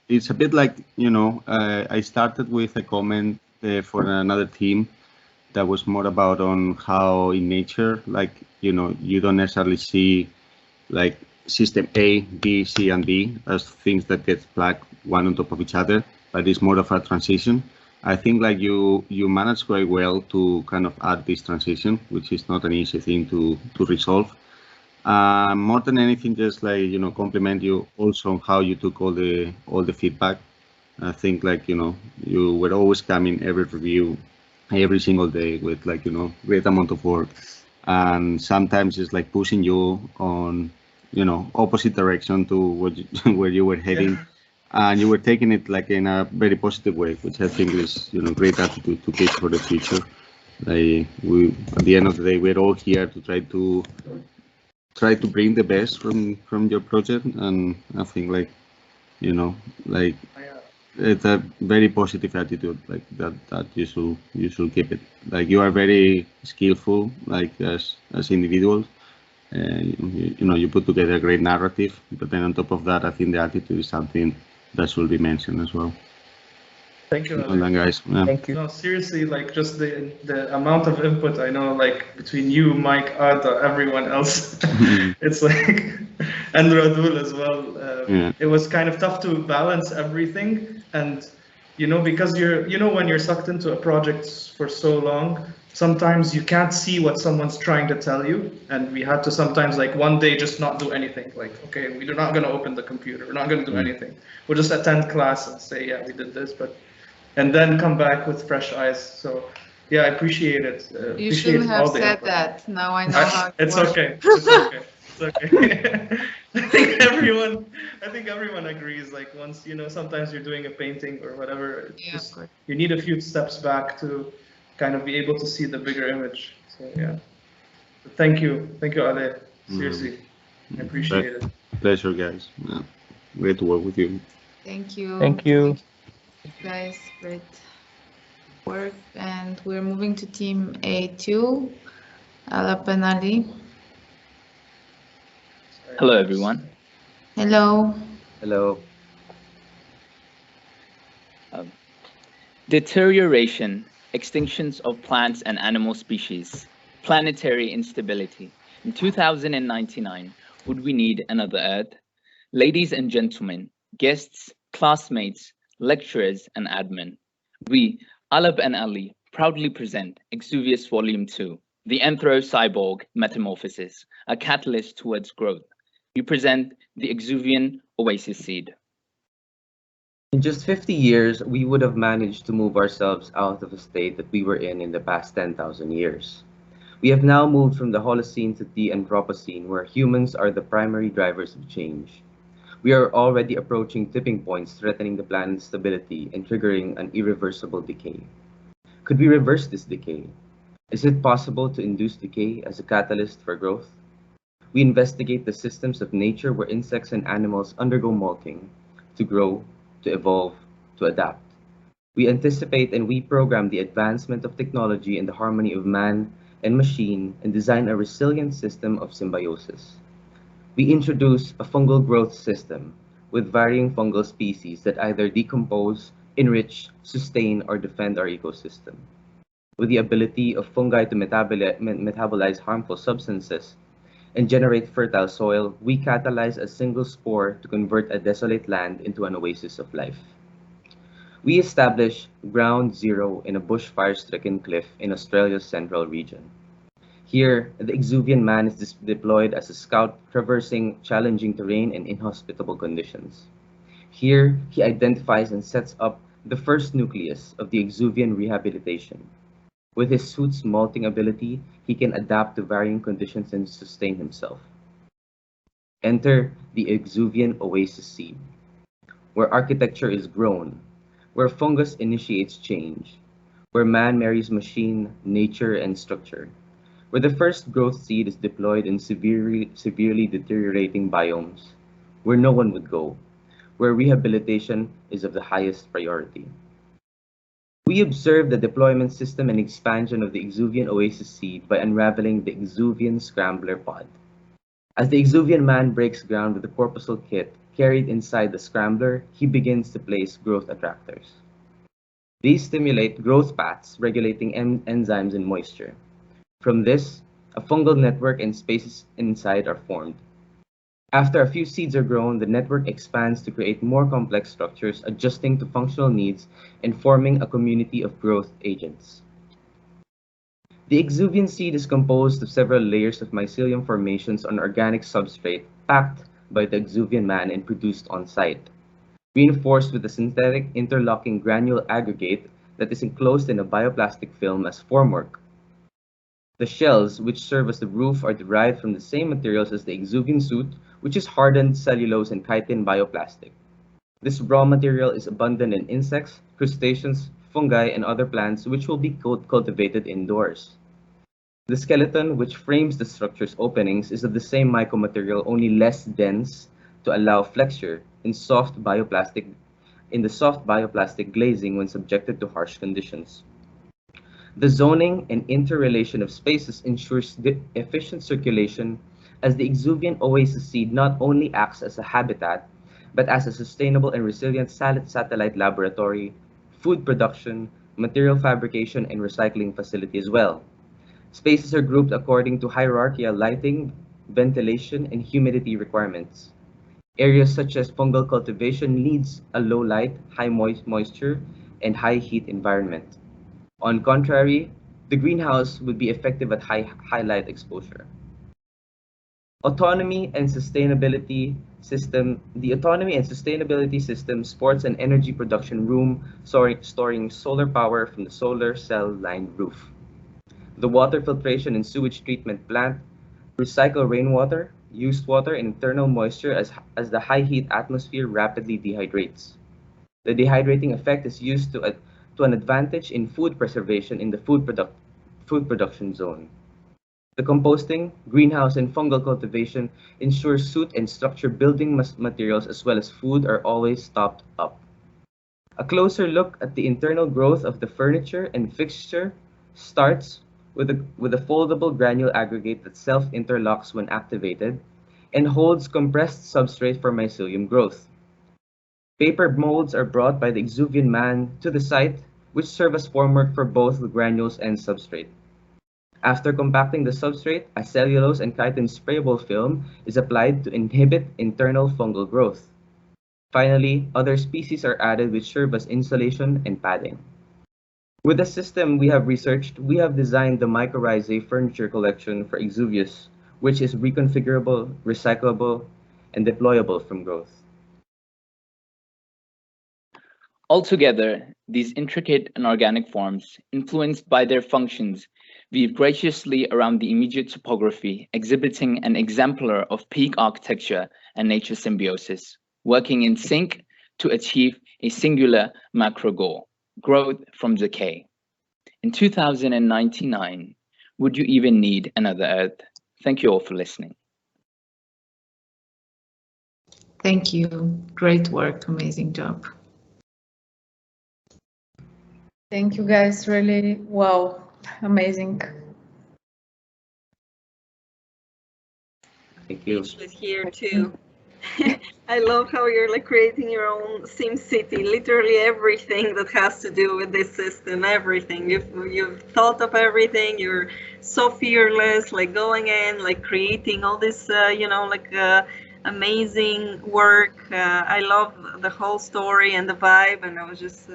it's a bit like, you know, I started with a comment for another team that was more about on how in nature, like, you know, you don't necessarily see like system A, B, C, and D as things that get plugged one on top of each other, but it's more of a transition. I think like you managed quite well to kind of add this transition, which is not an easy thing to resolve. More than anything, just like, you know, compliment you also on how you took all the feedback. I think like, you know, you were always coming every review every single day with like, you know, great amount of work, and sometimes it's like pushing you on, you know, opposite direction to what where you were heading. Yeah. And you were taking it like in a very positive way, which I think is, you know, great attitude to keep for the future. Like we, at the end of the day, we're all here to try to bring the best from your project, and I think like, you know, like it's a very positive attitude, like that you should keep it. Like you are very skillful, like as individuals, you put together a great narrative, but then on top of that, I think the attitude is something that should be mentioned as well. Thank you, Well done, guys. Yeah. Thank you. No, seriously, like just the amount of input I know, like between you, Mike, Ada, everyone else, it's like, and Radul as well. Yeah. It was kind of tough to balance everything, and because when you're sucked into a project for so long, sometimes you can't see what someone's trying to tell you, and we had to sometimes like one day just not do anything. Like, okay, we're not going to open the computer, we're not going to do anything. We'll just attend class and say, yeah, we did this, and then come back with fresh eyes. So yeah, I appreciate it. You shouldn't have said that. Now I know how it works. Okay. It's okay. It's okay. I think everyone agrees. Like once sometimes you're doing a painting or whatever, you need a few steps back to kind of be able to see the bigger image. So yeah. But thank you, Ale. Seriously, I appreciate it. Pleasure, guys. Yeah. Great to work with you. Thank you. Thank you. Guys, great work. And we're moving to team A2, Alap and Ali. Hello, everyone. Hello. Hello. Deterioration, extinctions of plants and animal species, planetary instability. In 2099, would we need another Earth? Ladies and gentlemen, guests, classmates, lecturers, and admin, we, Alap and Ali, proudly present Exuvius Volume 2, The Anthro-Cyborg Metamorphosis, a catalyst towards growth. We present the Exuvian Oasis Seed. In just 50 years, we would have managed to move ourselves out of a state that we were in the past 10,000 years. We have now moved from the Holocene to the Anthropocene, where humans are the primary drivers of change. We are already approaching tipping points threatening the planet's stability and triggering an irreversible decay. Could we reverse this decay? Is it possible to induce decay as a catalyst for growth? We investigate the systems of nature where insects and animals undergo molting to grow, to evolve, to adapt. We anticipate and we program the advancement of technology and the harmony of man and machine and design a resilient system of symbiosis. We introduce a fungal growth system with varying fungal species that either decompose, enrich, sustain, or defend our ecosystem. With the ability of fungi to metabolize harmful substances and generate fertile soil, we catalyze a single spore to convert a desolate land into an oasis of life. We establish ground zero in a bushfire-stricken cliff in Australia's central region. Here, the Exuvian man is deployed as a scout traversing challenging terrain and inhospitable conditions. Here, he identifies and sets up the first nucleus of the Exuvian rehabilitation. With his suit's molting ability, he can adapt to varying conditions and sustain himself. Enter the Exuvian Oasis Seed, where architecture is grown, where fungus initiates change, where man marries machine, nature, and structure, where the first growth seed is deployed in severely deteriorating biomes, where no one would go, where rehabilitation is of the highest priority. We observe the deployment system and expansion of the Exuvian Oasis Seed by unraveling the Exuvian Scrambler Pod. As the Exuvian man breaks ground with the Corpuscle kit carried inside the Scrambler, he begins to place growth attractors. These stimulate growth paths regulating enzymes and moisture. From this, a fungal network and spaces inside are formed. After a few seeds are grown, the network expands to create more complex structures, adjusting to functional needs and forming a community of growth agents. The Exuvian seed is composed of several layers of mycelium formations on organic substrate packed by the Exuvian man and produced on site, reinforced with a synthetic interlocking granule aggregate that is enclosed in a bioplastic film as formwork. The shells, which serve as the roof, are derived from the same materials as the Exuvian suit, which is hardened cellulose and chitin bioplastic. This raw material is abundant in insects, crustaceans, fungi, and other plants, which will be cultivated indoors. The skeleton, which frames the structure's openings, is of the same mycomaterial, only less dense, to allow flexure in the soft bioplastic glazing when subjected to harsh conditions. The zoning and interrelation of spaces ensures the efficient circulation as the exuvian oasis seed not only acts as a habitat, but as a sustainable and resilient satellite laboratory, food production, material fabrication, and recycling facility as well. Spaces are grouped according to hierarchical lighting, ventilation, and humidity requirements. Areas such as fungal cultivation needs a low light, high moisture, and high heat environment. On contrary, the greenhouse would be effective at high light exposure. The autonomy and sustainability system sports an energy production room storing solar power from the solar cell lined roof. The water filtration and sewage treatment plant recycle rainwater, used water, and internal moisture as the high heat atmosphere rapidly dehydrates. The dehydrating effect is used to an advantage in food preservation in the food production zone. The composting, greenhouse, and fungal cultivation ensures soot and structure building materials as well as food are always topped up. A closer look at the internal growth of the furniture and fixture starts with a foldable granule aggregate that self-interlocks when activated and holds compressed substrate for mycelium growth. Paper molds are brought by the exuvian man to the site, which serve as formwork for both the granules and substrate. After compacting the substrate, a cellulose and chitin sprayable film is applied to inhibit internal fungal growth. Finally, other species are added which serve as insulation and padding. With the system we have researched, we have designed the mycorrhizae furniture collection for exuvius, which is reconfigurable, recyclable, and deployable from growth. Altogether, these intricate and organic forms, influenced by their functions, weave graciously around the immediate topography, exhibiting an exemplar of peak architecture and nature symbiosis, working in sync to achieve a singular macro goal: growth from decay. In 2099, would you even need another Earth? Thank you all for listening. Thank you. Great work. Amazing job. Thank you guys, really, wow, amazing. Thank you. Speechless here too. I love how you're like creating your own sim city, literally everything that has to do with this system, everything. You've thought of everything. You're so fearless, like going in, like creating all this, amazing work. I love the whole story and the vibe, and I was just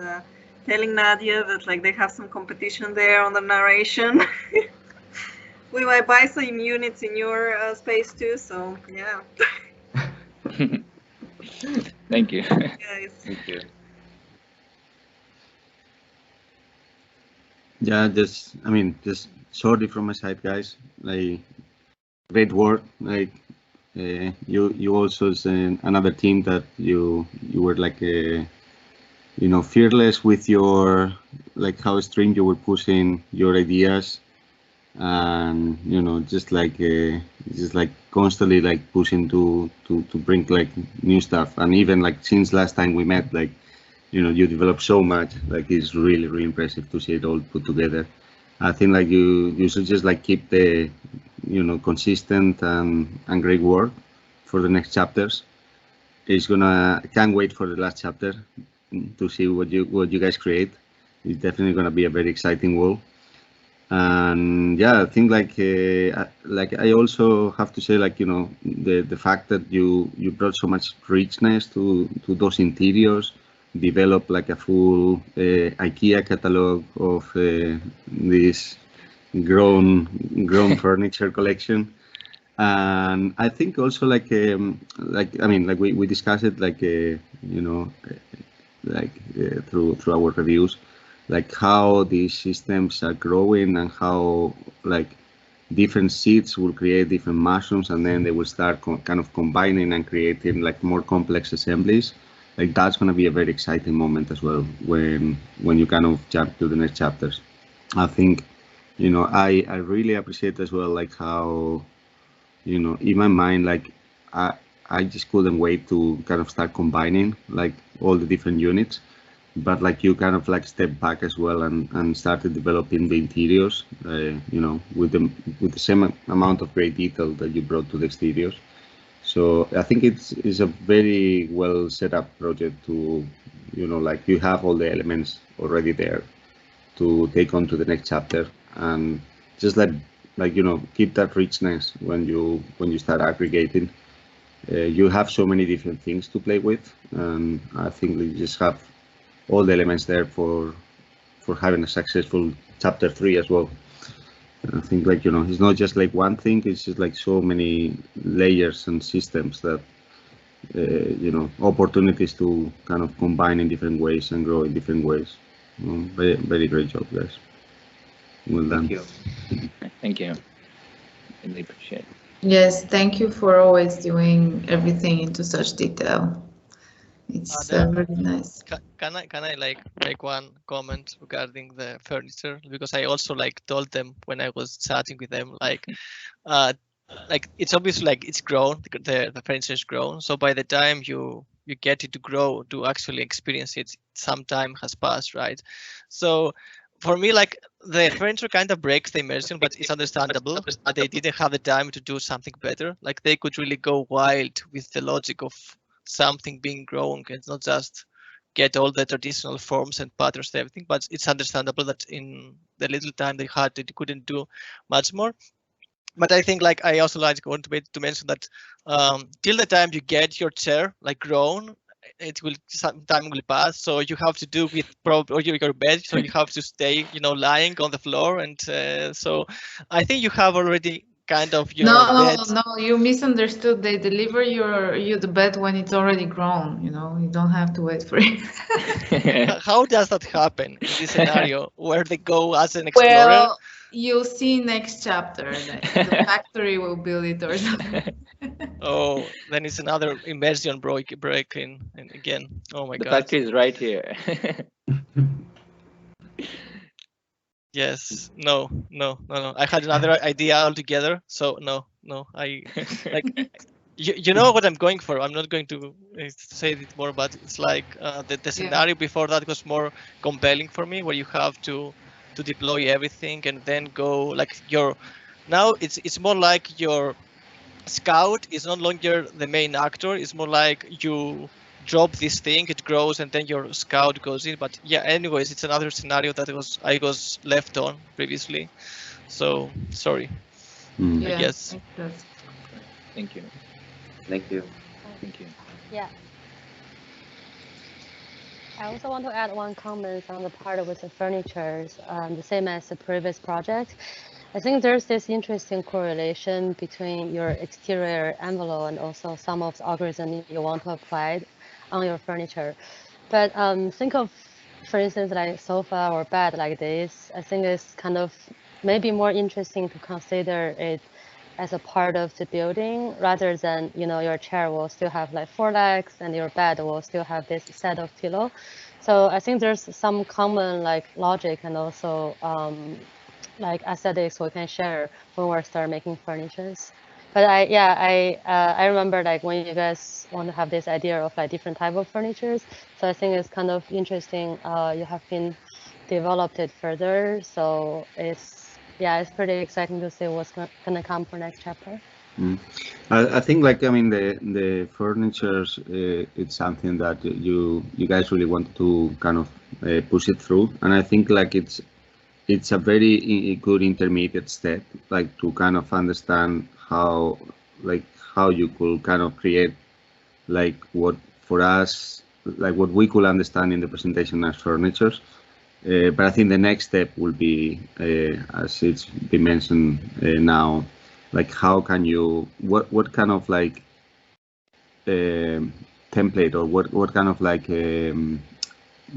telling Nadia that like they have some competition there on the narration. We might buy some units in your space too, so yeah. Thank you. Guys. Thank you. Yeah, just sorry from my side, guys. Like, great work. Like, you also is another team that you were like fearless with your like how stream you were pushing your ideas, and just like constantly like pushing to bring like new stuff. And even like since last time we met, like you developed so much. Like it's really impressive to see it all put together. I think like you should just like keep the consistent and great work for the next chapters. Can't wait for the last chapter to see what you guys create. It's definitely gonna be a very exciting world. And yeah, I think like I also have to say, like the fact that you brought so much richness to those interiors, develop like a full IKEA catalog of this grown furniture collection. And I think also like we discussed it through our reviews, like how these systems are growing and how like different seeds will create different mushrooms, and then they will start kind of combining and creating like more complex assemblies. Like that's going to be a very exciting moment as well when you kind of jump to the next chapters. I think I really appreciate as well like how in my mind, like I just couldn't wait to kind of start combining like all the different units. but like you kind of like step back as well and started developing the interiors, you know, with the same amount of great detail that you brought to the exteriors. So I think it's a very well set up project to, you know, like you have all the elements already there to take on to the next chapter, and just like you know, keep that richness when you start aggregating. You have so many different things to play with, and I think you just have all the elements there for having a successful chapter 3 as well. I think, like, you know, it's not just like one thing, it's just like so many layers and systems that, you know, opportunities to kind of combine in different ways and grow in different ways. Very, very great job, guys. Well done. Thank you. Thank you. Really appreciate it. Yes, thank you for always doing everything into such detail. It's really nice. Can I like make one comment regarding the furniture, because I also like told them when I was chatting with them, like it's obviously like it's grown, the furniture is grown, so by the time you get it to grow, to actually experience it, some time has passed, right? So for me, like, the furniture kind of breaks the immersion, but it's understandable that they didn't have the time to do something better. Like, they could really go wild with the logic of something being grown and not just get all the traditional forms and patterns and everything. But it's understandable that in the little time they had, they couldn't do much more. But I think, like, I also want to mention that till the time you get your chair like grown, some time will pass, so you have to do with your bed, so you have to stay, you know, lying on the floor, and so I think you have already kind of your bed. No, you misunderstood. They deliver you the bed when it's already grown, you know, you don't have to wait for it. How does that happen in this scenario where they go as an explorer? Well, you'll see next chapter. The factory will build it or something. Oh, then it's another immersion break-in and again. Oh my God. The factory is right here. Yes. No. I had another idea altogether. So no. I like. You know what I'm going for. I'm not going to say it more, but it's like the scenario before that was more compelling for me, where you have to deploy everything and then go like now it's more like your scout is no longer the main actor. It's more like you drop this thing, it grows, and then your scout goes in. But yeah, anyways, it's another scenario that I was left on previously. So sorry. I guess. Thank you. Thank you. Thank you. Yeah. I also want to add one comment on the part with the furniture, the same as the previous project. I think there's this interesting correlation between your exterior envelope and also some of the algorithm you want to apply on your furniture. But think of, for instance, like sofa or bed like this. I think it's kind of maybe more interesting to consider it as a part of the building rather than, you know, your chair will still have like 4 legs and your bed will still have this set of pillow. So I think there's some common like logic and also like aesthetics we can share when we start making furnitures. But I remember like when you guys want to have this idea of like different type of furnitures. So I think it's kind of interesting. You have been developed it further. So it's pretty exciting to see what's gonna come for next chapter. I think, like, I mean, the furnitures, it's something that you guys really want to kind of push it through, and I think like it's a very good intermediate step, like to kind of understand how you could kind of create like what for us, like what we could understand in the presentation as furnitures. But I think the next step will be, as it's been mentioned now, like how can you, what kind of like template or what kind of like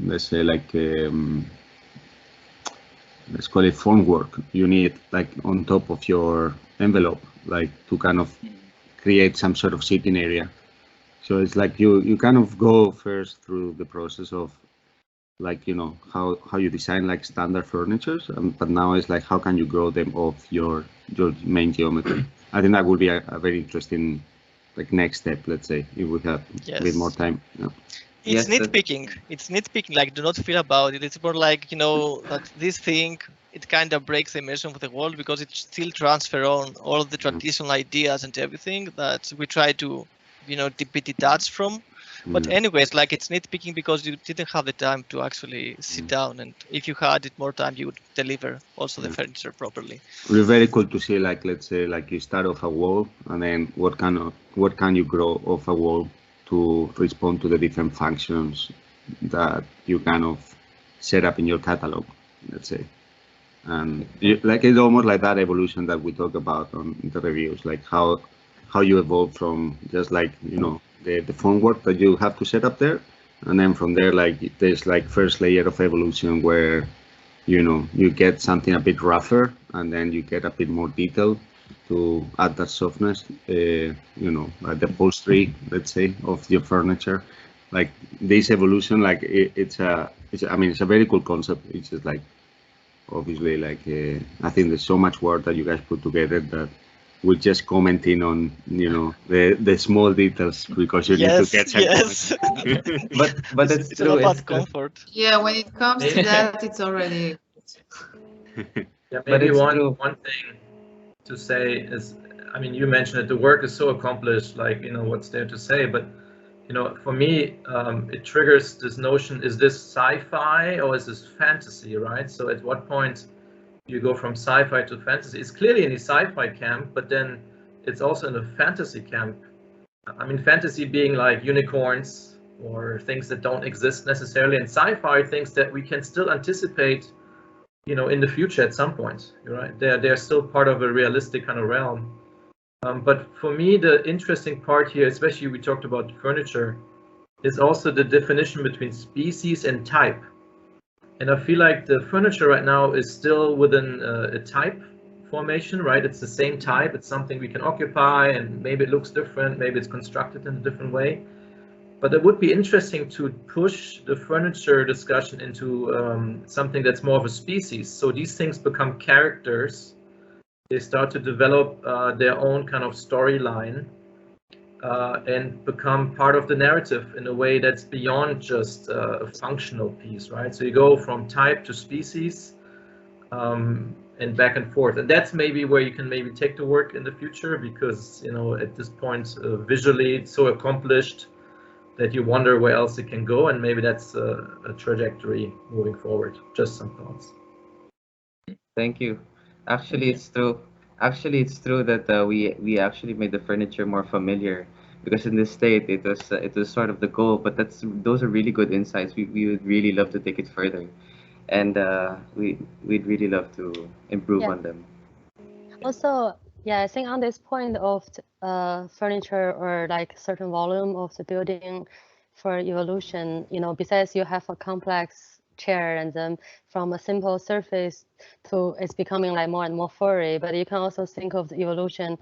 let's say like let's call it formwork you need like on top of your envelope, like to kind of create some sort of sitting area. So it's like you kind of go first through the process of like, you know, how you design like standard furnitures, but now it's like how can you grow them off your main geometry. I think that would be a very interesting like next step, let's say, if we have a bit more time. It's nitpicking. It's nitpicking. Like, do not feel about it. It's more like, you know, that this thing, it kind of breaks the immersion of the world because it still transfer on all the traditional ideas and everything that we try to, you know, be detached from. But anyways, like, it's nitpicking because you didn't have the time to actually sit down, and if you had it more time, you would deliver also the furniture properly. It's very cool to see, like, let's say, like you start off a wall, and then what can you grow off a wall to respond to the different functions that you kind of set up in your catalog, let's say. And like, it's almost like that evolution that we talk about on the reviews, like how you evolve from just like, you know, the formwork that you have to set up there, and then from there, like, there's like first layer of evolution where, you know, you get something a bit rougher, and then you get a bit more detail to add that softness, you know, like the upholstery, let's say, of your furniture. Like this evolution, like it's a very cool concept. It's just like, obviously, like I think there's so much work that you guys put together that we're just commenting on, you know, the small details because you need to get but it's true. About comfort. Yeah, when it comes to that, it's already. Yeah, maybe one thing to say is, I mean, you mentioned it, the work is so accomplished, like, you know, what's there to say, but, you know, for me, it triggers this notion, is this sci-fi or is this fantasy, right? So at what point you go from sci-fi to fantasy? It's clearly in the sci-fi camp, but then it's also in the fantasy camp. I mean, fantasy being like unicorns or things that don't exist necessarily, and sci-fi things that we can still anticipate, you know, in the future at some point, right? They're still part of a realistic kind of realm. But for me, the interesting part here, especially we talked about furniture, is also the definition between species and type. And I feel like the furniture right now is still within a type formation, right? It's the same type. It's something we can occupy, and maybe it looks different. Maybe it's constructed in a different way. But it would be interesting to push the furniture discussion into something that's more of a species. So these things become characters. They start to develop their own kind of storyline and become part of the narrative in a way that's beyond just a functional piece, right? So you go from type to species and back and forth. And that's maybe where you can maybe take the work in the future, because, you know, at this point, visually, it's so accomplished that you wonder where else it can go, and maybe that's a trajectory moving forward. Just some thoughts. Thank you. Actually, it's true. Actually, it's true that we actually made the furniture more familiar, because in this state it was sort of the goal. But those are really good insights. We would really love to take it further, and we'd really love to improve on them. Also, yeah, I think on this point of furniture or like certain volume of the building for evolution, you know, besides you have a complex chair, and then from a simple surface to it's becoming like more and more furry, but you can also think of the evolution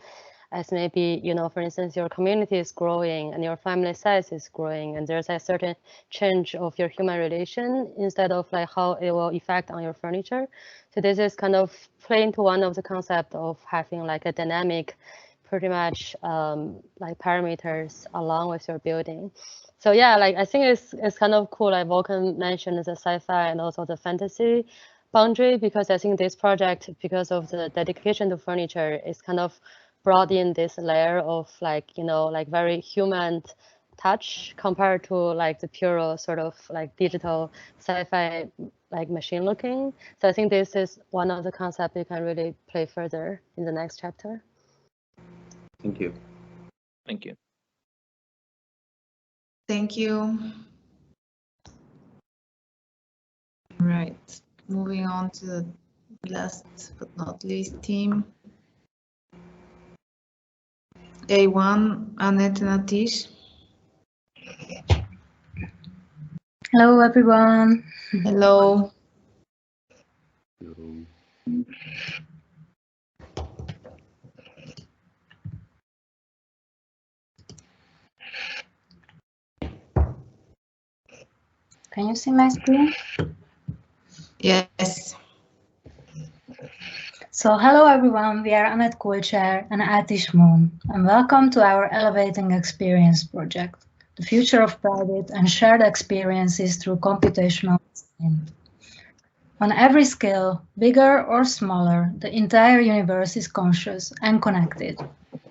as maybe, you know, for instance, your community is growing and your family size is growing, and there's a certain change of your human relation instead of like how it will affect on your furniture. So this is kind of playing to one of the concept of having like a dynamic, pretty much like parameters along with your building. So yeah, like I think it's kind of cool, like Volkan mentioned the sci-fi and also the fantasy boundary, because I think this project, because of the dedication to furniture, is kind of brought in this layer of like, you know, like very human touch compared to like the pure sort of like digital sci-fi like machine looking. So I think this is one of the concepts you can really play further in the next chapter. Thank you. Thank you. Thank you. Right, moving on to the last but not least team. A1, Annette and Atish. Hello, everyone. Hello. Can you see my screen? Yes. So hello everyone, we are Annette Kulcher and Atish Moon, and welcome to our Elevating Experience project. the future of private and shared experiences through computational design. On every scale, bigger or smaller, the entire universe is conscious and connected,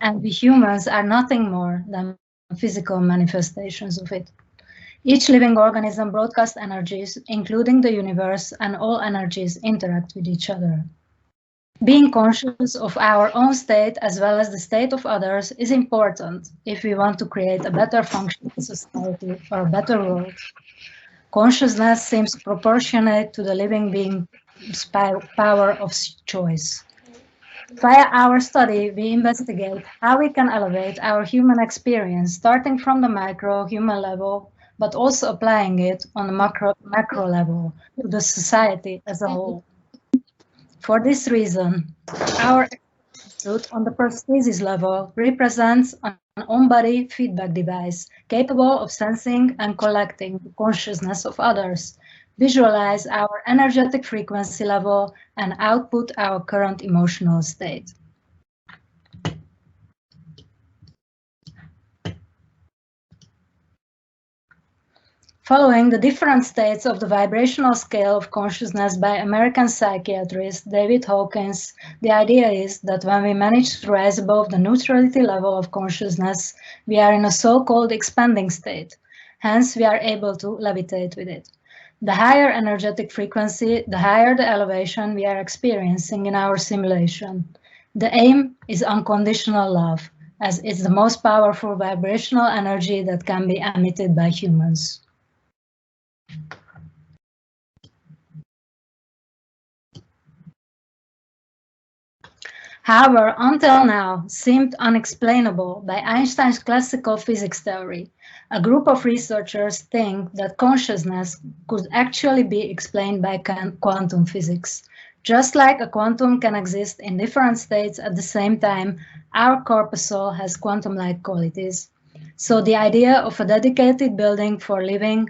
and we humans are nothing more than physical manifestations of it. Each living organism broadcasts energies, including the universe, and all energies interact with each other. Being conscious of our own state as well as the state of others is important if we want to create a better functioning society or a better world. Consciousness seems proportionate to the living being's power of choice. Via our study, we investigate how we can elevate our human experience, starting from the micro-human level, but also applying it on the macro level to the society as a whole. For this reason, our institute on the prosthesis level represents an on-body feedback device capable of sensing and collecting the consciousness of others, visualize our energetic frequency level, and output our current emotional state. Following the different states of the vibrational scale of consciousness by American psychiatrist David Hawkins, the idea is that when we manage to rise above the neutrality level of consciousness, we are in a so-called expanding state. Hence, we are able to levitate with it. The higher energetic frequency, the higher the elevation we are experiencing in our simulation. The aim is unconditional love, as it's the most powerful vibrational energy that can be emitted by humans. However, until now, seemed unexplainable by Einstein's classical physics theory. A group of researchers think that consciousness could actually be explained by quantum physics. Just like a quantum can exist in different states at the same time, our corpuscle has quantum-like qualities. So the idea of a dedicated building for living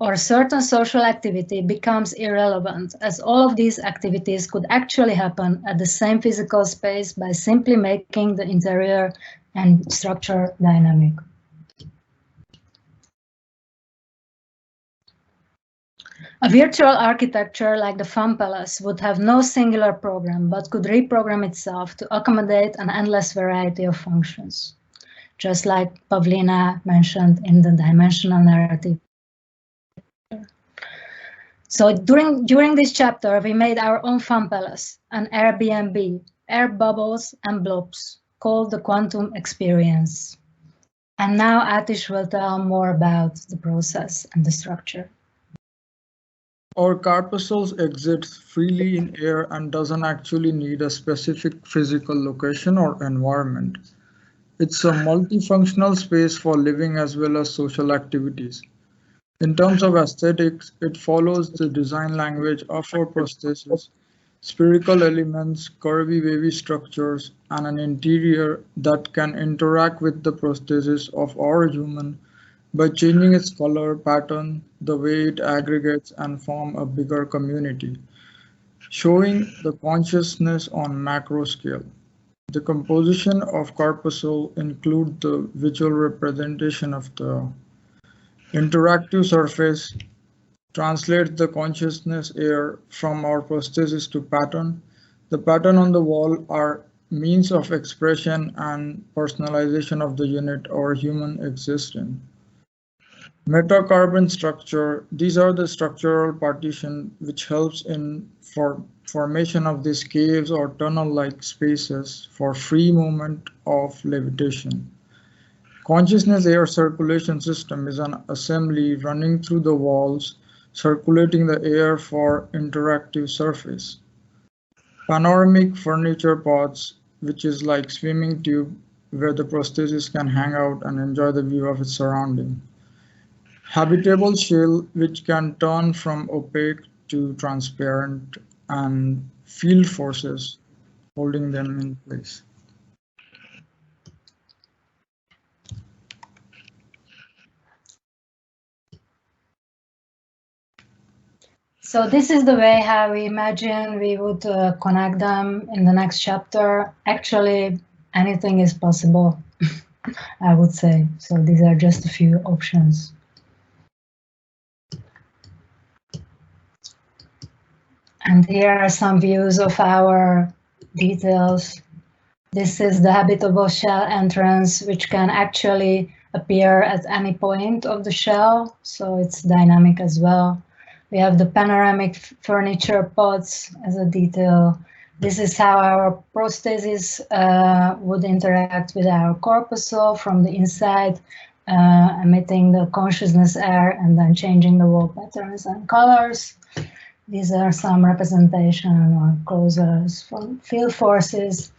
or certain social activity becomes irrelevant, as all of these activities could actually happen at the same physical space by simply making the interior and structure dynamic. A virtual architecture like the Fun Palace would have no singular program, but could reprogram itself to accommodate an endless variety of functions, just like Pavlina mentioned in the dimensional narrative. So during this chapter, we made our own Fun Palace, an Airbnb, air bubbles and blobs, called the Quantum Experience. And now Atish will tell more about the process and the structure. Our corpuscles exists freely in air and doesn't actually need a specific physical location or environment. It's a multifunctional space for living as well as social activities. In terms of aesthetics, it follows the design language of our prosthesis, spherical elements, curvy wavy structures, and an interior that can interact with the prosthesis of our human by changing its color, pattern, the way it aggregates and form a bigger community, showing the consciousness on macro scale. The composition of corpuscle include the visual representation of the interactive surface, translate the consciousness air from our prosthesis to pattern. The pattern on the wall are means of expression and personalization of the unit or human existence. Metacarbon structure, these are the structural partition which helps in formation of these caves or tunnel-like spaces for free movement of levitation. Consciousness air circulation system is an assembly running through the walls, circulating the air for interactive surface. Panoramic furniture pods, which is like swimming tube where the prosthesis can hang out and enjoy the view of its surrounding. Habitable shell, which can turn from opaque to transparent, and field forces holding them in place. So this is the way how we imagine we would connect them in the next chapter. Actually, anything is possible. I would say. So these are just a few options. And here are some views of our details. This is the habitable shell entrance, which can actually appear at any point of the shell, so it's dynamic as well. We have the panoramic furniture pods as a detail. This is how our prosthesis would interact with our corpuscle from the inside, emitting the consciousness air and then changing the wall patterns and colors. These are some representation or closures from field forces.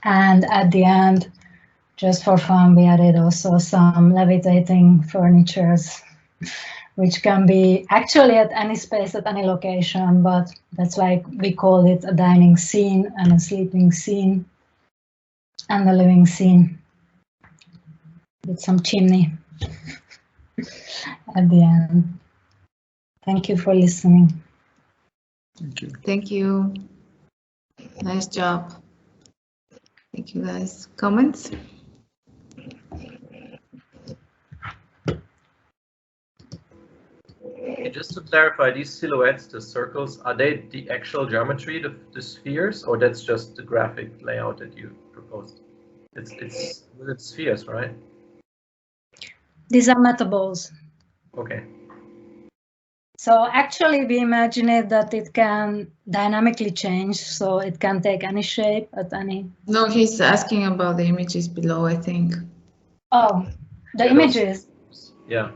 And at the end, just for fun, we added also some levitating furnitures, which can be actually at any space, at any location, but that's why we call it a dining scene and a sleeping scene and a living scene with some chimney at the end. Thank you for listening. Thank you. Thank you. Nice job. Thank you, guys. Comments? Just to clarify, these silhouettes, the circles, are they the actual geometry, the spheres, or that's just the graphic layout that you proposed? It's spheres, right? These are metaballs. Okay. So actually we imagine it that it can dynamically change, so it can take any shape at any... No, he's asking about the images below, I think. Oh, the images. Yeah.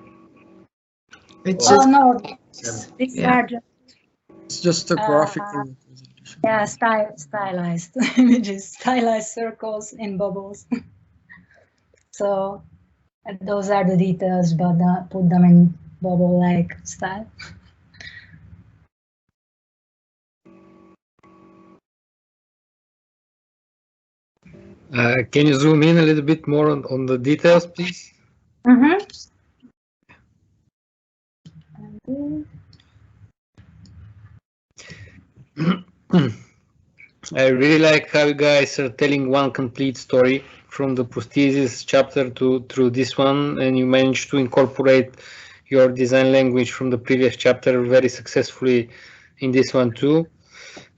It's Oh just, no, these yeah. are just... It's just a graphical. Yeah, stylized images, stylized circles in bubbles. So those are the details, but put them in bubble-like style. Can you zoom in a little bit more on the details, please? Mm-hmm. I really like how you guys are telling one complete story from the prosthesis chapter through this one, and you managed to incorporate your design language from the previous chapter very successfully in this one too.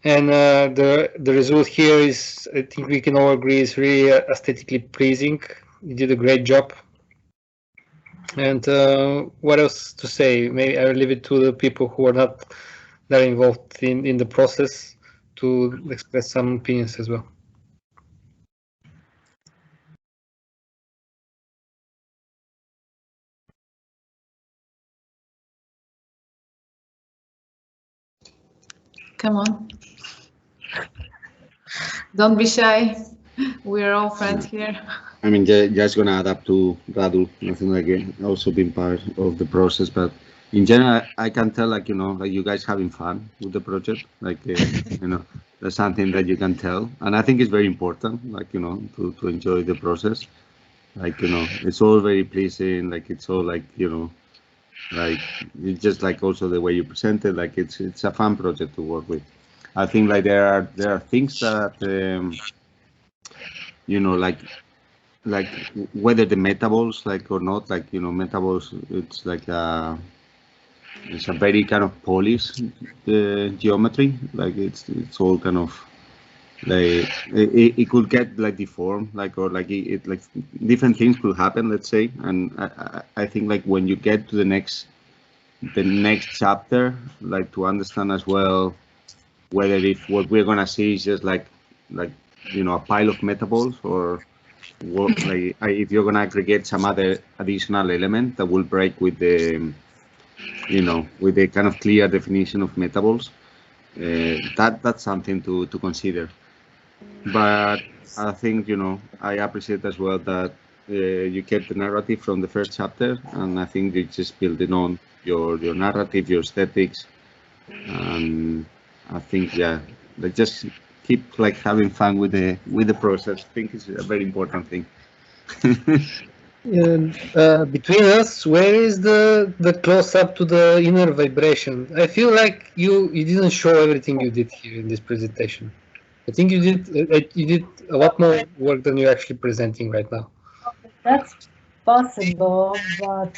And the result here is, I think we can all agree, is really aesthetically pleasing. You did a great job. And what else to say? Maybe I'll leave it to the people who are not that involved in the process to express some opinions as well. Come on. Don't be shy. We're all friends here. I mean, just gonna add up to Radu, nothing like it. Also been part of the process, but in general, I can tell, like, you know, like you guys having fun with the project, like, you know, that's something that you can tell, and I think it's very important, like, you know, to enjoy the process. Like, you know, it's all very pleasing, like, it's all like, you know, like, it's just like also the way you present it, like it's a fun project to work with. I think like there are things that you know, like whether the metaballs, like, or not, like, you know, metaballs, it's like it's a very kind of polished geometry, like it's all kind of like it could get like deformed, like, or like it like different things could happen, let's say. And I think like when you get to the next chapter, like to understand as well whether if what we're gonna see is just like you know, a pile of metaballs, or what, like if you're gonna aggregate some other additional element that will break with the, you know, with the kind of clear definition of metaballs. That's something to consider. But I think, you know, I appreciate as well that you kept the narrative from the first chapter, and I think you just building on your narrative, your aesthetics, and I think, yeah, like just keep like having fun with the process. I think it's a very important thing. Between us, where is the close up to the inner vibration? I feel like you didn't show everything you did here in this presentation. I think you did a lot more work than you're actually presenting right now. That's possible, but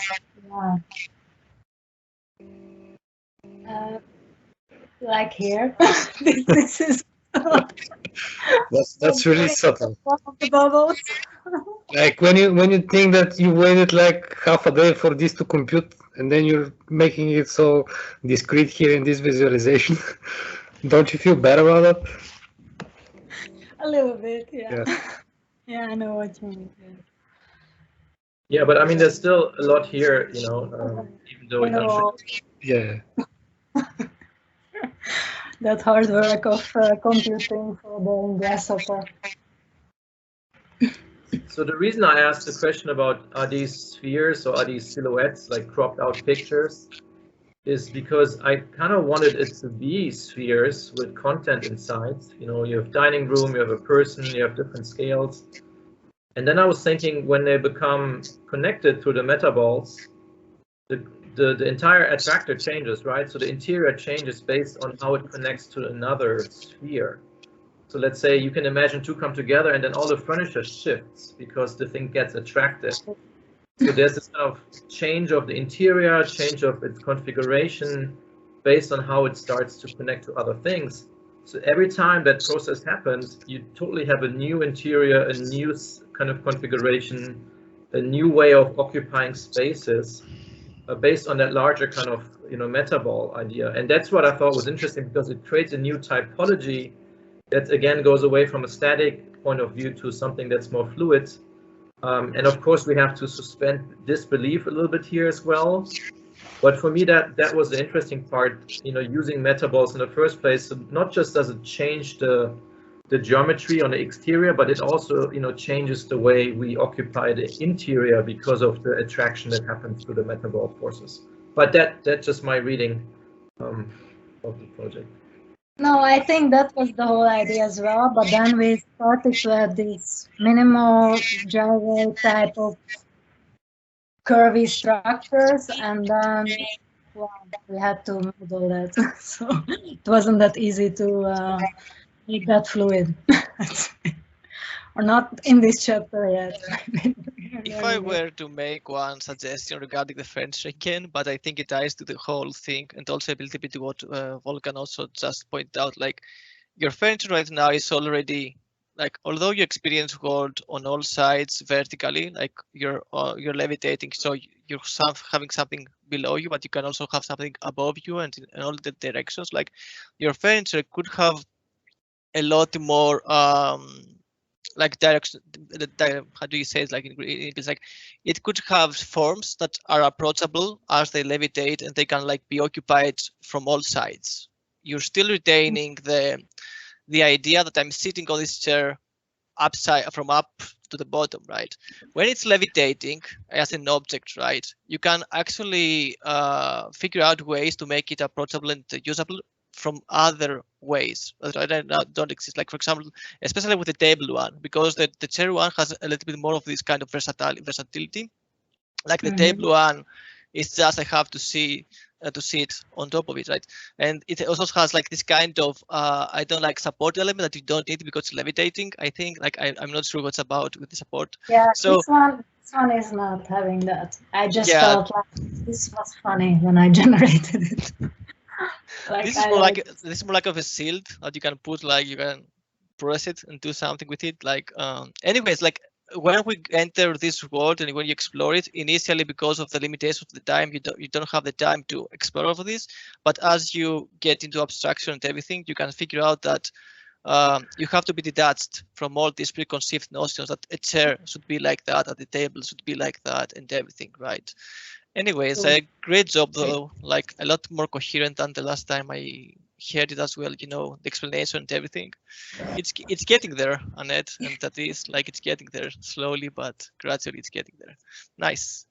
yeah. Like here, this is That's really subtle. the bubbles. Like when you think that you waited like half a day for this to compute, and then you're making it so discrete here in this visualization. Don't you feel bad about that? A little bit, yeah. Yeah. Yeah, I know what you mean. Yeah, but I mean, there's still a lot here, you know, even though it's unfinished. Yeah. That hard work of computing for the grasshopper. So the reason I asked the question about are these spheres or are these silhouettes, like cropped out pictures, is because I kind of wanted it to be spheres with content inside. You know, you have dining room, you have a person, you have different scales. And then I was thinking when they become connected through the metaballs, the entire attractor changes, right? So the interior changes based on how it connects to another sphere. So let's say you can imagine two come together and then all the furniture shifts because the thing gets attracted. So there's this kind of change of the interior, change of its configuration based on how it starts to connect to other things. So every time that process happens, you totally have a new interior, a new kind of configuration, a new way of occupying spaces based on that larger kind of, you know, metaball idea. And that's what I thought was interesting because it creates a new typology that again goes away from a static point of view to something that's more fluid. And of course, we have to suspend disbelief a little bit here as well. But for me, that was the interesting part, you know, using metaballs in the first place. So not just does it change the geometry on the exterior, but it also, you know, changes the way we occupy the interior because of the attraction that happens through the metaball forces. But that's just my reading of the project. No, I think that was the whole idea as well. But then we started to have this minimal driveway type of curvy structures, and then we had to model that. So it wasn't that easy to make that fluid. Or not in this chapter yet. If I were to make one suggestion regarding the furniture again, but I think it ties to the whole thing and also a little bit to what Volkan also just pointed out, like your furniture right now is already, like, although you experience world on all sides vertically, like you're levitating, so you're having something below you, but you can also have something above you and in all the directions. Like your furniture could have a lot more like direction, how do you say it, like it's like it could have forms that are approachable as they levitate and they can like be occupied from all sides. You're still retaining the idea that I'm sitting on this chair upside from up to the bottom, right? When it's levitating as an object, right, you can actually figure out ways to make it approachable and usable from other ways that don't exist. Like for example, especially with the table one, because the chair one has a little bit more of this kind of versatility. Like the table one is just I have to see to sit on top of it, right? And it also has like this kind of I don't like support element that you don't need because it's levitating. I think like I'm not sure what's about with the support. Yeah, so this one is not having that. I just felt like this was funny when I generated it. Like, this is more like of a shield that you can put, like you can press it and do something with it. Like anyways, like when we enter this world and when you explore it initially, because of the limitations of the time, you don't have the time to explore over this. But as you get into abstraction and everything, you can figure out that you have to be detached from all these preconceived notions that a chair should be like that, that the table should be like that, and everything, right? Anyways, a great job though, like a lot more coherent than the last time I heard it as well, you know, the explanation and everything. It's getting there, Annette, and that is like it's getting there slowly, but gradually it's getting there. Nice.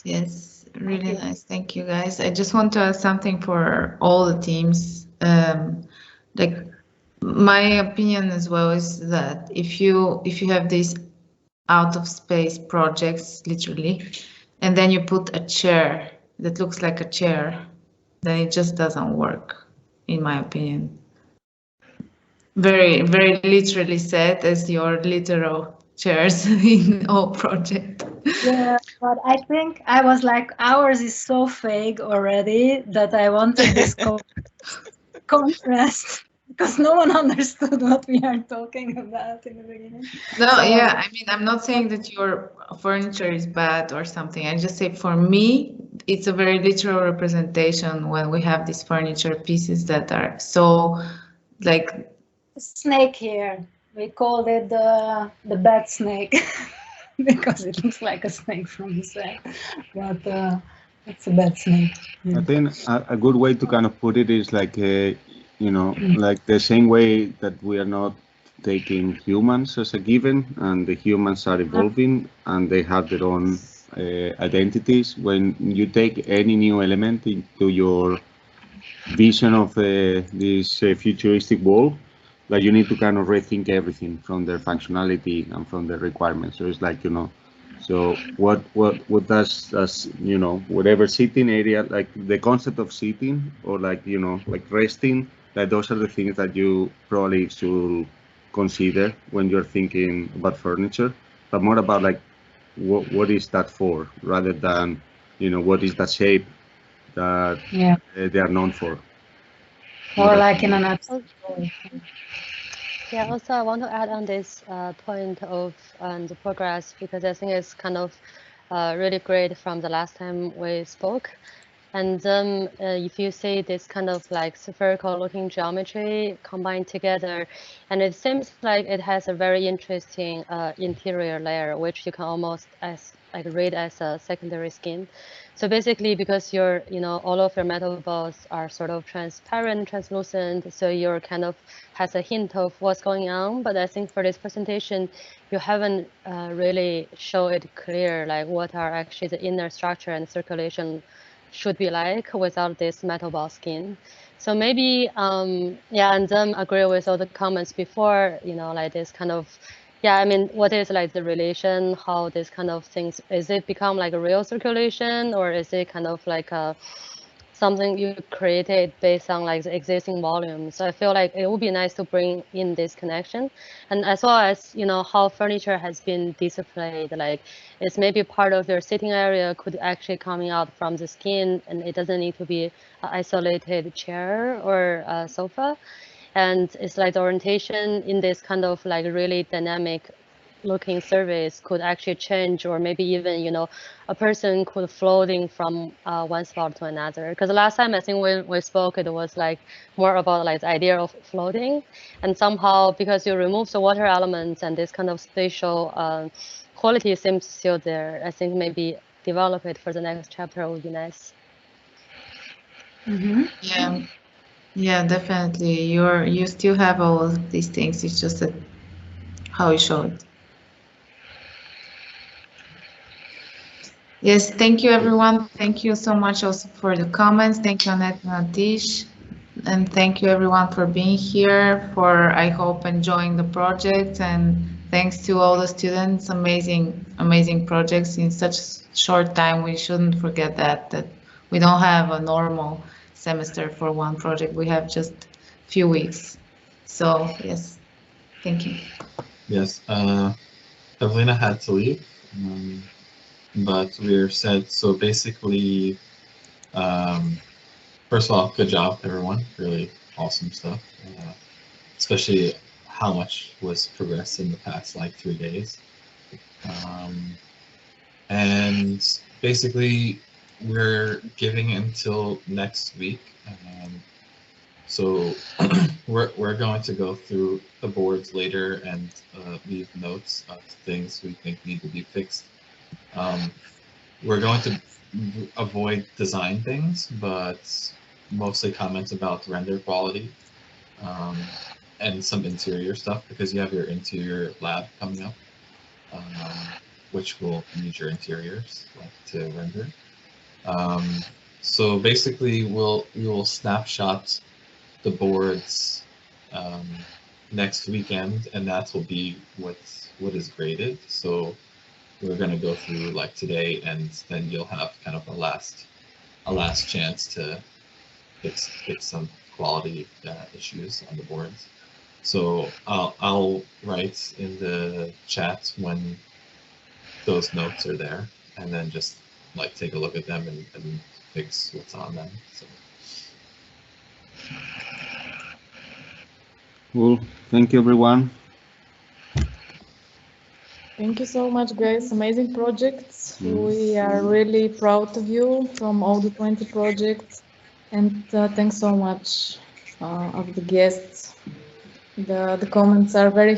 Yes, really nice. Thank you, guys. I just want to add something for all the teams. Like my opinion as well is that if you have these out of space projects, literally, and then you put a chair that looks like a chair, then it just doesn't work, in my opinion. Very, very literally said as your literal chairs in all project. Yeah, but I think I was like, ours is so vague already that I wanted this contrast because no one understood what we are talking about in the beginning. No, So, yeah, I mean, I'm not saying that your furniture is bad or something. I just say for me, it's a very literal representation when we have these furniture pieces that are so like snake here. We called it the bat snake because it looks like a snake from the side, but it's a bat snake. Yeah. I think a good way to kind of put it is like, you know, like the same way that we are not taking humans as a given, and the humans are evolving and they have their own identities. When you take any new element into your vision of this futuristic world, like you need to kind of rethink everything from their functionality and from their requirements. So it's like, you know, so what does you know, whatever sitting area, like the concept of sitting or like, you know, like resting, like those are the things that you probably should consider when you're thinking about furniture, but more about like what is that for, rather than, you know, what is that shape that they are known for. Or like in an abstract. Yeah, also I want to add on this point of the progress, because I think it's kind of really great from the last time we spoke. And if you see this kind of like spherical looking geometry combined together, and it seems like it has a very interesting interior layer, which you can almost read as a secondary skin. So basically, because your, you know, all of your metal balls are sort of transparent, translucent, so you're kind of has a hint of what's going on. But I think for this presentation, you haven't really show it clear, like what are actually the inner structure and circulation should be like without this metal ball skin. So maybe, yeah, and then agree with all the comments before, you know, like this kind of, yeah, I mean, what is like the relation, how this kind of things, is it become like a real circulation, or is it kind of like a something you created based on like the existing volume? So I feel like it would be nice to bring in this connection, and as well as, you know, how furniture has been displayed, like it's maybe part of your sitting area could actually coming out from the skin, and it doesn't need to be an isolated chair or a sofa. And it's like the orientation in this kind of like really dynamic looking surface could actually change, or maybe even, you know, a person could floating from one spot to another. Because last time I think when we spoke, it was like more about like the idea of floating, and somehow because you remove the water elements and this kind of spatial quality seems still there. I think maybe develop it for the next chapter would be nice. Yeah, yeah, definitely. You still have all of these things. It's just that how you show it. Yes, thank you, everyone. Thank you so much also for the comments. Thank you, Annette and Atish. And thank you, everyone, for being here, for, I hope, enjoying the project. And thanks to all the students, amazing, amazing projects in such short time. We shouldn't forget that we don't have a normal semester for one project. We have just a few weeks. So, yes, thank you. Yes, Evelina had to leave. But we're set. So basically, first of all, good job, everyone. Really awesome stuff. Especially how much was progressed in the past like 3 days. And basically, we're giving until next week. So we're going to go through the boards later and leave notes of things we think need to be fixed. We're going to avoid design things, but mostly comments about render quality and some interior stuff, because you have your interior lab coming up, which will need your interiors to render. So basically, we will snapshot the boards next weekend, and that will be what is graded. So we're going to go through like today, and then you'll have kind of a last chance to fix some quality issues on the boards. So I'll write in the chat when those notes are there, and then just like take a look at them and fix what's on them. So. Cool. Thank you, everyone. Thank you so much, guys. Amazing projects. We are really proud of you from all the 20 projects. And thanks so much of the guests. The comments are very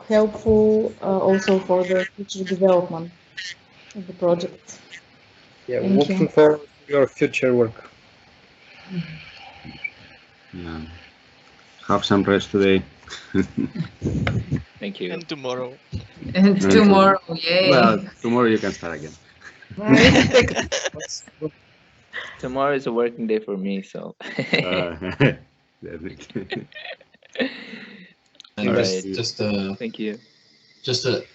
helpful also for the future development of the project. Yeah, Thank looking you. forward to your future work. Yeah. Have some rest today. Thank you. And tomorrow. And tomorrow, yay. Well, tomorrow you can start again. Tomorrow is a working day for me, so. And All just, right. just Thank you. Just a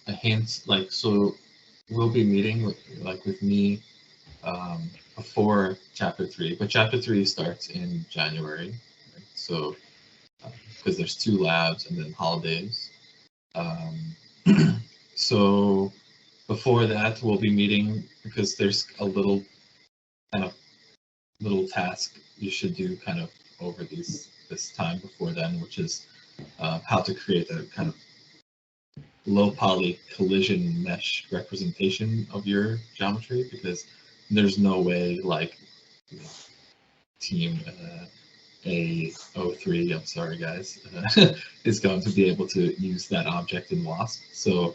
hint, like, so we'll be meeting with me before chapter 3, but chapter 3 starts in January, right? So because there's 2 labs and then holidays. So before that we'll be meeting because there's a little task you should do kind of over this time before then, which is how to create a kind of low poly collision mesh representation of your geometry, because there's no way like team A03, I'm sorry guys, is going to be able to use that object in WASP. So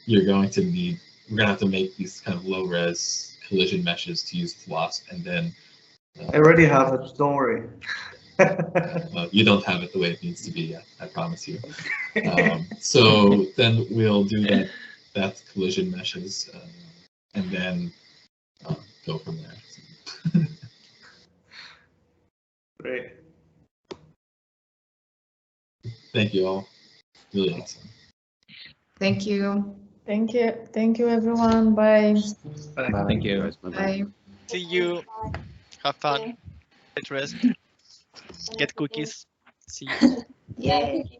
we're going to have to make these kind of low res collision meshes to use with WASP, and then I already have it, don't worry. You don't have it the way it needs to be yet, I promise you. So then we'll do that collision meshes, and then go from there. Great. Thank you all. Really awesome. Thank you. Thank you. Thank you, everyone. Bye. Bye. Thank you. Bye. See you. Have fun. Get rest. Get cookies. See you. Yay.